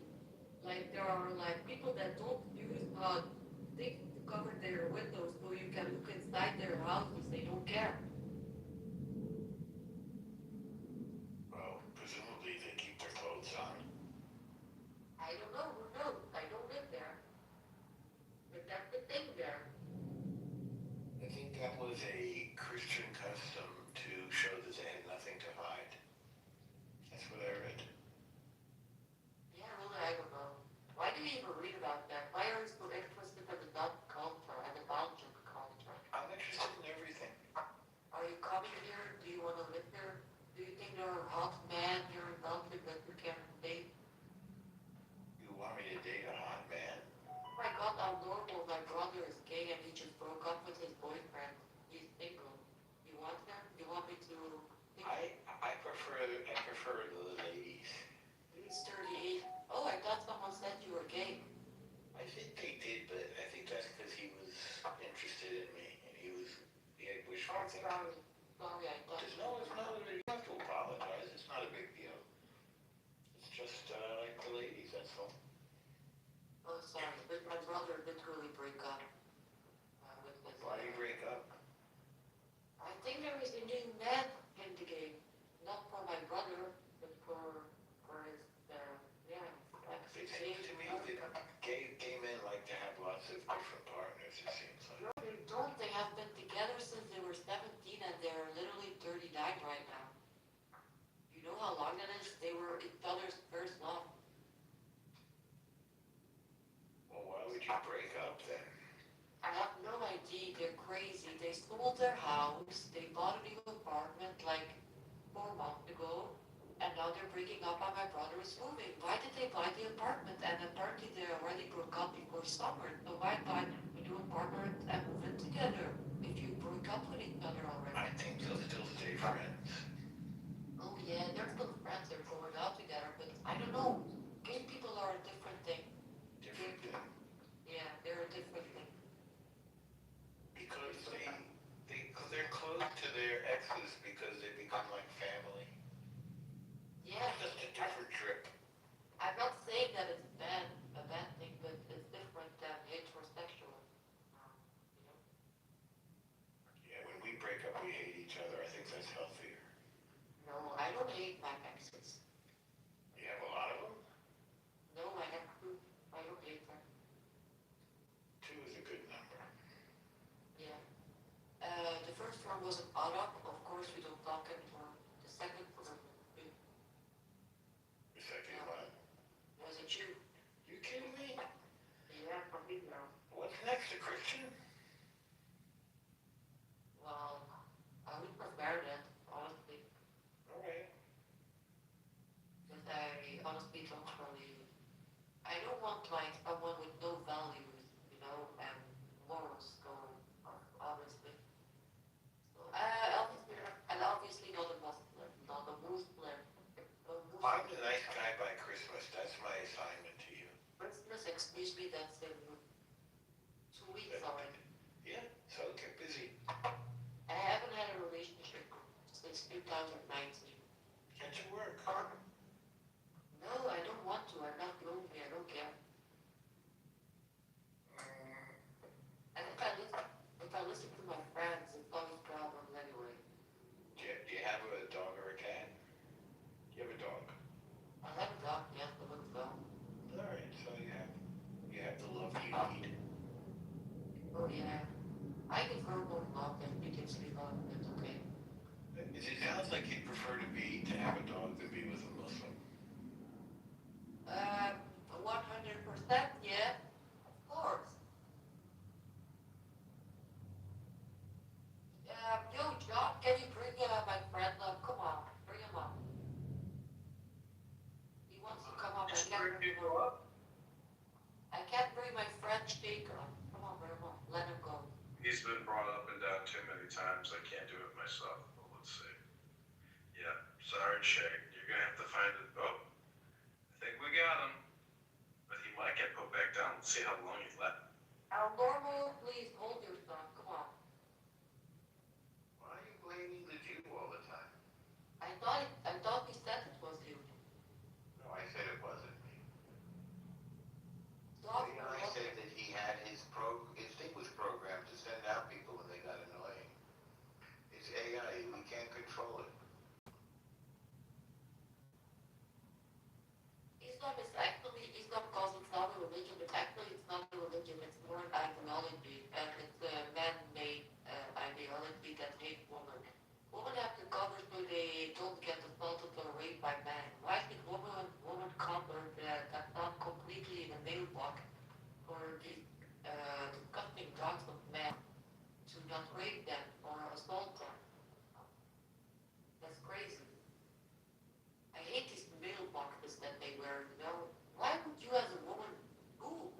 like there are like people that don't use things to cover their windows so you can look inside their houses. They don't care. Well, presumably they keep their clothes on. I don't know. Who knows? I don't live there. But that's the thing there. I think that was a Christian custom to show that they had nothing to hide. That's what I read. Yeah, really, I don't know. Why do you even read about that? Why are you so interested in the Dutch culture and the Belgian culture? I'm interested in everything. Are you coming here? Do you want to live here? Do you think there are hot men here in Belgium that you can date? You want me to date a hot man? Oh my God, how normal. My brother is gay and he just broke up with his boyfriend. He's single. You want him? You want me to? I prefer the ladies. He's 38. Oh, I thought someone said you were gay. I think they did, but I think that's because he was interested in me and he had wishful thinking. Sorry, I thought. There's no, you have to apologize. It's not a big deal. It's just like the ladies, that's all. Oh, sorry, but my brother did really break up with his. Why do you break up? I think there is a new man in the game. Not for my brother, but for his, yeah, It seems to me that gay men like to have lots of different partners, it seems like. No, they don't. They have been together since they were 17 and they're literally 39 right now. You know how long that is? They were each other's first love. Well, why would you break up then? I have no idea. They're crazy. They sold their house. They bought a new apartment like 4 months ago. And now they're breaking up and my brother is moving. Why did they buy the apartment? And apparently they already broke up before summer. So why buy a new apartment and move in together if you broke up with each other already? I think they'll still stay friends. Oh yeah, they're still friends. They're going out together. But I don't know. Gay people are a different thing. Different thing. Yeah, they're a different thing. Because they're close to their exes because they become like family. Yeah. It's just a different trip. I'm not saying that it's a bad thing, but it's different than heterosexual. You know? Yeah, when we break up, we hate each other. I think that's healthier. No, I don't hate my exes. You have a lot of them? No, I have two. I don't hate them. 2 is a good number. Yeah. The first one was an Arab. Of course, we don't talk anymore. The second was a The second one? was a Jew. You kidding me? Yeah, from Israel. What's next, a Christian? Well, I would prefer that, honestly. Alright. But I honestly don't really. I don't want like someone with no values, you know, and morals going on, obviously. So, obviously not a Muslim, not a Muslim. Find a nice guy by Christmas. That's my assignment to you. Christmas, excuse me, that's in 2 weeks already. Yeah, so get busy. I haven't had a relationship since 2019. Get to work. No, I don't want to. I'm not lonely. I don't care. And if I listen to my friends, it causes problems anyway. Do you have a dog or a cat? You have a dog. I have a dog, yes, a little dog. Alright, so you have the love you need. Oh yeah. I give her more love than she gives me love. much take on. Come on, Grandma, let him go. He's been brought up and down too many times. I can't do it myself. But let's see. Yeah, sorry, Shay. You're gonna have to find it. Oh, I think we got him. But he might get put back down. Let's see how long he's left. Normal, please hold your son. Come on. Why are you blaming the Jew all the time? I thought he said it was you. No, I said it wasn't me. Dog, I said that he had his thing was programmed to send out people when they got annoying. It's AI. We can't control it. Islam calls itself a religion, but actually it's not a religion, it's more an ideology, and it's a man-made ideology that hates women. Women have to cover so they don't get assaulted or raped by men. Why should women cover that's not completely in the mailbox for these disgusting dogs of men to not rape them or assault them? That's crazy. I hate these mailboxes that they wear, you know. Why would you as a woman,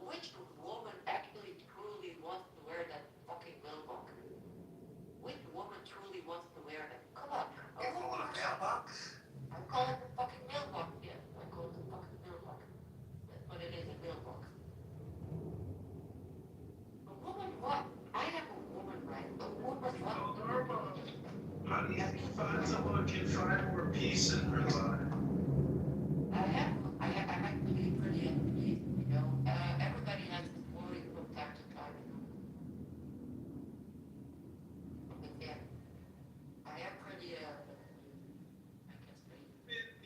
which woman actually truly wants to wear that fucking mailbox? Which woman truly wants to wear that? Come on. You call it a mailbox? I call it the fucking mailbox, yeah. I call it the fucking mailbox. That's what it is, a mailbox. A woman what? I am a woman, right? A woman what? How do you find someone who can find more peace in her life? I'm actually pretty at peace, you know. Everybody has this worry from time to time, you know. But yeah, I am pretty, I can say.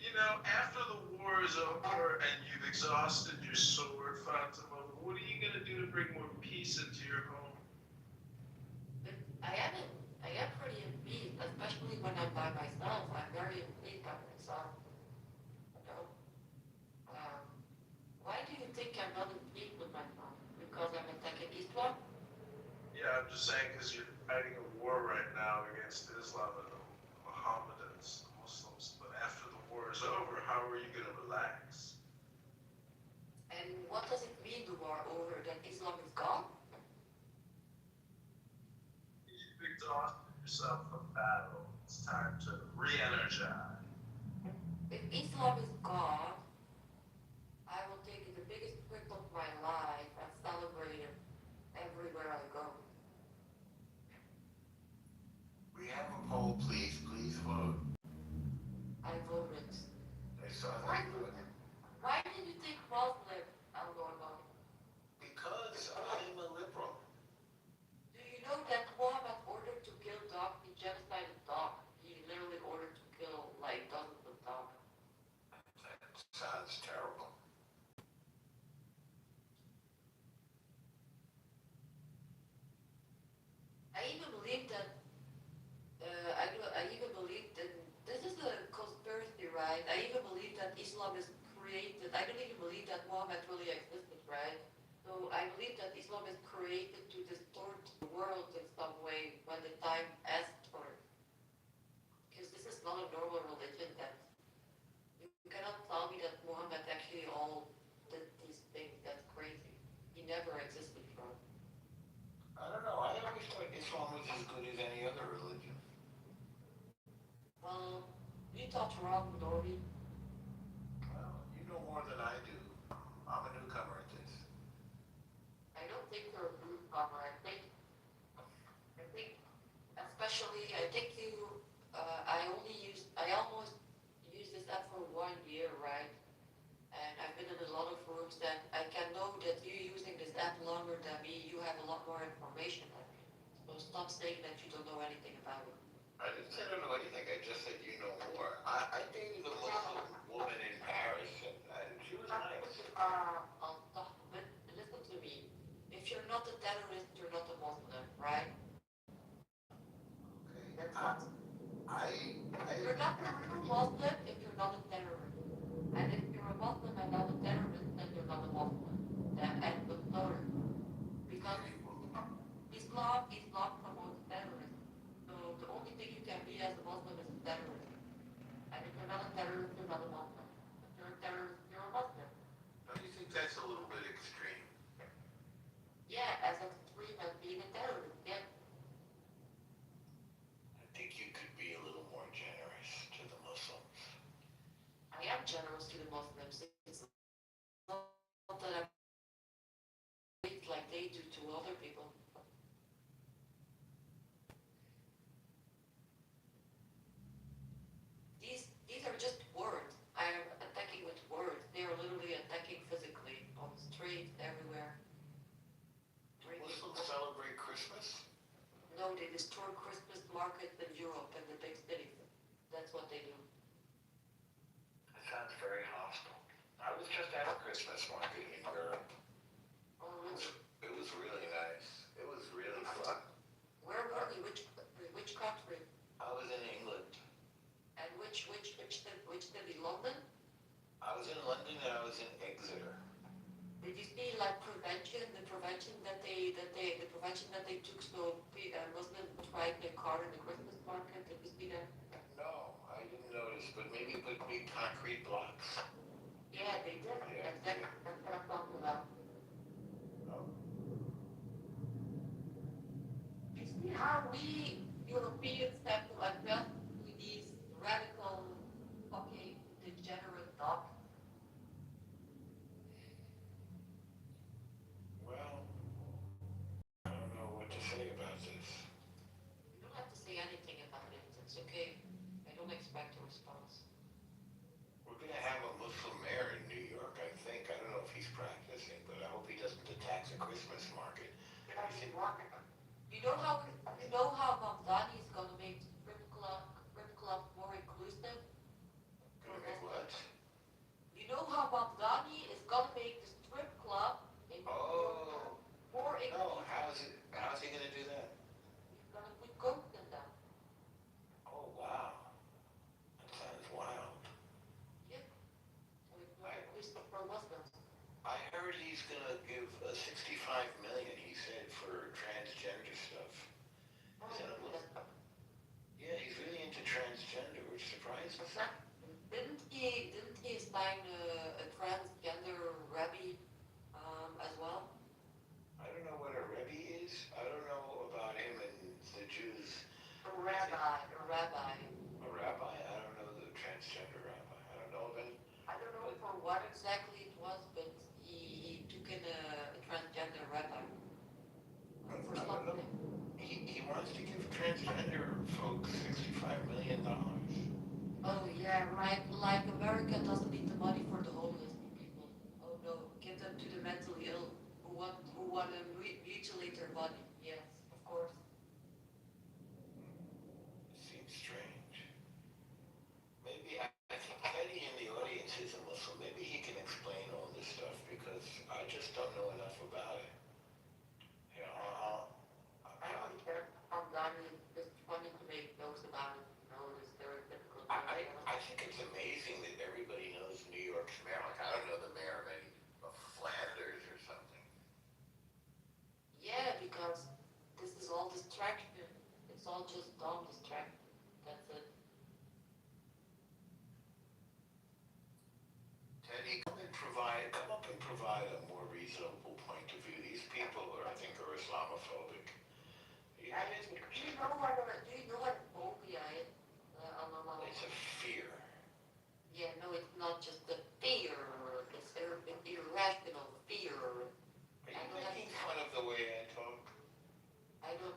You know, after the war is over and you've exhausted your sword, Fatima, what are you gonna do to bring more peace into your home? But I am pretty at peace, especially when I'm by myself. I'm very at peace by myself, you know. Why do you think I'm not at peace with myself? Because I'm attacking Islam? Yeah, I'm just saying because you're fighting a war right now against Islam and the Mohammedans, the Muslims. But after the war is over, how are you gonna relax? And what does it mean the war over? That Islam is gone? You've exhausted yourself from battle. It's time to re-energize. If Islam is gone, I will take the biggest trick of my life and celebrate it everywhere I go. We have a poll, please vote. I voted. I saw that you voted. Why did you take Muslim? I'm going on. Because I'm a liberal. Do you know that Muhammad ordered to kill dogs? He genocided dogs. He literally ordered to kill like dozens of dogs. That sounds terrible. I even believe that. I even believe that this is a conspiracy, right? I even believe that Islam is created. I don't even believe that Muhammad really existed, right? So I believe that Islam is created to distort the world in some way when the time asked for it. Because this is not a normal religion. That you cannot tell me that Muhammad actually all did these things. That's crazy. He never existed, bro. I don't know. I always thought Islam was as good as any other religion. Well, you thought wrong, Dory. Well, you know more than I do. I'm a newcomer at this. I don't think you're a newcomer. I think, especially, I think you, I almost used this app for 1 year, right? And I've been in a lot of rooms and I can know that you're using this app longer than me. You have a lot more information than me. So stop saying that you don't know anything about it. I didn't say I don't know anything. I just said you know more. I dated a Muslim woman in Paris, and she was nice. But listen to me. If you're not a terrorist, you're not a Muslim, right? Okay. You're not a true Muslim if you're not a terrorist. And if you're a Muslim and not a terrorist, then you're not a Muslim. That ends the story. Because Islam promotes terrorism. So the only thing you can be as a Muslim is a terrorist. And if you're not a terrorist, you're not a Muslim. If you're a terrorist, you're a Muslim. Don't you think that's a little bit extreme? Yeah, as a three man being a terrorist, yeah. I think you could be a little more generous to the Muslims. I am generous to the Muslims. It's not that I'm like they do to other people. These are just words. I am attacking with words. They are literally attacking physically on the street, everywhere. Muslims celebrate Christmas? No, they destroy Christmas markets in Europe and the big cities. That's what they do. That sounds very hostile. I was just at a Christmas market in Europe. Oh, really? It was really nice. It was really fun. Where were you? Which country? I was in England. And which city? London? I was in London and I was in Exeter. Did you see like the prevention that they took so Muslims tried their car in the Christmas market? Did you see that? No, I didn't notice, but maybe put big concrete blocks. Yeah, they did. Yeah. That's what I'm talking about. Oh. You see how we Europeans have to adjust to these radical, okay, degenerate thoughts? Well, I don't know what to say about this. You don't have to say anything about it. It's okay. I don't expect a response. We're going to have a Muslim mayor in New York, I think. I don't know if he's practicing, but I hope he doesn't attack the Christmas market. You know how Mamdani is gonna make strip club more inclusive? Gonna make what? You know how Mamdani is gonna make the strip club more inclusive? No, how's he going to do that? He's gonna put coke in them. Oh, wow. That sounds wild. Yeah. So it's more inclusive for Muslims. I heard he's going to give $65 million, he said, for transgender stuff. Is that a Muslim? Yeah, he's really into transgender, which surprises me. Didn't he sign a transgender rabbi as well? I don't know what a rebbe is. I don't know about him and the Jews. A rabbi. A rabbi? I don't know the transgender rabbi. I don't know of any. I don't know for what exactly it was, but he took in a transgender rabbi. For something. He wants to give transgender folks $65 million. Oh yeah, right. Like America doesn't need the money for the homeless people. Oh no, give them to the mentally ill who want to mutilate their body. Yes, of course. Seems strange. Maybe I think Teddy in the audience is a Muslim. Maybe he can explain all this stuff because I just don't know enough about it. You know, I don't care. Mamdani is just wanting to make jokes about it. You know, this stereotypical. I think it's amazing that everybody knows New York's mayor. Like, I don't know the mayor of Flanders or something. Yeah, because this is all distraction. It's all just dumb distraction. That's it. Teddy, come up and provide a more reasonable point of view. These people I think are Islamophobic. Yeah. Do you know what a phobia is? It's a fear. Yeah, no, it's not just a fear. It's an irrational fear. Are you making fun of the way I talk? I don't.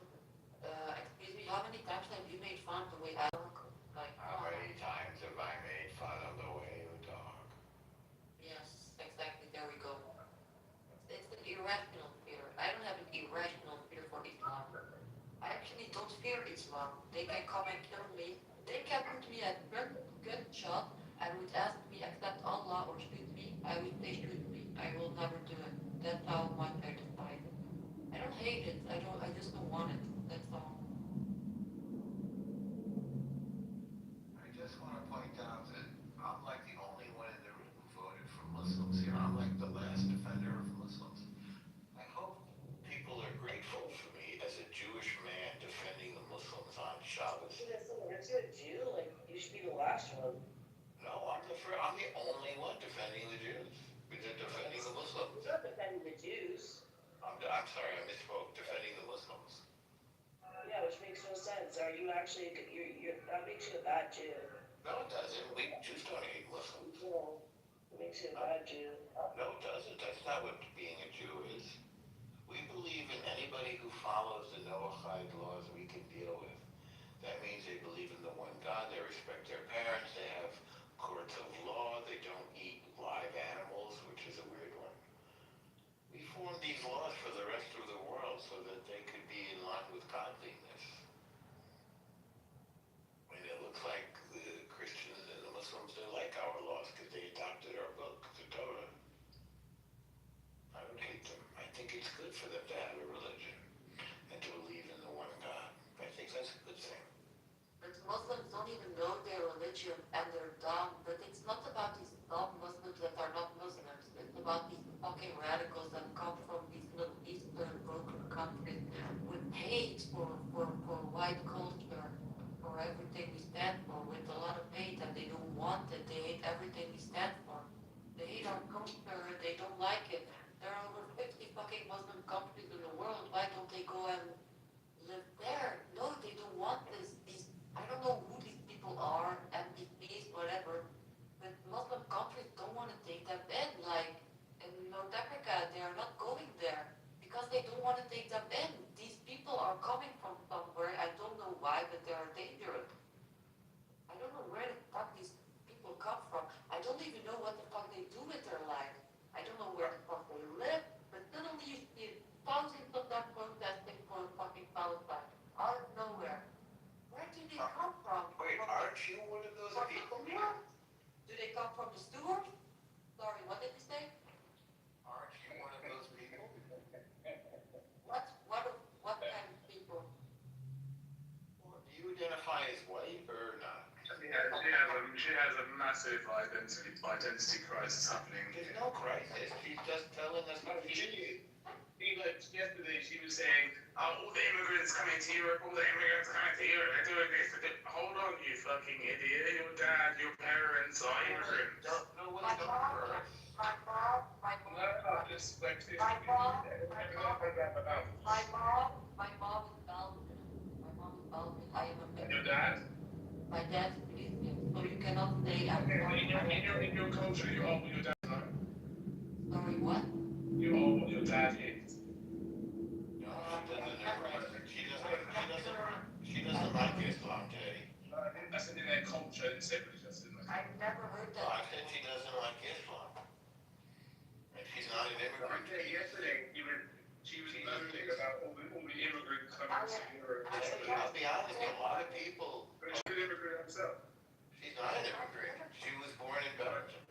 Excuse me. How many times have you made fun of the way I talk? Like, How many times have I made fun of the way you talk? yes, exactly. There we go. It's an irrational fear. I don't have an irrational fear for Islam. I actually don't fear Islam. anybody who follows the Noahide laws we can deal with. That means they believe in the one God, they respect their parents, they have courts of law, they don't eat live animals, which is a weird one. We formed these laws for the rest of the world so that they could be in line with godliness. And it looks like the Christians and the Muslims, they like our laws because they adopted our book, Kitover. I don't hate them. I think it's good for them to have a religion and to believe in the one God. I think that's a good thing. But Muslims don't even know their religion and they're dumb. But it's not about these dumb Muslims that are not Muslims. It's about these fucking radicals that come from these Middle Eastern broken countries with hate for white culture, for everything we stand for, with a lot of hate, and they don't want it. They hate everything we stand for. They hate our culture. They don't like it. There are over 50 fucking Muslim countries in the world. Why don't they go and live there? No, they don't want this. I don't know who these people are, MPs, whatever, but Muslim countries don't want to take them in. Like in North Africa, they are not going there because they don't want to take them in. These people are coming from somewhere. I don't know why, but they are dangerous. I don't know where the fuck these people come from. I don't even know what the fuck they do with their life. I don't know where the fuck they live, but suddenly you see thousands of them protesting for fucking Palestine out of nowhere. Where do they come from? Wait, aren't you one of those people? Do they come from the sewers? Sorry, what did you say? Aren't you one of those people? What kind of people? Well, do you identify as white or not? She has a massive identity crisis happening. There's no crisis. She's just telling us what she is. Yesterday she was saying, all the immigrants coming to Europe, all the immigrants coming to Europe, they're doing this. Hold on, you fucking idiot. Your dad, your parents are immigrants. No one's going first. My mom is Belgian. My mom is Belgian. I am a Your dad? My dad's Tunisian, so you cannot say I'm In your culture, you are what your dad is. Sorry, what? You are what your dad is. No, she doesn't like Islam, Teddy. I said in their culture, I didn't say religious. I've never heard No, I that. said she doesn't like Islam. And she's not an immigrant. Yesterday, she was moaning about all the immigrants coming to Europe. I'll be honest, a lot of people. But she's an immigrant herself. She's not an immigrant. She was born in Belgium.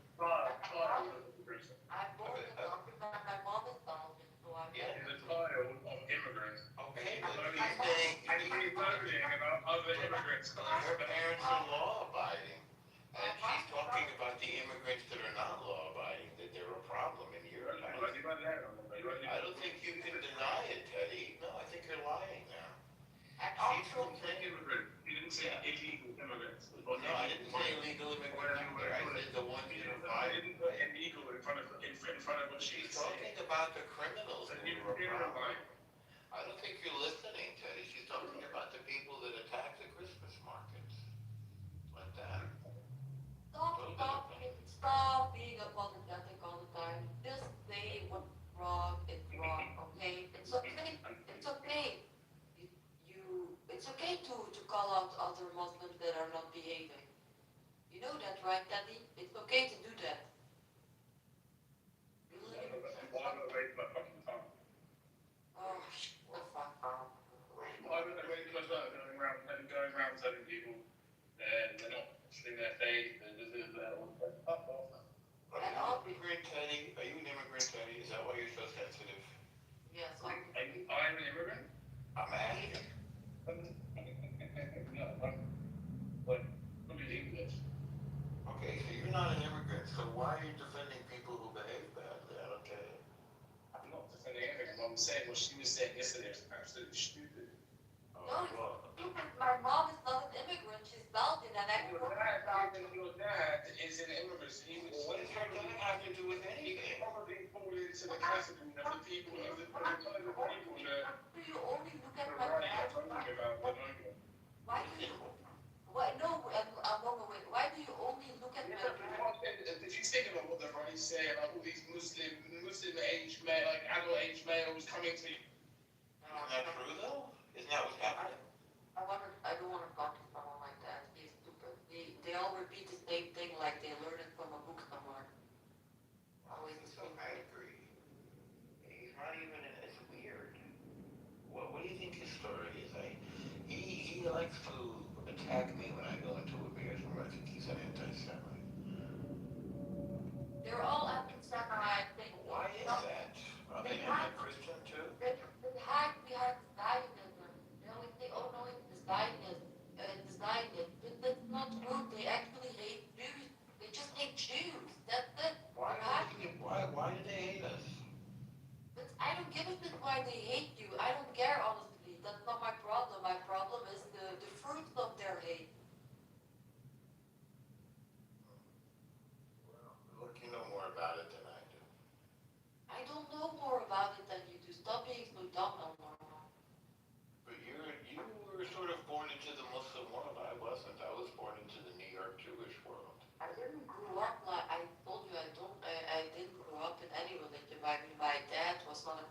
I'm born in Belgium, but my mom is Belgian, so I'm Yeah. In the pile of immigrants. Okay, but she's saying She's moaning about other immigrants coming her to parents are law-abiding. And she's talking about the immigrants that are not law-abiding, that they're a problem in Europe. I don't think you can deny it, Teddy. No, I think you're lying now. She's complaining. You didn't say illegal immigrants. No, I didn't say illegal immigrants either. I said the ones that are I violent. didn't put illegal in front of what She's she's saying. talking about the criminals And who you are a problem. like, I don't think you're listening, Teddy. She's talking about the people that attack the Christmas markets. Like that. Stop being apologetic all the time. Just say what's wrong, it's wrong, okay? It's okay. It's okay. It's okay to call out other Muslims that are not behaving. You know that, right, Daddy? It's okay to do that. why would I waste my fucking time? Oh, the fuck off. Why would I waste my time going around telling people they're not listening their faith, they're fuck off. Are you an immigrant, Teddy? Are you an immigrant, Teddy? Is that why you're so sensitive? Yes, I'm an immigrant? I'm asking. No, I'm English. Okay, so you're not an immigrant, so why are you defending people who behave badly? I don't get it. I'm not defending anything. I'm saying what she was saying yesterday was absolutely stupid. No, stupid. My mom is not an immigrant. She's Belgian, and I grew up in Belgium. Your dad is an immigrant. So he was. What does your dad have to do with anything? Probably fall into the category of the people that. Do you only look at my Right, dad? I'm talking about the moment. Why do you? Why no? I'm wrong away. Why do you only look at my dad? If you think about what the Rabbis say about all these Muslim age male, like adult age males coming to you. You're not story is he likes to attack me when I go into a bathroom. I think he's an anti-Semite. They're all anti-Semite. Why is that? Are they anti-Christian too? They hide behind Zionism. You know, they all know it's the Zionism. But that's not true. They actually hate Jews. They just hate Jews. That's it. Why do they hate us? But I don't give a shit why they hate you. I don't care, honestly. That's not my problem. My problem is the fruits of their hate. Well, look, you know more about it than I do. I don't know more about it than you do. Stop being so dumb, Elmore. But you were sort of born into the Muslim world. I wasn't. I was born into the New York Jewish world. I didn't grow up like I told you. I didn't grow up in any religion. My dad was not a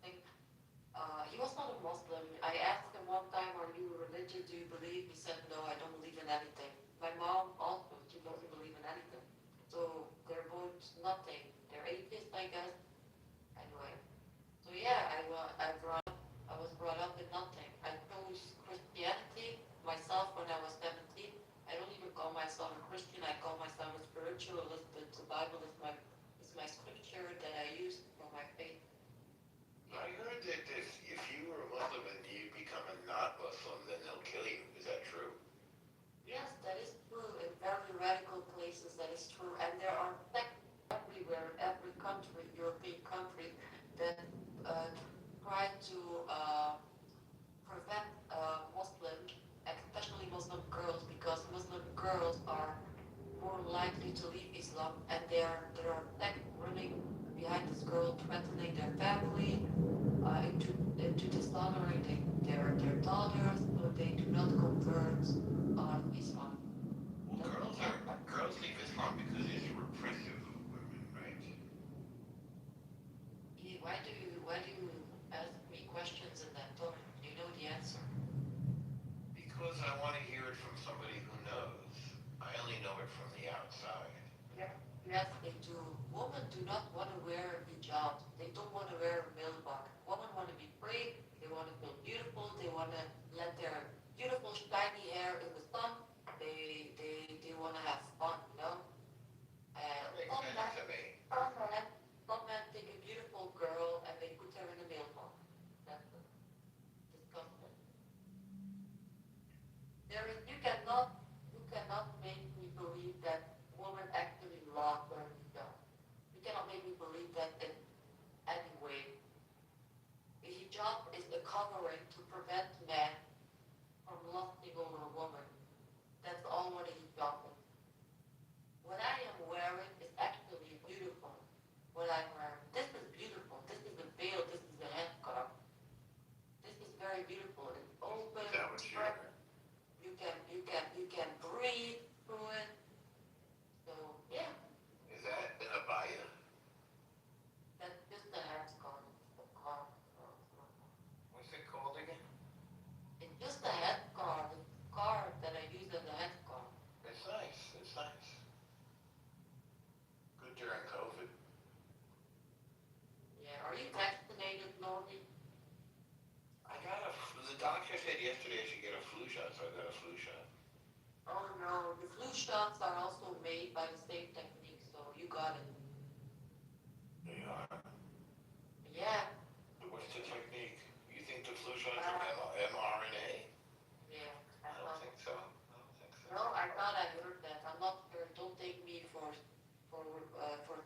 thing. He was not a Muslim. I asked him one time, "Are you religious? Do you believe?" He said, "No, I don't believe in anything." My mom also, she doesn't believe in anything. So they're both nothing. They're atheists, I guess. Anyway, so yeah, I was brought up in nothing. I chose Christianity myself when I was 17. I don't even call myself a Christian. I call myself a spiritualist. But the Bible is my scripture that I use for my faith. I heard that if you were a Muslim and you become a not Muslim, then they'll kill you. Is that true? Yes, that is true. In very radical places, that is true. And there are sects everywhere, every country, European country, that try to prevent Muslims, especially Muslim girls, because Muslim girls are more likely to leave Islam, and there are sects running behind this girl, threatening their family, into dishonoring their daughters, so they do not convert on Islam. Well, girls leave Islam because it's repressive of women, right? Why do you ask me questions in that tone? Do you know the answer? Because I want to hear it from somebody who knows. I only know it from the outside. Yeah. Yes, they do. Women do not want to wear hijab. They don't want to wear a milbak. Women want to be free. They want to feel beautiful. They want to let their beautiful shiny hair in the sun. They want to have fun, you know. That makes sense to me. Some men take a beautiful girl and they put her in a milbak. That's disgusting. You cannot make me believe that women actually love their hijab. You cannot make me believe that in any way. A hijab is a covering to prevent men from lusting over a woman. That's all what a hijab is. What I am wearing is actually beautiful. What I'm wearing, this is beautiful. This is a veil. This is a headscarf. This is very beautiful. It's open. Is that what you're wearing? You can breathe through it. So yeah, Is that an abaya? that's just a headscarf. What's it called again? It's just a headscarf. It's a scarf that I use as a headscarf. It's nice. It's nice. Good during COVID. Yeah. Are you vaccinated, Norby? The doctor said yesterday I should get a flu shot, so I got a flu shot. Oh no, the flu shots are also made by the same technique, so you got it. They are. Yeah. What's the technique? You think the flu shots are mRNA? Yeah. I don't think so. No, I thought I heard that. I'm not sure. Don't take me for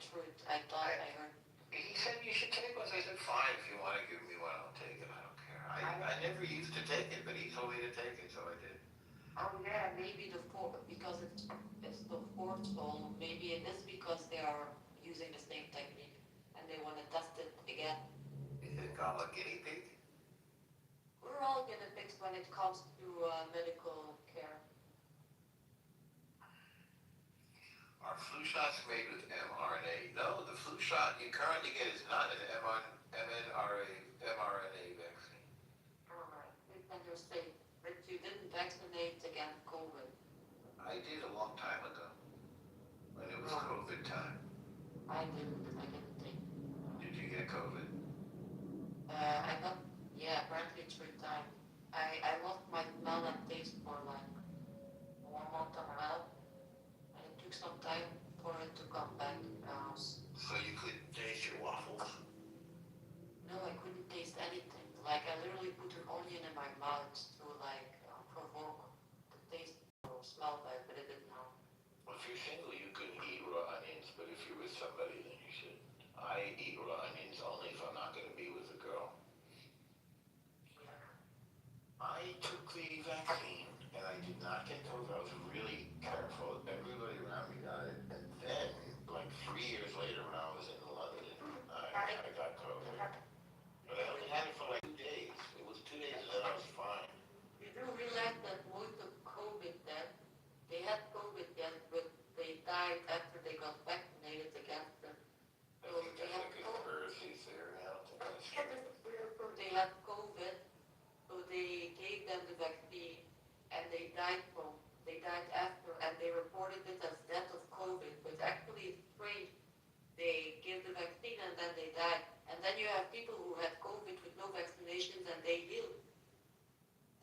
truth. I thought I heard. He said you should take one. I said, fine, if you want to give me one, I'll take it. I don't care. I never used to take it, but he told me to take it, so I did. Oh yeah, maybe because it's the fourth soul. Maybe it is because they are using the same technique and they want to test it again. Is it called a guinea pig? We're all guinea pigs when it comes to medical care. Are flu shots made with mRNA? No, the flu shot you currently get is not an mRNA vaccine. Alright, then you're safe. But you didn't vaccinate against COVID. I did a long time ago, when it was COVID time. I didn't think. Did you get COVID? I got, apparently 3 times. I lost my smell and taste for like 1 month and a half, and it took some time for it to come back. So you could taste your waffles? No, I couldn't taste anything. Like I literally put an onion in my mouth to like provoke the taste or smell back, but it didn't help. Well, if you're single, you can eat raw onions, but if you're with somebody, then you shouldn't. I eat raw onions only if I'm not going to be with a girl. I took the vaccine and I did not get COVID. I was really careful. Everybody around me got it. And then, like 3 years later, when I was in London, I got COVID. But I only had it for like 2 days. It was 2 days and then I was fine. You do realize that most of COVID then, they had COVID then, but they died after they got vaccinated against it. I think that's a conspiracy theory. I don't think that's true. They had COVID, so they gave them the vaccine, and they died after, and they reported it as death of COVID, but actually it's strange. They give the vaccine and then they die, and then you have people who had COVID with no vaccinations and they healed.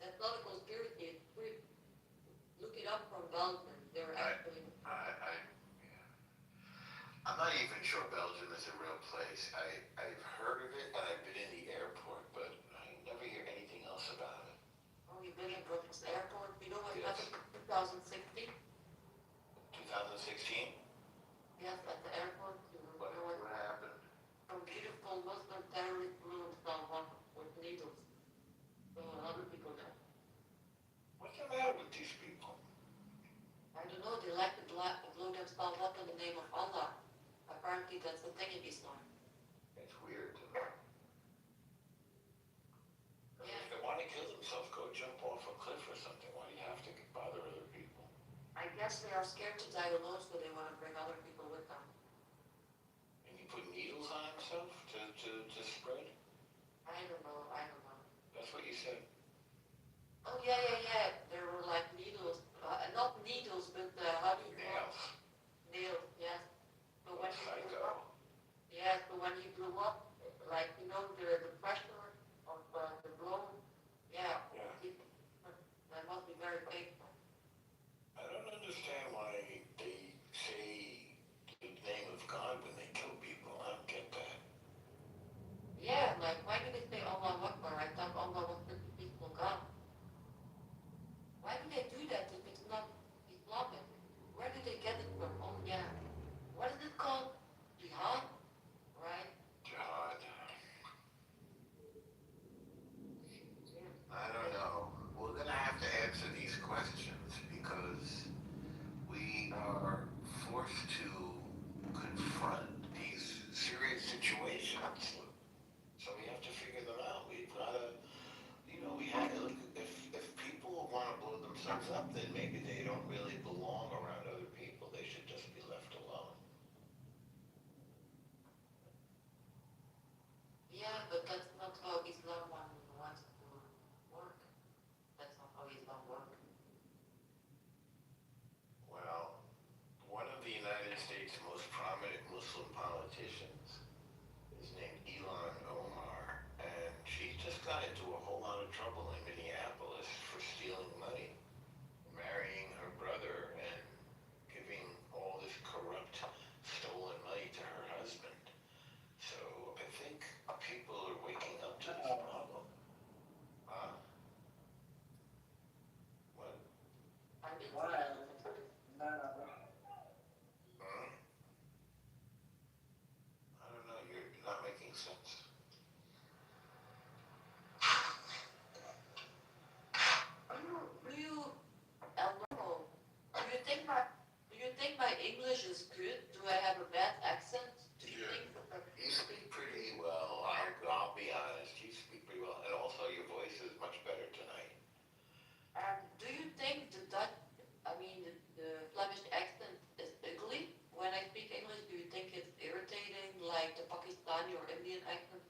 That's not a conspiracy, it's true. Look it up from Belgium, they're actually. I'm not even sure Belgium is a real place. I've heard of it and I've been in the airport, but I never hear anything else about it. Oh, you've been in Brussels airport? You know what happened in 2016? 2016? Yes, at the airport. What happened? A beautiful Muslim terrorist blew himself up with needles. So a lot of people died. What's the matter with these people? I don't know, they like to blow themselves up in the name of Allah. Apparently that's the thing in Islam. It's weird. Yeah. If they want to kill themselves, go jump off a cliff or something. Why do you have to bother other people? I guess they are scared to die alone, so they want to bring other people with them. And you put needles on himself to spread? I don't know. That's what you said. Oh, yeah. There were like needles. Not needles, but how do you call it? Nails, yes. So when he blew up, like, you know, the pressure of the blow, that must be very painful. I don't understand why they say the name of God when they kill people. I don't get that. Yeah, like, why do they say Allah Akbar? I thought Allah was such a peaceful God. Why do they do that if it's not Islamic? Where do they get it from? Oh, yeah. What is it called? Jihad? Right? Jihad. I don't know. We're going to have to answer these questions because we are forced to confront these serious situations. So we have to figure them out. We've got to, we have to look, if people want to blow themselves up, then maybe they don't really belong around other people. They should just be left alone. Yeah, but that's not how Islam wants to work. That's not how Islam works. Well, one of the United States' most prominent Muslim politicians is named Ilhan Omar, and she just got into a whole lot of trouble in Minneapolis for stealing money, marrying her brother, and giving all this corrupt, stolen money to her husband. So I think people are waking up to this problem. What? I don't know, you're not making sense. Do you think my English is good? Do I have a bad accent? Do you think You speak pretty well. I'll be honest. You speak pretty well, and also your voice is much better tonight. do you think the Flemish accent is ugly? When I speak English, do you think it's irritating, like the Pakistani or Indian accent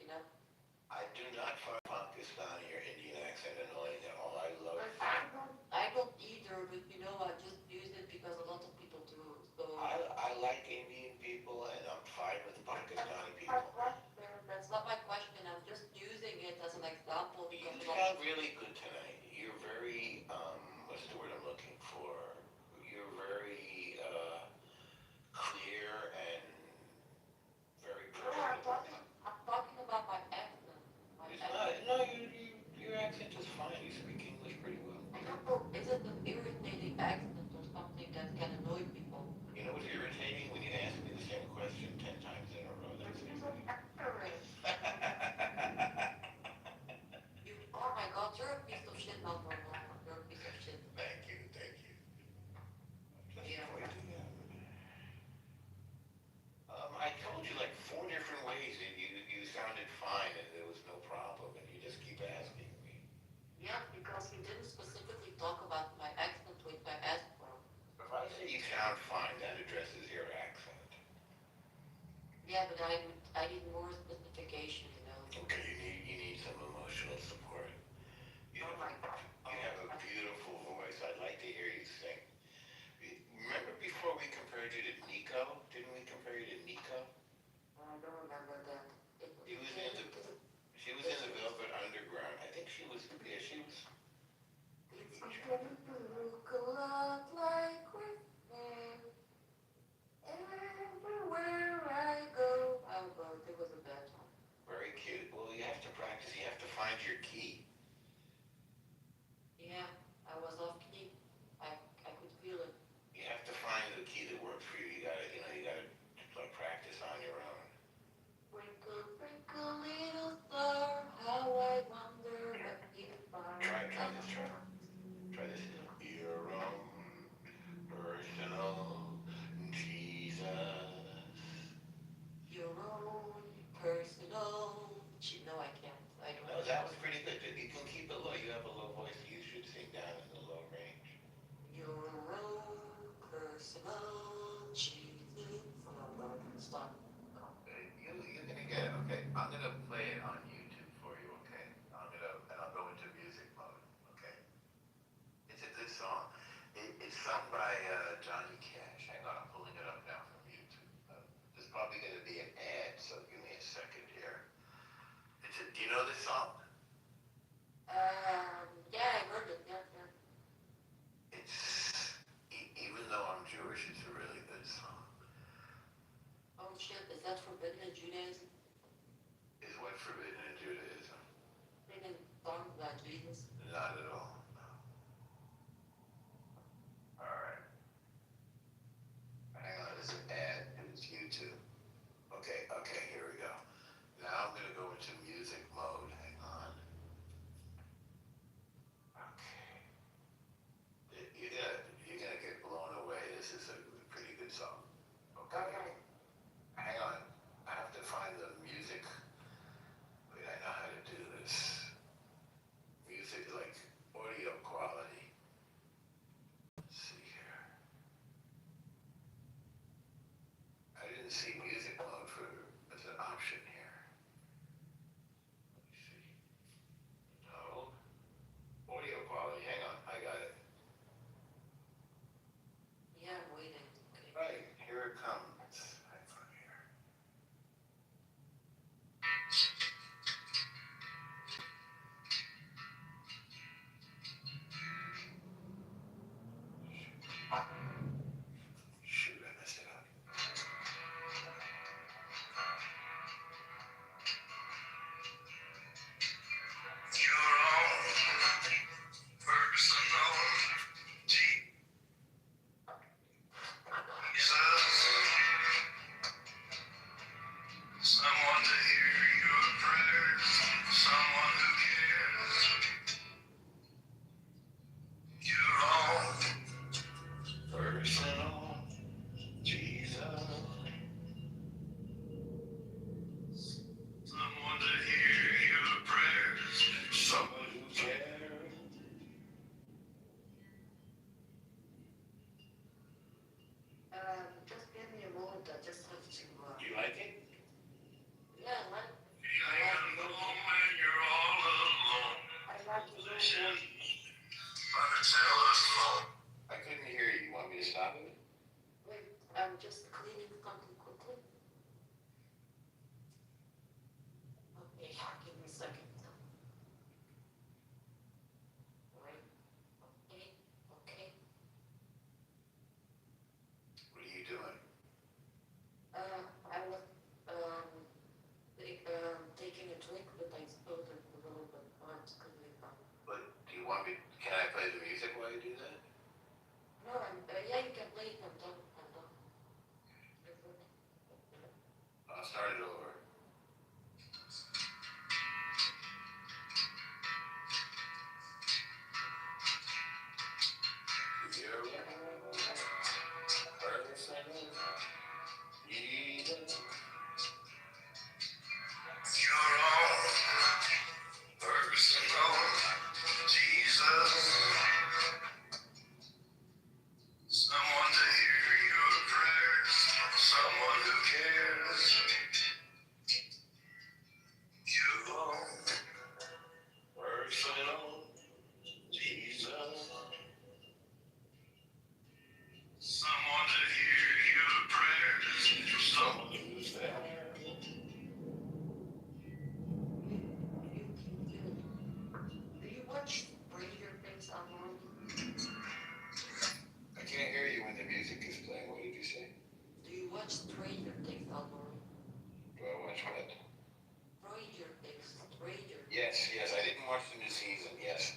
Yes, I didn't watch the new season, yes.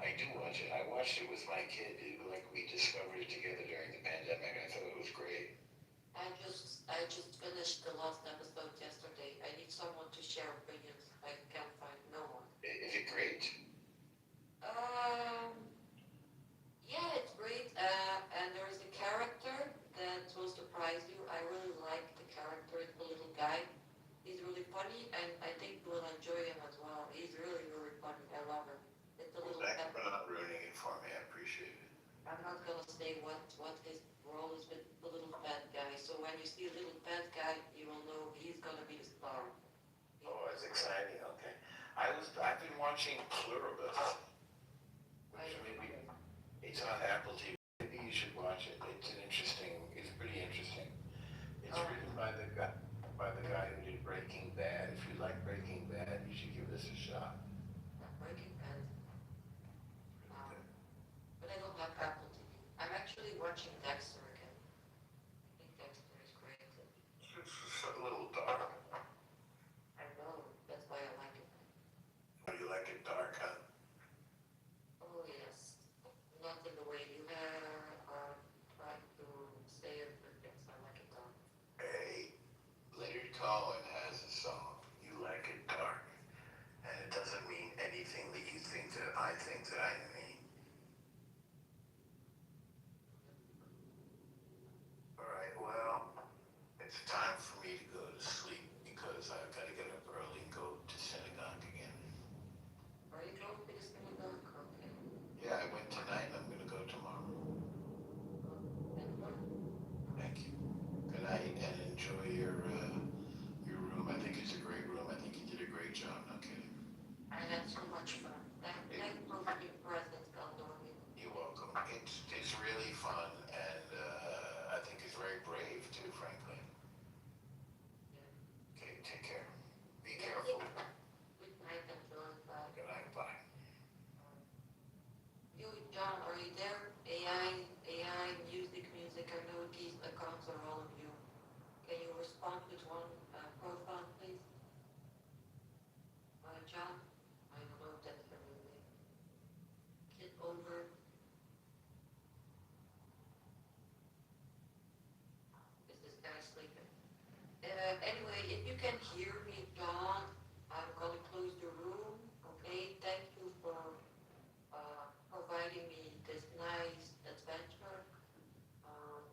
I do watch it. I watched it with my kid. Like, we discovered it together during the pandemic. I thought it was great. I just finished the last episode yesterday. I need someone to share opinions. I can't find no one. Is it great? Um, yeah, it's great. And there is a character that will surprise you. I really like the character, the little guy. He's really funny, and I think you will enjoy him as well. He's really, really funny. I love him. It's a little. Thanks for not ruining it for me. I appreciate it. I'm not gonna say what his role is with the little fat guy. So when you see a little fat guy, you will know he's gonna be the star. Oh, it's exciting. Okay. I've been watching Pluribus, which maybe it's on Apple TV. Maybe you should watch it. It's pretty interesting. It's written by the guy who did Breaking Bad. If you like Breaking Bad, you should give this a shot. Breaking Bad. But I don't have Apple TV. I'm actually watching Dexter again. I think Dexter is great. It's a little dark. I know. That's why I like it. Oh, you like it dark, huh? Oh yes. Not in the way you are trying to say it, but yes, I like it dark. Hey, Leonard Cohen has a song, You Like It Dark. And it doesn't mean anything that you think that I mean. All right, well, it's time for me to go to sleep because I've got to get up early and go to synagogue again. Are you going to the synagogue? Okay. Yeah, I went tonight and I'm going to go tomorrow. Thank you. Good night and enjoy your room. I think it's a great room. I think you did a great job. No kidding. I had so much fun. Thank you for your presence, Galdoni. You're welcome. It's really fun and I think it's very brave too, frankly. Okay, take care. Be careful. Good night, John. Bye. Good night. Bye. You, John, are you there? AI, music. I know these accounts are all of you. Can you respond with one profile, please? John? I don't know if that's your new name. Kitover. Is this guy sleeping? Anyway, if you can hear me, John, I'm gonna close the room. Okay, thank you for providing me this nice adventure.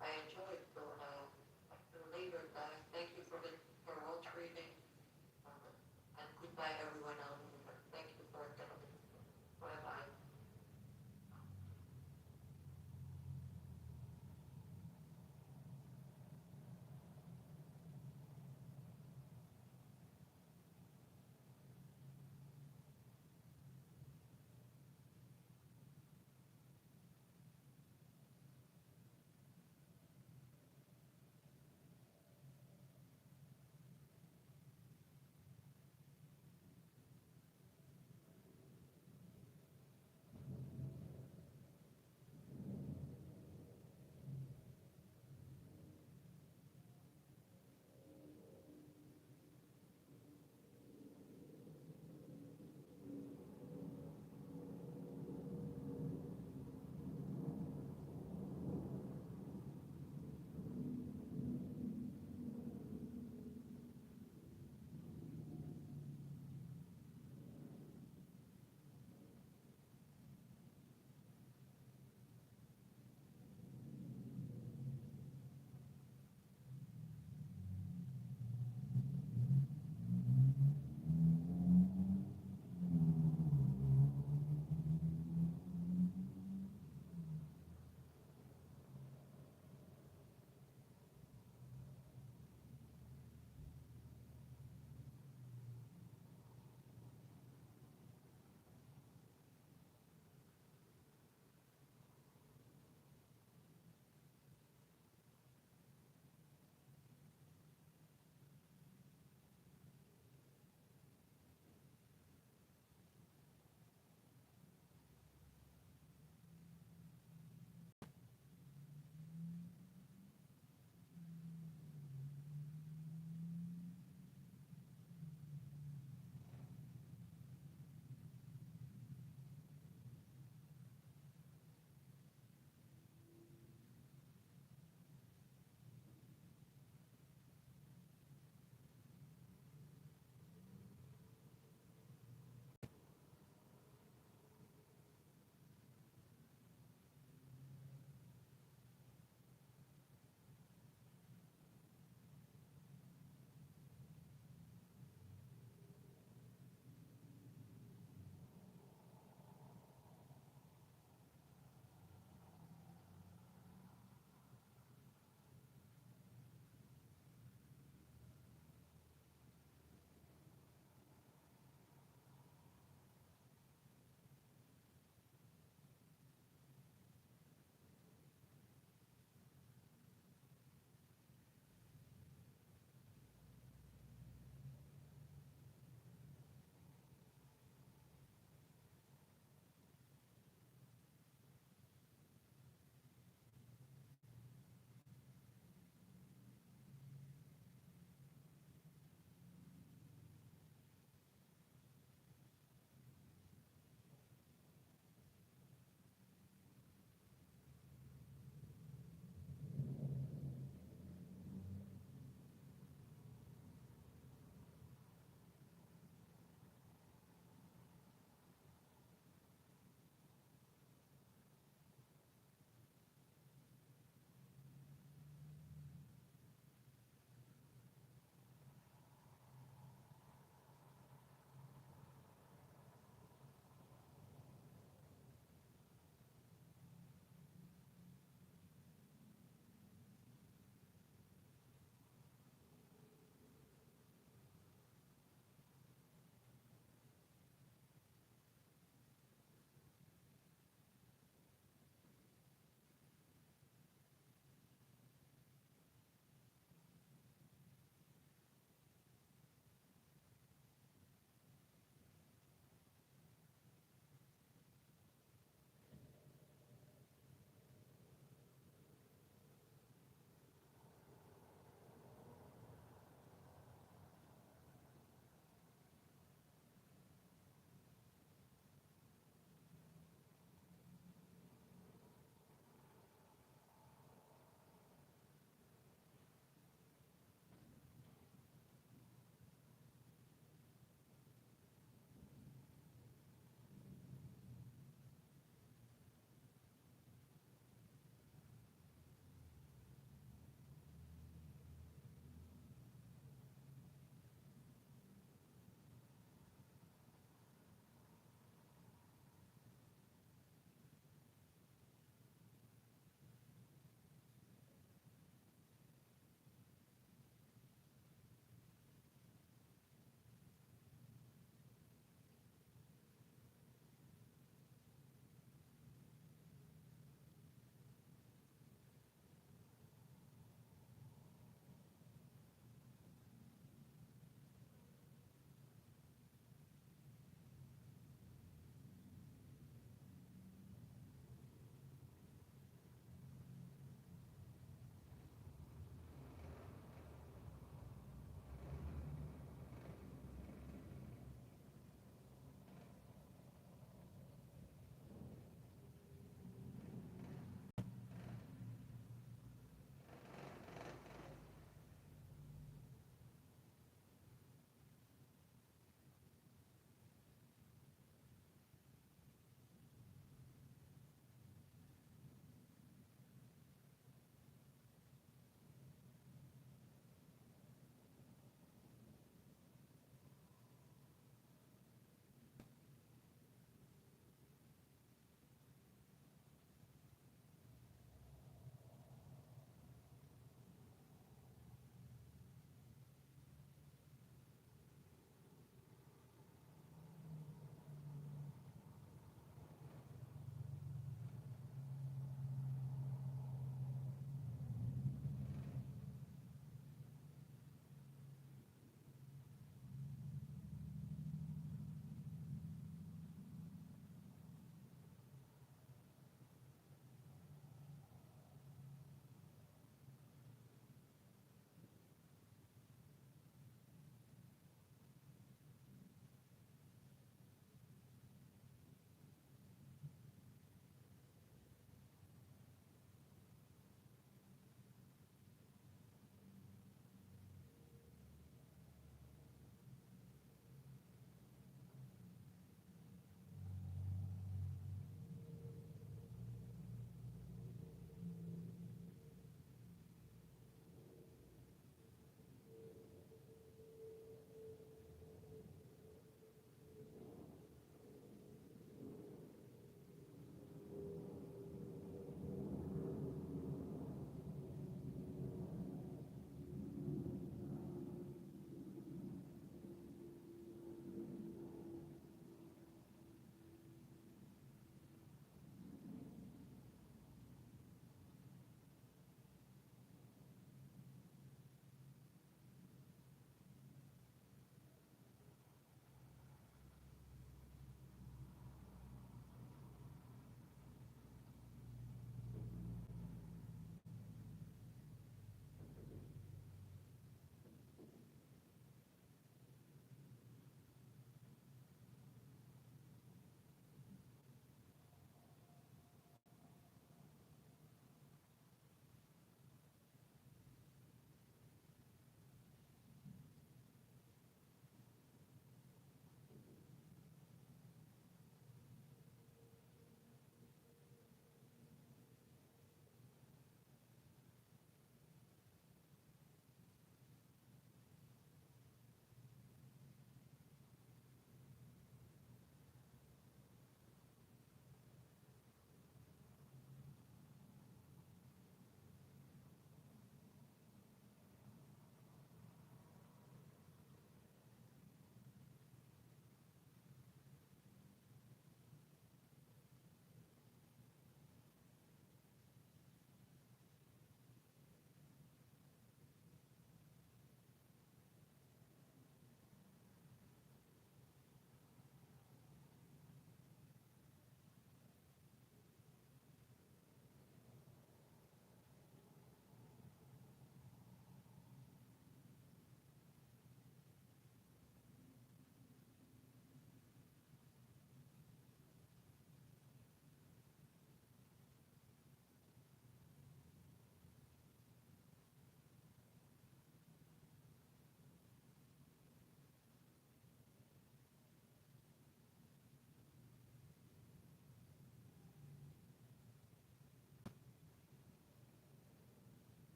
I enjoyed it. So, later, guys. Thank you for watch reading. And goodbye, everyone else. Thank you for attending. Bye bye.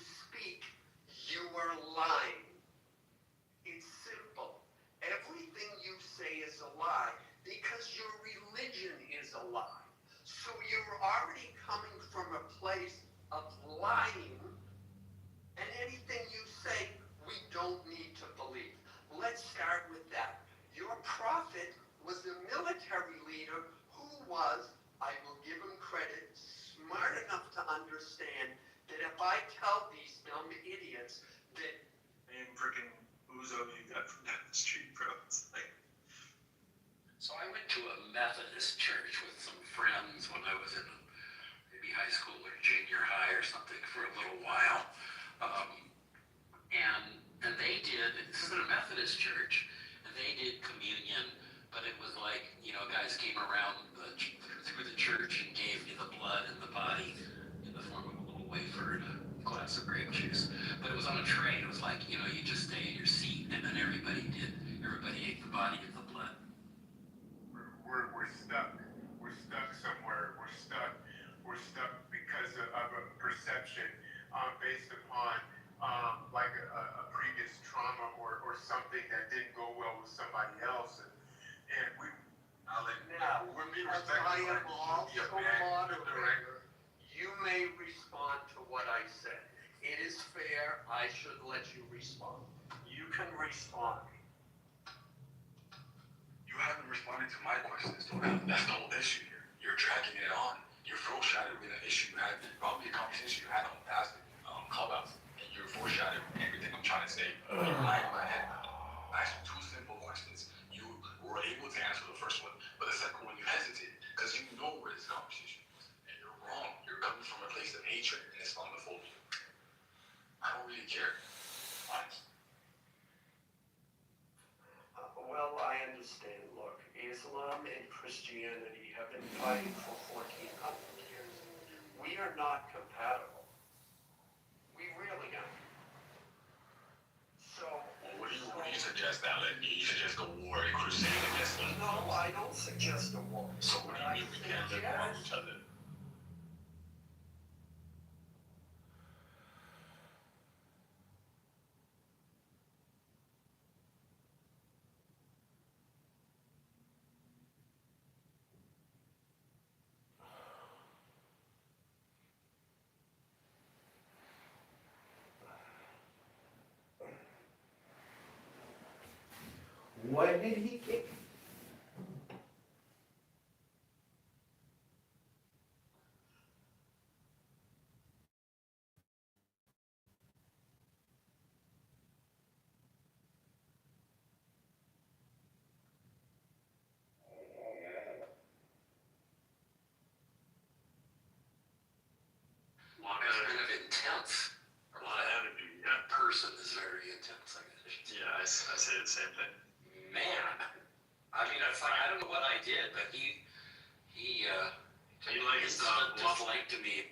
speak, you are lying. It's simple. Everything you say is a lie because your religion is a lie. So you're already coming from a place of lying, and anything you say, we don't need to believe. Let's start with that. Your prophet was a military leader who was, I will give him credit, smart enough to understand that if I tell these dumb idiots that Same freaking Uzo you got from down the street, bro. It's like, So I went to a Methodist church with some friends when I was in maybe high school or junior high or something for a little while. And they did, this is a Methodist church, and they did communion, but it was like, guys came around through the church and gave you the blood and the body in the form of a little wafer and a glass of grape juice. But it was on a tray. It was like, you just stay in your seat, and then everybody ate the body and the blood. We're stuck. We're stuck somewhere. We're stuck because of a perception based upon like a previous trauma or something that didn't go well with somebody else. And we now, because I am also moderator, you may respond to what I said. It is fair, I should let you respond. You can respond. You haven't responded to my questions, though. That's the whole issue here. You're dragging it on. You're foreshadowing an issue you had, probably a conversation you had on past clubhouse, and you're foreshadowing everything I'm trying to say. You're lying in my head now. I asked you two simple questions. You were able to answer the first one, but the second one you hesitated because you know where this conversation is, and you're wrong. You're coming from a place of hatred and Islamophobia. I don't really care. Honest. Well, I understand. Look, Islam and Christianity have been fighting for 1,400 years. We are not compatible. We really aren't. So. Well, what do you suggest, Alan? You suggest a war, a crusade against them? No, I don't suggest a war. So what do you mean we can't live among each other? When did he get? Long as kind of intense. Or that person is very intense, I guess. yeah, I say the same thing. Man, I mean, I don't know what I did, but he disliked me.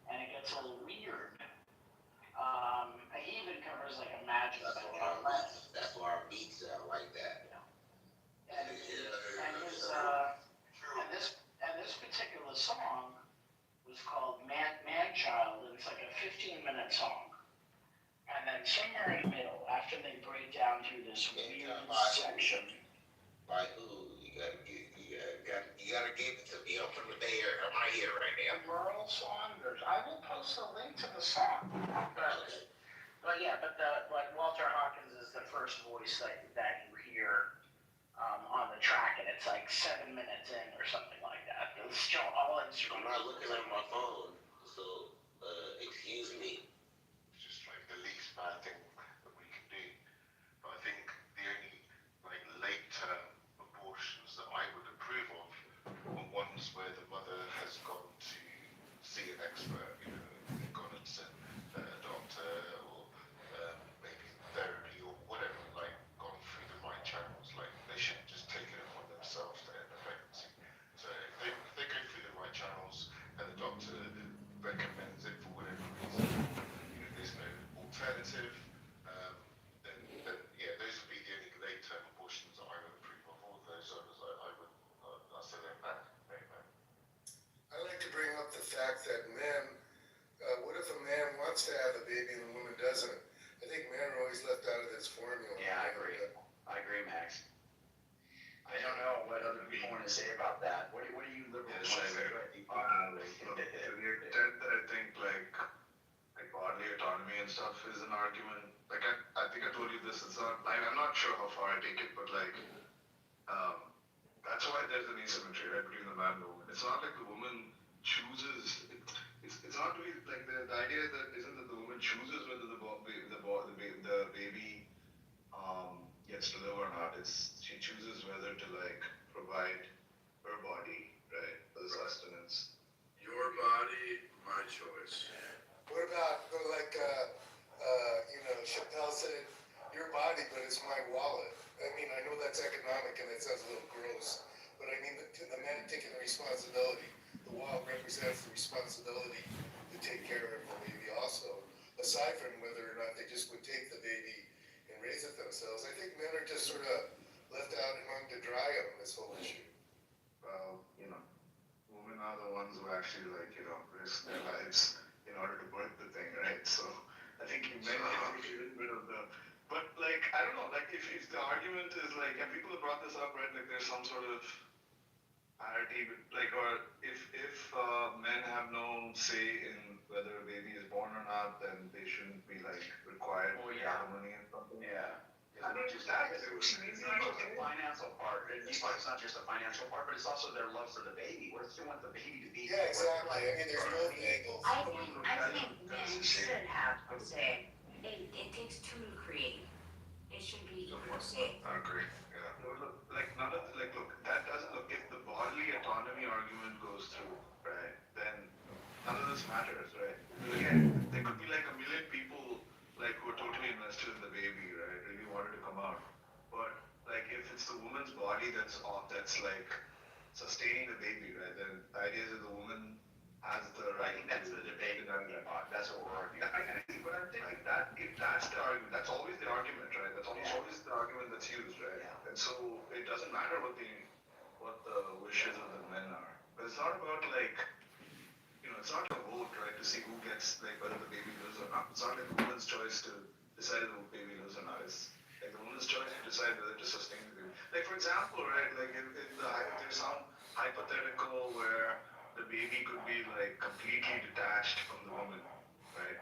And it gets a little weird. He even covers like a magic. That's why our beats sound like that. And this particular song was called Man Child, and it's like a 15-minute song. And then somewhere in the middle, after they break down through this weird section. By who? You gotta give it to me. I'm from the Bay Area. I'm right here right now. Merle Saunders. I will post a link to the song. But Walter Hawkins is the first voice that you hear on the track, and it's like 7 minutes in or something like that. It's still all instrumental. I'm not looking at my phone, so excuse me. It's just like the least bad thing that we can do. But I think the only late-term abortions that I would approve of are ones where the mother has gone to see an expert, they've gone and seen a doctor or maybe therapy or whatever, gone through the right channels. They shouldn't just take it upon themselves to end the pregnancy. So if they go through the right channels and the doctor recommends it for whatever reason, there's no alternative, then yeah, those would be the only late-term abortions that I would approve of. All of those others, I say they're bad. Very bad. I like to bring up the fact that men, what if a man wants wants to have the baby and the woman doesn't. I think men are always left out of this formula. Yeah, I agree, Max. I don't know what other people want to say about that. What do you liberals want to say about the To the extent that I think like bodily autonomy and stuff is an argument. Like I think I told you this. It's not. Like, I'm not sure how far I take it, but like that's why there's an asymmetry right between the man and the woman. It's not like the woman chooses. It's not really like the idea that isn't that the woman chooses whether the baby gets to live or not. It's she chooses whether to like provide her body, right, for the sustenance. Your body, my choice. What about Chappelle said, your body, but it's my wallet. I mean, I know that's economic and that sounds a little gross, but I mean, the man taking the responsibility, the wallet represents the responsibility to take care of the baby also, aside from whether or not they just would take the baby and raise it themselves. I think men are just sort of left out and hung to dry on this whole issue. Well, women are the ones who actually risk their lives in order to birth the thing, right? So I think you men get a little bit of the, but like I don't know, like if the argument is like, and people have brought this up, right? Like there's some sort of parity, like, or if men have no say in whether a baby is born or not, then they shouldn't be like required to have money and something. Yeah. I mean, just that, it's not just the financial part. It's not just the financial part, but it's also their love for the baby. What if they want the baby to be? Yeah, exactly. I mean, there's both angles. I think men should have a say. It takes two to create. It should be equal say. I agree. Yeah. Look, that doesn't look. If the bodily autonomy argument goes through, right, then none of this matters, right? Again, there could be like a million people like who are totally invested in the baby, right? Really wanted to come out, but like if it's the woman's body that's like sustaining the baby, right? Then the idea is that the woman has the right. I think that's the debate. That's what we're arguing. But I'm thinking that if that's the argument, that's always the argument, right? That's always the argument that's used, right? Yeah. And so it doesn't matter what the wishes of the men are. But it's not about like, it's not a vote, right, to see who gets like whether the baby lives or not. It's not like the woman's choice to decide if the baby lives or not. It's like the woman's choice to decide whether to sustain the baby. Like for example, right, like there's some hypothetical where the baby could be like completely detached from the woman, right?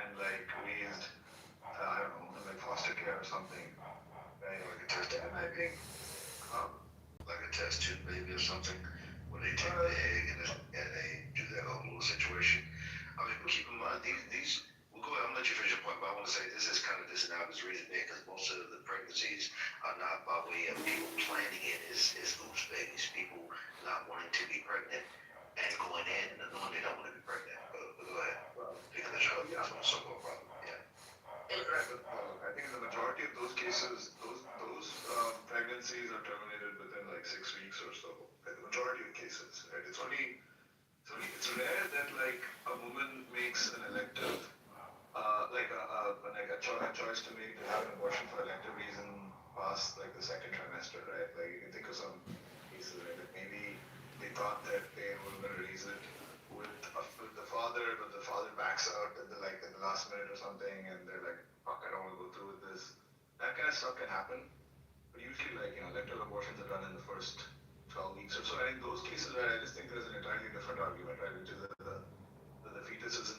And like raised, I don't know, in like foster care or something, right? Like a test tube baby. Like a test tube baby or something, where they take the egg and they do that whole little situation. I mean, but keep in mind, these we'll go ahead, I'm gonna let you finish your point, but I want to say this is kind of disanalogous reason because most of the pregnancies are not by way of people planning it as loose babies, people not wanting to be pregnant and going in and knowing they don't want to be pregnant. But go ahead. Because that's a so-called problem. Yeah. Right, but I think in the majority of those cases, those pregnancies are terminated within like 6 weeks or so. Like the majority of cases, right? It's rare that like a woman makes an elective, a choice to have an abortion for elective reason past like the second trimester, right? Like you can think of some cases, right? That maybe they thought that they were going to raise it with the father, but the father backs out in the last minute or something, and they're like, "Fuck, I don't want to go through with this." That kind of stuff can happen, but usually, elective abortions are done in the first 12 weeks or so. And in those cases, right, I just think there's an entirely different argument, right, which is that the fetus isn't